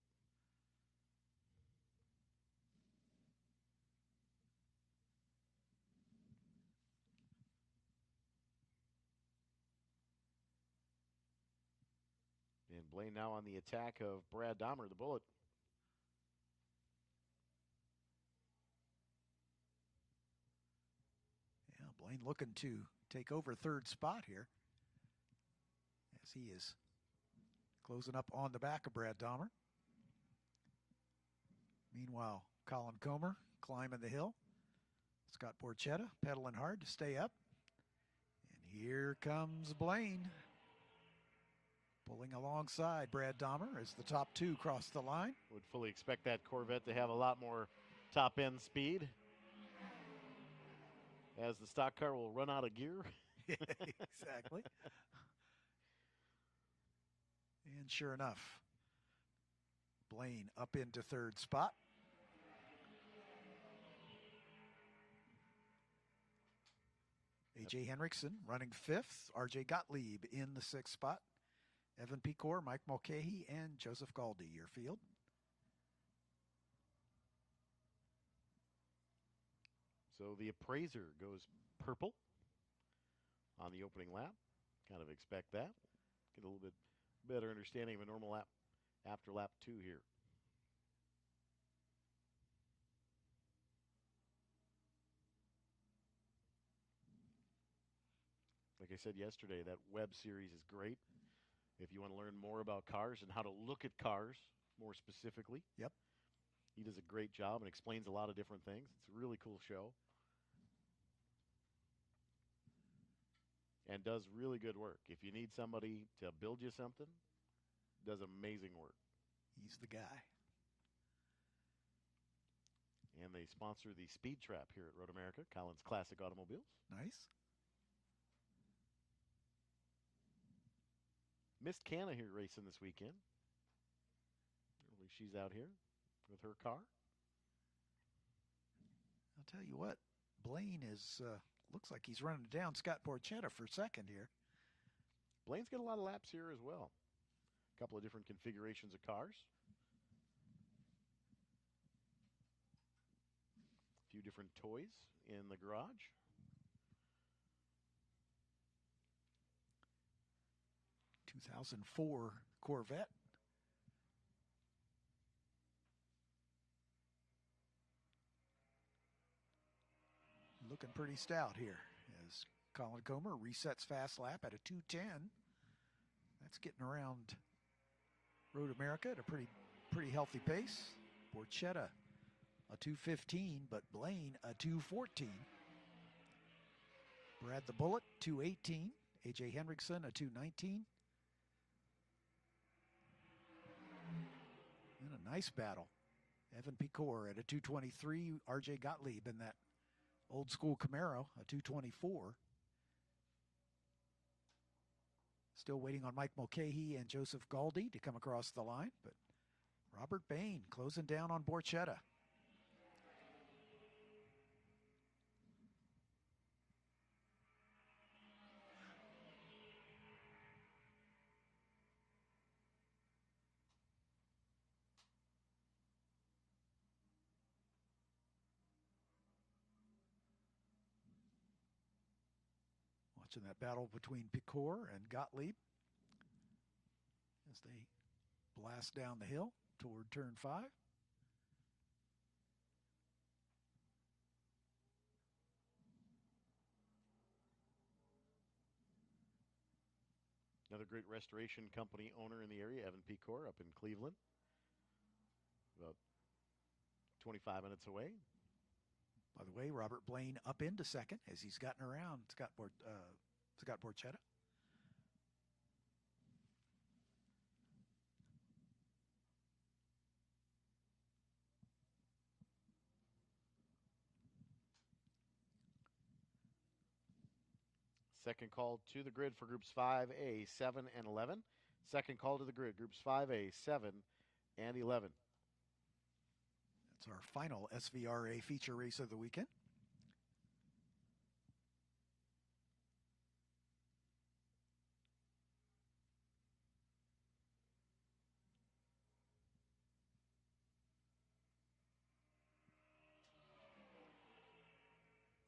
And Blaine now on the attack of Brad Dahmer, the Bullet. Yeah, Blaine looking to take over 3rd spot here as he is closing up on the back of Brad Dahmer. Meanwhile, Colin Comer climbing the hill. Scott Borchetta pedaling hard to stay up. And here comes Blaine, pulling alongside Brad Dahmer as the top 2 cross the line. Would fully expect that Corvette to have a lot more top-end speed, as the stock car will run out of gear. Exactly. And sure enough, Blaine up into 3rd spot. A.J. Hendrickson running 5th. R.J. Gottlieb in the 6th spot. Evan Pecor, Mike Mulcahy, and Joseph Galdi, your field. So the appraiser goes purple on the opening lap. Kind of expect that. Get a little bit better understanding of a normal lap after lap 2 here. Like I said yesterday, that web series is great. If you want to learn more about cars and how to look at cars more specifically. Yep. He does a great job and explains a lot of different things. It's a really cool show. And does really good work. If you need somebody to build you something, does amazing work. He's the guy. And they sponsor the Speed Trap here at Road America, Collins Classic Automobiles. Nice. Missed Canna here racing this weekend. She's out here with her car. I'll tell you what, Blaine is looks like he's running down Scott Borchetta for 2nd here. Blaine's got a lot of laps here as well. A couple of different configurations of cars. A few different toys in the garage. ...2004 Corvette. Looking pretty stout here as Colin Comer resets fast lap at a 2:10. That's getting around Road America at a pretty healthy pace. Borchetta a 2:15, but Blaine a 2:14. Brad the Bullet 2:18. A.J. Hendrickson a 2:19. And a nice battle. Evan Pecor at a 2:23. R.J. Gottlieb in that old school Camaro, a 2:24. Still waiting on Mike Mulcahy and Joseph Galdi to come across the line, but Robert Bain closing down on Borchetta. Watching that battle between Pecor and Gottlieb as they blast down the hill toward turn 5. Another great restoration company owner in the area, Evan Pecor, up in Cleveland. About 25 minutes away. By the way, Robert Blaine up into second as he's gotten around Scott Borchetta. Second call to the grid for groups 5A, 7, and 11. Second call to the grid, groups 5A, 7, and 11. That's our final SVRA feature race of the weekend.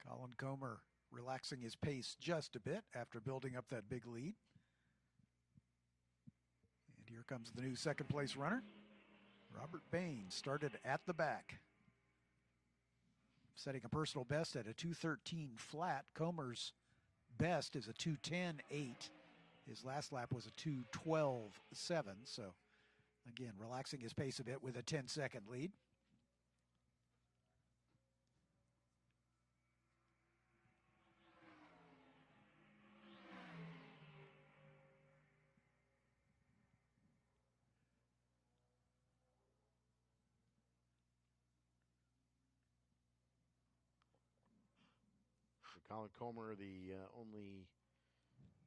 Colin Comer relaxing his pace just a bit after building up that big lead. And here comes the new second place runner. Robert Bain started at the back, setting a personal best at a 2:13 flat. Comer's best is a 2:10.8. His last lap was a 2:12.7. So again, relaxing his pace a bit with a 10-second lead. Colin Comer, the only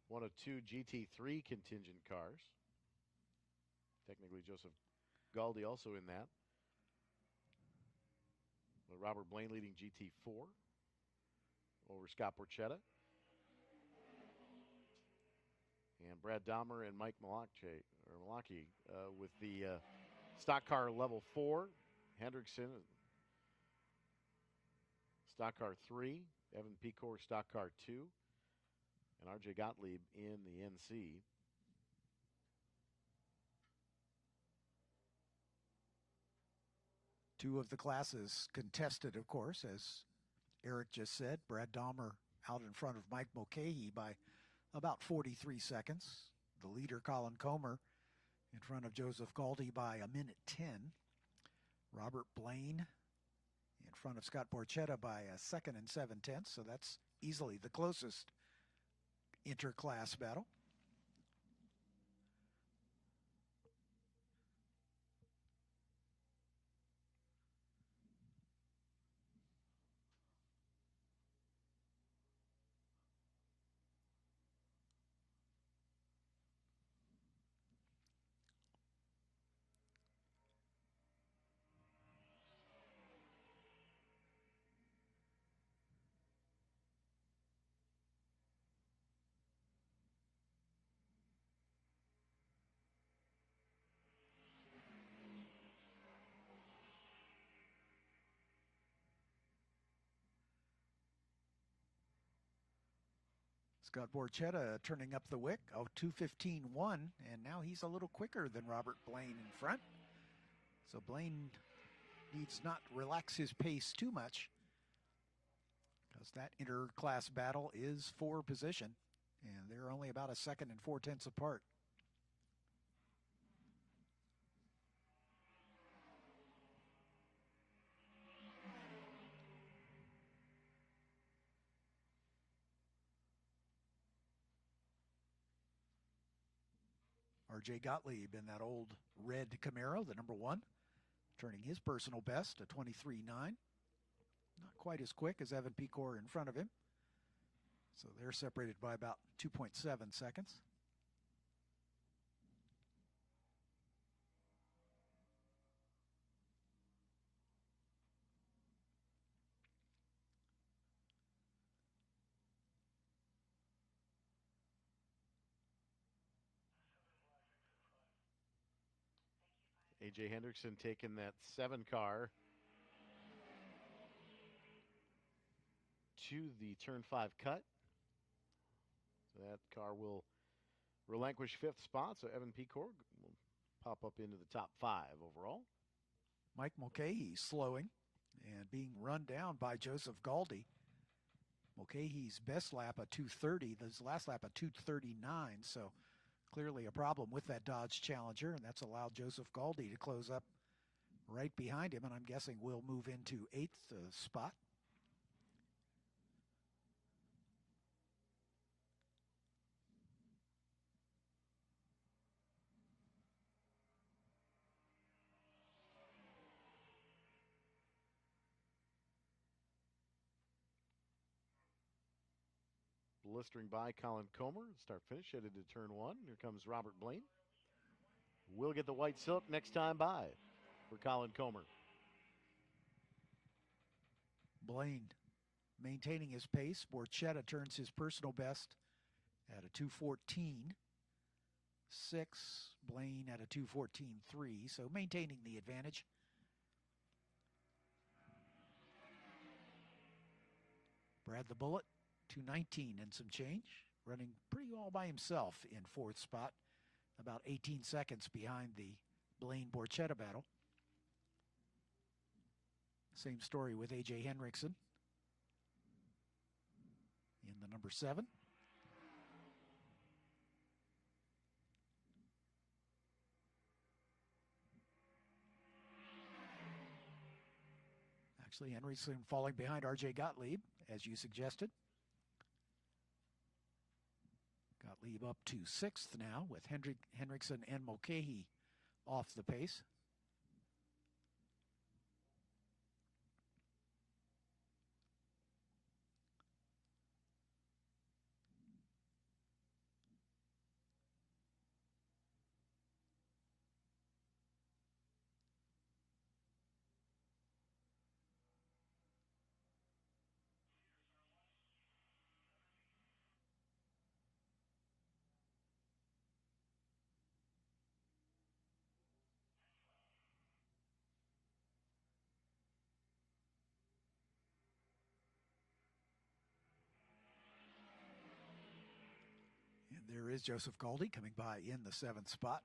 one of two GT3 contingent cars. Technically, Joseph Galdi also in that. But Robert Blaine leading GT4 over Scott Borchetta. And Brad Dahmer and Mike Malaki with the stock car level 4. Hendrickson, stock car 3. Evan Pecor, stock car 2. And RJ Gottlieb in the NC. Two of the classes contested, of course, as Eric just said. Brad Dahmer out in front of Mike Mulcahy by about 43 seconds. The leader, Colin Comer, in front of Joseph Galdi by a minute 10. Robert Blaine in front of Scott Borchetta by a second and 7/10. So that's easily the closest interclass battle. Scott Borchetta turning up the wick. 2:15.1, and now he's a little quicker than Robert Blaine in front. So Blaine needs not relax his pace too much, because that interclass battle is for position, and they're only about a second and 4/10 apart. RJ Gottlieb in that old red Camaro, the number 1, turning his personal best, a 23.9. Not quite as quick as Evan Pecor in front of him. So they're separated by about 2.7 seconds. A.J. Hendrickson taking that 7 car to the turn 5 cut. So that car will relinquish 5th spot. So Evan Pecor will pop up into the top 5 overall. Mike Mulcahy slowing and being run down by Joseph Galdi. Mulcahy's best lap a 2:30, his last lap a 2:39, so clearly a problem with that Dodge Challenger, and that's allowed Joseph Galdi to close up right behind him, and I'm guessing we'll move into 8th spot. Blistering by Colin Comer. Start finish headed to turn 1. Here comes Robert Blaine. We'll get the white silk next time by for Colin Comer. Blaine maintaining his pace. Borchetta turns his personal best at a 2:14.6. Blaine at a 2:14.3. So maintaining the advantage. Brad the Bullet, 2:19 and some change. Running pretty all by himself in 4th spot. About 18 seconds behind the Blaine-Borchetta battle. Same story with A.J. Henriksen in the number 7. Actually, Henriksen falling behind R.J. Gottlieb, as you suggested. Gottlieb up to 6th now with Henriksen and Mulcahy off the pace. There is Joseph Galdi coming by in the 7th spot.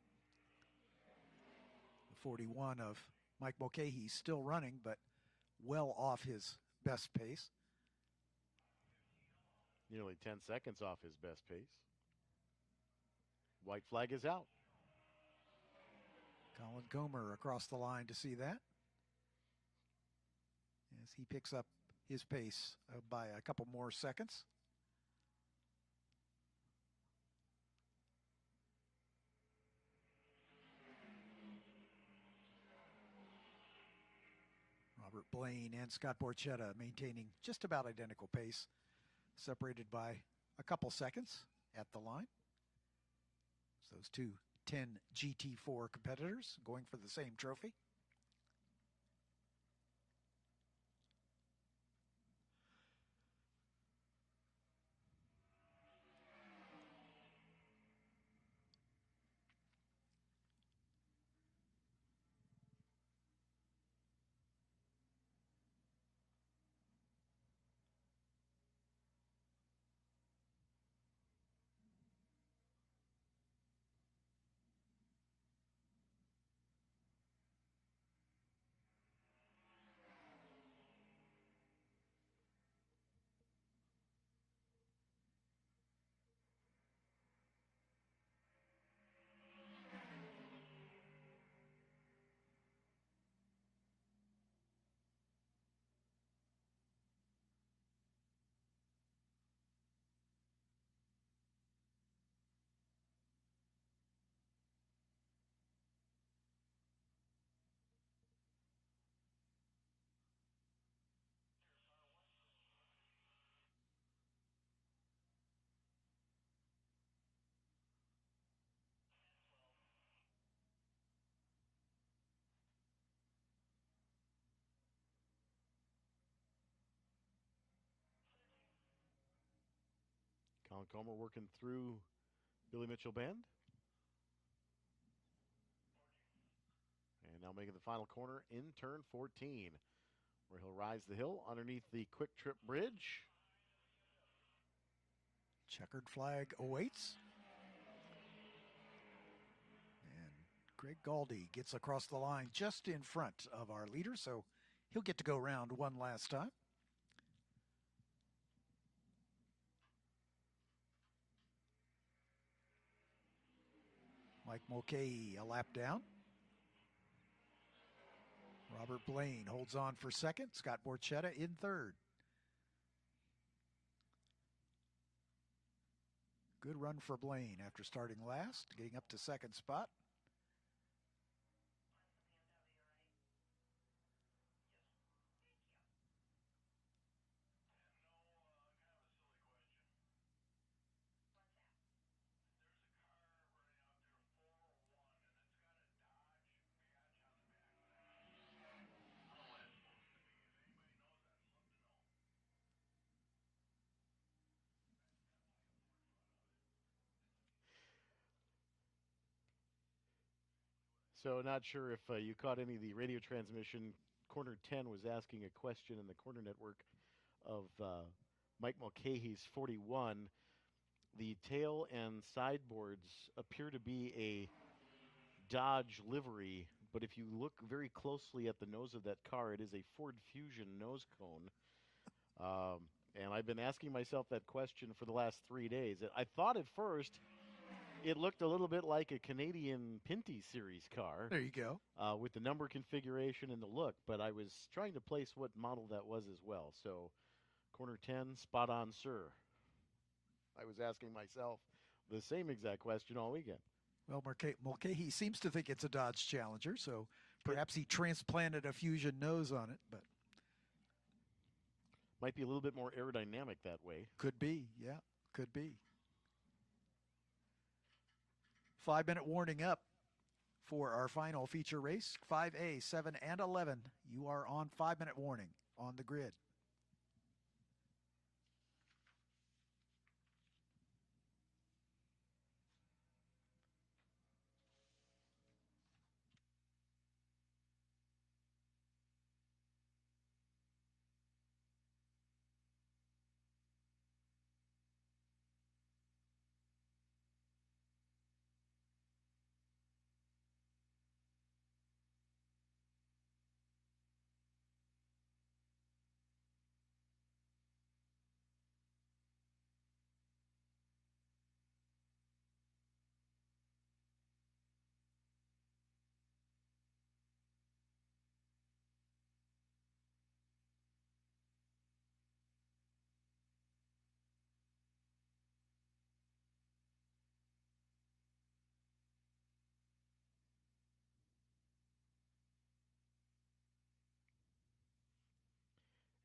The 41 of Mike Mulcahy still running, but well off his best pace. Nearly 10 seconds off his best pace. White flag is out. Colin Comer across the line to see that, as he picks up his pace by a couple more seconds. Robert Blaine and Scott Borchetta maintaining just about identical pace, separated by a couple seconds at the line. So those two 10 GT4 competitors going for the same trophy. Colin Comer working through Billy Mitchell Band. And now making the final corner in turn 14, where he'll rise the hill underneath the Quick Trip Bridge. Checkered flag awaits. And Greg Galdi gets across the line just in front of our leader, so he'll get to go around one last time. Mike Mulcahy a lap down. Robert Blaine holds on for second. Scott Borchetta in third. Good run for Blaine after starting last, getting up to second spot. So not sure if you caught any of the radio transmission. Corner 10 was asking a question in the corner network of Mike Mulcahy's 41. The tail and sideboards appear to be a Dodge livery, but if you look very closely at the nose of that car, it is a Ford Fusion nose cone. And I've been asking myself that question for the last 3 days. I thought at first it looked a little bit like a Canadian Pinty Series car. There you go. With the number configuration and the look, but I was trying to place what model that was as well. So, corner 10, spot on, sir. I was asking myself the same exact question all weekend. Well, Mulcahy seems to think it's a Dodge Challenger, so perhaps he transplanted a Fusion nose on it, but might be a little bit more aerodynamic that way. Could be, yeah, could be. 5-minute warning up for our final feature race. 5A, 7, and 11. You are on 5-minute warning on the grid.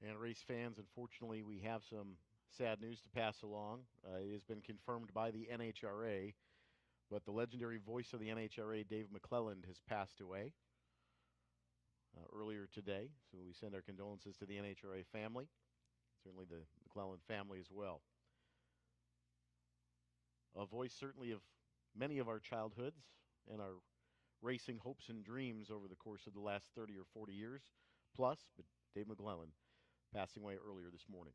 And race fans, unfortunately, we have some sad news to pass along. It has been confirmed by the NHRA, but the legendary voice of the NHRA, Dave McClelland, has passed away earlier today. So we send our condolences to the NHRA family, certainly the McClelland family as well. A voice certainly of many of our childhoods and our racing hopes and dreams over the course of the last 30 or 40 years plus, but Dave McClelland passing away earlier this morning.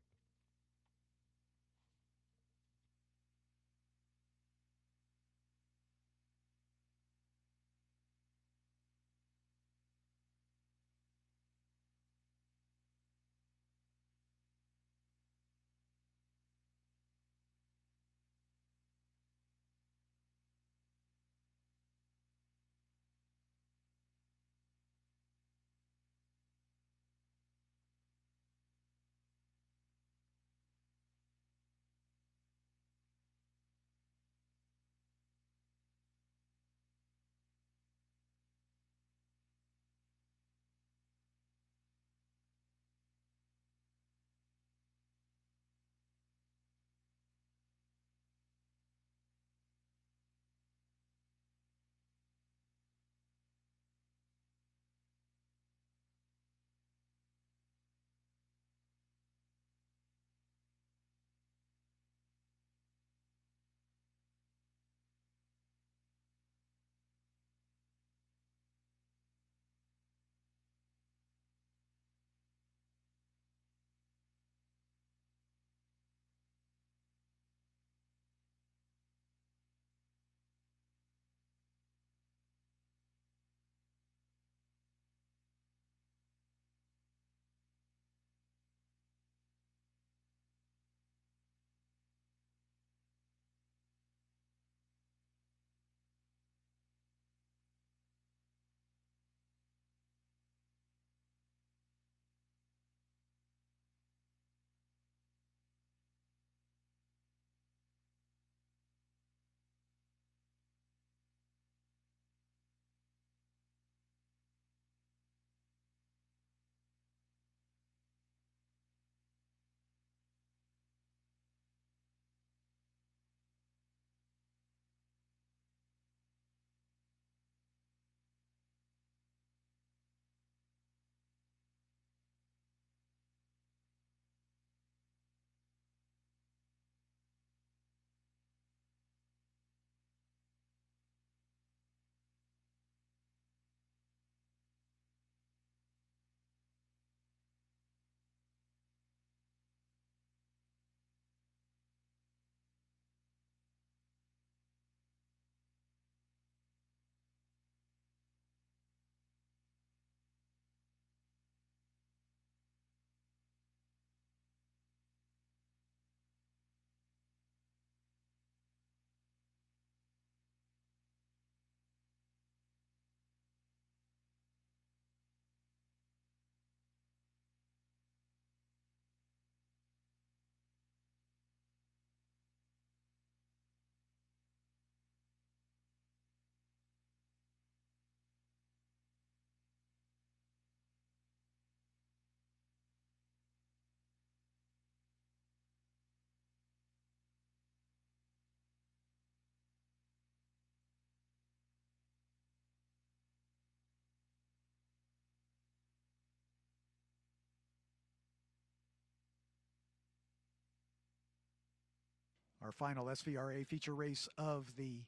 Our final SVRA feature race of the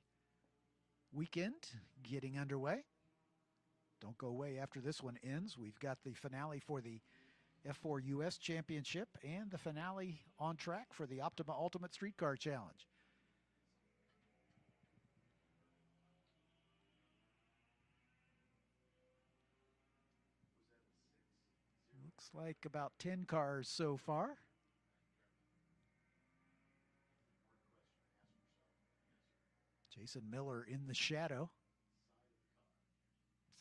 weekend getting underway. Don't go away after this one ends. We've got the finale for the F4 US Championship and the finale on track for the Optima Ultimate Streetcar Challenge. Looks like about 10 cars so far. Jason Miller in the shadow.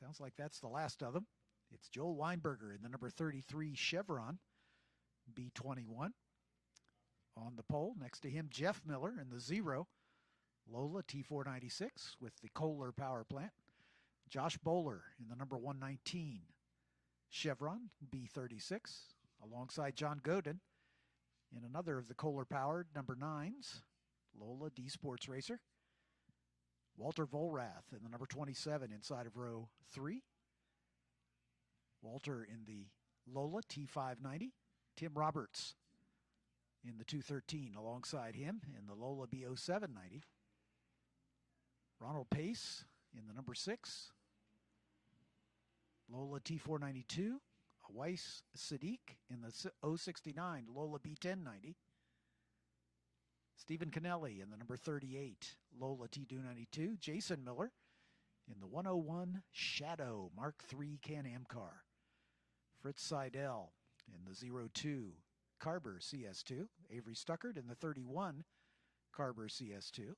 Sounds like that's the last of them. It's Joel Weinberger in the number 33 Chevron B21. On the pole, next to him, Jeff Miller in the 0 Lola T496 with the Kohler power plant. Josh Bowler in the number 119 Chevron B36, alongside John Godin in another of the Kohler-powered number 9s, Lola D Sports Racer. Walter Volrath in the number 27 inside of row 3. Walter in the Lola T590. Tim Roberts in the 213 alongside him in the Lola B0790. Ronald Pace in the number 6. Lola T492. Weiss Sadiq in the 069 Lola B1090. Stephen Kennelly in the number 38 Lola T292. Jason Miller in the 101 Shadow Mark III Can-Am car. Fritz Seidel in the 02 Carber CS2. Avery Stuckert in the 31 Carber CS2.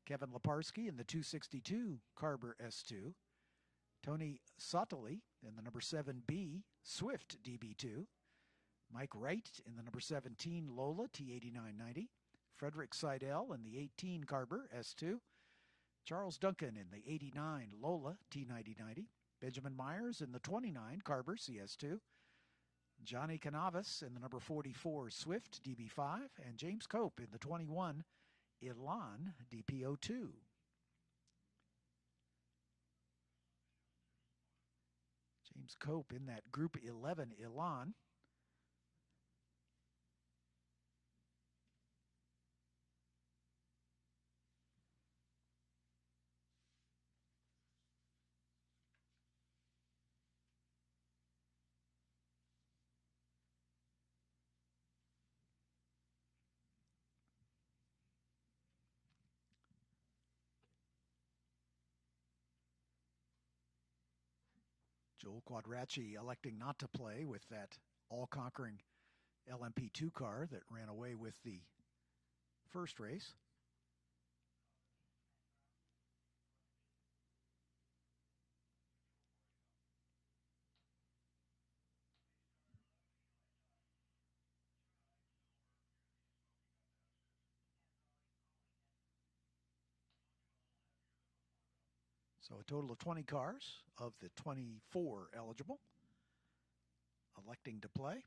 Kevin Leparsky in the 262 Carber S2. Tony Sottoli in the number 7B Swift DB2. Mike Wright in the number 17 Lola T8990. Frederick Seidel in the 18 Carber S2. Charles Duncan in the 89 Lola T9090. Benjamin Myers in the 29 Carber CS2. Johnny Canavis in the number 44 Swift DB5. And James Cope in the 21 Elan DPO2. James Cope in that Group 11 Elan. Joel Quadracci electing not to play with that all-conquering LMP2 car that ran away with the first race. So a total of 20 cars of the 24 eligible electing to play.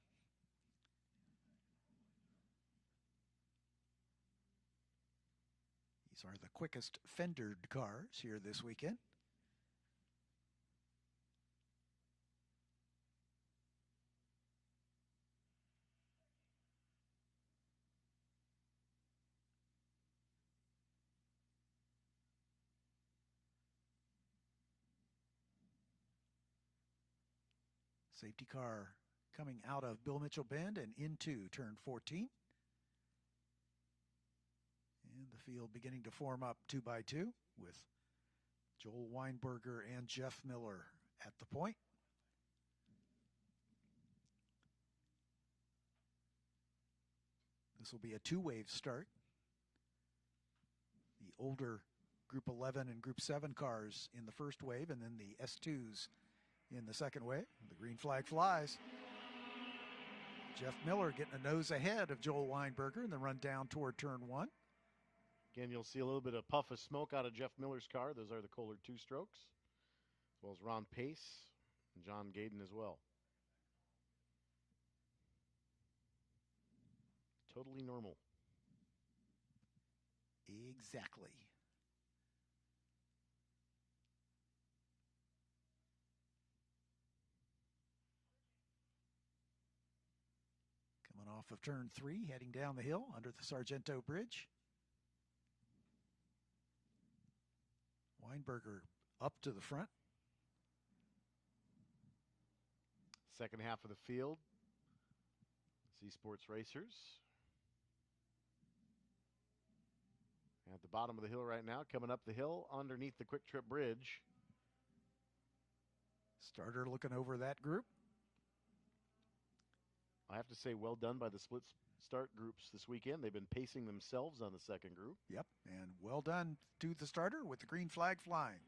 These are the quickest fendered cars here this weekend. Safety car coming out of Bill Mitchell Bend and into turn 14. And the field beginning to form up 2 by 2 with Joel Weinberger and Jeff Miller at the point. This will be a 2-wave start. The older Group 11 and Group 7 cars in the first wave, and then the S2s in the second wave. The green flag flies. Jeff Miller getting a nose ahead of Joel Weinberger and then run down toward turn 1. Again, you'll see a little bit of puff of smoke out of Jeff Miller's car. Those are the Kohler 2-strokes, as well as Ron Pace and John Gaden as well. Totally normal. Exactly. Coming off of turn 3, heading down the hill under the Sargento Bridge. Weinberger up to the front. Second half of the field. Z Sports Racers. At the bottom of the hill right now, coming up the hill underneath the Quick Trip Bridge. Starter looking over that group. I have to say, well done by the split start groups this weekend. They've been pacing themselves on the second group. Yep, and well done to the starter with the green flag flying.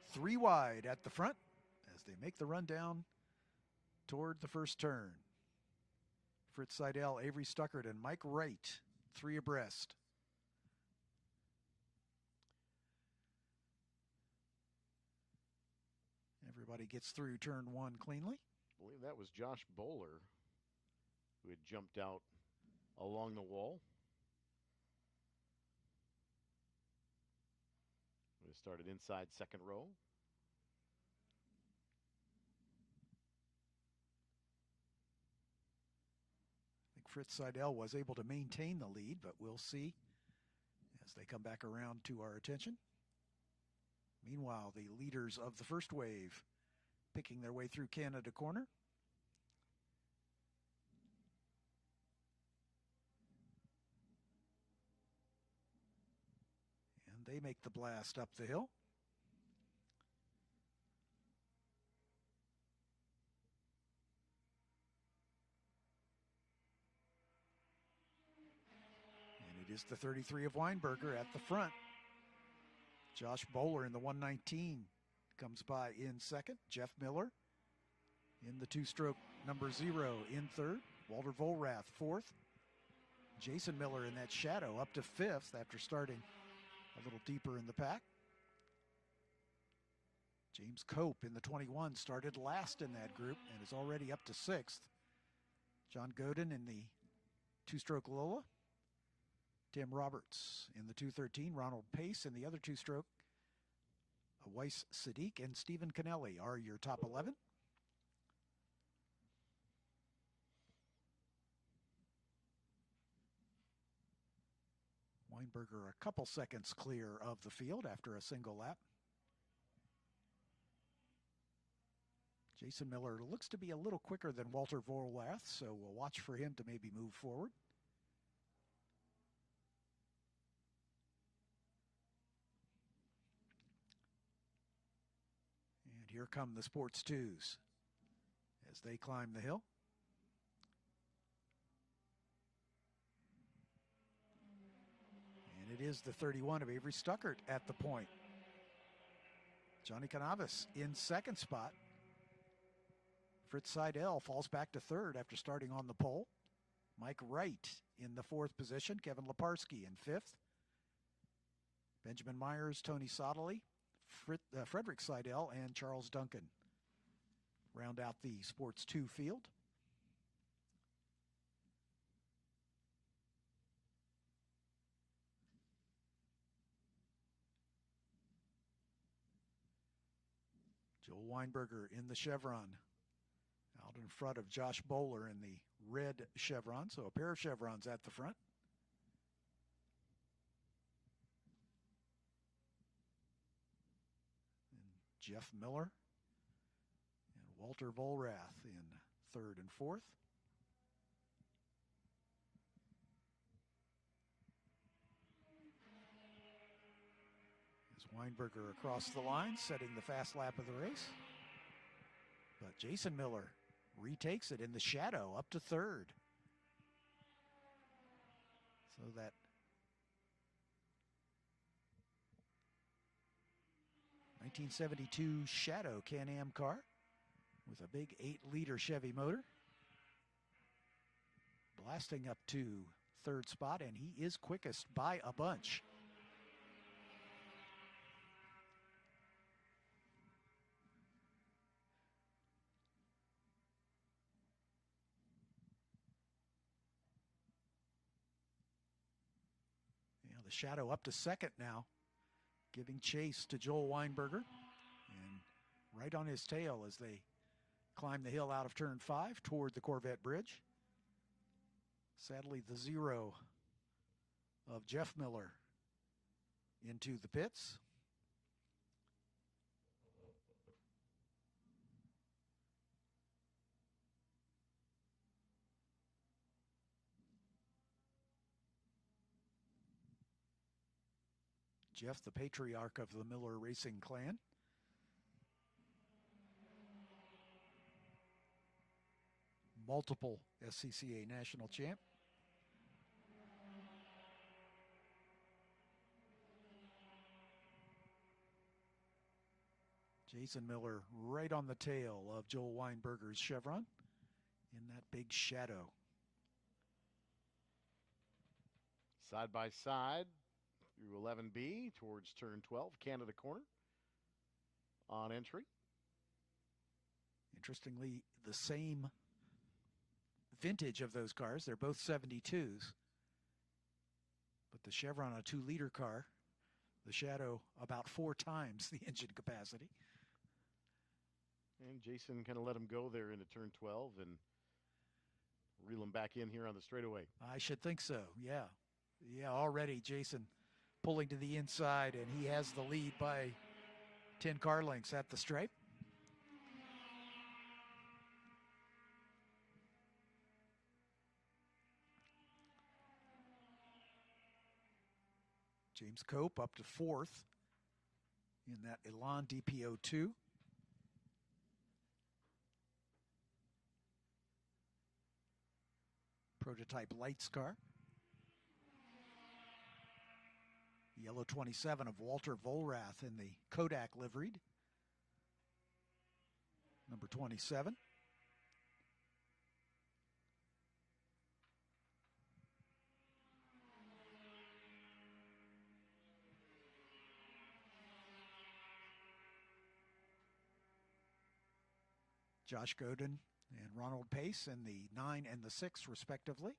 3 wide at the front as they make the run down toward the first turn. Fritz Seidel, Avery Stuckert, and Mike Wright, 3 abreast. Everybody gets through turn 1 cleanly. I believe that was Josh Bowler who had jumped out along the wall. We started inside second row. I think Fritz Seidel was able to maintain the lead, but we'll see as they come back around to our attention. Meanwhile, the leaders of the first wave picking their way through Canada Corner. And they make the blast up the hill. And it is the 33 of Weinberger at the front. Josh Bowler in the 119 comes by in second. Jeff Miller in the 2-stroke number 0 in third. Walter Volrath fourth. Jason Miller in that shadow up to fifth after starting a little deeper in the pack. James Cope in the 21 started last in that group and is already up to sixth. John Godin in the 2-stroke Lola. Tim Roberts in the 213. Ronald Pace in the other 2-stroke. Weiss Sadiq and Stephen Kennelly are your top 11. Weinberger a couple seconds clear of the field after a single lap. Jason Miller looks to be a little quicker than Walter Vorlath, so we'll watch for him to maybe move forward. And here come the Sports 2s as they climb the hill. And it is the 31 of Avery Stuckert at the point. Johnny Canavis in second spot. Fritz Seidel falls back to third after starting on the pole. Mike Wright in the fourth position. Kevin Leparski in fifth. Benjamin Myers, Tony Sottoli, Frederick Seidel, and Charles Duncan round out the Sports 2 field. Joel Weinberger in the Chevron, out in front of Josh Bowler in the red Chevron, so a pair of chevrons at the front. And Jeff Miller and Walter Volrath in third and fourth. Weinberger across the line, setting the fast lap of the race. But Jason Miller retakes it in the shadow up to third. So that '72 Shadow Can-Am car with a big 8-liter Chevy motor, blasting up to third spot, and he is quickest by a bunch. Shadow up to second now, giving chase to Joel Weinberger, and right on his tail as they climb the hill out of turn 5 toward the Corvette Bridge. Sadly, the 0 of Jeff Miller into the pits. Jeff, the patriarch of the Miller Racing clan. Multiple SCCA national champ. Jason Miller right on the tail of Joel Weinberger's Chevron in that big shadow. Side by side through 11B towards turn 12, Canada corner on entry. Interestingly, the same vintage of those cars. They're both 72s. But the Chevron, a 2-liter car, the Shadow about 4 times the engine capacity. And Jason kind of let him go there into turn 12 and reel him back in here on the straightaway. I should think so, yeah. Yeah, already Jason pulling to the inside, and he has the lead by 10 car lengths at the stripe. James Cope up to 4th in that Elan DPO2. Prototype lights car. Yellow 27 of Walter Volrath in the Kodak liveried. Number 27. Josh Godin and Ronald Pace in the 9 and the 6, respectively.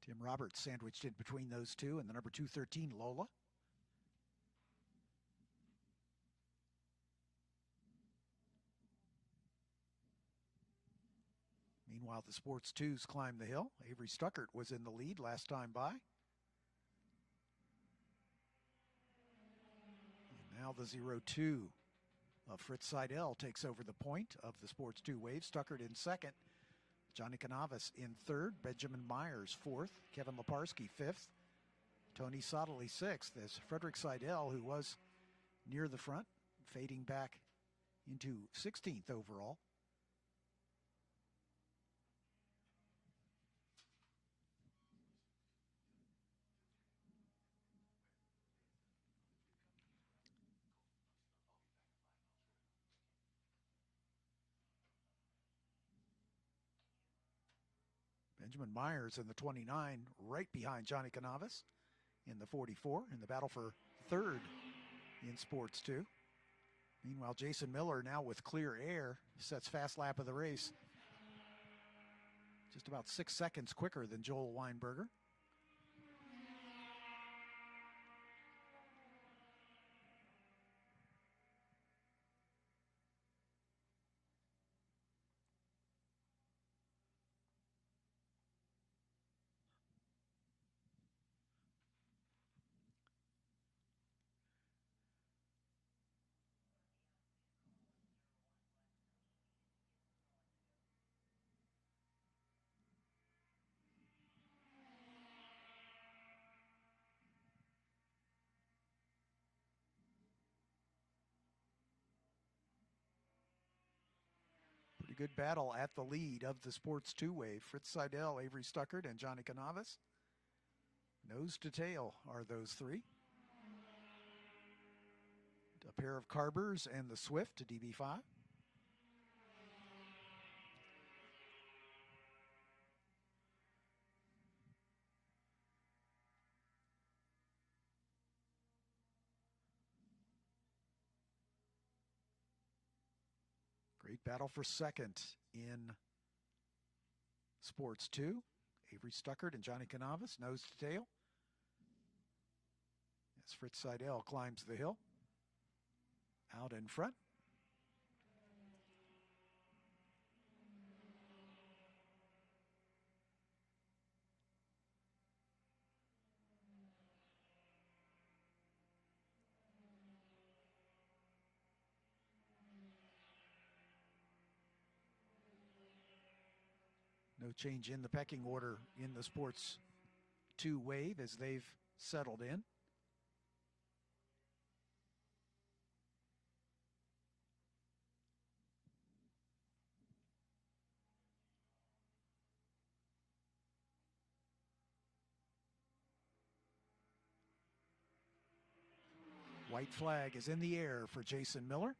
Tim Roberts sandwiched in between those two, and the number 213, Lola. Meanwhile, the Sports 2s climb the hill. Avery Stuckert was in the lead last time by. And now the 02 of Fritz Seidel takes over the point of the Sports 2 wave. Stuckert in second. Johnny Canavis in third. Benjamin Myers fourth. Kevin Leparski fifth. Tony Sottoli sixth, as Frederick Seidel, who was near the front, fading back into 16th overall. Benjamin Myers in the 29, right behind Johnny Canavis in the 44, in the battle for third in Sports 2. Meanwhile, Jason Miller, now with clear air, sets fast lap of the race. Just about 6 seconds quicker than Joel Weinberger. Good battle at the lead of the Sports 2 wave. Fritz Seidel, Avery Stuckert, and Johnny Canavis. Nose to tail are those three. A pair of Carbers and the Swift to DB5. Great battle for second in Sports 2. Avery Stuckert and Johnny Canavis, nose to tail. As Fritz Seidel climbs the hill. Out in front. No change in the pecking order in the Sports 2 wave as they've settled in. White flag is in the air for Jason Miller.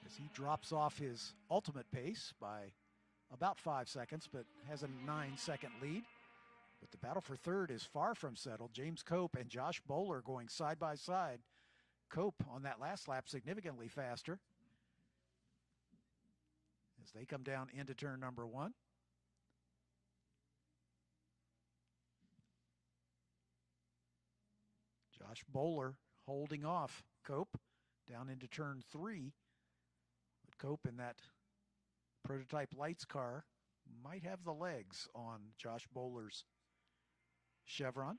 As he drops off his ultimate pace by about 5 seconds, but has a 9-second lead. But the battle for third is far from settled. James Cope and Josh Bowler going side by side. Cope on that last lap significantly faster as they come down into turn number 1. Josh Bowler holding off Cope down into turn 3. But Cope in that prototype lights car might have the legs on Josh Bowler's Chevron.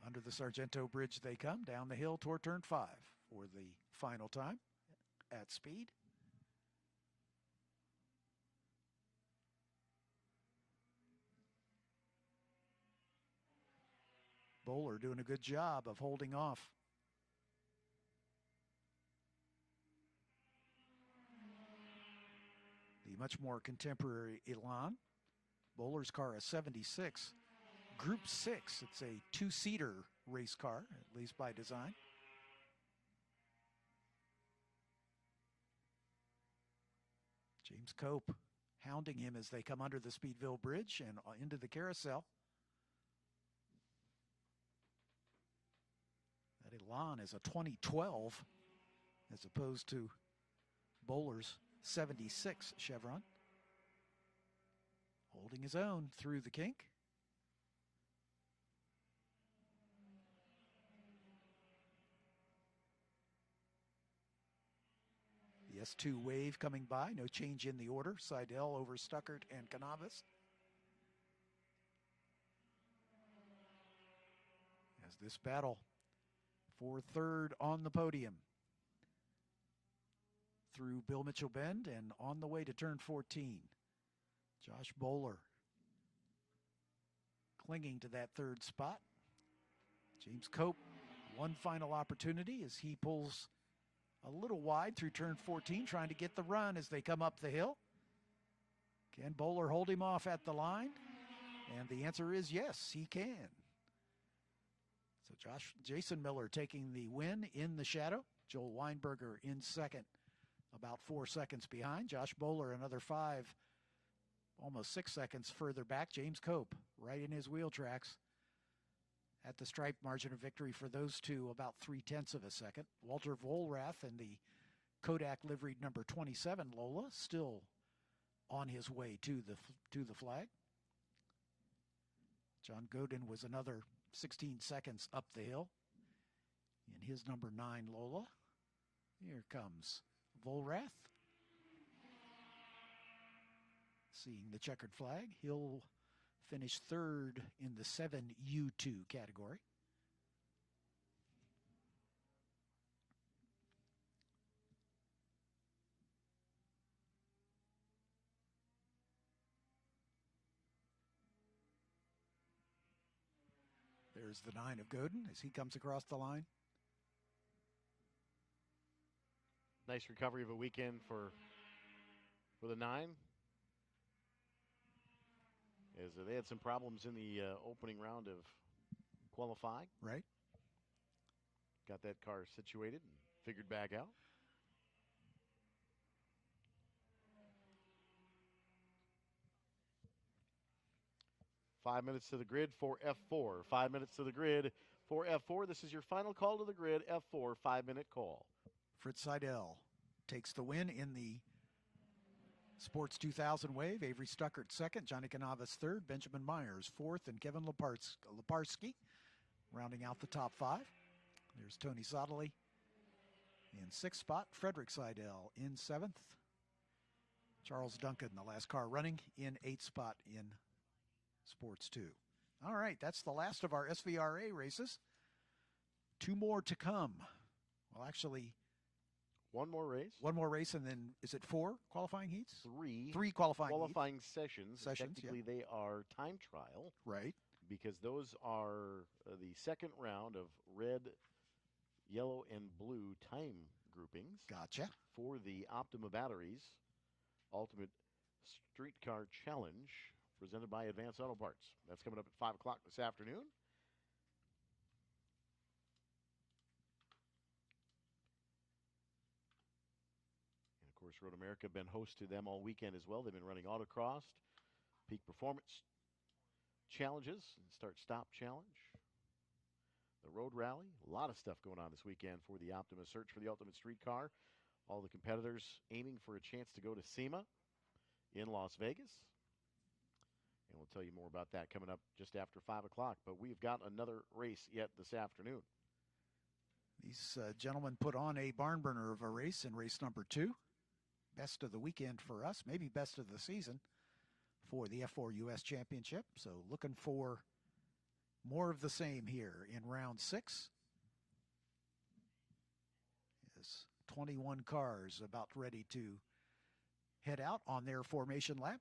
Under the Sargento Bridge they come, down the hill toward turn 5 for the final time at speed. Bowler doing a good job of holding off. The much more contemporary Elan. Bowler's car is 76. Group 6, it's a 2-seater race car, at least by design. James Cope hounding him as they come under the Speedville Bridge and into the carousel. That Elan is a 2012 as opposed to Bowler's 76 Chevron. Holding his own through the kink. The S2 wave coming by, no change in the order. Seidel over Stuckert and Canavis. As this battle for third on the podium through Bill Mitchell Bend and on the way to turn 14. Josh Bowler clinging to that third spot. James Cope, one final opportunity as he pulls a little wide through turn 14, trying to get the run as they come up the hill. Can Bowler hold him off at the line? And the answer is yes, he can. So Jason Miller taking the win in the shadow. Joel Weinberger in second, about 4 seconds behind. Josh Bowler another 5, almost 6 seconds further back. James Cope right in his wheel tracks at the stripe margin of victory for those two, about 0.3 of a second. Walter Vollrath and the Kodak liveried number 27 Lola still on his way to the flag. John Godin was another 16 seconds up the hill in his number 9 Lola. Here comes Vollrath. Seeing the checkered flag, he'll finish third in the 7U2 category. There's the 9 of Godin as he comes across the line. Nice recovery of a weekend for the 9. As they had some problems in the opening round of qualifying. Right. Got that car situated and figured back out. Five minutes to the grid for F4. 5 minutes to the grid for F4. This is your final call to the grid, F4, 5-minute call. Fritz Seidel takes the win in the Sports 2000 wave. Avery Stuckert second, Johnny Canavis third, Benjamin Myers fourth, and Kevin Leparsky rounding out the top 5. There's Tony Sottile in 6th spot, Frederick Seidel in 7th, Charles Duncan, the last car running, in 8th spot in Sports 2. All right, that's the last of our SVRA races. 2 more to come. Well, actually, One more race. one more race, and then is it 4 qualifying heats? Three qualifying heats. sessions. Sessions, Technically, they are time trial Right. because those are the second round of red, yellow, and blue time groupings Gotcha. for the Optima Batteries Ultimate Streetcar Challenge presented by Advanced Auto Parts. That's coming up at 5 o'clock this afternoon. And, of course, Road America been host to them all weekend as well. They've been running autocross, peak performance challenges, and start-stop challenge. The road rally, a lot of stuff going on this weekend for the Optima Search for the Ultimate Streetcar. All the competitors aiming for a chance to go to SEMA in Las Vegas. And we'll tell you more about that coming up just after 5 o'clock. But we've got another race yet this afternoon. These gentlemen put on a barn burner of a race in race number 2. Best of the weekend for us, maybe best of the season for the F4 U.S. Championship. So looking for more of the same here in round 6. As 21 cars about ready to head out on their formation lap.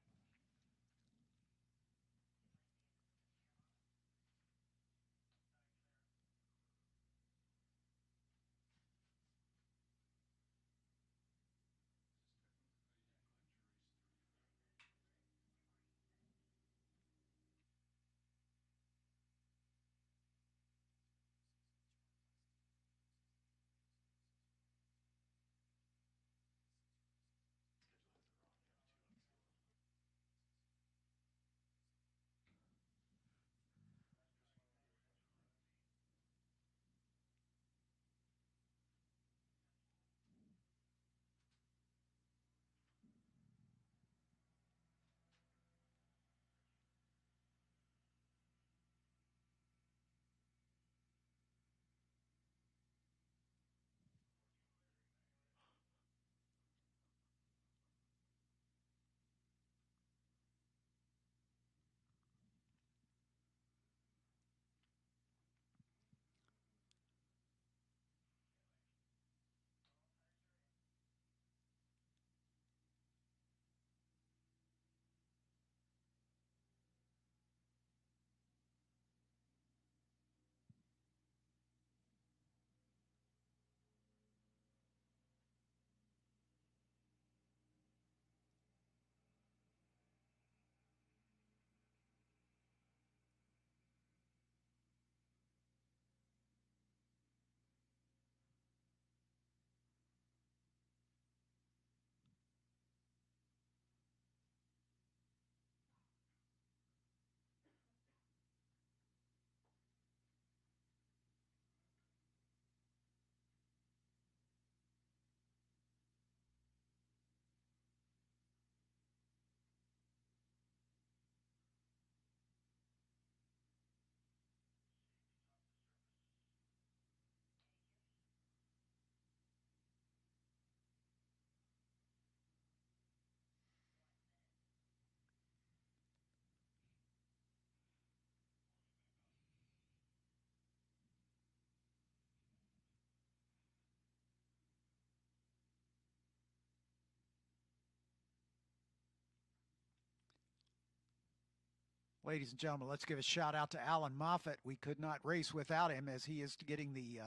Ladies and gentlemen, let's give a shout out to Alan Moffett. We could not race without him as he is getting the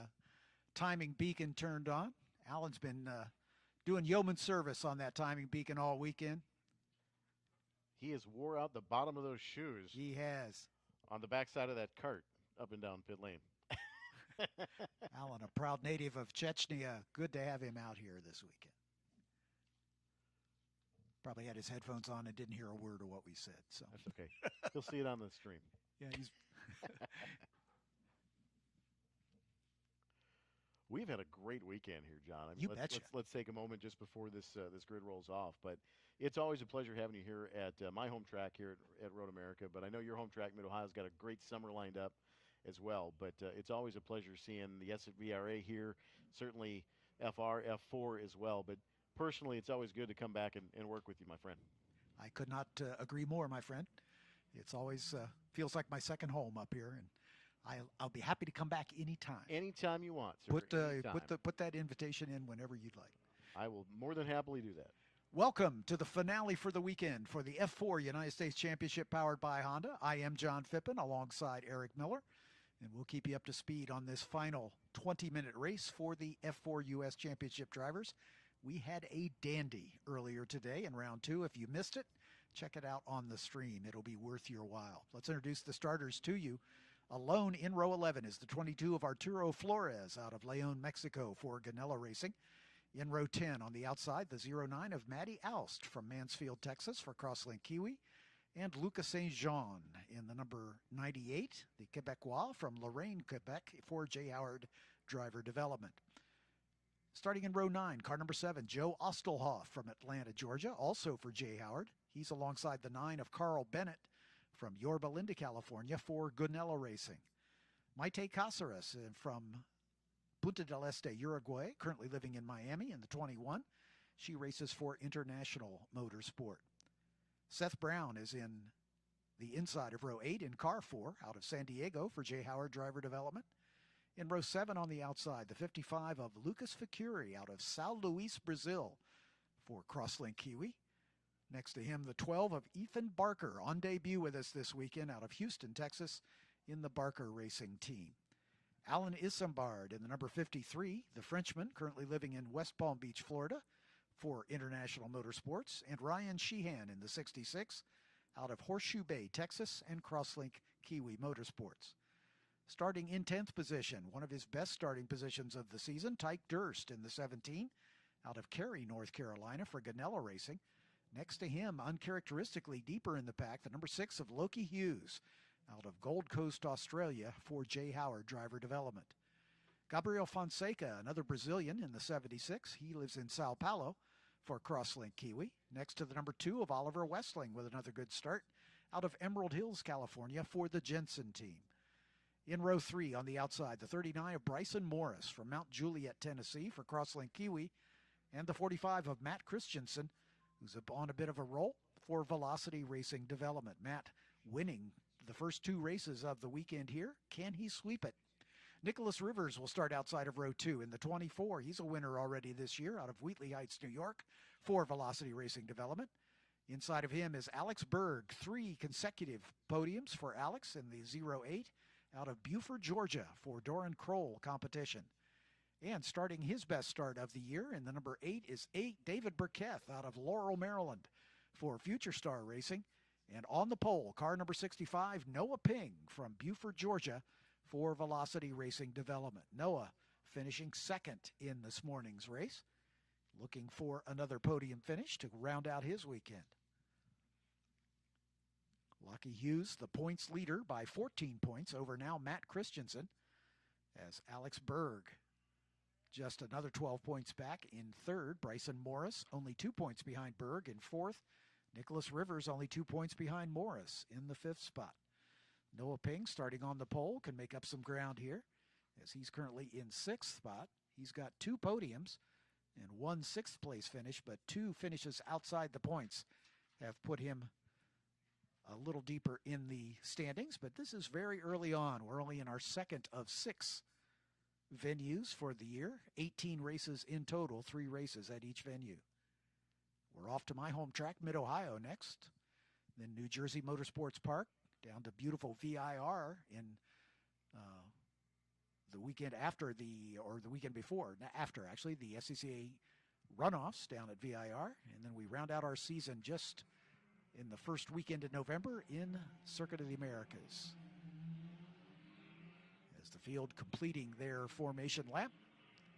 timing beacon turned on. Alan's been doing yeoman service on that timing beacon all weekend. He has wore out the bottom of those shoes. He has. On the backside of that cart up and down pit lane. Alan, a proud native of Chechnya. Good to have him out here this weekend. Probably had his headphones on and didn't hear a word of what we said. So that's okay. He'll see it on the stream. Yeah, he's. We've had a great weekend here, John. I mean, You betcha. Let's take a moment just before this grid rolls off. But it's always a pleasure having you here at my home track here at Road America. But I know your home track, Mid-Ohio's got a great summer lined up as well. But it's always a pleasure seeing the SVRA here, certainly FR, F4 as well. But personally, it's always good to come back and work with you, my friend. I could not agree more, my friend. It's always feels like my second home up here, and I'll be happy to come back anytime. Anytime you want, sir. Anytime. Put that invitation in whenever you'd like. I will more than happily do that. Welcome to the finale for the weekend for the F4 United States Championship powered by Honda. I am John Phippen alongside Eric Miller, and we'll keep you up to speed on this final 20-minute race for the F4 U.S. Championship drivers. We had a dandy earlier today in round 2. If you missed it, check it out on the stream. It'll be worth your while. Let's introduce the starters to you. Alone in row 11 is the 22 of Arturo Flores out of Leon, Mexico for Ganella Racing. In row 10 on the outside, the 09 of Matty Oust from Mansfield, Texas for Crosslink Kiwi. And Lucas St. Jean in the number 98, the Quebecois from Lorraine, Quebec for J. Howard Driver Development. Starting in row 9, car number 7, Joe Ostelhoff from Atlanta, Georgia, also for J. Howard. He's alongside the 9 of Carl Bennett from Yorba Linda, California for Ganella Racing. Maite Cáceres from Punta del Este, Uruguay, currently living in Miami in the 21. She races for International Motorsport. Seth Brown is in the inside of row 8 in car 4 out of San Diego for J. Howard Driver Development. In row 7 on the outside, the 55 of Lucas Facuri out of São Luís, Brazil for Crosslink Kiwi. Next to him, the 12 of Ethan Barker on debut with us this weekend out of Houston, Texas in the Barker Racing team. Alan Isambard in the number 53, the Frenchman currently living in West Palm Beach, Florida for International Motorsports, and Ryan Sheehan in the 66 out of Horseshoe Bay, Texas and Crosslink Kiwi Motorsports. Starting in 10th position, one of his best starting positions of the season, Tyke Durst in the 17 out of Cary, North Carolina for Ganella Racing. Next to him, uncharacteristically deeper in the pack, the number 6 of Loki Hughes out of Gold Coast, Australia for J. Howard Driver Development. Gabriel Fonseca, another Brazilian in the 76. He lives in Sao Paulo for Crosslink Kiwi. Next to the number 2 of Oliver Westling with another good start out of Emerald Hills, California for the Jensen team. In row 3 on the outside, the 39 of Bryson Morris from Mount Juliet, Tennessee for Crosslink Kiwi, and the 45 of Matt Christensen, who's on a bit of a roll for Velocity Racing Development. Matt winning the first 2 races of the weekend here. Can he sweep it? Nicholas Rivers will start outside of row 2 in the 24. He's a winner already this year out of Wheatley Heights, New York for Velocity Racing Development. Inside of him is Alex Berg, 3 consecutive podiums for Alex in the 08 out of Buford, Georgia for Doran Kroll competition. And starting his best start of the year in the number 8 is David Burkett out of Laurel, Maryland for Future Star Racing. And on the pole, car number 65, Noah Ping from Buford, Georgia for Velocity Racing Development. Noah finishing second in this morning's race, looking for another podium finish to round out his weekend. Lucky Hughes, the points leader by 14 points over now Matt Christensen, as Alex Berg just another 12 points back in third. Bryson Morris only 2 points behind Berg in fourth. Nicholas Rivers only 2 points behind Morris in the 5th spot. Noah Ping starting on the pole can make up some ground here as he's currently in 6th spot. He's got 2 podiums and 1 6th place finish, but 2 finishes outside the points have put him a little deeper in the standings, but this is very early on. We're only in our second of 6 venues for the year. 18 races in total, 3 races at each venue. We're off to my home track, Mid-Ohio, next. Then New Jersey Motorsports Park, down to beautiful VIR in the weekend after or the weekend before, after actually, the SCCA runoffs down at VIR. And then we round out our season just in the first weekend in November in Circuit of the Americas. As the field completing their formation lap,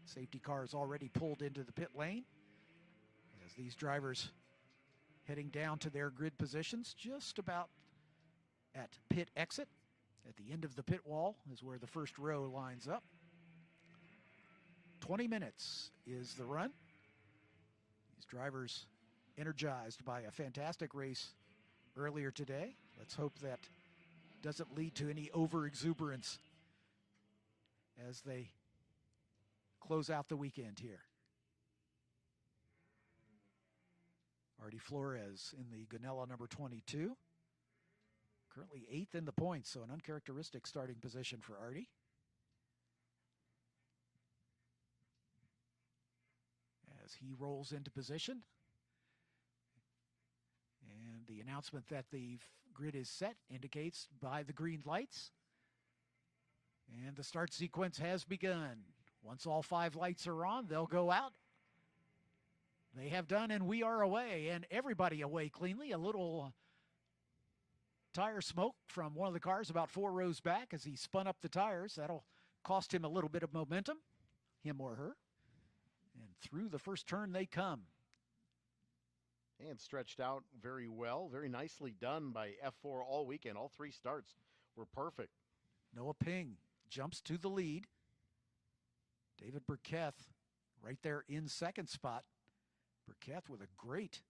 safety cars already pulled into the pit lane. As these drivers heading down to their grid positions, just about at pit exit. At the end of the pit wall is where the first row lines up. 20 minutes is the run. These drivers energized by a fantastic race earlier today. Let's hope that doesn't lead to any over-exuberance as they close out the weekend here. Artie Flores in the Ganella number 22. Currently 8th in the points, so an uncharacteristic starting position for Artie. As he rolls into position. And the announcement that the grid is set indicates by the green lights. And the start sequence has begun. Once all 5 lights are on, they'll go out. They have done, and we are away, and everybody away cleanly. A little tire smoke from one of the cars about 4 rows back as he spun up the tires. That'll cost him a little bit of momentum, him or her. And through the first turn they come. And stretched out very well. Very nicely done by F4 all weekend. All 3 starts were perfect. Noah Ping jumps to the lead. David Burkett right there in second spot. Burkett with a great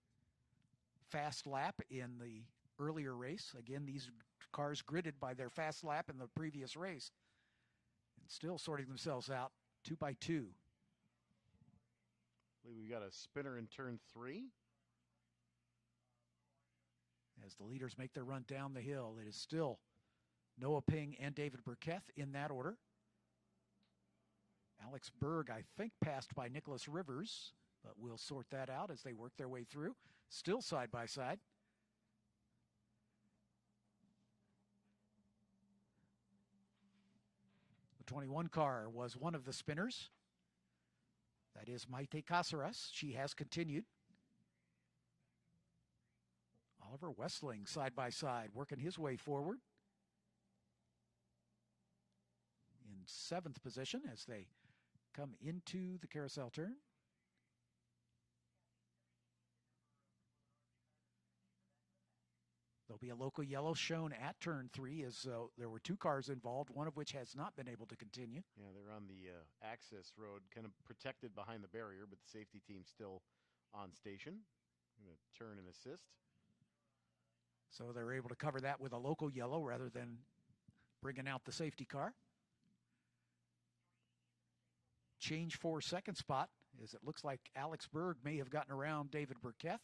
fast lap in the earlier race. Again, these cars gridded by their fast lap in the previous race. And still sorting themselves out 2 by 2. We got a spinner in turn 3. As the leaders make their run down the hill, it is still Noah Ping and David Burkett in that order. Alex Berg, I think, passed by Nicholas Rivers, but we'll sort that out as they work their way through. Still side by side. The 21 car was one of the spinners. That is Maite Caceres. She has continued. Oliver Westling side by side, working his way forward. In 7th position as they come into the carousel turn. There'll be a local yellow shown at turn 3 as there were 2 cars involved, one of which has not been able to continue. Yeah, they're on the access road, kind of protected behind the barrier, but the safety team's still on station. Going to turn and assist. So they're able to cover that with a local yellow rather than bringing out the safety car. Change for second spot, as it looks like Alex Berg may have gotten around David Burkett.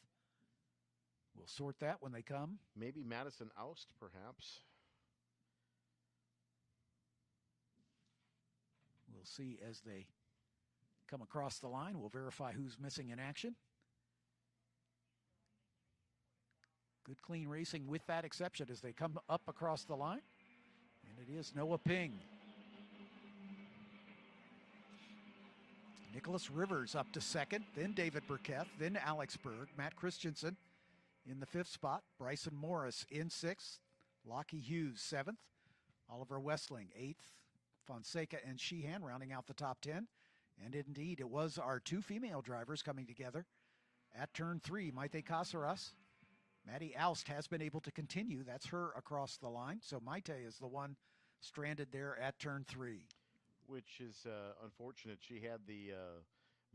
We'll sort that when they come. Maybe Madison Oust, perhaps. We'll see as they come across the line. We'll verify who's missing in action. Good clean racing with that exception as they come up across the line. And it is Noah Ping. Nicholas Rivers up to second, then David Burkett, then Alex Berg, Matt Christensen in the 5th spot, Bryson Morris in 6th, Lockie Hughes 7th, Oliver Westling 8th, Fonseca and Sheehan rounding out the top 10. And indeed, it was our 2 female drivers coming together at turn 3. Maite Caceres, Maddie Oust has been able to continue. That's her across the line. So Maite is the one stranded there at turn 3. Which is unfortunate. She had the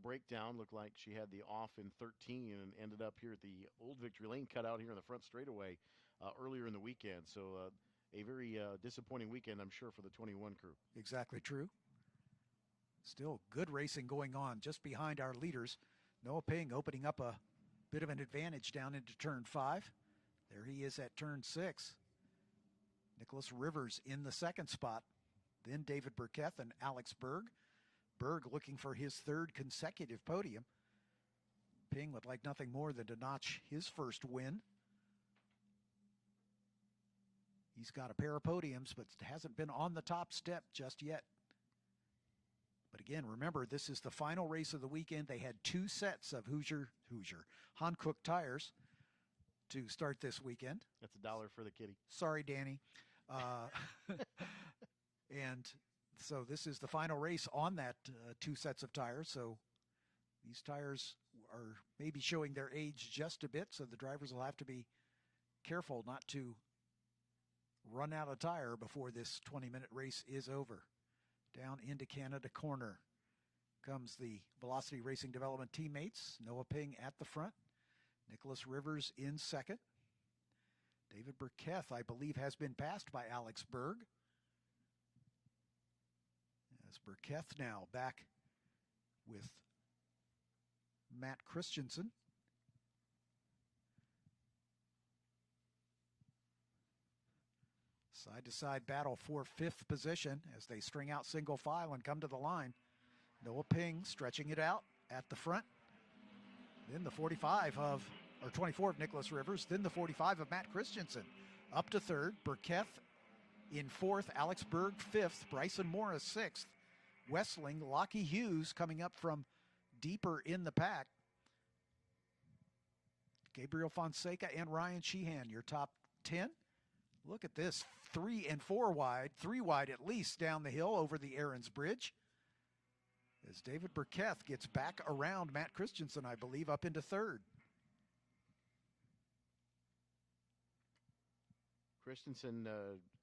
breakdown, looked like she had the off in 13 and ended up here at the Old Victory Lane cutout here in the front straightaway earlier in the weekend. So a very disappointing weekend, I'm sure, for the 21 crew. Exactly true. Still good racing going on just behind our leaders. Noah Ping opening up a bit of an advantage down into turn 5. There he is at turn 6. Nicholas Rivers in the 2nd spot. Then David Burkett and Alex Berg. Berg looking for his 3rd consecutive podium. Ping would like nothing more than to notch his first win. He's got a pair of podiums, but hasn't been on the top step just yet. But again, remember, this is the final race of the weekend. They had 2 sets of Hankook tires to start this weekend. That's $1 for the kitty. Sorry, Danny. And so this is the final race on that 2 sets of tires. So these tires are maybe showing their age just a bit, so the drivers will have to be careful not to run out of tire before this 20-minute race is over. Down into Canada corner comes the Velocity Racing Development teammates. Noah Ping at the front. Nicholas Rivers in 2nd. David Burkett, I believe, has been passed by Alex Berg. As Burkett now back with Matt Christensen. Side-to-side battle for 5th position as they string out single file and come to the line. Noah Ping stretching it out at the front. Then the 24 of Nicholas Rivers. Then the 45 of Matt Christensen. Up to 3rd. Burkett in 4th. Alex Berg 5th. Bryson Morris 6th. Westling, Lockie Hughes coming up from deeper in the pack. Gabriel Fonseca and Ryan Sheehan, your top 10. Look at this, 3 and 4 wide, 3 wide at least down the hill over the Aaron's Bridge. As David Burkett gets back around Matt Christensen, I believe, up into 3rd. Christensen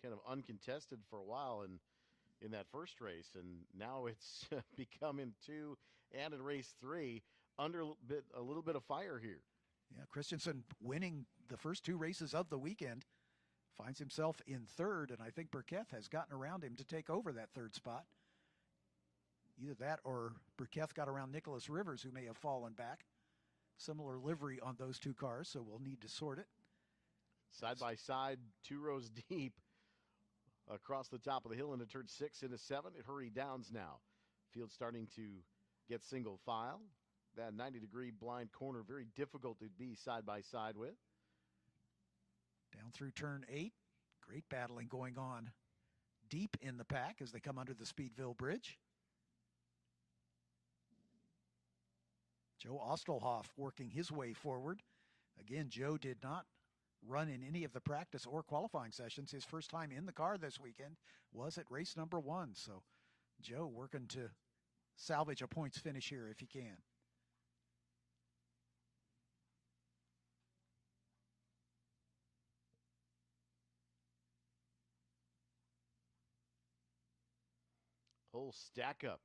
kind of uncontested for a while in that first race, and now it's become in 2 and in race 3 under a little bit of fire here. Yeah, Christensen winning the first 2 races of the weekend, finds himself in 3rd, and I think Burkett has gotten around him to take over that 3rd spot. Either that or Burkett got around Nicholas Rivers, who may have fallen back. Similar livery on those 2 cars, so we'll need to sort it. Side by side, 2 rows deep across the top of the hill into turn 6 into 7. It hurried downs now. Field starting to get single file. That 90-degree blind corner, very difficult to be side by side with. Down through turn 8. Great battling going on deep in the pack as they come under the Speedville Bridge. Joe Ostelhoff working his way forward. Again, Joe did not run in any of the practice or qualifying sessions. His first time in the car this weekend was at race number 1. So Joe working to salvage a points finish here if he can. Whole stack up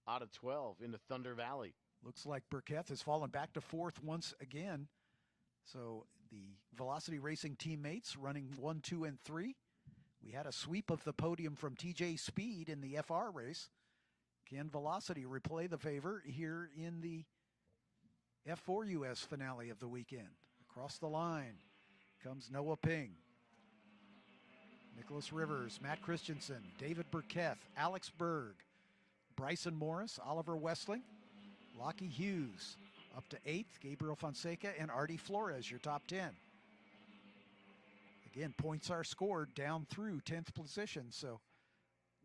out of 12 into Thunder Valley. Looks like Burkett has fallen back to 4th once again. So the Velocity Racing teammates running 1, 2, and 3. We had a sweep of the podium from TJ Speed in the FR race. Can Velocity replay the favor here in the F4 US finale of the weekend? Across the line comes Noah Ping. Nicholas Rivers, Matt Christensen, David Burkett, Alex Berg, Bryson Morris, Oliver Westling, Lockie Hughes. Up to 8th, Gabriel Fonseca and Artie Flores, your top 10. Again, points are scored down through 10th position, so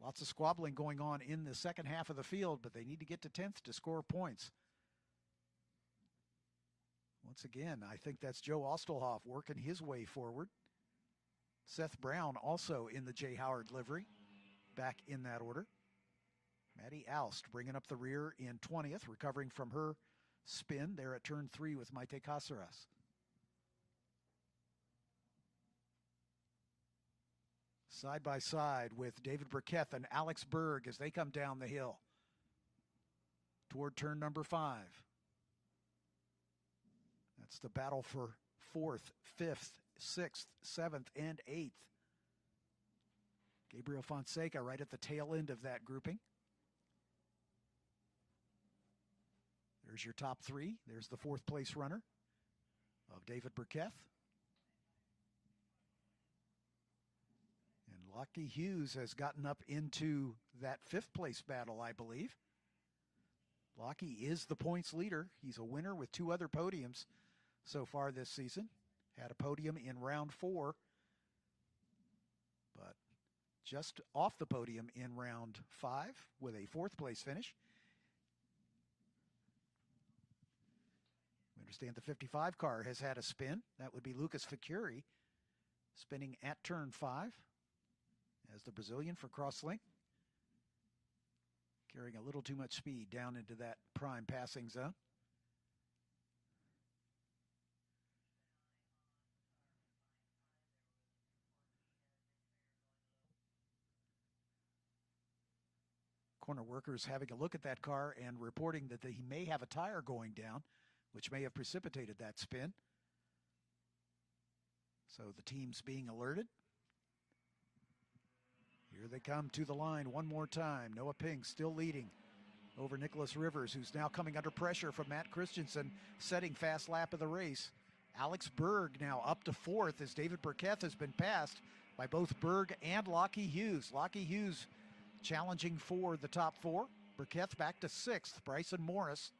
lots of squabbling going on in the second half of the field, but they need to get to 10th to score points. Once again, I think that's Joe Ostelhoff working his way forward. Seth Brown also in the Jay Howard livery, back in that order. Maddie Oust bringing up the rear in 20th, recovering from her spin there at turn 3 with Maite Caceres. Side by side with David Burkett and Alex Berg as they come down the hill toward turn number 5. That's the battle for 4th, 5th, 6th, 7th, and 8th. Gabriel Fonseca right at the tail end of that grouping. There's your top 3. There's the 4th place runner of David Burkett. And Lockie Hughes has gotten up into that 5th place battle, I believe. Lockie is the points leader. He's a winner with 2 other podiums so far this season. Had a podium in round 4, but just off the podium in round 5 with a 4th place finish. We understand the 55 car has had a spin. That would be Lucas Ficuri spinning at turn 5 as the Brazilian for Crosslink. Carrying a little too much speed down into that prime passing zone. Corner workers having a look at that car and reporting that he may have a tire going down, which may have precipitated that spin. So the team's being alerted. Here they come to the line one more time. Noah Ping still leading over Nicholas Rivers, who's now coming under pressure from Matt Christensen, setting fast lap of the race. Alex Berg now up to 4th as David Burkett has been passed by both Berg and Lockie Hughes. Lockie Hughes challenging for the top 4. Burkett back to 6th. Bryson Morris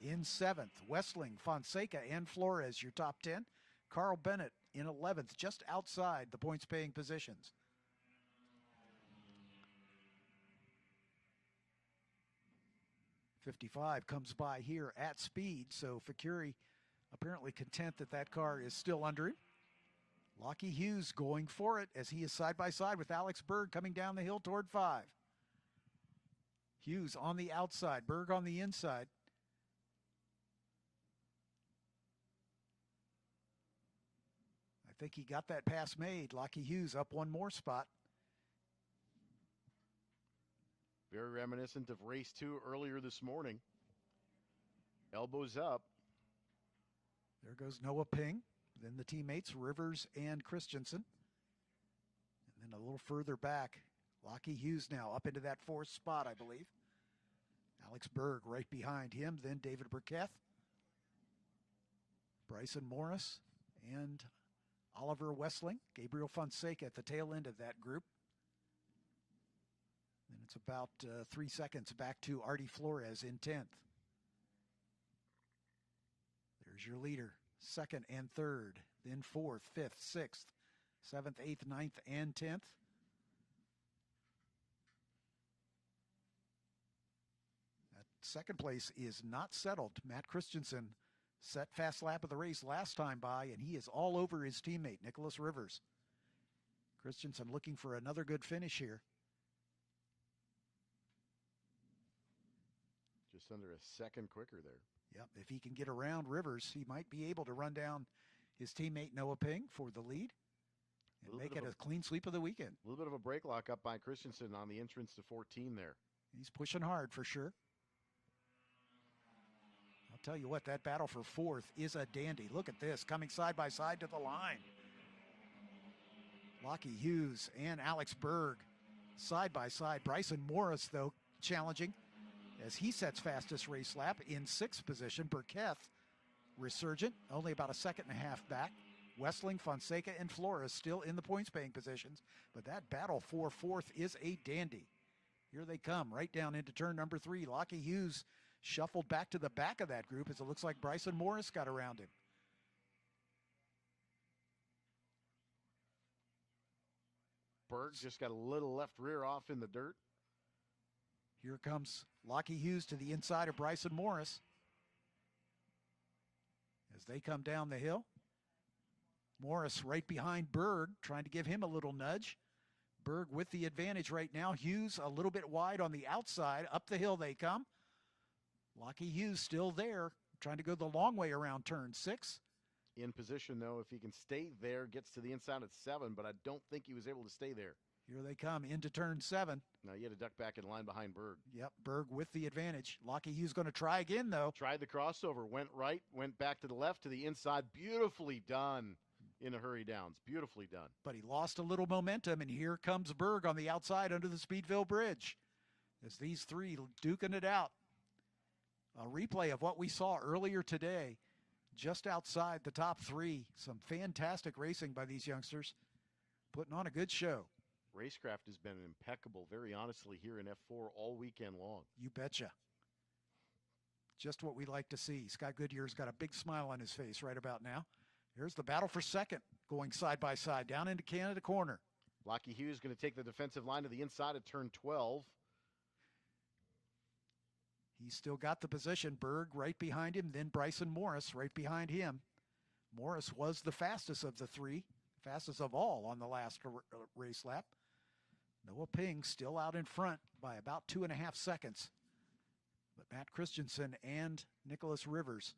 in 7th. Westling, Fonseca, and Flores, your top 10. Carl Bennett in 11th, just outside the points-paying positions. .55 comes by here at speed, so Fakiri apparently content that that car is still under him. Lockie Hughes going for it as he is side by side with Alex Berg coming down the hill toward 5. Hughes on the outside, Berg on the inside. I think he got that pass made. Lockie Hughes up one more spot. Very reminiscent of race 2 earlier this morning. Elbows up. There goes Noah Ping. Then the teammates, Rivers and Christensen. And then a little further back, Lockie Hughes now up into that 4th spot, I believe. Alex Berg right behind him. Then David Burkett. Bryson Morris and Oliver Westling. Gabriel Fonseca at the tail end of that group. And it's about 3 seconds back to Artie Flores in 10th. There's your leader. 2nd and 3rd, then 4th, 5th, 6th, 7th, 8th, 9th, and 10th. That 2nd place is not settled. Matt Christensen set fast lap of the race last time by, and he is all over his teammate, Nicholas Rivers. Christensen looking for another good finish here. Just under a second quicker there. Yep, if he can get around Rivers, he might be able to run down his teammate Noah Ping for the lead and make it a clean sweep of the weekend. A little bit of a break lock up by Christensen on the entrance to 14 there. He's pushing hard for sure. I'll tell you what, that battle for 4th is a dandy. Look at this, coming side by side to the line. Lockie Hughes and Alex Berg side by side. Bryson Morris, though, challenging as he sets fastest race lap in 6th position. Burkett, resurgent, only about a 1.5 seconds back. Westling, Fonseca, and Flores still in the points-paying positions, but that battle for 4th is a dandy. Here they come, right down into turn number 3. Lockie Hughes shuffled back to the back of that group as it looks like Bryson Morris got around him. Berg just got a little left rear off in the dirt. Here comes Lockie Hughes to the inside of Bryson Morris as they come down the hill. Morris right behind Berg, trying to give him a little nudge. Berg with the advantage right now. Hughes a little bit wide on the outside. Up the hill they come. Lockie Hughes still there, trying to go the long way around turn 6. In position, though, if he can stay there, gets to the inside at 7, but I don't think he was able to stay there. Here they come into turn 7. Now you had to duck back in line behind Berg. Yep, Berg with the advantage. Lockie Hughes going to try again, though. Tried the crossover, went right, went back to the left, to the inside. Beautifully done in a hurry downs. Beautifully done. But he lost a little momentum, and here comes Berg on the outside under the Speedville Bridge as these three duking it out. A replay of what we saw earlier today, just outside the top 3. Some fantastic racing by these youngsters, putting on a good show. Racecraft has been impeccable, very honestly, here in F4 all weekend long. You betcha. Just what we like to see. Scott Goodyear's got a big smile on his face right about now. Here's the battle for 2nd, going side by side down into Canada corner. Lockie Hughes going to take the defensive line to the inside of turn 12. He's still got the position. Berg right behind him, then Bryson Morris right behind him. Morris was the fastest of the 3, fastest of all on the last race lap. Noah Ping still out in front by about 2.5 seconds. But Matt Christensen and Nicholas Rivers.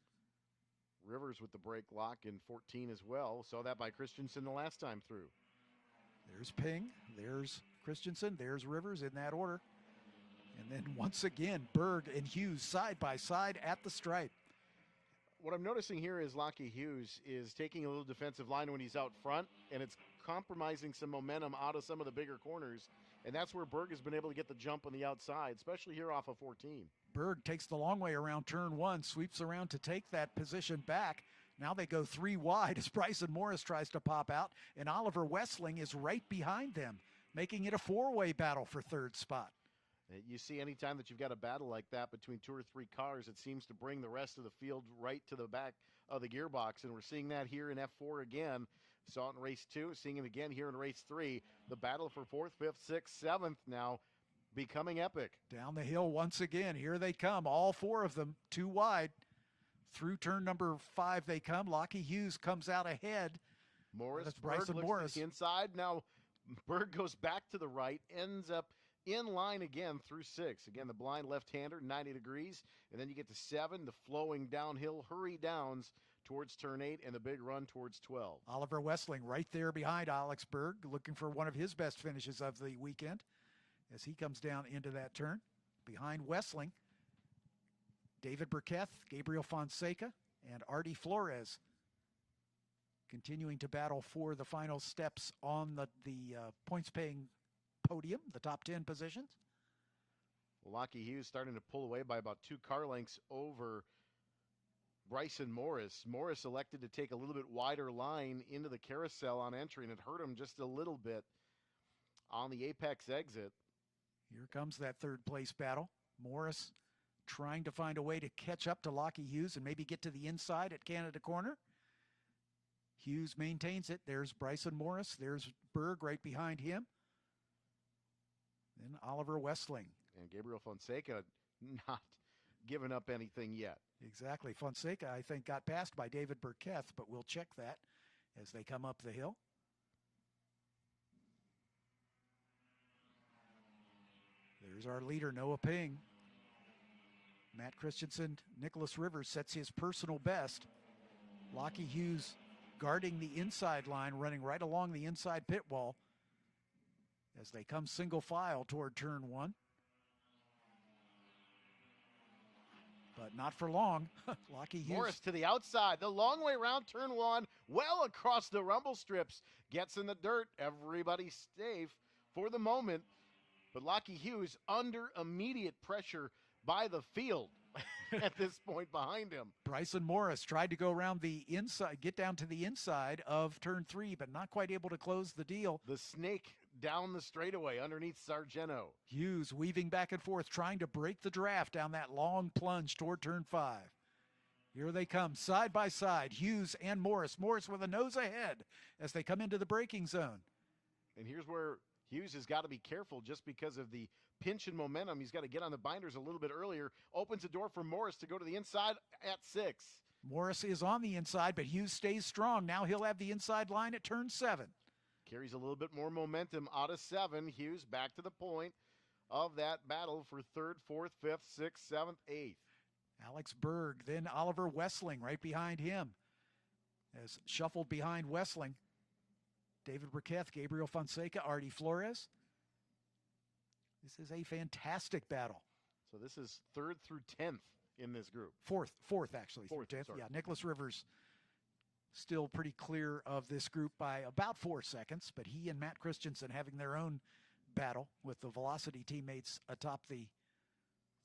Rivers with the brake lock in 14 as well. Saw that by Christensen the last time through. There's Ping, there's Christensen, there's Rivers in that order. And then once again, Berg and Hughes side by side at the stripe. What I'm noticing here is Lockie Hughes is taking a little defensive line when he's out front, and it's compromising some momentum out of some of the bigger corners. And that's where Berg has been able to get the jump on the outside, especially here off of 14. Berg takes the long way around turn 1, sweeps around to take that position back. Now they go 3 wide as Bryson Morris tries to pop out, and Oliver Westling is right behind them, making it a 4-way battle for third spot. You see, anytime that you've got a battle like that between 2 or 3 cars, it seems to bring the rest of the field right to the back of the gearbox, and we're seeing that here in F4 again. Saw it in race 2, seeing it again here in race 3. The battle for 4th, 5th, 6th, 7th now becoming epic. Down the hill once again. Here they come, all 4 of them, 2 wide. Through turn number 5 they come. Lockie Hughes comes out ahead. Morris, Bryson Berg Morris. looks to the inside. Now Berg goes back to the right, ends up in line again through 6. Again, the blind left-hander, 90 degrees. And then you get to 7, the flowing downhill hurry downs towards turn 8, and the big run towards 12. Oliver Westling right there behind Alex Berg, looking for one of his best finishes of the weekend as he comes down into that turn. Behind Westling, David Burkett, Gabriel Fonseca, and Artie Flores continuing to battle for the final steps on the points-paying podium, the top 10 positions. Lockie Hughes starting to pull away by about 2 car lengths over Bryson Morris. Morris elected to take a little bit wider line into the carousel on entry, and it hurt him just a little bit on the apex exit. Here comes that third place battle. Morris trying to find a way to catch up to Lockie Hughes and maybe get to the inside at Canada Corner. Hughes maintains it. There's Bryson Morris. There's Berg right behind him. Then Oliver Westling. And Gabriel Fonseca not giving up anything yet. Exactly. Fonseca, I think, got passed by David Burkett, but we'll check that as they come up the hill. There's our leader, Noah Ping. Matt Christensen, Nicholas Rivers sets his personal best. Lockie Hughes guarding the inside line, running right along the inside pit wall as they come single file toward turn 1. But not for long. Lockie Hughes. Morris to the outside, the long way around turn 1, well across the rumble strips, gets in the dirt. Everybody's safe for the moment, but Lockie Hughes under immediate pressure by the field at this point behind him. Bryson Morris tried to go around the inside, get down to the inside of turn 3, but not quite able to close the deal. The snake down the straightaway underneath Sargento. Hughes weaving back and forth, trying to break the draft down that long plunge toward turn 5. Here they come, side by side, Hughes and Morris. Morris with a nose ahead as they come into the braking zone. And here's where Hughes has got to be careful just because of the pinch and momentum. He's got to get on the binders a little bit earlier. Opens the door for Morris to go to the inside at 6. Morris is on the inside, but Hughes stays strong. Now he'll have the inside line at turn 7. Carries a little bit more momentum out of 7. Hughes back to the point of that battle for 3rd, 4th, 5th, 6th, 7th, 8th. Alex Berg, then Oliver Westling right behind him. As shuffled behind Westling, David Burkett, Gabriel Fonseca, Artie Flores. This is a fantastic battle. So this is 3rd through 10th in this group. Fourth actually. Fourth, through 10th. sorry. Yeah, Nicholas Rivers still pretty clear of this group by about 4 seconds, but he and Matt Christensen having their own battle with the Velocity teammates atop the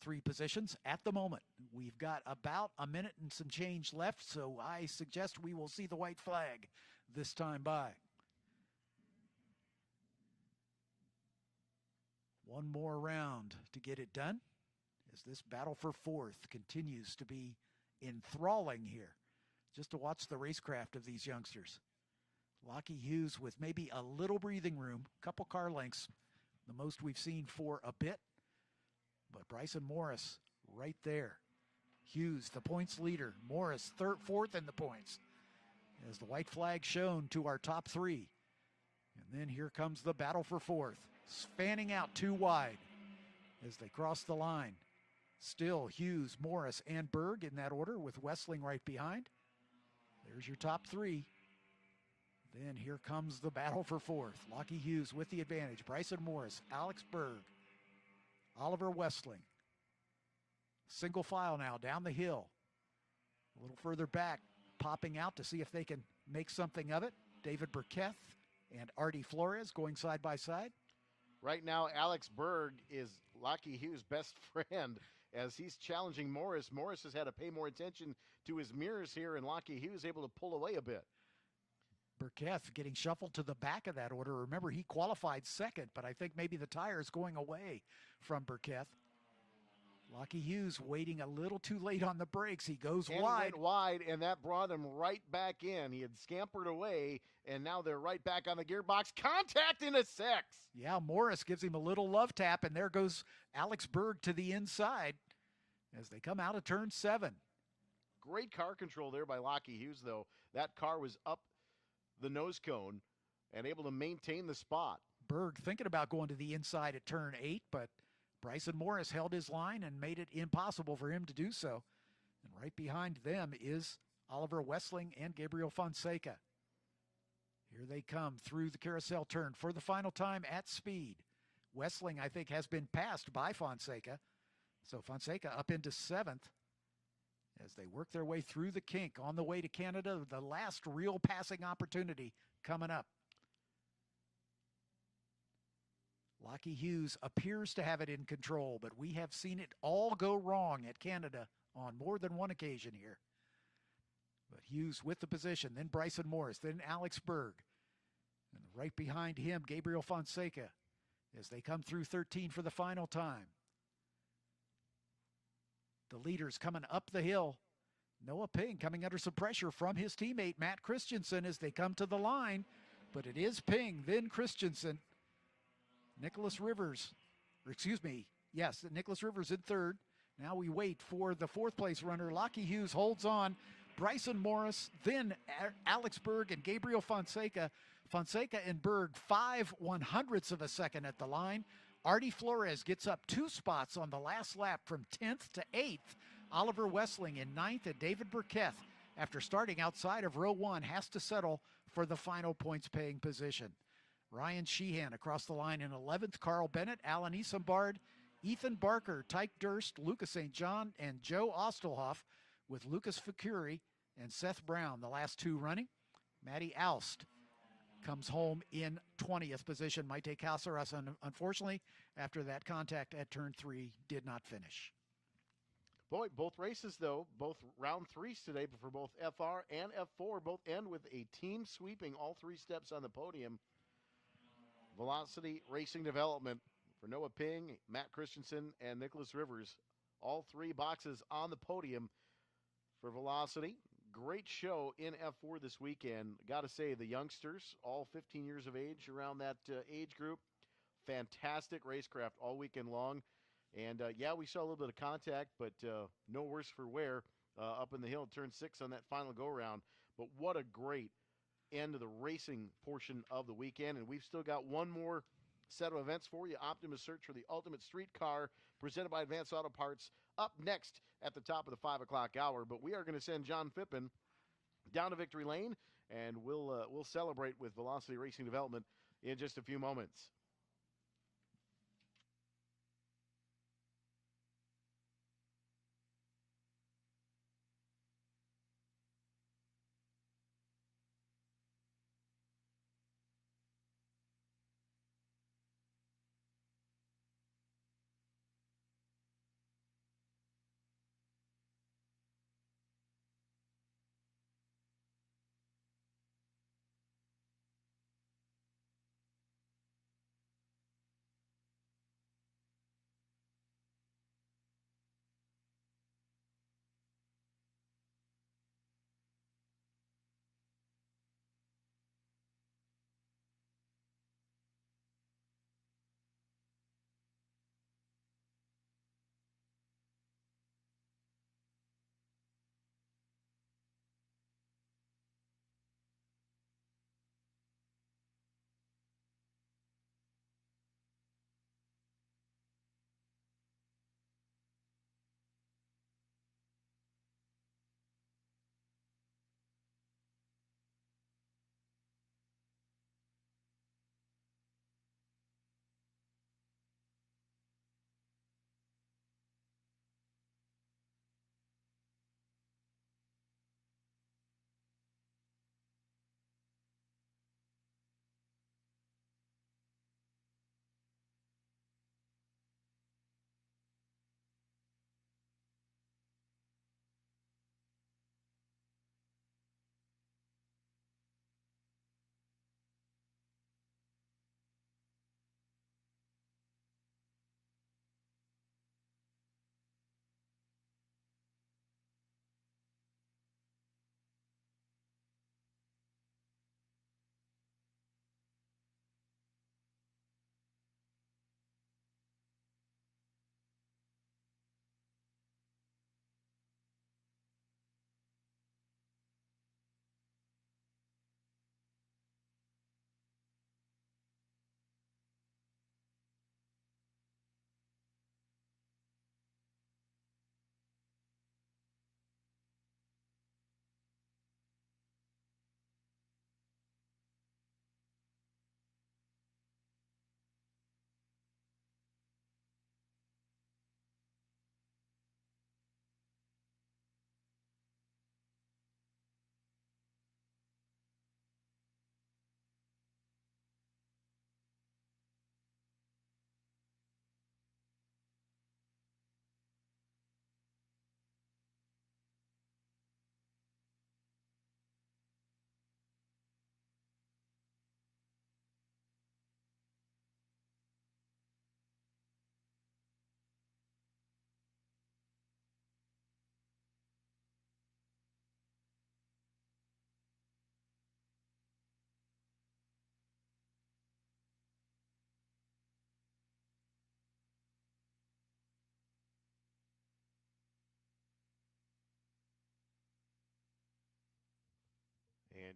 3 positions at the moment. We've got about a minute and some change left, so I suggest we will see the white flag this time by. One more round to get it done as this battle for 4th continues to be enthralling here. Just to watch the racecraft of these youngsters. Lockie Hughes with maybe a little breathing room, couple car lengths, the most we've seen for a bit. But Bryson Morris right there. Hughes, the points leader. Morris, 3rd, 4th in the points. As the white flag shown to our top 3. And then here comes the battle for 4th. Spanning out 2 wide as they cross the line. Still Hughes, Morris, and Berg in that order with Westling right behind. There's your top 3. Then here comes the battle for 4th. Lockie Hughes with the advantage. Bryson Morris, Alex Berg, Oliver Westling. Single file now down the hill. A little further back, popping out to see if they can make something of it. David Burkett and Artie Flores going side by side. Right now, Alex Berg is Lockie Hughes' best friend, as he's challenging Morris. Morris has had to pay more attention to his mirrors here, and Lockie Hughes able to pull away a bit. Burkett getting shuffled to the back of that order. Remember, he qualified second, but I think maybe the tire is going away from Burkett. Lockie Hughes waiting a little too late on the brakes. He goes and wide. He went wide, and that brought him right back in. He had scampered away, and now they're right back on the gearbox. Contact in a 6. Yeah, Morris gives him a little love tap, and there goes Alex Berg to the inside as they come out of turn 7. Great car control there by Lockie Hughes, though. That car was up the nose cone and able to maintain the spot. Berg thinking about going to the inside at turn 8, but Bryson Morris held his line and made it impossible for him to do so. And right behind them is Oliver Wessling and Gabriel Fonseca. Here they come through the carousel turn for the final time at speed. Wessling, I think, has been passed by Fonseca. So Fonseca up into 7th as they work their way through the kink on the way to Canada. The last real passing opportunity coming up. Lockie Hughes appears to have it in control, but we have seen it all go wrong at Canada on more than one occasion here. But Hughes with the position, then Bryson Morris, then Alex Berg. And right behind him, Gabriel Fonseca, as they come through 13 for the final time. The leaders coming up the hill. Noah Ping coming under some pressure from his teammate, Matt Christensen, as they come to the line. But it is Ping, then Christensen. Nicholas Rivers in third. Now we wait for the 4th place runner. Lockie Hughes holds on. Bryson Morris, then Alex Berg and Gabriel Fonseca. Fonseca and Berg 5/100ths of a second at the line. Artie Flores gets up 2 spots on the last lap from 10th to 8th. Oliver Wessling in 9th, and David Burkett, after starting outside of row 1, has to settle for the final points-paying position. Ryan Sheehan across the line in 11th. Carl Bennett, Alan Isambard, Ethan Barker, Tyke Durst, Lucas St. John, and Joe Ostelhoff, with Lucas Facuri and Seth Brown, the last 2 running. Matty Alst comes home in 20th position. Maite Caceres, unfortunately, after that contact at turn 3, did not finish. Boy, both races, though, both round 3s today for both FR and F4, both end with a team sweeping all 3 steps on the podium. Velocity Racing Development for Noah Ping, Matt Christensen, and Nicholas Rivers. All 3 boxes on the podium for Velocity. Great show in F4 this weekend. Got to say, the youngsters, all 15 years of age, around that age group, fantastic racecraft all weekend long. And, yeah, we saw a little bit of contact, but no worse for wear up in the hill, turn 6 on that final go-round. But what a great end of the racing portion of the weekend. And we've still got one more set of events for you. Optimus Search for the Ultimate Street Car, presented by Advanced Auto Parts, up next at the top of the 5 o'clock hour. But we are going to send John Phippen down to Victory Lane, and we'll celebrate with Velocity Racing Development in just a few moments.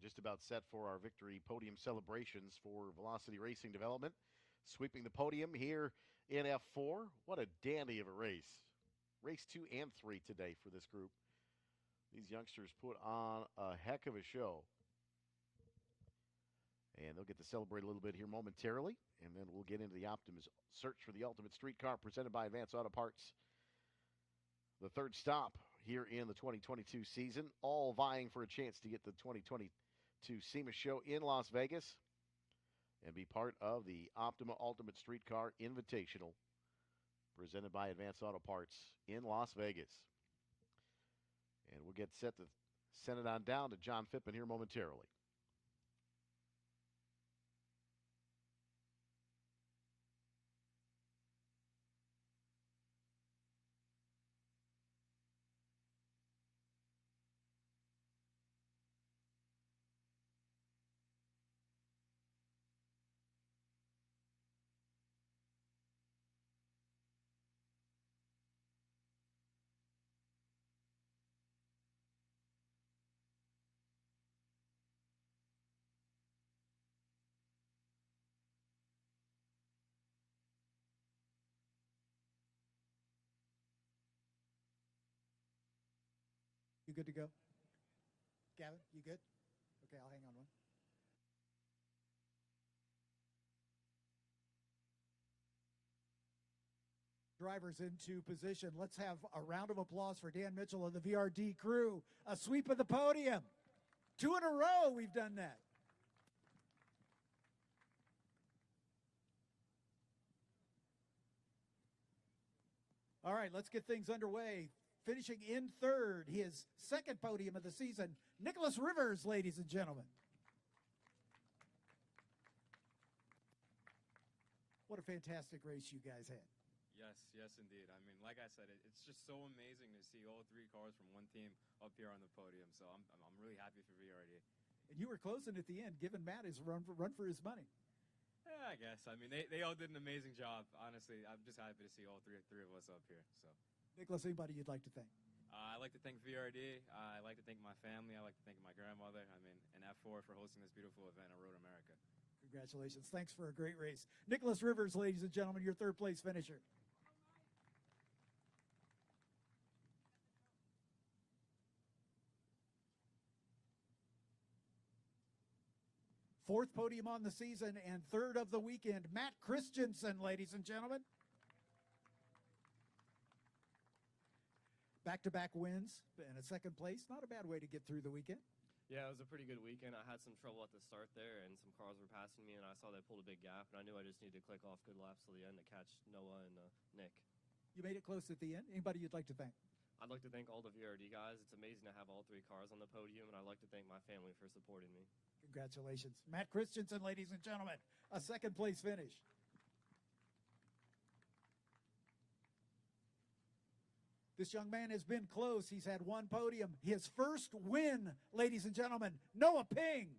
And just about set for our victory podium celebrations for Velocity Racing Development. Sweeping the podium here in F4. What a dandy of a race. Race 2 and 3 today for this group. These youngsters put on a heck of a show. And they'll get to celebrate a little bit here momentarily. And then we'll get into the Optimus search for the ultimate street car presented by Advanced Auto Parts. The third stop here in the 2022 season, all vying for a chance to get the 2022 SEMA show in Las Vegas and be part of the Optima Ultimate Streetcar Invitational presented by Advanced Auto Parts in Las Vegas. And we'll get set to send it on down to John Phippen here momentarily. You good to go? Gavin, you good? Okay, I'll hang on one. Drivers into position. Let's have a round of applause for Dan Mitchell and the VRD crew. A sweep of the podium. 2 in a row we've done that. All right, let's get things underway. Finishing in third, his second podium of the season, Nicholas Rivers, ladies and gentlemen. What a fantastic race you guys had. Yes, indeed. I mean, like I said, it's just so amazing to see all 3 cars from one team up here on the podium. So I'm really happy for VRD. And you were closing at the end, giving Matt his run for his money. Yeah, I guess. I mean, they all did an amazing job. Honestly, I'm just happy to see all three of us up here. So, Nicholas, anybody you'd like to thank? I'd like to thank VRD. I'd like to thank my family. I'd like to thank my grandmother. I mean, and F4 for hosting this beautiful event on Road America. Congratulations. Thanks for a great race. Nicholas Rivers, ladies and gentlemen, your third place finisher. Fourth podium on the season and third of the weekend, Matt Christensen, ladies and gentlemen. Back-to-back wins and a second place. Not a bad way to get through the weekend. Yeah, it was a pretty good weekend. I had some trouble at the start there, and some cars were passing me, and I saw they pulled a big gap, and I knew I just needed to click off good laps till the end to catch Noah and Nick. You made it close at the end. Anybody you'd like to thank? I'd like to thank all the VRD guys. It's amazing to have all 3 cars on the podium, and I'd like to thank my family for supporting me. Congratulations. Matt Christensen, ladies and gentlemen, a second place finish. This young man has been close. He's had 1 podium. His first win, ladies and gentlemen, Noah Ping.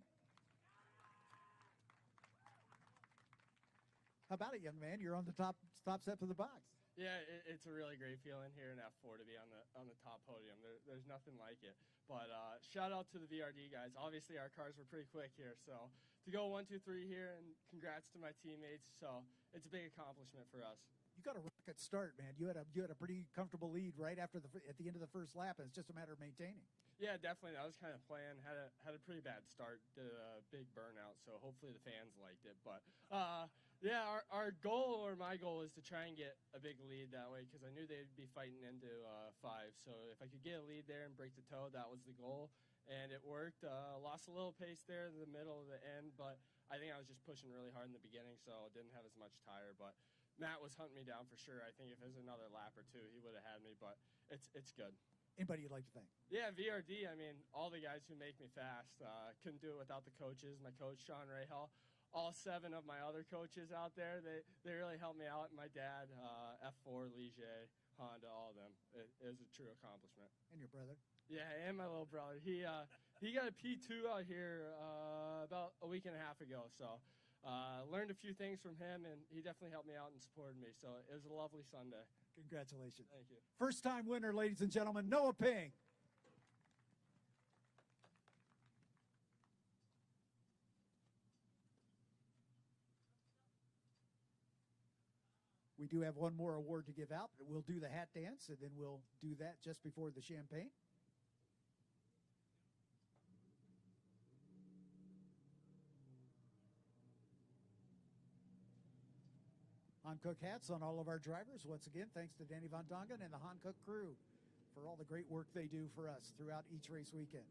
How about it, young man? You're on the top step of the box. Yeah, it's a really great feeling here in F4 to be on the top podium. There's nothing like it. But shout out to the VRD guys. Obviously, our cars were pretty quick here. So to go 1, 2, 3 here, and congrats to my teammates. So it's a big accomplishment for us. You got a rocket start, man. You had a pretty comfortable lead right at the end of the first lap, and it's just a matter of maintaining. Yeah, definitely. That was kind of planned. Had a pretty bad start, did a big burnout, so hopefully the fans liked it. But yeah, our goal, or my goal, is to try and get a big lead that way, because I knew they'd be fighting into 5. So if I could get a lead there and break the toe, that was the goal, and it worked. Lost a little pace there in the middle of the end, but I think I was just pushing really hard in the beginning, so didn't have as much tire. But Matt was hunting me down for sure. I think if it was another lap or 2, he would have had me, but it's good. Anybody you'd like to thank? Yeah, VRD, I mean, all the guys who make me fast. Couldn't do it without the coaches. My coach, Sean Rahal, all 7 of my other coaches out there, they really helped me out. My dad, F4, Ligier, Honda, all of them. It was a true accomplishment. And your brother? Yeah, and my little brother. He got a P2 out here about a week and a half ago, so learned a few things from him, and he definitely helped me out and supported me. So it was a lovely Sunday. Congratulations. Thank you. First-time winner, ladies and gentlemen, Noah Ping. We do have one more award to give out, but we'll do the hat dance, and then we'll do that just before the champagne. Hankook hats on all of our drivers. Once again, thanks to Danny Von Dongen and the Hankook crew for all the great work they do for us throughout each race weekend.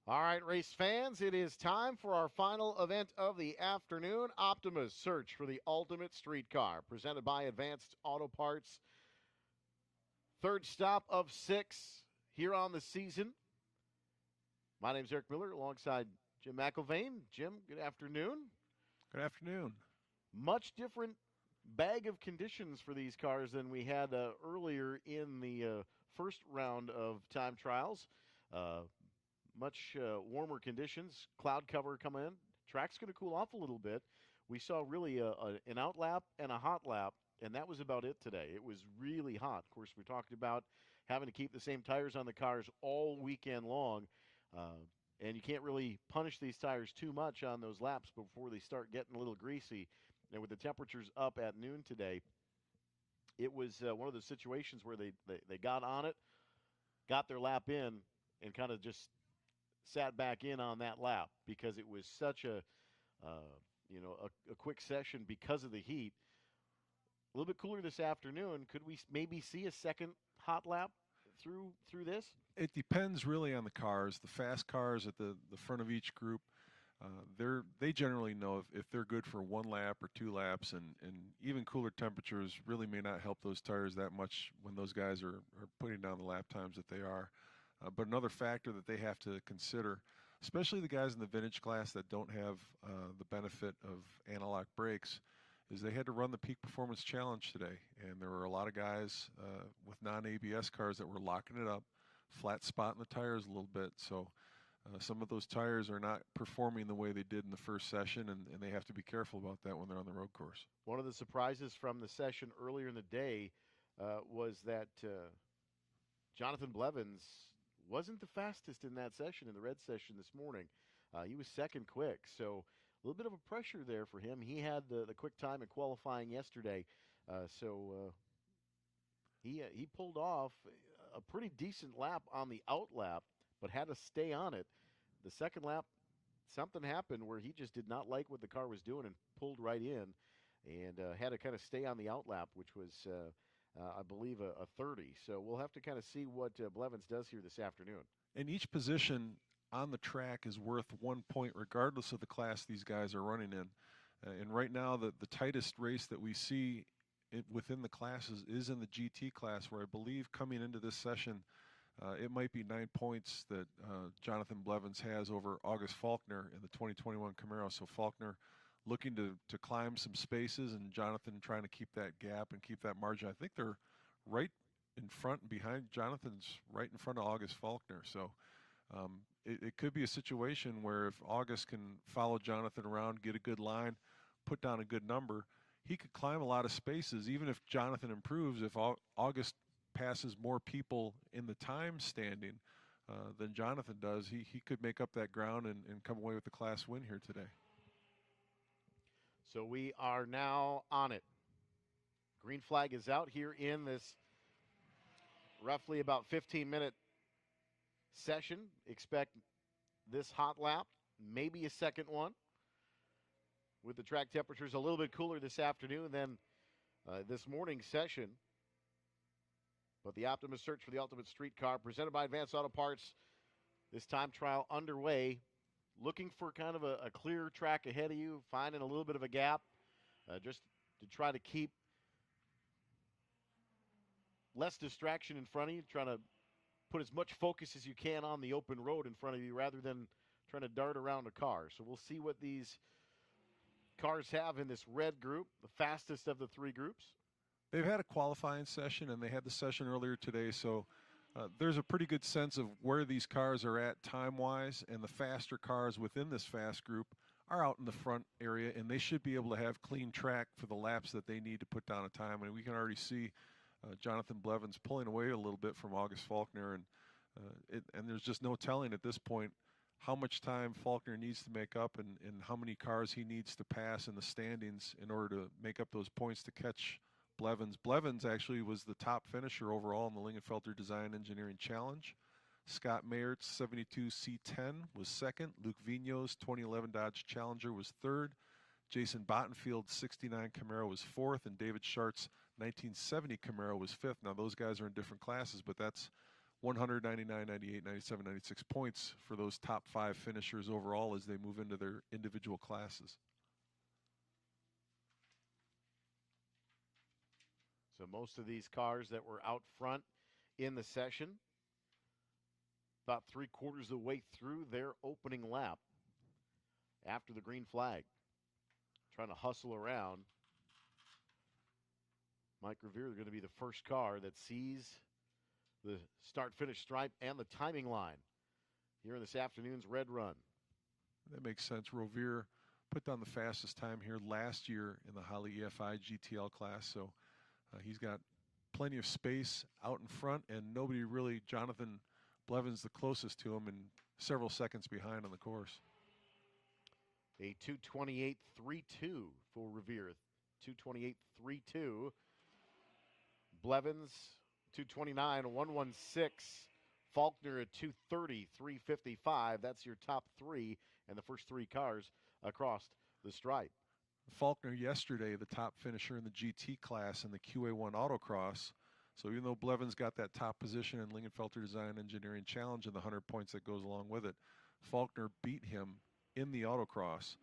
All right, race fans, it is time for our final event of the afternoon, Optima's Search for the Ultimate Streetcar, presented by Advanced Auto Parts. Third stop of 6 here on the season. My name's Eric Miller alongside Jim McIlvain. Jim, good afternoon. Good afternoon. Much different bag of conditions for these cars than we had earlier in the first round of time trials. Much warmer conditions, cloud cover coming in. Track's going to cool off a little bit. We saw really an out lap and a hot lap, and that was about it today. It was really hot. Of course, we talked about having to keep the same tires on the cars all weekend long. And you can't really punish these tires too much on those laps before they start getting a little greasy. And with the temperatures up at noon today, it was one of those situations where they got on it, got their lap in, and kind of just sat back in on that lap because it was such a quick session because of the heat. A little bit cooler this afternoon. Could we maybe see a second hot lap through this? It depends really on the cars. The fast cars at the front of each group, they generally know if they're good for one lap or two laps, and even cooler temperatures really may not help those tires that much when those guys are putting down the lap times that they are. But another factor that they have to consider, especially the guys in the vintage class that don't have the benefit of analog brakes, is they had to run the Peak Performance Challenge today. And there were a lot of guys with non-ABS cars that were locking it up, flat spotting the tires a little bit. So some of those tires are not performing the way they did in the first session, and they have to be careful about that when they're on the road course. One of the surprises from the session earlier in the day was that Jonathan Blevins wasn't the fastest in that session, in the red session this morning. He was second quick, so a little bit of a pressure there for him. He had the quick time in qualifying yesterday, so he pulled off a pretty decent lap on the out lap, but had to stay on it. The second lap, something happened where he just did not like what the car was doing and pulled right in, and had to kind of stay on the out lap, which was I believe a 30. So we'll have to kind of see what Blevins does here this afternoon. And each position on the track is worth 1 point regardless of the class these guys are running in. And right now the tightest race that we see within the classes is in the GT class, where I believe coming into this session it might be 9 points that Jonathan Blevins has over August Faulkner in the 2021 Camaro. So Faulkner looking to climb some spaces, and Jonathan trying to keep that gap and keep that margin. I think they're right in front and behind. Jonathan's right in front of August Faulkner. So it could be a situation where if August can follow Jonathan around, get a good line, put down a good number, he could climb a lot of spaces. Even if Jonathan improves, if August passes more people in the time standing than Jonathan does, he could make up that ground and come away with the class win here today. So we are now on it. Green flag is out here in this roughly about 15-minute session. Expect this hot lap, maybe a second one, with the track temperatures a little bit cooler this afternoon than this morning's session. But the Optimus Search for the Ultimate Streetcar, presented by Advanced Auto Parts, this time trial underway. Looking for kind of a clear track ahead of you, finding a little bit of a gap, just to try to keep less distraction in front of you, trying to put as much focus as you can on the open road in front of you rather than trying to dart around a car. So we'll see what these cars have in this red group, the fastest of the three groups. They've had a qualifying session, and they had the session earlier today, so there's a pretty good sense of where these cars are at time-wise, and the faster cars within this fast group are out in the front area, and they should be able to have clean track for the laps that they need to put down a time. And we can already see Jonathan Blevins pulling away a little bit from August Faulkner, and there's just no telling at this point how much time Faulkner needs to make up and how many cars he needs to pass in the standings in order to make up those points to catch Blevins. Blevins actually was the top finisher overall in the Lingenfelter Design Engineering Challenge. Scott Mayert's 72 C10 was second. Luke Vigneault's 2011 Dodge Challenger was third. Jason Bottenfield's 69 Camaro was fourth, and David Schart's 1970 Camaro was fifth. Now, those guys are in different classes, but that's 100, 99, 98, 97, 96 points for those top 5 finishers overall as they move into their individual classes. So most of these cars that were out front in the session, about 3/4 of the way through their opening lap after the green flag, trying to hustle around. Mike Revere is going to be the first car that sees the start-finish stripe and the timing line here in this afternoon's red run. That makes sense. Revere put down the fastest time here last year in the Holley EFI GTL class, so he's got plenty of space out in front, and nobody really, Jonathan Blevins the closest to him and several seconds behind on the course. A 2:28.32 for Revere. 2:28.32. Blevins 2:29.116. Faulkner at 2:30.355. That's your top 3 and the first 3 cars across the stripe. Faulkner yesterday, the top finisher in the GT class in the QA1 Autocross. So even though Blevins got that top position in Lingenfelter Design Engineering Challenge and the 100 points that goes along with it, Faulkner beat him in the Autocross.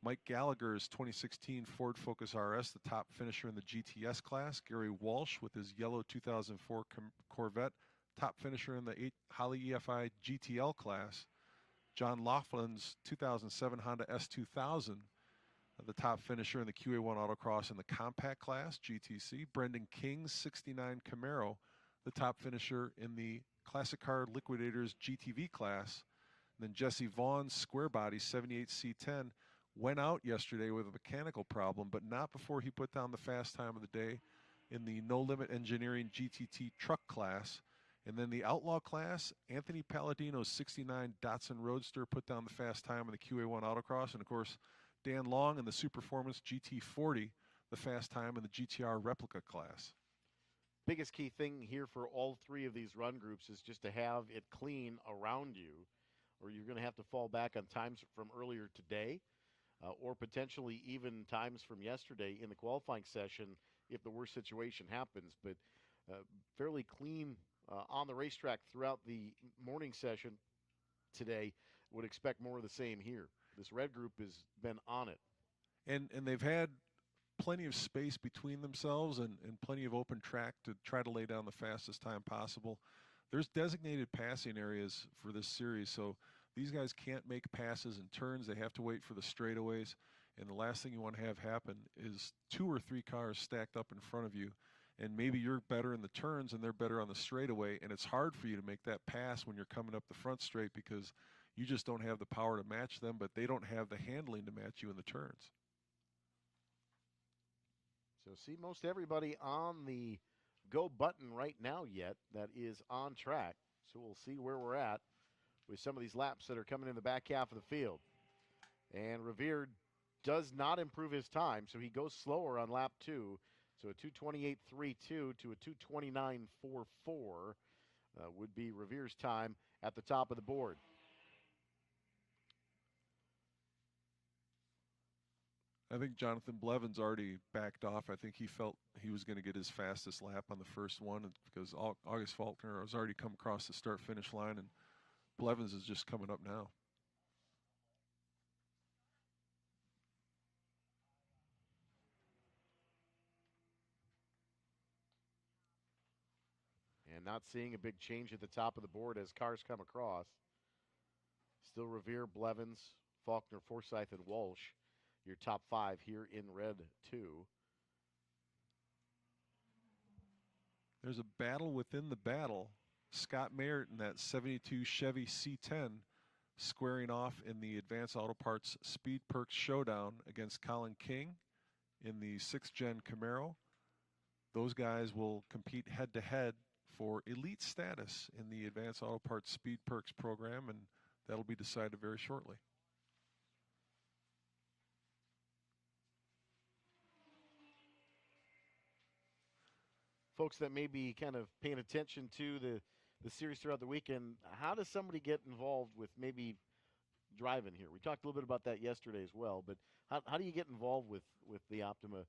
Mike Gallagher's 2016 Ford Focus RS, the top finisher in the GTS class. Gary Walsh with his yellow 2004 Corvette, top finisher in the Holley EFI GTL class. John Laughlin's 2007 Honda S2000, the top finisher in the QA1 Autocross in the compact class, GTC. Brendan King's 69 Camaro, the top finisher in the Classic Car Liquidators GTV class. And then Jesse Vaughn's square body 78 C10 went out yesterday with a mechanical problem, but not before he put down the fast time of the day in the No Limit Engineering GTT truck class. And then the Outlaw class, Anthony Palladino's 69 Datsun Roadster put down the fast time in the QA1 Autocross. And, of course, Dan Long in the Superformance GT40, the fast time in the GTR replica class. Biggest key thing here for all 3 of these run groups is just to have it clean around you, or you're going to have to fall back on times from earlier today, or potentially even times from yesterday in the qualifying session if the worst situation happens. But fairly clean on the racetrack throughout the morning session today. Would expect more of the same here. This red group has been on it. And they've had plenty of space between themselves and plenty of open track to try to lay down the fastest time possible. There's designated passing areas for this series, so these guys can't make passes and turns. They have to wait for the straightaways, and the last thing you want to have happen is 2 or 3 cars stacked up in front of you, and maybe you're better in the turns and they're better on the straightaway, and it's hard for you to make that pass when you're coming up the front straight because you just don't have the power to match them, but they don't have the handling to match you in the turns. So see most everybody on the go button right now yet that is on track. So we'll see where we're at with some of these laps that are coming in the back half of the field. And Revere does not improve his time, so he goes slower on lap 2. So a 2:28.32 to a 2:29.44 would be Revere's time at the top of the board. I think Jonathan Blevins already backed off. I think he felt he was going to get his fastest lap on the first one because August Faulkner has already come across the start-finish line, and Blevins is just coming up now. And not seeing a big change at the top of the board as cars come across. Still Revere, Blevins, Faulkner, Forsyth, and Walsh. Your top 5 here in red 2. There's a battle within the battle. Scott Mayert in that 72 Chevy C10 squaring off in the Advanced Auto Parts Speed Perks Showdown against Colin King in the 6th Gen Camaro. Those guys will compete head-to-head for elite status in the Advanced Auto Parts Speed Perks program, and that'll be decided very shortly. Folks that may be kind of paying attention to the series throughout the weekend, how does somebody get involved with maybe driving here? We talked a little bit about that yesterday as well, but how do you get involved with the Optima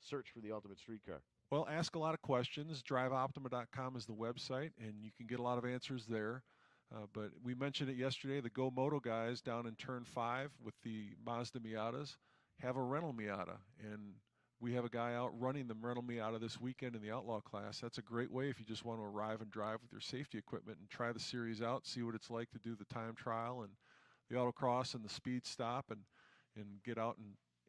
search for the ultimate street car? Well, ask a lot of questions. DriveOptima.com is the website, and you can get a lot of answers there. But we mentioned it yesterday, the Go Moto guys down in Turn 5 with the Mazda Miatas have a rental Miata, and we have a guy out running the rental Miata this weekend in the Outlaw class. That's a great way if you just want to arrive and drive with your safety equipment and try the series out, see what it's like to do the time trial and the autocross and the speed stop, and get out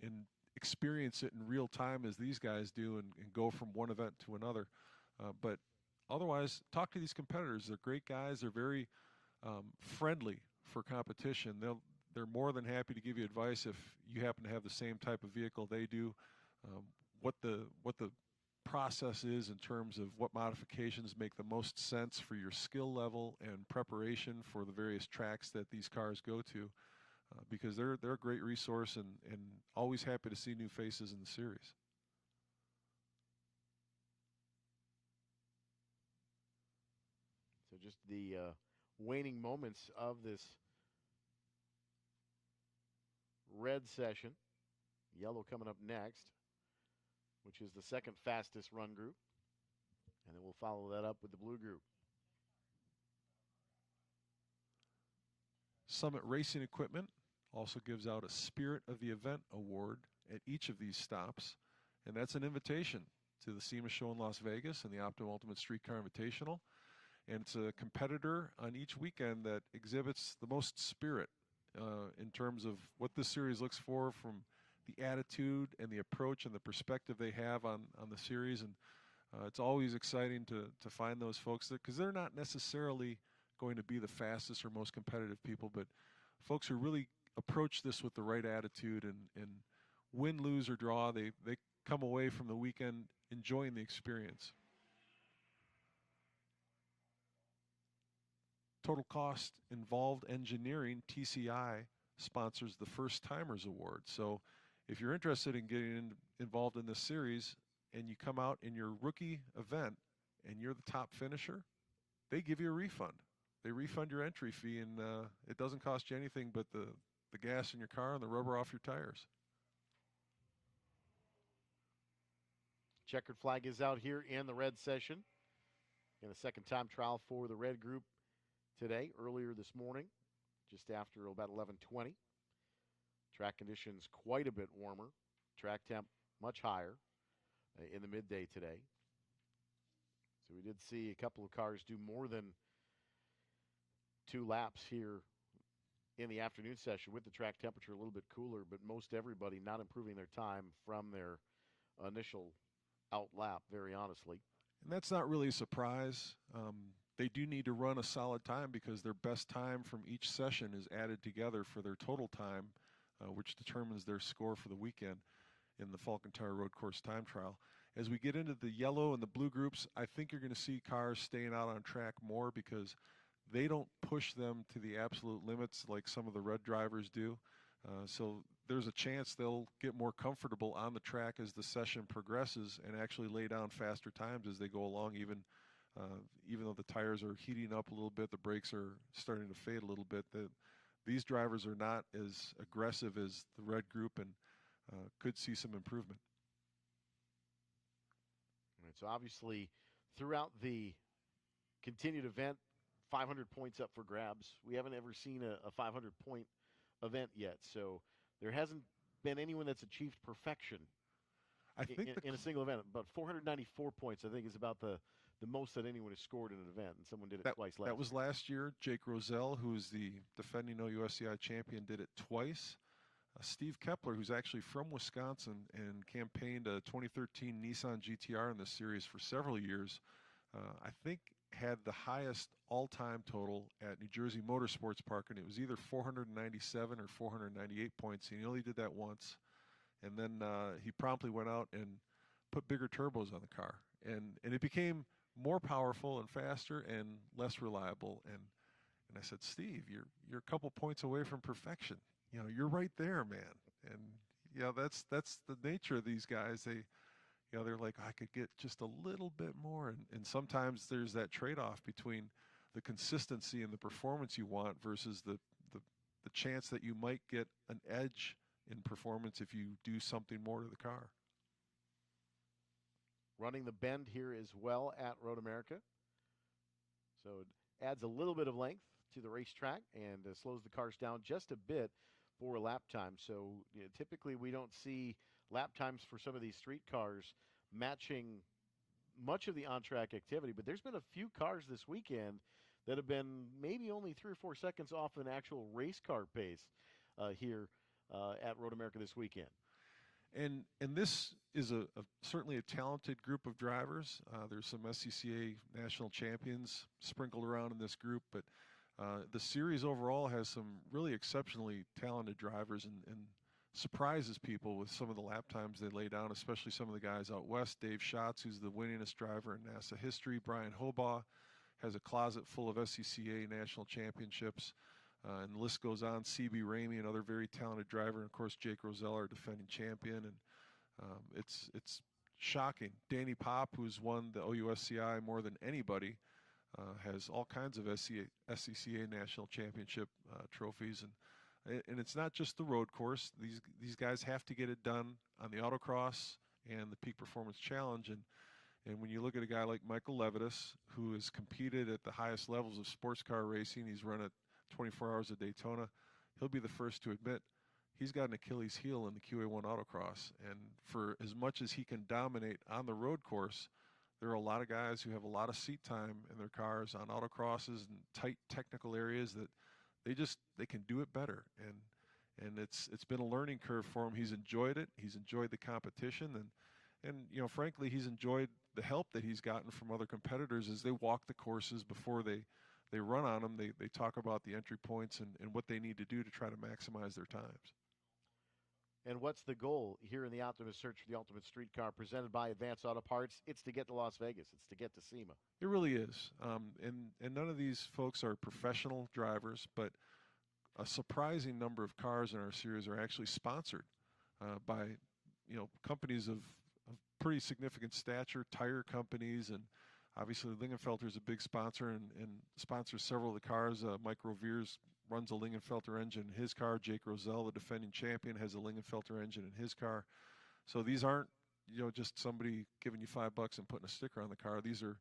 and experience it in real time as these guys do, and go from one event to another. But otherwise, talk to these competitors. They're great guys. They're very friendly for competition. They're more than happy to give you advice if you happen to have the same type of vehicle they do. What the process is in terms of what modifications make the most sense for your skill level and preparation for the various tracks that these cars go to, because they're a great resource, and always happy to see new faces in the series. So just the waning moments of this red session. Yellow coming up next, which is the second fastest run group. And then we'll follow that up with the blue group. Summit Racing Equipment also gives out a Spirit of the Event award at each of these stops. And that's an invitation to the SEMA show in Las Vegas and the Optima Ultimate Streetcar Invitational. And it's a competitor on each weekend that exhibits the most spirit in terms of what this series looks for, from the attitude and the approach and the perspective they have on the series. And it's always exciting to find those folks, because they're not necessarily going to be the fastest or most competitive people, but folks who really approach this with the right attitude, and win, lose, or draw, they come away from the weekend enjoying the experience. Total Cost Involved Engineering, TCI, sponsors the First Timers Award. So if you're interested in getting involved in this series and you come out in your rookie event and you're the top finisher, they give you a refund. They refund your entry fee, and it doesn't cost you anything but the gas in your car and the rubber off your tires. Checkered flag is out here in the red session. In a second time trial for the red group today, earlier this morning, just after about 11:20. Track conditions quite a bit warmer. Track temp much higher in the midday today. So we did see a couple of cars do more than 2 laps here in the afternoon session with the track temperature a little bit cooler, but most everybody not improving their time from their initial out lap, very honestly. And that's not really a surprise. They do need to run a solid time, because their best time from each session is added together for their total time, which determines their score for the weekend in the Falcon Tower Road Course time trial. As we get into the yellow and the blue groups, I think you're going to see cars staying out on track more, because they don't push them to the absolute limits like some of the red drivers do. So there's a chance they'll get more comfortable on the track as the session progresses and actually lay down faster times as they go along, even though the tires are heating up a little bit, the brakes are starting to fade a little bit. These drivers are not as aggressive as the red group, and could see some improvement. All right, so obviously throughout the continued event, 500 points up for grabs. We haven't ever seen a 500-point event yet, so there hasn't been anyone that's achieved perfection I think in a single event. About 494 points, I think, is about the most that anyone has scored in an event, and someone did it twice last year. That was last year. Jake Roselle, who's the defending OUSCI champion, did it twice. Steve Kepler, who's actually from Wisconsin and campaigned a 2013 Nissan GTR in this series for several years, I think had the highest all-time total at New Jersey Motorsports Park, and it was either 497 or 498 points. He only did that once, and then he promptly went out and put bigger turbos on the car, and it became more powerful and faster and less reliable. And And I said, Steve, you're a couple points away from perfection. You're right there, man. And that's the nature of these guys. They're like, I could get just a little bit more. And sometimes there's that trade-off between the consistency and the performance you want versus the chance that you might get an edge in performance if you do something more to the car. Running the bend here as well at Road America. So it adds a little bit of length to the racetrack and slows the cars down just a bit for lap time. So typically we don't see lap times for some of these street cars matching much of the on-track activity, but there's been a few cars this weekend that have been maybe only 3 or 4 seconds off an actual race car pace here at Road America this weekend. And this is certainly a talented group of drivers. There's some SCCA national champions sprinkled around in this group, but the series overall has some really exceptionally talented drivers and surprises people with some of the lap times they lay down, especially some of the guys out west. Dave Schatz, who's the winningest driver in NASA history. Brian Hobaugh has a closet full of SCCA national championships. And the list goes on. C.B. Ramey, another very talented driver. And, of course, Jake Rosell, our defending champion. And it's shocking. Danny Pop, who's won the OUSCI more than anybody, has all kinds of SCCA national championship trophies. And it's not just the road course. These guys have to get it done on the autocross and the Peak Performance Challenge. And when you look at a guy like Michael Levitas, who has competed at the highest levels of sports car racing, he's run at 24 Hours of Daytona, he'll be the first to admit he's got an Achilles heel in the QA1 autocross. And for as much as he can dominate on the road course, there are a lot of guys who have a lot of seat time in their cars on autocrosses and tight technical areas that they can do it better. And it's been a learning curve for him. He's enjoyed it. He's enjoyed the competition. And frankly, he's enjoyed the help that he's gotten from other competitors as they walk the courses before they run on them. They talk about the entry points and what they need to do to try to maximize their times. And what's the goal here in the Optimus Search for the Ultimate Street Car presented by Advanced Auto Parts? It's to get to Las Vegas. It's to get to SEMA. It really is. And none of these folks are professional drivers, but a surprising number of cars in our series are actually sponsored by companies of pretty significant stature, tire companies, and obviously Lingenfelter is a big sponsor and sponsors several of the cars. Mike Roviers runs a Lingenfelter engine in his car. Jake Rosell, the defending champion, has a Lingenfelter engine in his car. So these aren't just somebody giving you $5 and putting a sticker on the car. These are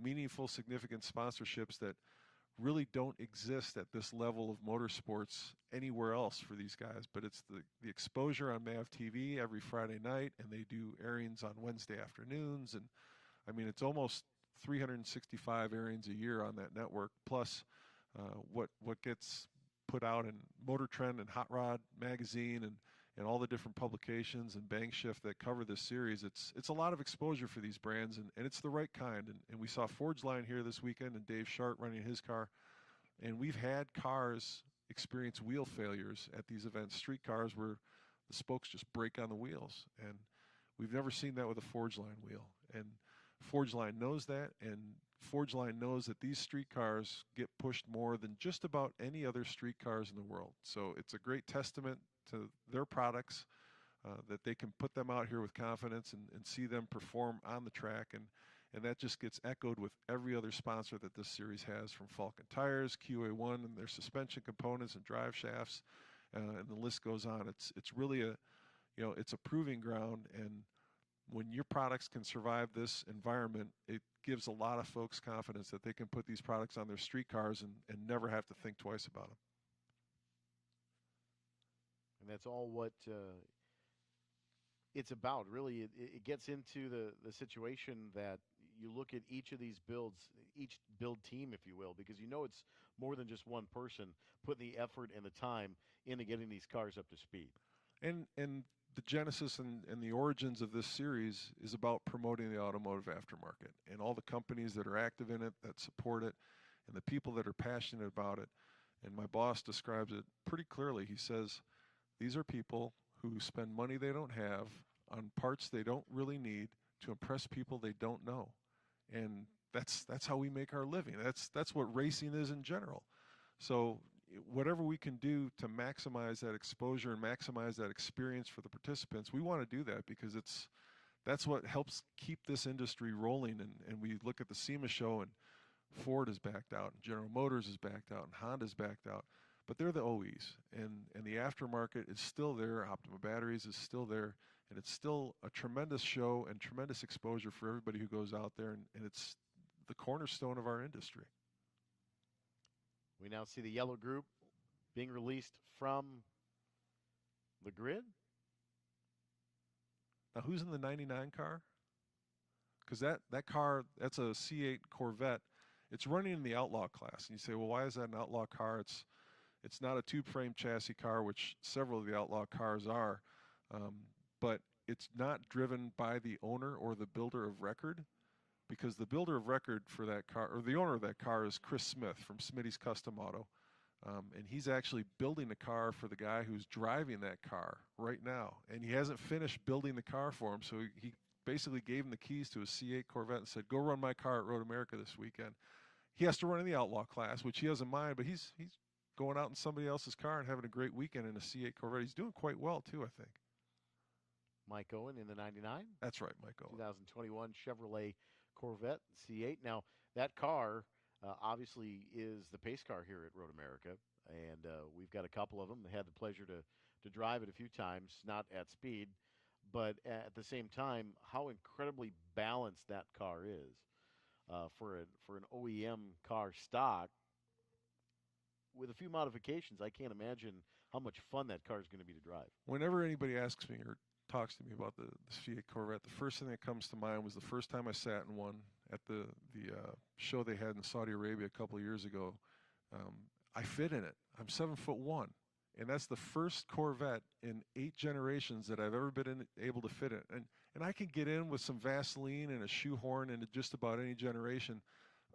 meaningful, significant sponsorships that really don't exist at this level of motorsports anywhere else for these guys. But it's the exposure on MAV TV every Friday night, and they do airings on Wednesday afternoons. And, I mean, it's almost 365 airings a year on that network, plus what gets put out in Motor Trend and Hot Rod magazine and all the different publications and Bang Shift that cover this series. It's a lot of exposure for these brands, and it's the right kind. And we saw Forge Line here this weekend and Dave Shart running his car. And we've had cars experience wheel failures at these events, street cars where the spokes just break on the wheels. And we've never seen that with a Forge Line wheel. And Forge Line knows that, and Forge Line knows that these street cars get pushed more than just about any other street cars in the world. So it's a great testament to their products, that they can put them out here with confidence and see them perform on the track. And that just gets echoed with every other sponsor that this series has, from Falcon Tires, QA1 and their suspension components and drive shafts, and the list goes on. It's really it's a proving ground, and when your products can survive this environment, it gives a lot of folks confidence that they can put these products on their street cars and never have to think twice about them. And that's all what it's about. Really, it gets into the situation that you look at each of these builds, each build team, if you will, because it's more than just one person putting the effort and the time into getting these cars up to speed. And the genesis and the origins of this series is about promoting the automotive aftermarket and all the companies that are active in it, that support it, and the people that are passionate about it. And my boss describes it pretty clearly. He says, these are people who spend money they don't have on parts they don't really need to impress people they don't know. And that's how we make our living. That's what racing is in general. So whatever we can do to maximize that exposure and maximize that experience for the participants, we want to do that because that's what helps keep this industry rolling. And we look at the SEMA show, and Ford is backed out, and General Motors is backed out, and Honda's backed out. But they're the OEs, and the aftermarket is still there. Optima Batteries is still there, and it's still a tremendous show and tremendous exposure for everybody who goes out there, and it's the cornerstone of our industry. We now see the yellow group being released from the grid. Now, who's in the 99 car? Because that car, that's a C8 Corvette. It's running in the Outlaw class. And you say, well, why is that an Outlaw car? It's not a tube frame chassis car, which several of the Outlaw cars are. But it's not driven by the owner or the builder of record, because the builder of record for that car, or the owner of that car, is Chris Smith from Smitty's Custom Auto. And he's actually building the car for the guy who's driving that car right now. And he hasn't finished building the car for him, so he basically gave him the keys to a C8 Corvette and said, go run my car at Road America this weekend. He has to run in the Outlaw class, which he doesn't mind, but he's going out in somebody else's car and having a great weekend in a C8 Corvette. He's doing quite well, too, I think. Mike Owen in the 99. That's right, Mike Owen. 2021 Chevrolet Corvette C8. Now, that car obviously is the pace car here at Road America, and we've got a couple of them. I had the pleasure to drive it a few times, not at speed, but at the same time, how incredibly balanced that car is for an OEM car stock. With a few modifications, I can't imagine how much fun that car is going to be to drive. Whenever anybody asks me or talks to me about the C8 Corvette, the first thing that comes to mind was the first time I sat in one at the show they had in Saudi Arabia a couple of years ago. I fit in it. I'm 7'1", and that's the first Corvette in 8 generations that I've ever been able to fit in. And I can get in with some Vaseline and a shoehorn into just about any generation.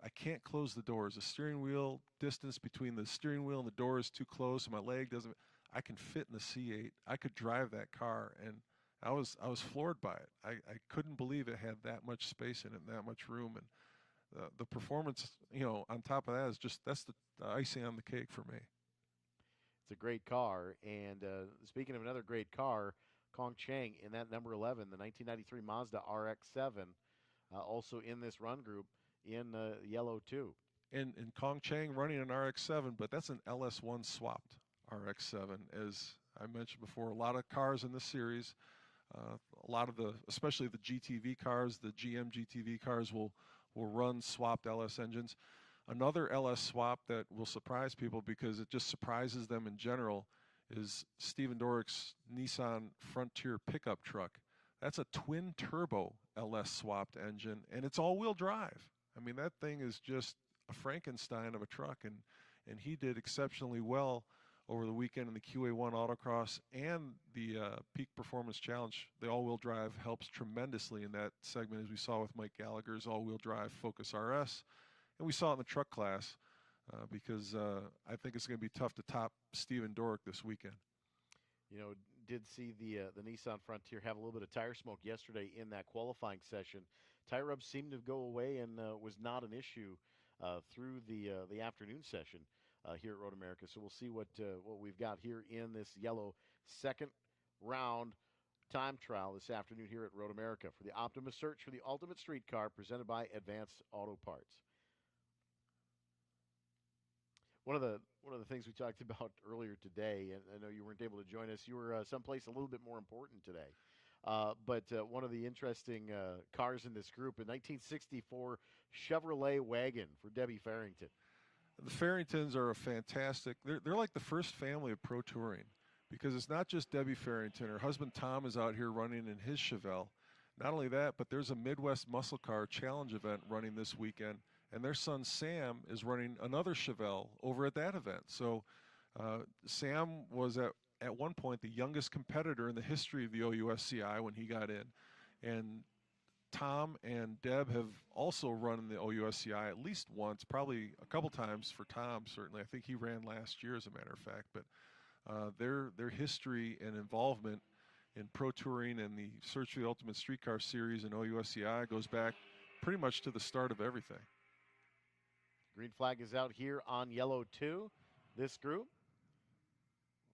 I can't close the doors. The steering wheel distance between the steering wheel and the door is too close, so my leg doesn't. I can fit in the C8. I could drive that car, and I was floored by it. I couldn't believe it had that much space in it and that much room, and the performance, on top of that is that's the icing on the cake for me. It's a great car, and speaking of another great car, Kong Chang in that number 11, the 1993 Mazda RX-7, also in this run group in yellow too. And Kong Chang running an RX-7, but that's an LS1 swapped RX-7. As I mentioned before, a lot of cars in this series, a lot of especially the GTV cars, the GM GTV cars will run swapped LS engines. Another LS swap that will surprise people because it just surprises them in general is Steven Dorick's Nissan Frontier pickup truck. That's a twin turbo LS swapped engine, and it's all-wheel drive. I mean, that thing is just a Frankenstein of a truck, and he did exceptionally well over the weekend in the QA1 Autocross and the Peak Performance Challenge. The all-wheel drive helps tremendously in that segment, as we saw with Mike Gallagher's all-wheel drive Focus RS. And we saw it in the truck class because I think it's going to be tough to top Steven Dorick this weekend. Did see the Nissan Frontier have a little bit of tire smoke yesterday in that qualifying session. Tire rubs seemed to go away and was not an issue through the afternoon session here at Road America. So we'll see what we've got here in this yellow second round time trial this afternoon here at Road America for the Optimus Search for the Ultimate Street Car presented by Advanced Auto Parts. One of the things we talked about earlier today, and I know you weren't able to join us, you were someplace a little bit more important today. But one of the interesting cars in this group, a 1964 Chevrolet wagon for Debbie Farrington. The Farringtons are a fantastic, they're like the first family of pro touring, because it's not just Debbie Farrington. Her husband Tom is out here running in his Chevelle. Not only that, but there's a Midwest Muscle Car Challenge event running this weekend, and their son Sam is running another Chevelle over at that event. So Sam was at one point the youngest competitor in the history of the OUSCI when he got in. And Tom and Deb have also run in the OUSCI at least once, probably a couple times for Tom, certainly. I think he ran last year, as a matter of fact. But their history and involvement in pro touring and the Search for the Ultimate Streetcar Series in OUSCI goes back pretty much to the start of everything. Green flag is out here on yellow 2. this group.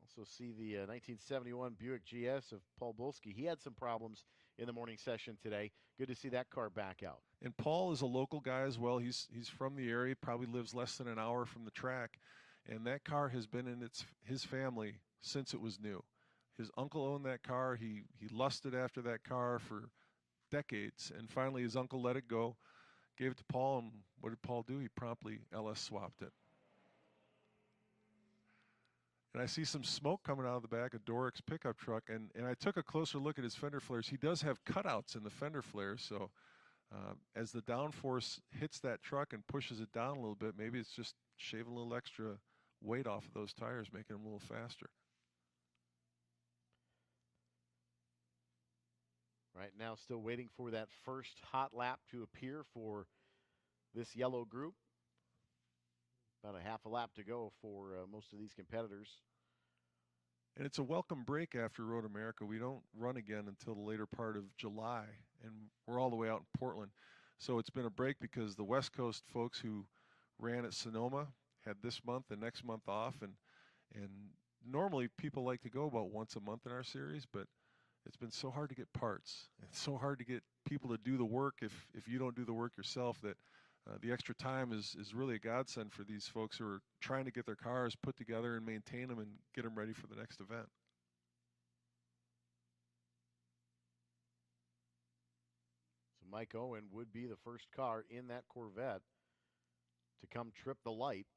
Also see the 1971 Buick GS of Paul Bulski. He had some problems in the morning session today. Good to see that car back out. And Paul is a local guy as well. He's from the area, probably lives less than an hour from the track. And that car has been in his family since it was new. His uncle owned that car. He lusted after that car for decades. And finally his uncle let it go, gave it to Paul. And what did Paul do? He promptly LS swapped it. And I see some smoke coming out of the back of Doric's pickup truck. And I took a closer look at his fender flares. He does have cutouts in the fender flares. So as the downforce hits that truck and pushes it down a little bit, maybe it's just shaving a little extra weight off of those tires, making them a little faster. Right now, still waiting for that first hot lap to appear for this yellow group. About a half a lap to go for most of these competitors. And it's a welcome break after Road America. We don't run again until the later part of July, and we're all the way out in Portland. So it's been a break because the West Coast folks who ran at Sonoma had this month and next month off, and normally people like to go about once a month in our series, but it's been so hard to get parts. It's so hard to get people to do the work if you don't do the work yourself that the extra time is really a godsend for these folks who are trying to get their cars put together and maintain them and get them ready for the next event. So Mike Owen would be the first car in that Corvette to come trip the light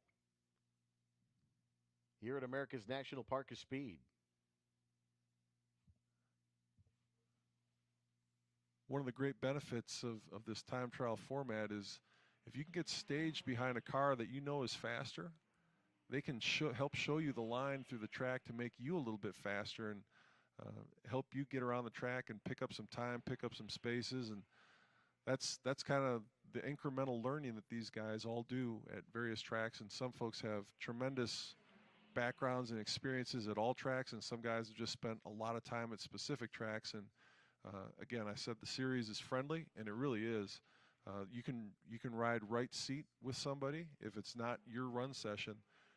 here at America's National Park of Speed. One of the great benefits of this time trial format is if you can get staged behind a car that you know is faster, they can help show you the line through the track to make you a little bit faster and help you get around the track and pick up some time, pick up some spaces. And that's kind of the incremental learning that these guys all do at various tracks. And some folks have tremendous backgrounds and experiences at all tracks, and some guys have just spent a lot of time at specific tracks. And again, I said the series is friendly, and it really is. You can ride right seat with somebody if it's not your run session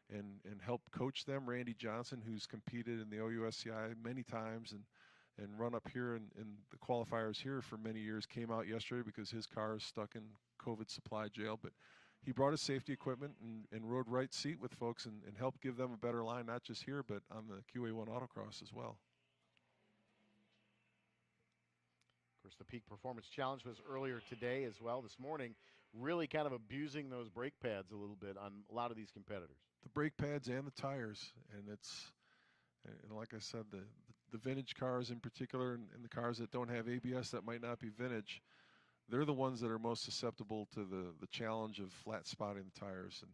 and help coach them. Randy Johnson, who's competed in the OUSCI many times and run up here in the qualifiers here for many years, came out yesterday because his car is stuck in COVID supply jail. But he brought his safety equipment and rode right seat with folks and helped give them a better line, not just here, but on the QA1 Autocross as well. Of course, the Peak Performance Challenge was earlier today as well, this morning, really kind of abusing those brake pads a little bit on a lot of these competitors. The brake pads and the tires, and like I said, the vintage cars in particular, and the cars that don't have ABS that might not be vintage, they're the ones that are most susceptible to the challenge of flat spotting the tires. And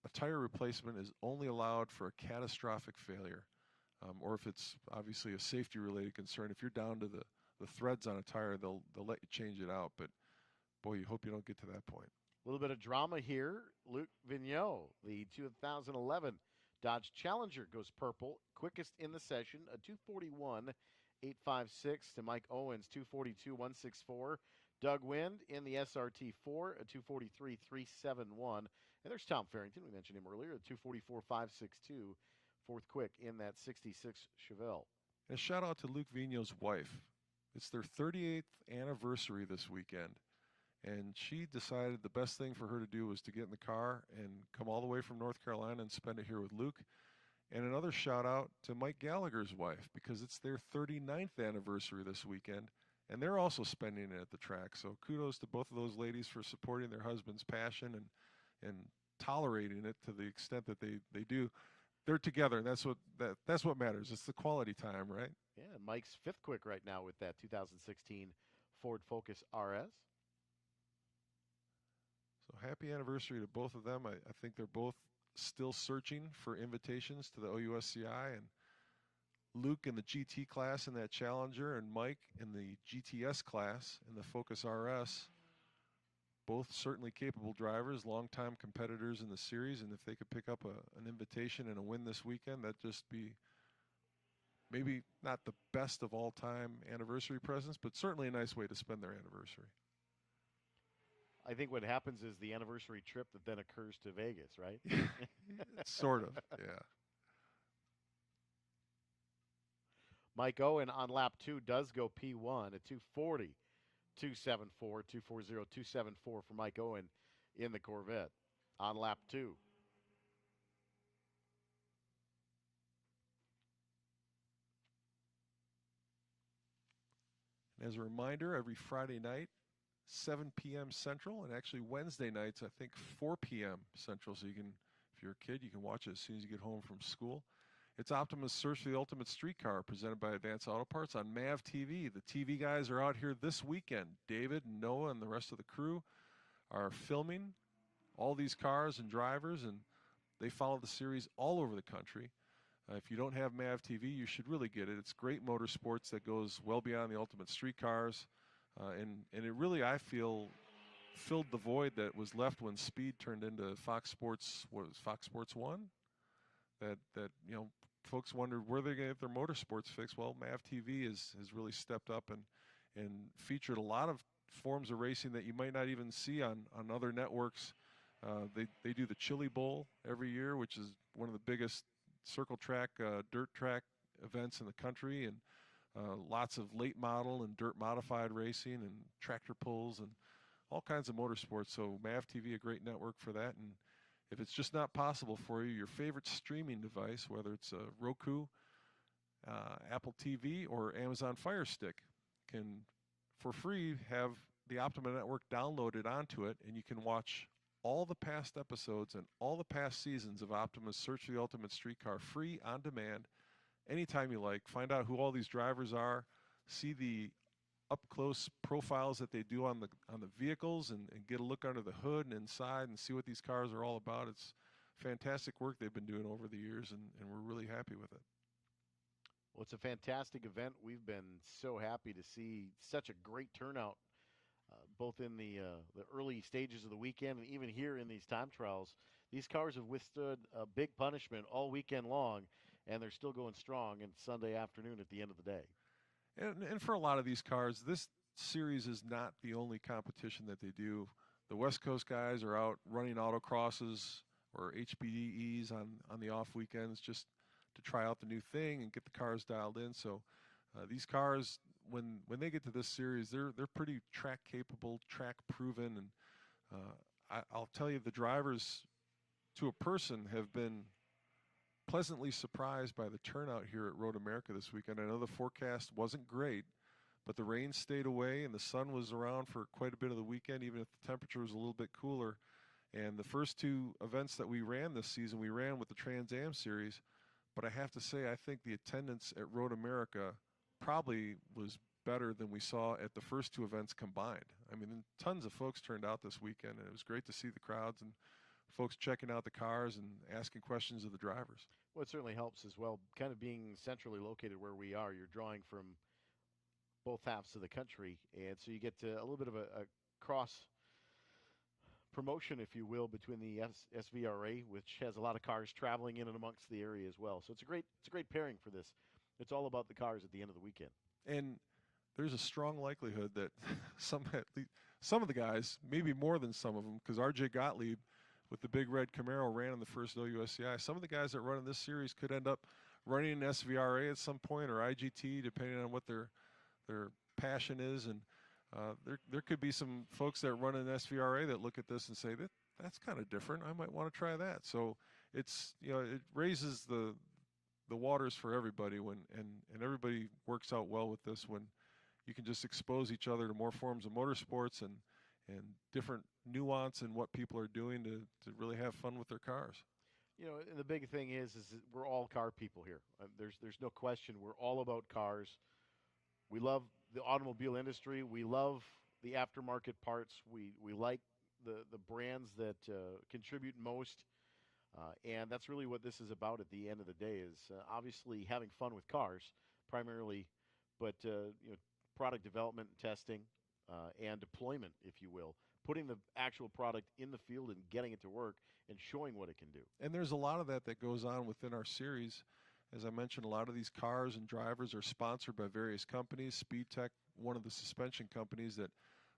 a tire replacement is only allowed for a catastrophic failure, or if it's obviously a safety-related concern. If you're down to the threads on a tire, they'll let you change it out. But boy, you hope you don't get to that point. A little bit of drama here. Luc Vigneault, the 2011 Dodge Challenger, goes purple. Quickest in the session, a 241.856 to Mike Owens, 242.164. Doug Wind in the SRT4, a 243.371. And there's Tom Farrington. We mentioned him earlier, a 244.562. Fourth quick in that 66 Chevelle. And a shout out to Luc Vigneault's wife. It's their 38th anniversary this weekend. And she decided the best thing for her to do was to get in the car and come all the way from North Carolina and spend it here with Luke. And another shout out to Mike Gallagher's wife, because it's their 39th anniversary this weekend, and they're also spending it at the track. So kudos to both of those ladies for supporting their husband's passion and tolerating it to the extent that they do. They're together, and that's what matters. It's the quality time, right? Yeah, Mike's fifth quick right now with that 2016 Ford Focus RS. So happy anniversary to both of them. I think they're both still searching for invitations to the OUSCI, and Luke in the GT class in that Challenger and Mike in the GTS class in the Focus RS. Both certainly capable drivers, longtime competitors in the series, and if they could pick up an invitation and a win this weekend, that'd just be maybe not the best of all-time anniversary presents, but certainly a nice way to spend their anniversary. I think what happens is the anniversary trip that then occurs to Vegas, right? Sort of, yeah. Mike Owen on lap 2 does go P1 at 240, 274, 240, 274 for Mike Owen in the Corvette on lap 2. And as a reminder, every Friday night, 7 p.m. Central, and actually Wednesday nights, I think 4 p.m. Central. So you can, if you're a kid, you can watch it as soon as you get home from school. It's Optimus Search for the Ultimate Streetcar, presented by Advanced Auto Parts on MAV TV. The TV guys are out here this weekend. David, Noah, and the rest of the crew are filming all these cars and drivers, and they follow the series all over the country. If you don't have MAV TV, you should really get it. It's great motorsports that goes well beyond the Ultimate Streetcars. And it really, I feel, filled the void that was left when Speed turned into Fox Sports. What was Fox Sports 1? That you know, folks wondered where they're going to get their motorsports fixed. Well, MAV TV has really stepped up and featured a lot of forms of racing that you might not even see on other networks. They do the Chili Bowl every year, which is one of the biggest circle track, dirt track events in the country, and lots of late model and dirt modified racing and tractor pulls and all kinds of motorsports. So MAV TV, a great network for that. And if it's just not possible for you, your favorite streaming device, whether it's a Roku, Apple TV, or Amazon Fire Stick, can, for free, have the Optima Network downloaded onto it, and you can watch all the past episodes and all the past seasons of Optimus Search for the Ultimate Streetcar free on demand anytime you like. Find out who all these drivers are, see the up-close profiles that they do on the vehicles, and get a look under the hood and inside and see what these cars are all about. It's fantastic work they've been doing over the years, and we're really happy with it. Well, it's a fantastic event. We've been so happy to see such a great turnout, both in the early stages of the weekend and even here in these time trials. These cars have withstood a big punishment all weekend long, and they're still going strong in Sunday afternoon at the end of the day. And for a lot of these cars, this series is not the only competition that they do. The West Coast guys are out running autocrosses or HBDEs on the off weekends just to try out the new thing and get the cars dialed in. So these cars, when they get to this series, they're pretty track capable, track proven, and I'll tell you, the drivers to a person have been pleasantly surprised by the turnout here at Road America this weekend. I know the forecast wasn't great, but the rain stayed away and the sun was around for quite a bit of the weekend, even if the temperature was a little bit cooler. And the first two events that we ran this season, we ran with the Trans Am Series. But I have to say, I think the attendance at Road America probably was better than we saw at the first two events combined. I mean, tons of folks turned out this weekend, and it was great to see the crowds and folks checking out the cars and asking questions of the drivers. Well, it certainly helps as well, kind of being centrally located where we are. You're drawing from both halves of the country, and so you get a little bit of a cross promotion, if you will, between the SVRA, which has a lot of cars traveling in and amongst the area as well. So it's a great pairing for this. It's all about the cars at the end of the weekend. And there's a strong likelihood that some of the guys, maybe more than some of them, because R.J. Gottlieb with the big red Camaro ran in the first OUSCI. Some of the guys that run in this series could end up running in SVRA at some point, or IGT, depending on what their passion is. And there could be some folks that run in SVRA that look at this and say, that's kind of different. I might want to try that. So it's, it raises the waters for everybody and everybody works out well with this when you can just expose each other to more forms of motorsports and different nuance in what people are doing to really have fun with their cars. And the big thing is that we're all car people here. There's no question. We're all about cars. We love the automobile industry. We love the aftermarket parts. We like the brands that contribute most. And that's really what this is about at the end of the day, is obviously having fun with cars primarily, but product development and testing and deployment, if you will, putting the actual product in the field and getting it to work and showing what it can do. And there's a lot of that goes on within our series. As I mentioned, a lot of these cars and drivers are sponsored by various companies. SpeedTech, one of the suspension companies that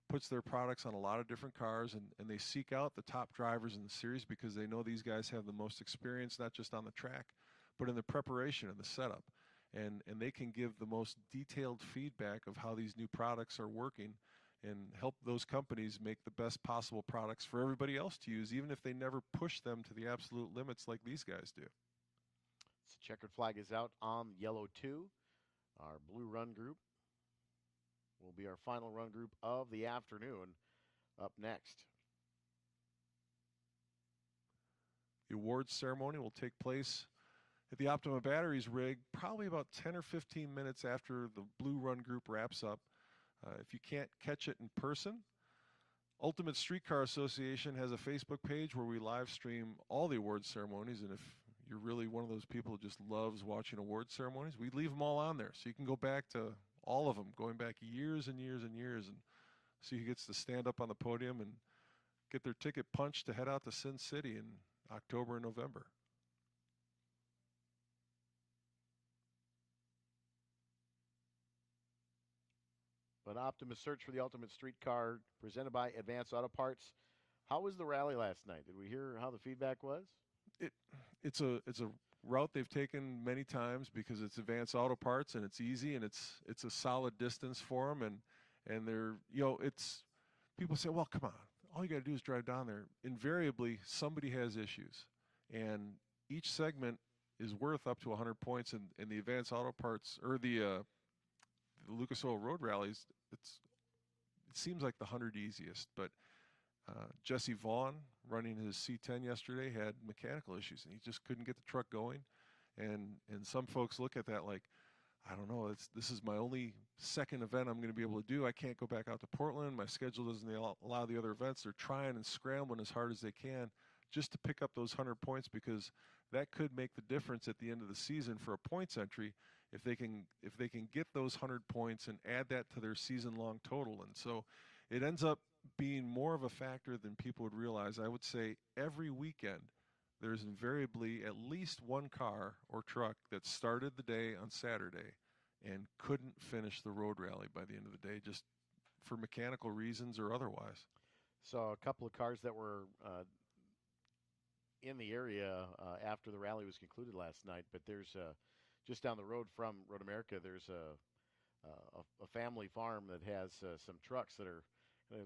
puts their products on a lot of different cars, and they seek out the top drivers in the series because they know these guys have the most experience, not just on the track, but in the preparation and the setup. And they can give the most detailed feedback of how these new products are working and help those companies make the best possible products for everybody else to use, even if they never push them to the absolute limits like these guys do. So checkered flag is out on yellow 2. Our blue run group will be our final run group of the afternoon up next. The awards ceremony will take place at the Optima Batteries rig probably about 10 or 15 minutes after the blue run group wraps up. If you can't catch it in person, Ultimate Streetcar Association has a Facebook page where we live stream all the awards ceremonies, and if you're really one of those people who just loves watching awards ceremonies, we leave them all on there. So you can go back to all of them, going back years and years and years, and see who gets to stand up on the podium and get their ticket punched to head out to Sin City in October and November. But Optimus Search for the Ultimate Streetcar, presented by Advanced Auto Parts. How was the rally last night? Did we hear how the feedback was? It's a route they've taken many times because it's Advanced Auto Parts and it's easy and it's a solid distance for them, and they're, you know, it's, people say, well, come on, all you got to do is drive down there. Invariably, somebody has issues, and each segment is worth up to 100 points. In the Advanced Auto Parts or the Lucas Oil Road rallies, it seems like the 100 easiest, but Jesse Vaughn, running his C10 yesterday, had mechanical issues, and he just couldn't get the truck going. And some folks look at that like, I don't know, this is my only second event I'm going to be able to do. I can't go back out to Portland. My schedule doesn't allow the other events. They're trying and scrambling as hard as they can just to pick up those 100 points, because that could make the difference at the end of the season for a points entry if they can get those 100 points and add that to their season-long total. And so it ends up being more of a factor than people would realize. I would say every weekend there's invariably at least one car or truck that started the day on Saturday and couldn't finish the road rally by the end of the day, just for mechanical reasons or otherwise. Saw a couple of cars that were in the area after the rally was concluded last night, but there's just down the road from Road America, there's a family farm that has some trucks that are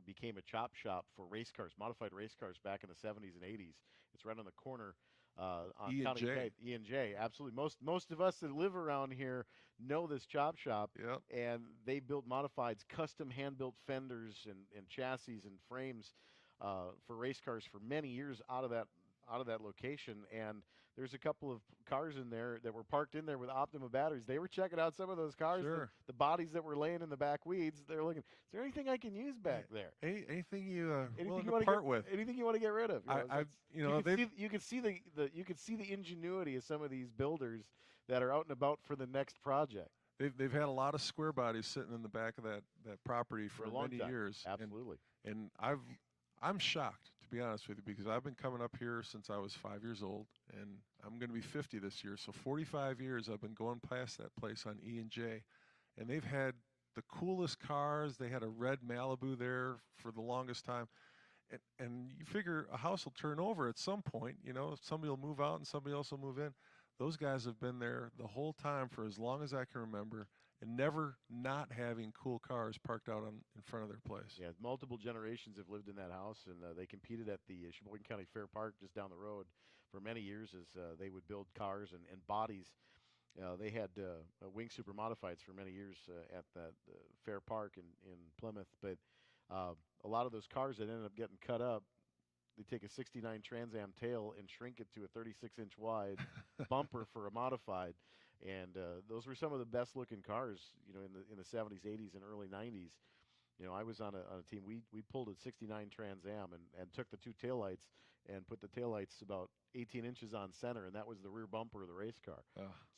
became a chop shop for race cars, modified race cars back in the 70s and 80s. It's right on the corner on County Drive. E&J, absolutely. Most of us that live around here know this chop shop. Yep. And they build modifieds, custom hand-built fenders and chassis and frames for race cars for many years out of that location. And there's a couple of cars in there that were parked in there with Optima batteries. They were checking out some of those cars, sure. the bodies that were laying in the back weeds. They're looking, is there anything I can use back there? Anything you anything willing to part with? Anything you want to get rid of? You can see the ingenuity of some of these builders that are out and about for the next project. They've had a lot of square bodies sitting in the back of that property for a long many time. years. Absolutely. And I'm shocked, to be honest with you, because I've been coming up here since I was 5 years old, and I'm going to be 50 this year. So 45 years I've been going past that place on E&J, and they've had the coolest cars. They had a red Malibu there for the longest time. And you figure a house will turn over at some point. You know, somebody will move out and somebody else will move in. Those guys have been there the whole time for as long as I can remember, and never not having cool cars parked out in front of their place. Yeah, multiple generations have lived in that house, and they competed at the Sheboygan County Fair Park just down the road for many years as they would build cars and bodies. They had Wing Super Modifieds for many years at that Fair Park in Plymouth, but a lot of those cars that ended up getting cut up, they take a 69 Trans Am tail and shrink it to a 36-inch wide bumper for a modified. And those were some of the best-looking cars, you know, in the 70s, 80s, and early 90s. You know, I was on a team. We pulled a 69 Trans Am and took the two taillights and put the taillights about 18 inches on center, and that was the rear bumper of the race car.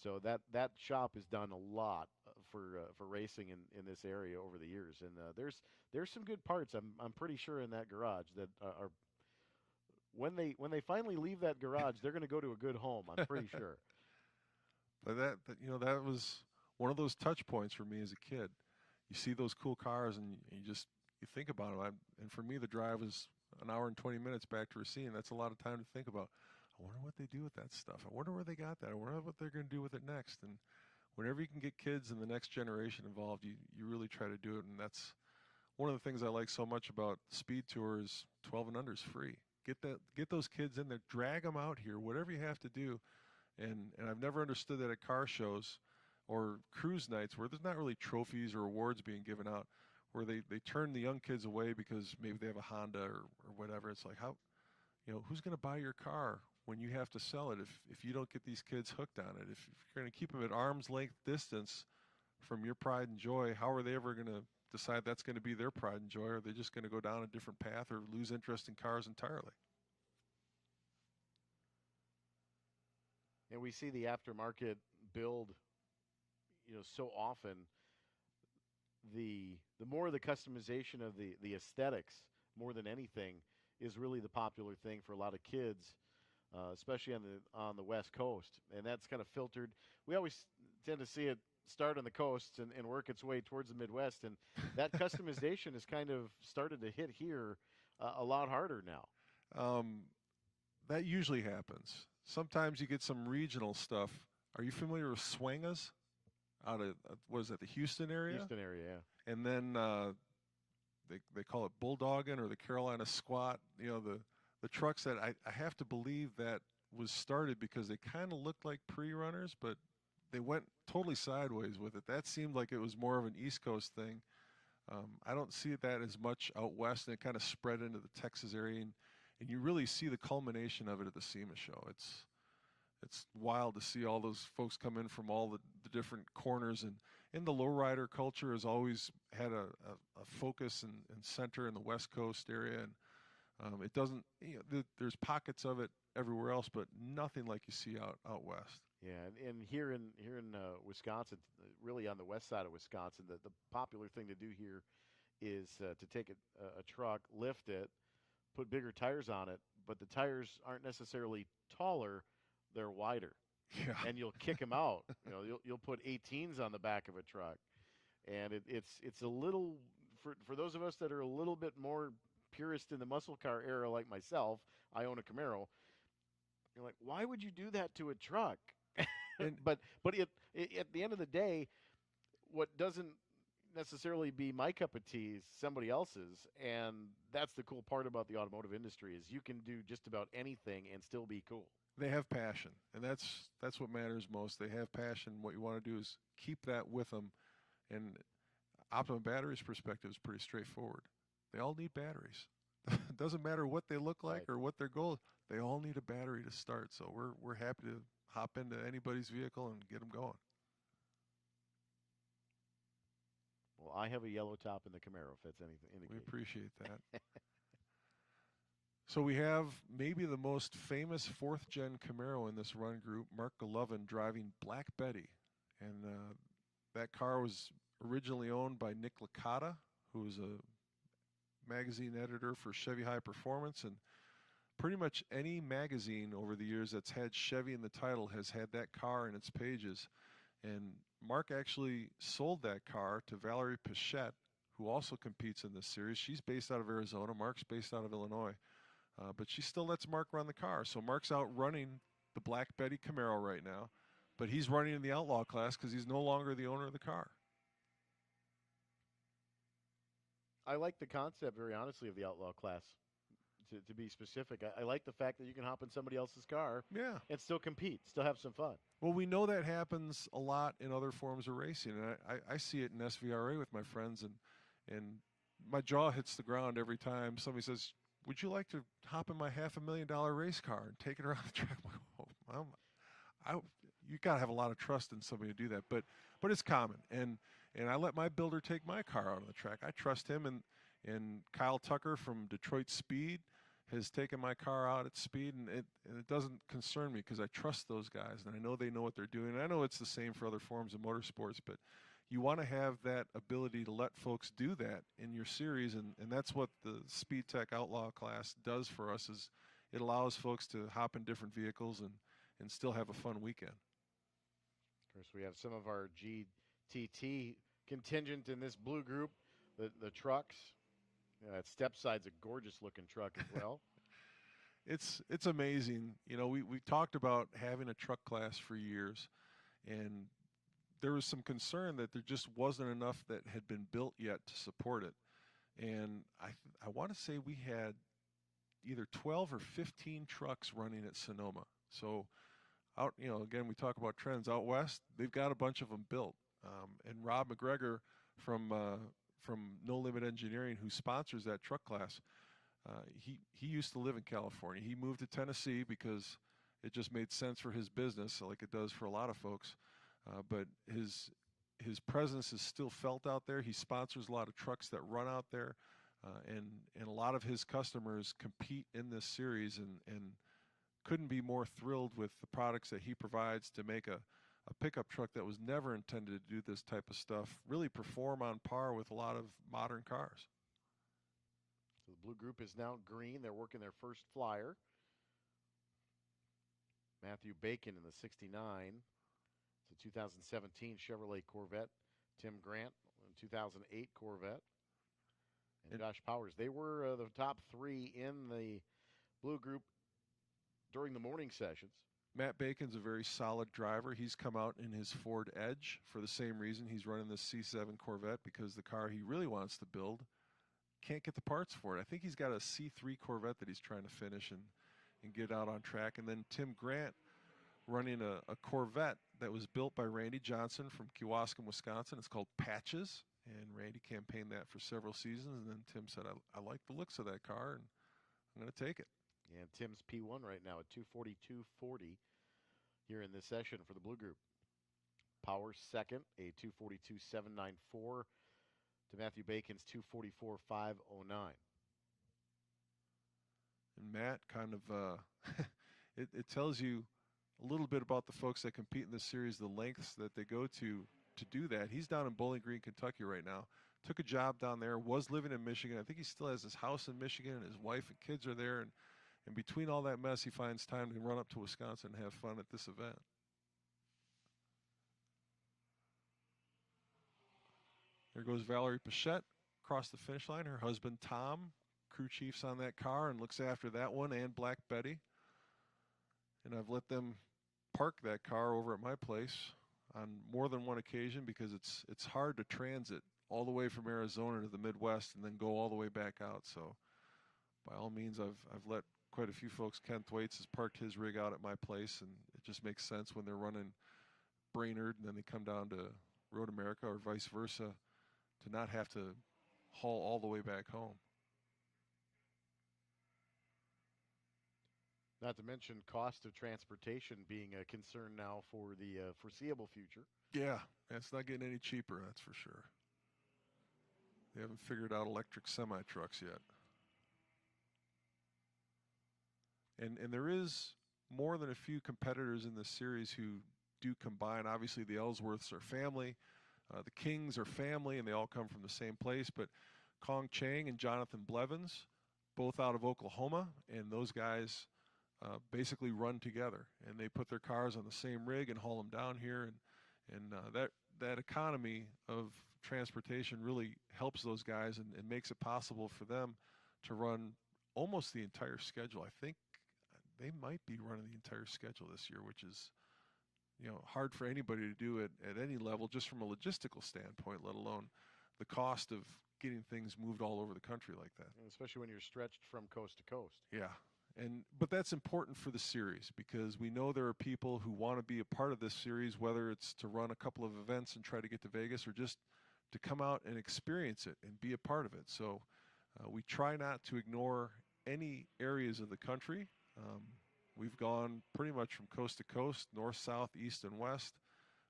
So that shop has done a lot for racing in this area over the years. And there's some good parts. I'm pretty sure in that garage that are when they finally leave that garage, they're going to go to a good home. I'm pretty sure. But that was one of those touch points for me as a kid. You see those cool cars, and you think about them. And for me, the drive was an hour and 20 minutes back to Racine. That's a lot of time to think about. I wonder what they do with that stuff. I wonder where they got that. I wonder what they're going to do with it next. And whenever you can get kids and the next generation involved, you really try to do it. And that's one of the things I like so much about SpeedTour is 12 and under is free. Get those kids in there, drag them out here, whatever you have to do. And I've never understood that at car shows or cruise nights where there's not really trophies or awards being given out, where they turn the young kids away because maybe they have a Honda or whatever. It's like, how, who's going to buy your car when you have to sell it if you don't get these kids hooked on it? If you're going to keep them at arm's length distance from your pride and joy, how are they ever going to decide that's going to be their pride and joy? Or are they just going to go down a different path or lose interest in cars entirely? And we see the aftermarket build, so often. The more the customization of the aesthetics, more than anything, is really the popular thing for a lot of kids, especially on the West Coast. And that's kind of filtered. We always tend to see it start on the coasts and work its way towards the Midwest. And that customization has kind of started to hit here a lot harder now. That usually happens. Sometimes you get some regional stuff. Are you familiar with Swangas? Out of, the Houston area? Houston area, yeah. And then they call it Bulldogging or the Carolina Squat. The trucks that I have to believe that was started because they kind of looked like pre-runners, but they went totally sideways with it. That seemed like it was more of an East Coast thing. I don't see that as much out west, and it kind of spread into the Texas area, and you really see the culmination of it at the SEMA show. It's wild to see all those folks come in from all the different corners, and the lowrider culture has always had a focus and center in the West Coast area, and it doesn't. There's pockets of it everywhere else, but nothing like you see out west. Yeah, and here in Wisconsin, really on the west side of Wisconsin, the popular thing to do here is to take a truck, lift it, put bigger tires on it, but the tires aren't necessarily taller. They're wider, yeah. And you'll kick them out. You'll put 18s on the back of a truck, and it's a little for those of us that are a little bit more purist in the muscle car era, like myself. I own a Camaro. You're like, why would you do that to a truck? but at the end of the day, what doesn't necessarily be my cup of tea is somebody else's, and that's the cool part about the automotive industry is you can do just about anything and still be cool. They have passion, and that's what matters most. They have passion. What you want to do is keep that with them. And Optimum Batteries' perspective is pretty straightforward. They all need batteries. It doesn't matter what they look like or what their goal is. They all need a battery to start. So we're happy to hop into anybody's vehicle and get them going. Well, I have a yellow top in the Camaro, if that's anything. We appreciate that. So we have maybe the most famous fourth-gen Camaro in this run group, Mark Golovin, driving Black Betty. And that car was originally owned by Nick Licata, who was a magazine editor for Chevy High Performance. And pretty much any magazine over the years that's had Chevy in the title has had that car in its pages. And Mark actually sold that car to Valerie Pichette, who also competes in this series. She's based out of Arizona. Mark's based out of Illinois. But she still lets Mark run the car. So Mark's out running the Black Betty Camaro right now, but he's running in the Outlaw class because he's no longer the owner of the car. I like the concept, very honestly, of the Outlaw class, to be specific. I like the fact that you can hop in somebody else's car and still compete, still have some fun. Well, we know that happens a lot in other forms of racing, and I see it in SVRA with my friends, and my jaw hits the ground every time somebody says, would you like to hop in my $500,000 race car and take it around the track? You got to have a lot of trust in somebody to do that, but it's common. And I let my builder take my car out on the track. I trust him, and Kyle Tucker from Detroit Speed has taken my car out at Speed, and it doesn't concern me because I trust those guys, and I know they know what they're doing. And I know it's the same for other forms of motorsports, but you want to have that ability to let folks do that in your series, and that's what the Speed Tech Outlaw class does for us, is it allows folks to hop in different vehicles and still have a fun weekend. Of course, we have some of our GTT contingent in this blue group, the trucks, That step side's a gorgeous looking truck as well. It's amazing. You know, we talked about having a truck class for years, and there was some concern that there just wasn't enough that had been built yet to support it. And I want to say we had either 12 or 15 trucks running at Sonoma. So out, you know, again, we talk about trends out west. They've got a bunch of them built. And Rob McGregor from No Limit Engineering, who sponsors that truck class, he used to live in California. He moved to Tennessee because it just made sense for his business, like it does for a lot of folks. But his presence is still felt out there. He sponsors a lot of trucks that run out there, and a lot of his customers compete in this series, and couldn't be more thrilled with the products that he provides to make a pickup truck that was never intended to do this type of stuff really perform on par with a lot of modern cars. So the blue group is now green. They're working their first flyer. Matthew Bacon in the 69. It's a 2017 Chevrolet Corvette. Tim Grant, 2008 Corvette. And Josh Powers. They were the top three in the blue group during the morning sessions. Matt Bacon's a very solid driver. He's come out in his Ford Edge for the same reason. He's running this C7 Corvette because the car he really wants to build can't get the parts for it. I think he's got a C3 Corvette that he's trying to finish and get out on track. And then Tim Grant running a Corvette that was built by Randy Johnson from Kewaskum, Wisconsin. It's called Patches, and Randy campaigned that for several seasons. And then Tim said, I like the looks of that car, and I'm going to take it. And Tim's P1 right now at 242.40 here in this session for the blue group. Powers second, a 242.794 to Matthew Bacon's 244.509. And Matt kind of, it tells you a little bit about the folks that compete in this series, the lengths that they go to do that. He's down in Bowling Green, Kentucky right now. Took a job down there, was living in Michigan. I think he still has his house in Michigan, and his wife and kids are there. And between all that mess, he finds time to run up to Wisconsin and have fun at this event. There goes Valerie Pichette across the finish line. Her husband, Tom, crew chief's on that car and looks after that one, and Black Betty. And I've let them park that car over at my place on more than one occasion because it's hard to transit all the way from Arizona to the Midwest and then go all the way back out. So by all means, I've let quite a few folks. Ken Thwaites has parked his rig out at my place, and it just makes sense when they're running Brainerd and then they come down to Road America or vice versa to not have to haul all the way back home. Not to mention cost of transportation being a concern now for the foreseeable future. Yeah, it's not getting any cheaper, that's for sure. They haven't figured out electric semi-trucks yet. And there is more than a few competitors in this series who do combine. Obviously, the Ellsworths are family. The Kings are family, and they all come from the same place. But Kong Chang and Jonathan Blevins, both out of Oklahoma, and those guys basically run together. And they put their cars on the same rig and haul them down here. And that economy of transportation really helps those guys and makes it possible for them to run almost the entire schedule. I think they might be running the entire schedule this year, which is, hard for anybody to do it at any level, just from a logistical standpoint, let alone the cost of getting things moved all over the country like that. And especially when you're stretched from coast to coast. Yeah. But that's important for the series because we know there are people who want to be a part of this series, whether it's to run a couple of events and try to get to Vegas or just to come out and experience it and be a part of it. So we try not to ignore any areas of the country. We've gone pretty much from coast to coast, north, south, east, and west.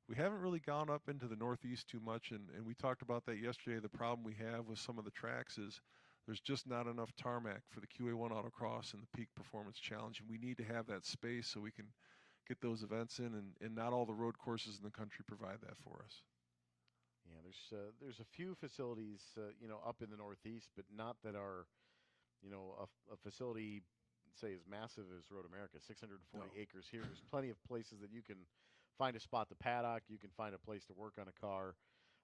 We haven't really gone up into the Northeast too much, and we talked about that yesterday. The problem we have with some of the tracks is there's just not enough tarmac for the QA1 Autocross and the Peak Performance Challenge, and we need to have that space so we can get those events in, and not all the road courses in the country provide that for us. Yeah, there's a few facilities, up in the Northeast, but not that are, a facility, say, as massive as Road America, 640 acres here. There's plenty of places that you can find a spot to paddock. You can find a place to work on a car.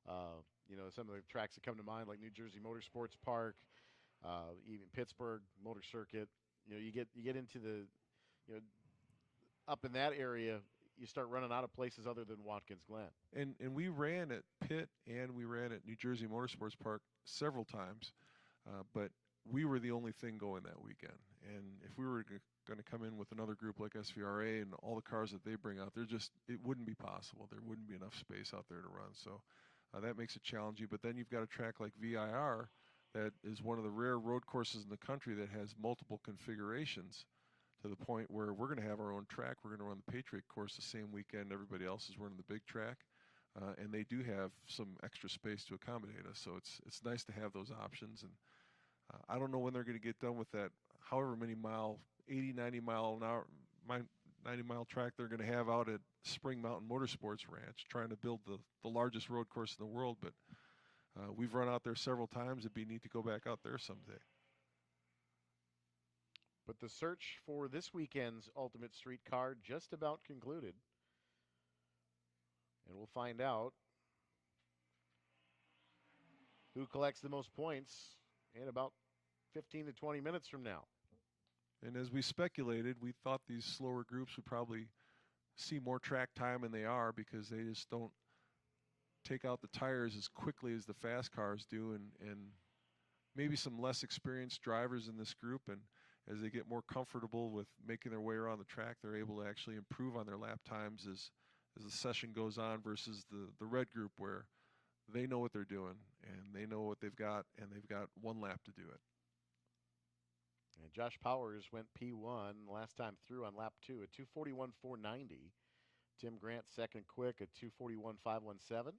Some of the tracks that come to mind, like New Jersey Motorsports Park, even Pittsburgh Motor Circuit. You get into the, up in that area, you start running out of places other than Watkins Glen. And we ran at Pitt and we ran at New Jersey Motorsports Park several times, but we were the only thing going that weekend. And if we were going to come in with another group like SVRA and all the cars that they bring out, it wouldn't be possible. There wouldn't be enough space out there to run. So that makes it challenging. But then you've got a track like VIR that is one of the rare road courses in the country that has multiple configurations, to the point where we're going to have our own track. We're going to run the Patriot course the same weekend everybody else is running the big track. And they do have some extra space to accommodate us. So it's nice to have those options. And I don't know when they're going to get done with that however many mile, 80, 90 mile an hour, 90-mile track they're going to have out at Spring Mountain Motorsports Ranch, trying to build the largest road course in the world. But we've run out there several times. It'd be neat to go back out there someday. But the search for this weekend's Ultimate Street Car just about concluded. And we'll find out who collects the most points in about 15 to 20 minutes from now. And as we speculated, we thought these slower groups would probably see more track time than they are, because they just don't take out the tires as quickly as the fast cars do, and maybe some less experienced drivers in this group. And as they get more comfortable with making their way around the track, they're able to actually improve on their lap times as the session goes on, versus the red group, where they know what they're doing and they know what they've got, and they've got one lap to do it. And Josh Powers went P1 last time through on lap 2 at 2:41.490. Tim Grant second quick at 2:41.517.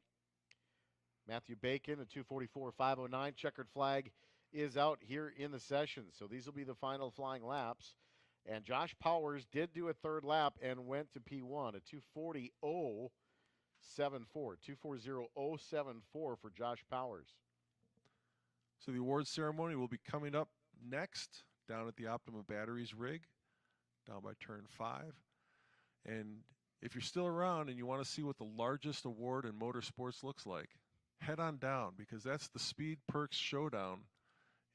Matthew Bacon at 2:44.509. Checkered flag is out here in the session. So these will be the final flying laps. And Josh Powers did do a third lap and went to P1 at 2:40.074. 2:40.074 for Josh Powers. So the awards ceremony will be coming up next down at the Optima Batteries rig, down by turn 5. And if you're still around and you want to see what the largest award in motorsports looks like, head on down, because that's the Speed Perks Showdown.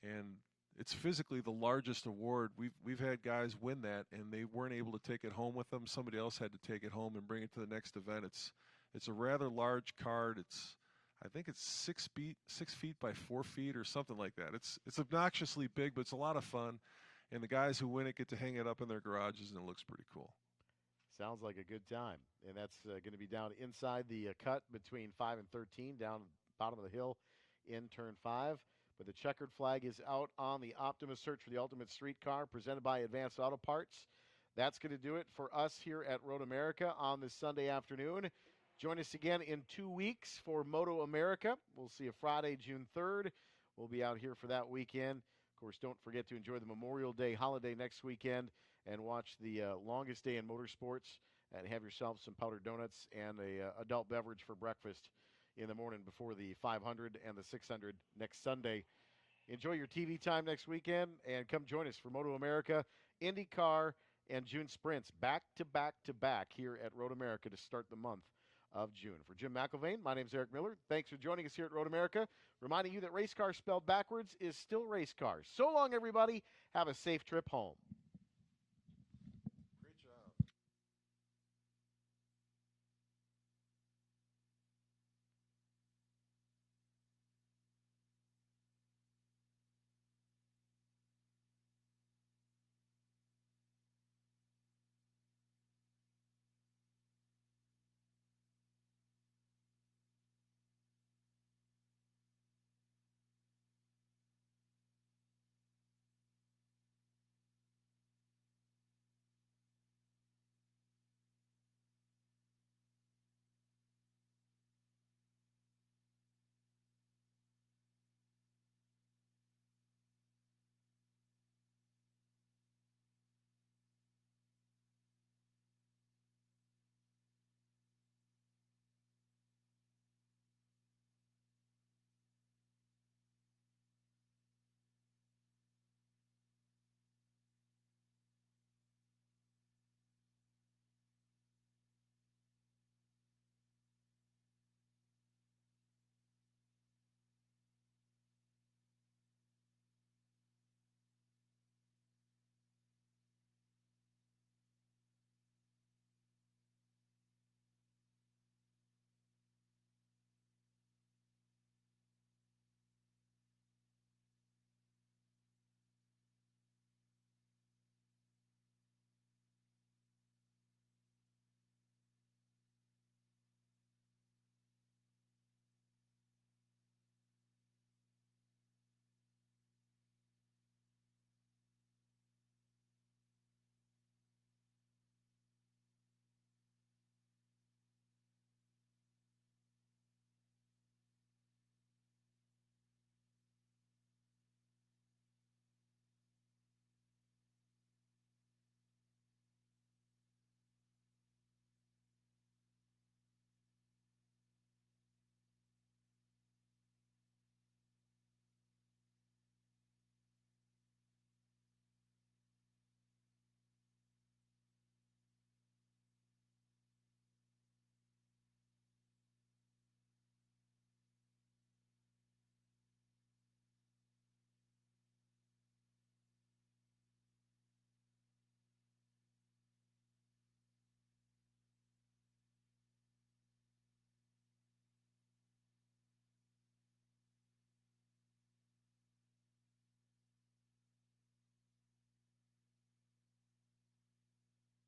And it's physically the largest award. We've had guys win that, and they weren't able to take it home with them. Somebody else had to take it home and bring it to the next event. It's a rather large card. I think it's 6 feet by 4 feet or something like that. It's obnoxiously big, but it's a lot of fun. And the guys who win it get to hang it up in their garages, and it looks pretty cool. Sounds like a good time. And that's going to be down inside the cut between 5 and 13, down bottom of the hill in turn 5. But the checkered flag is out on the Optima Search for the Ultimate Street Car, presented by Advanced Auto Parts. That's going to do it for us here at Road America on this Sunday afternoon. Join us again in 2 weeks for Moto America. We'll see you Friday, June 3rd. We'll be out here for that weekend. Of course, don't forget to enjoy the Memorial Day holiday next weekend and watch the longest day in motorsports, and have yourself some powdered donuts and a adult beverage for breakfast in the morning before the 500 and the 600 next Sunday. Enjoy your TV time next weekend, and come join us for Moto America, IndyCar, and June Sprints back to back to back here at Road America to start the month of June. For Jim McIlvain, my name's Eric Miller. Thanks for joining us here at Road America, reminding you that race car spelled backwards is still race car. So long, everybody. Have a safe trip home.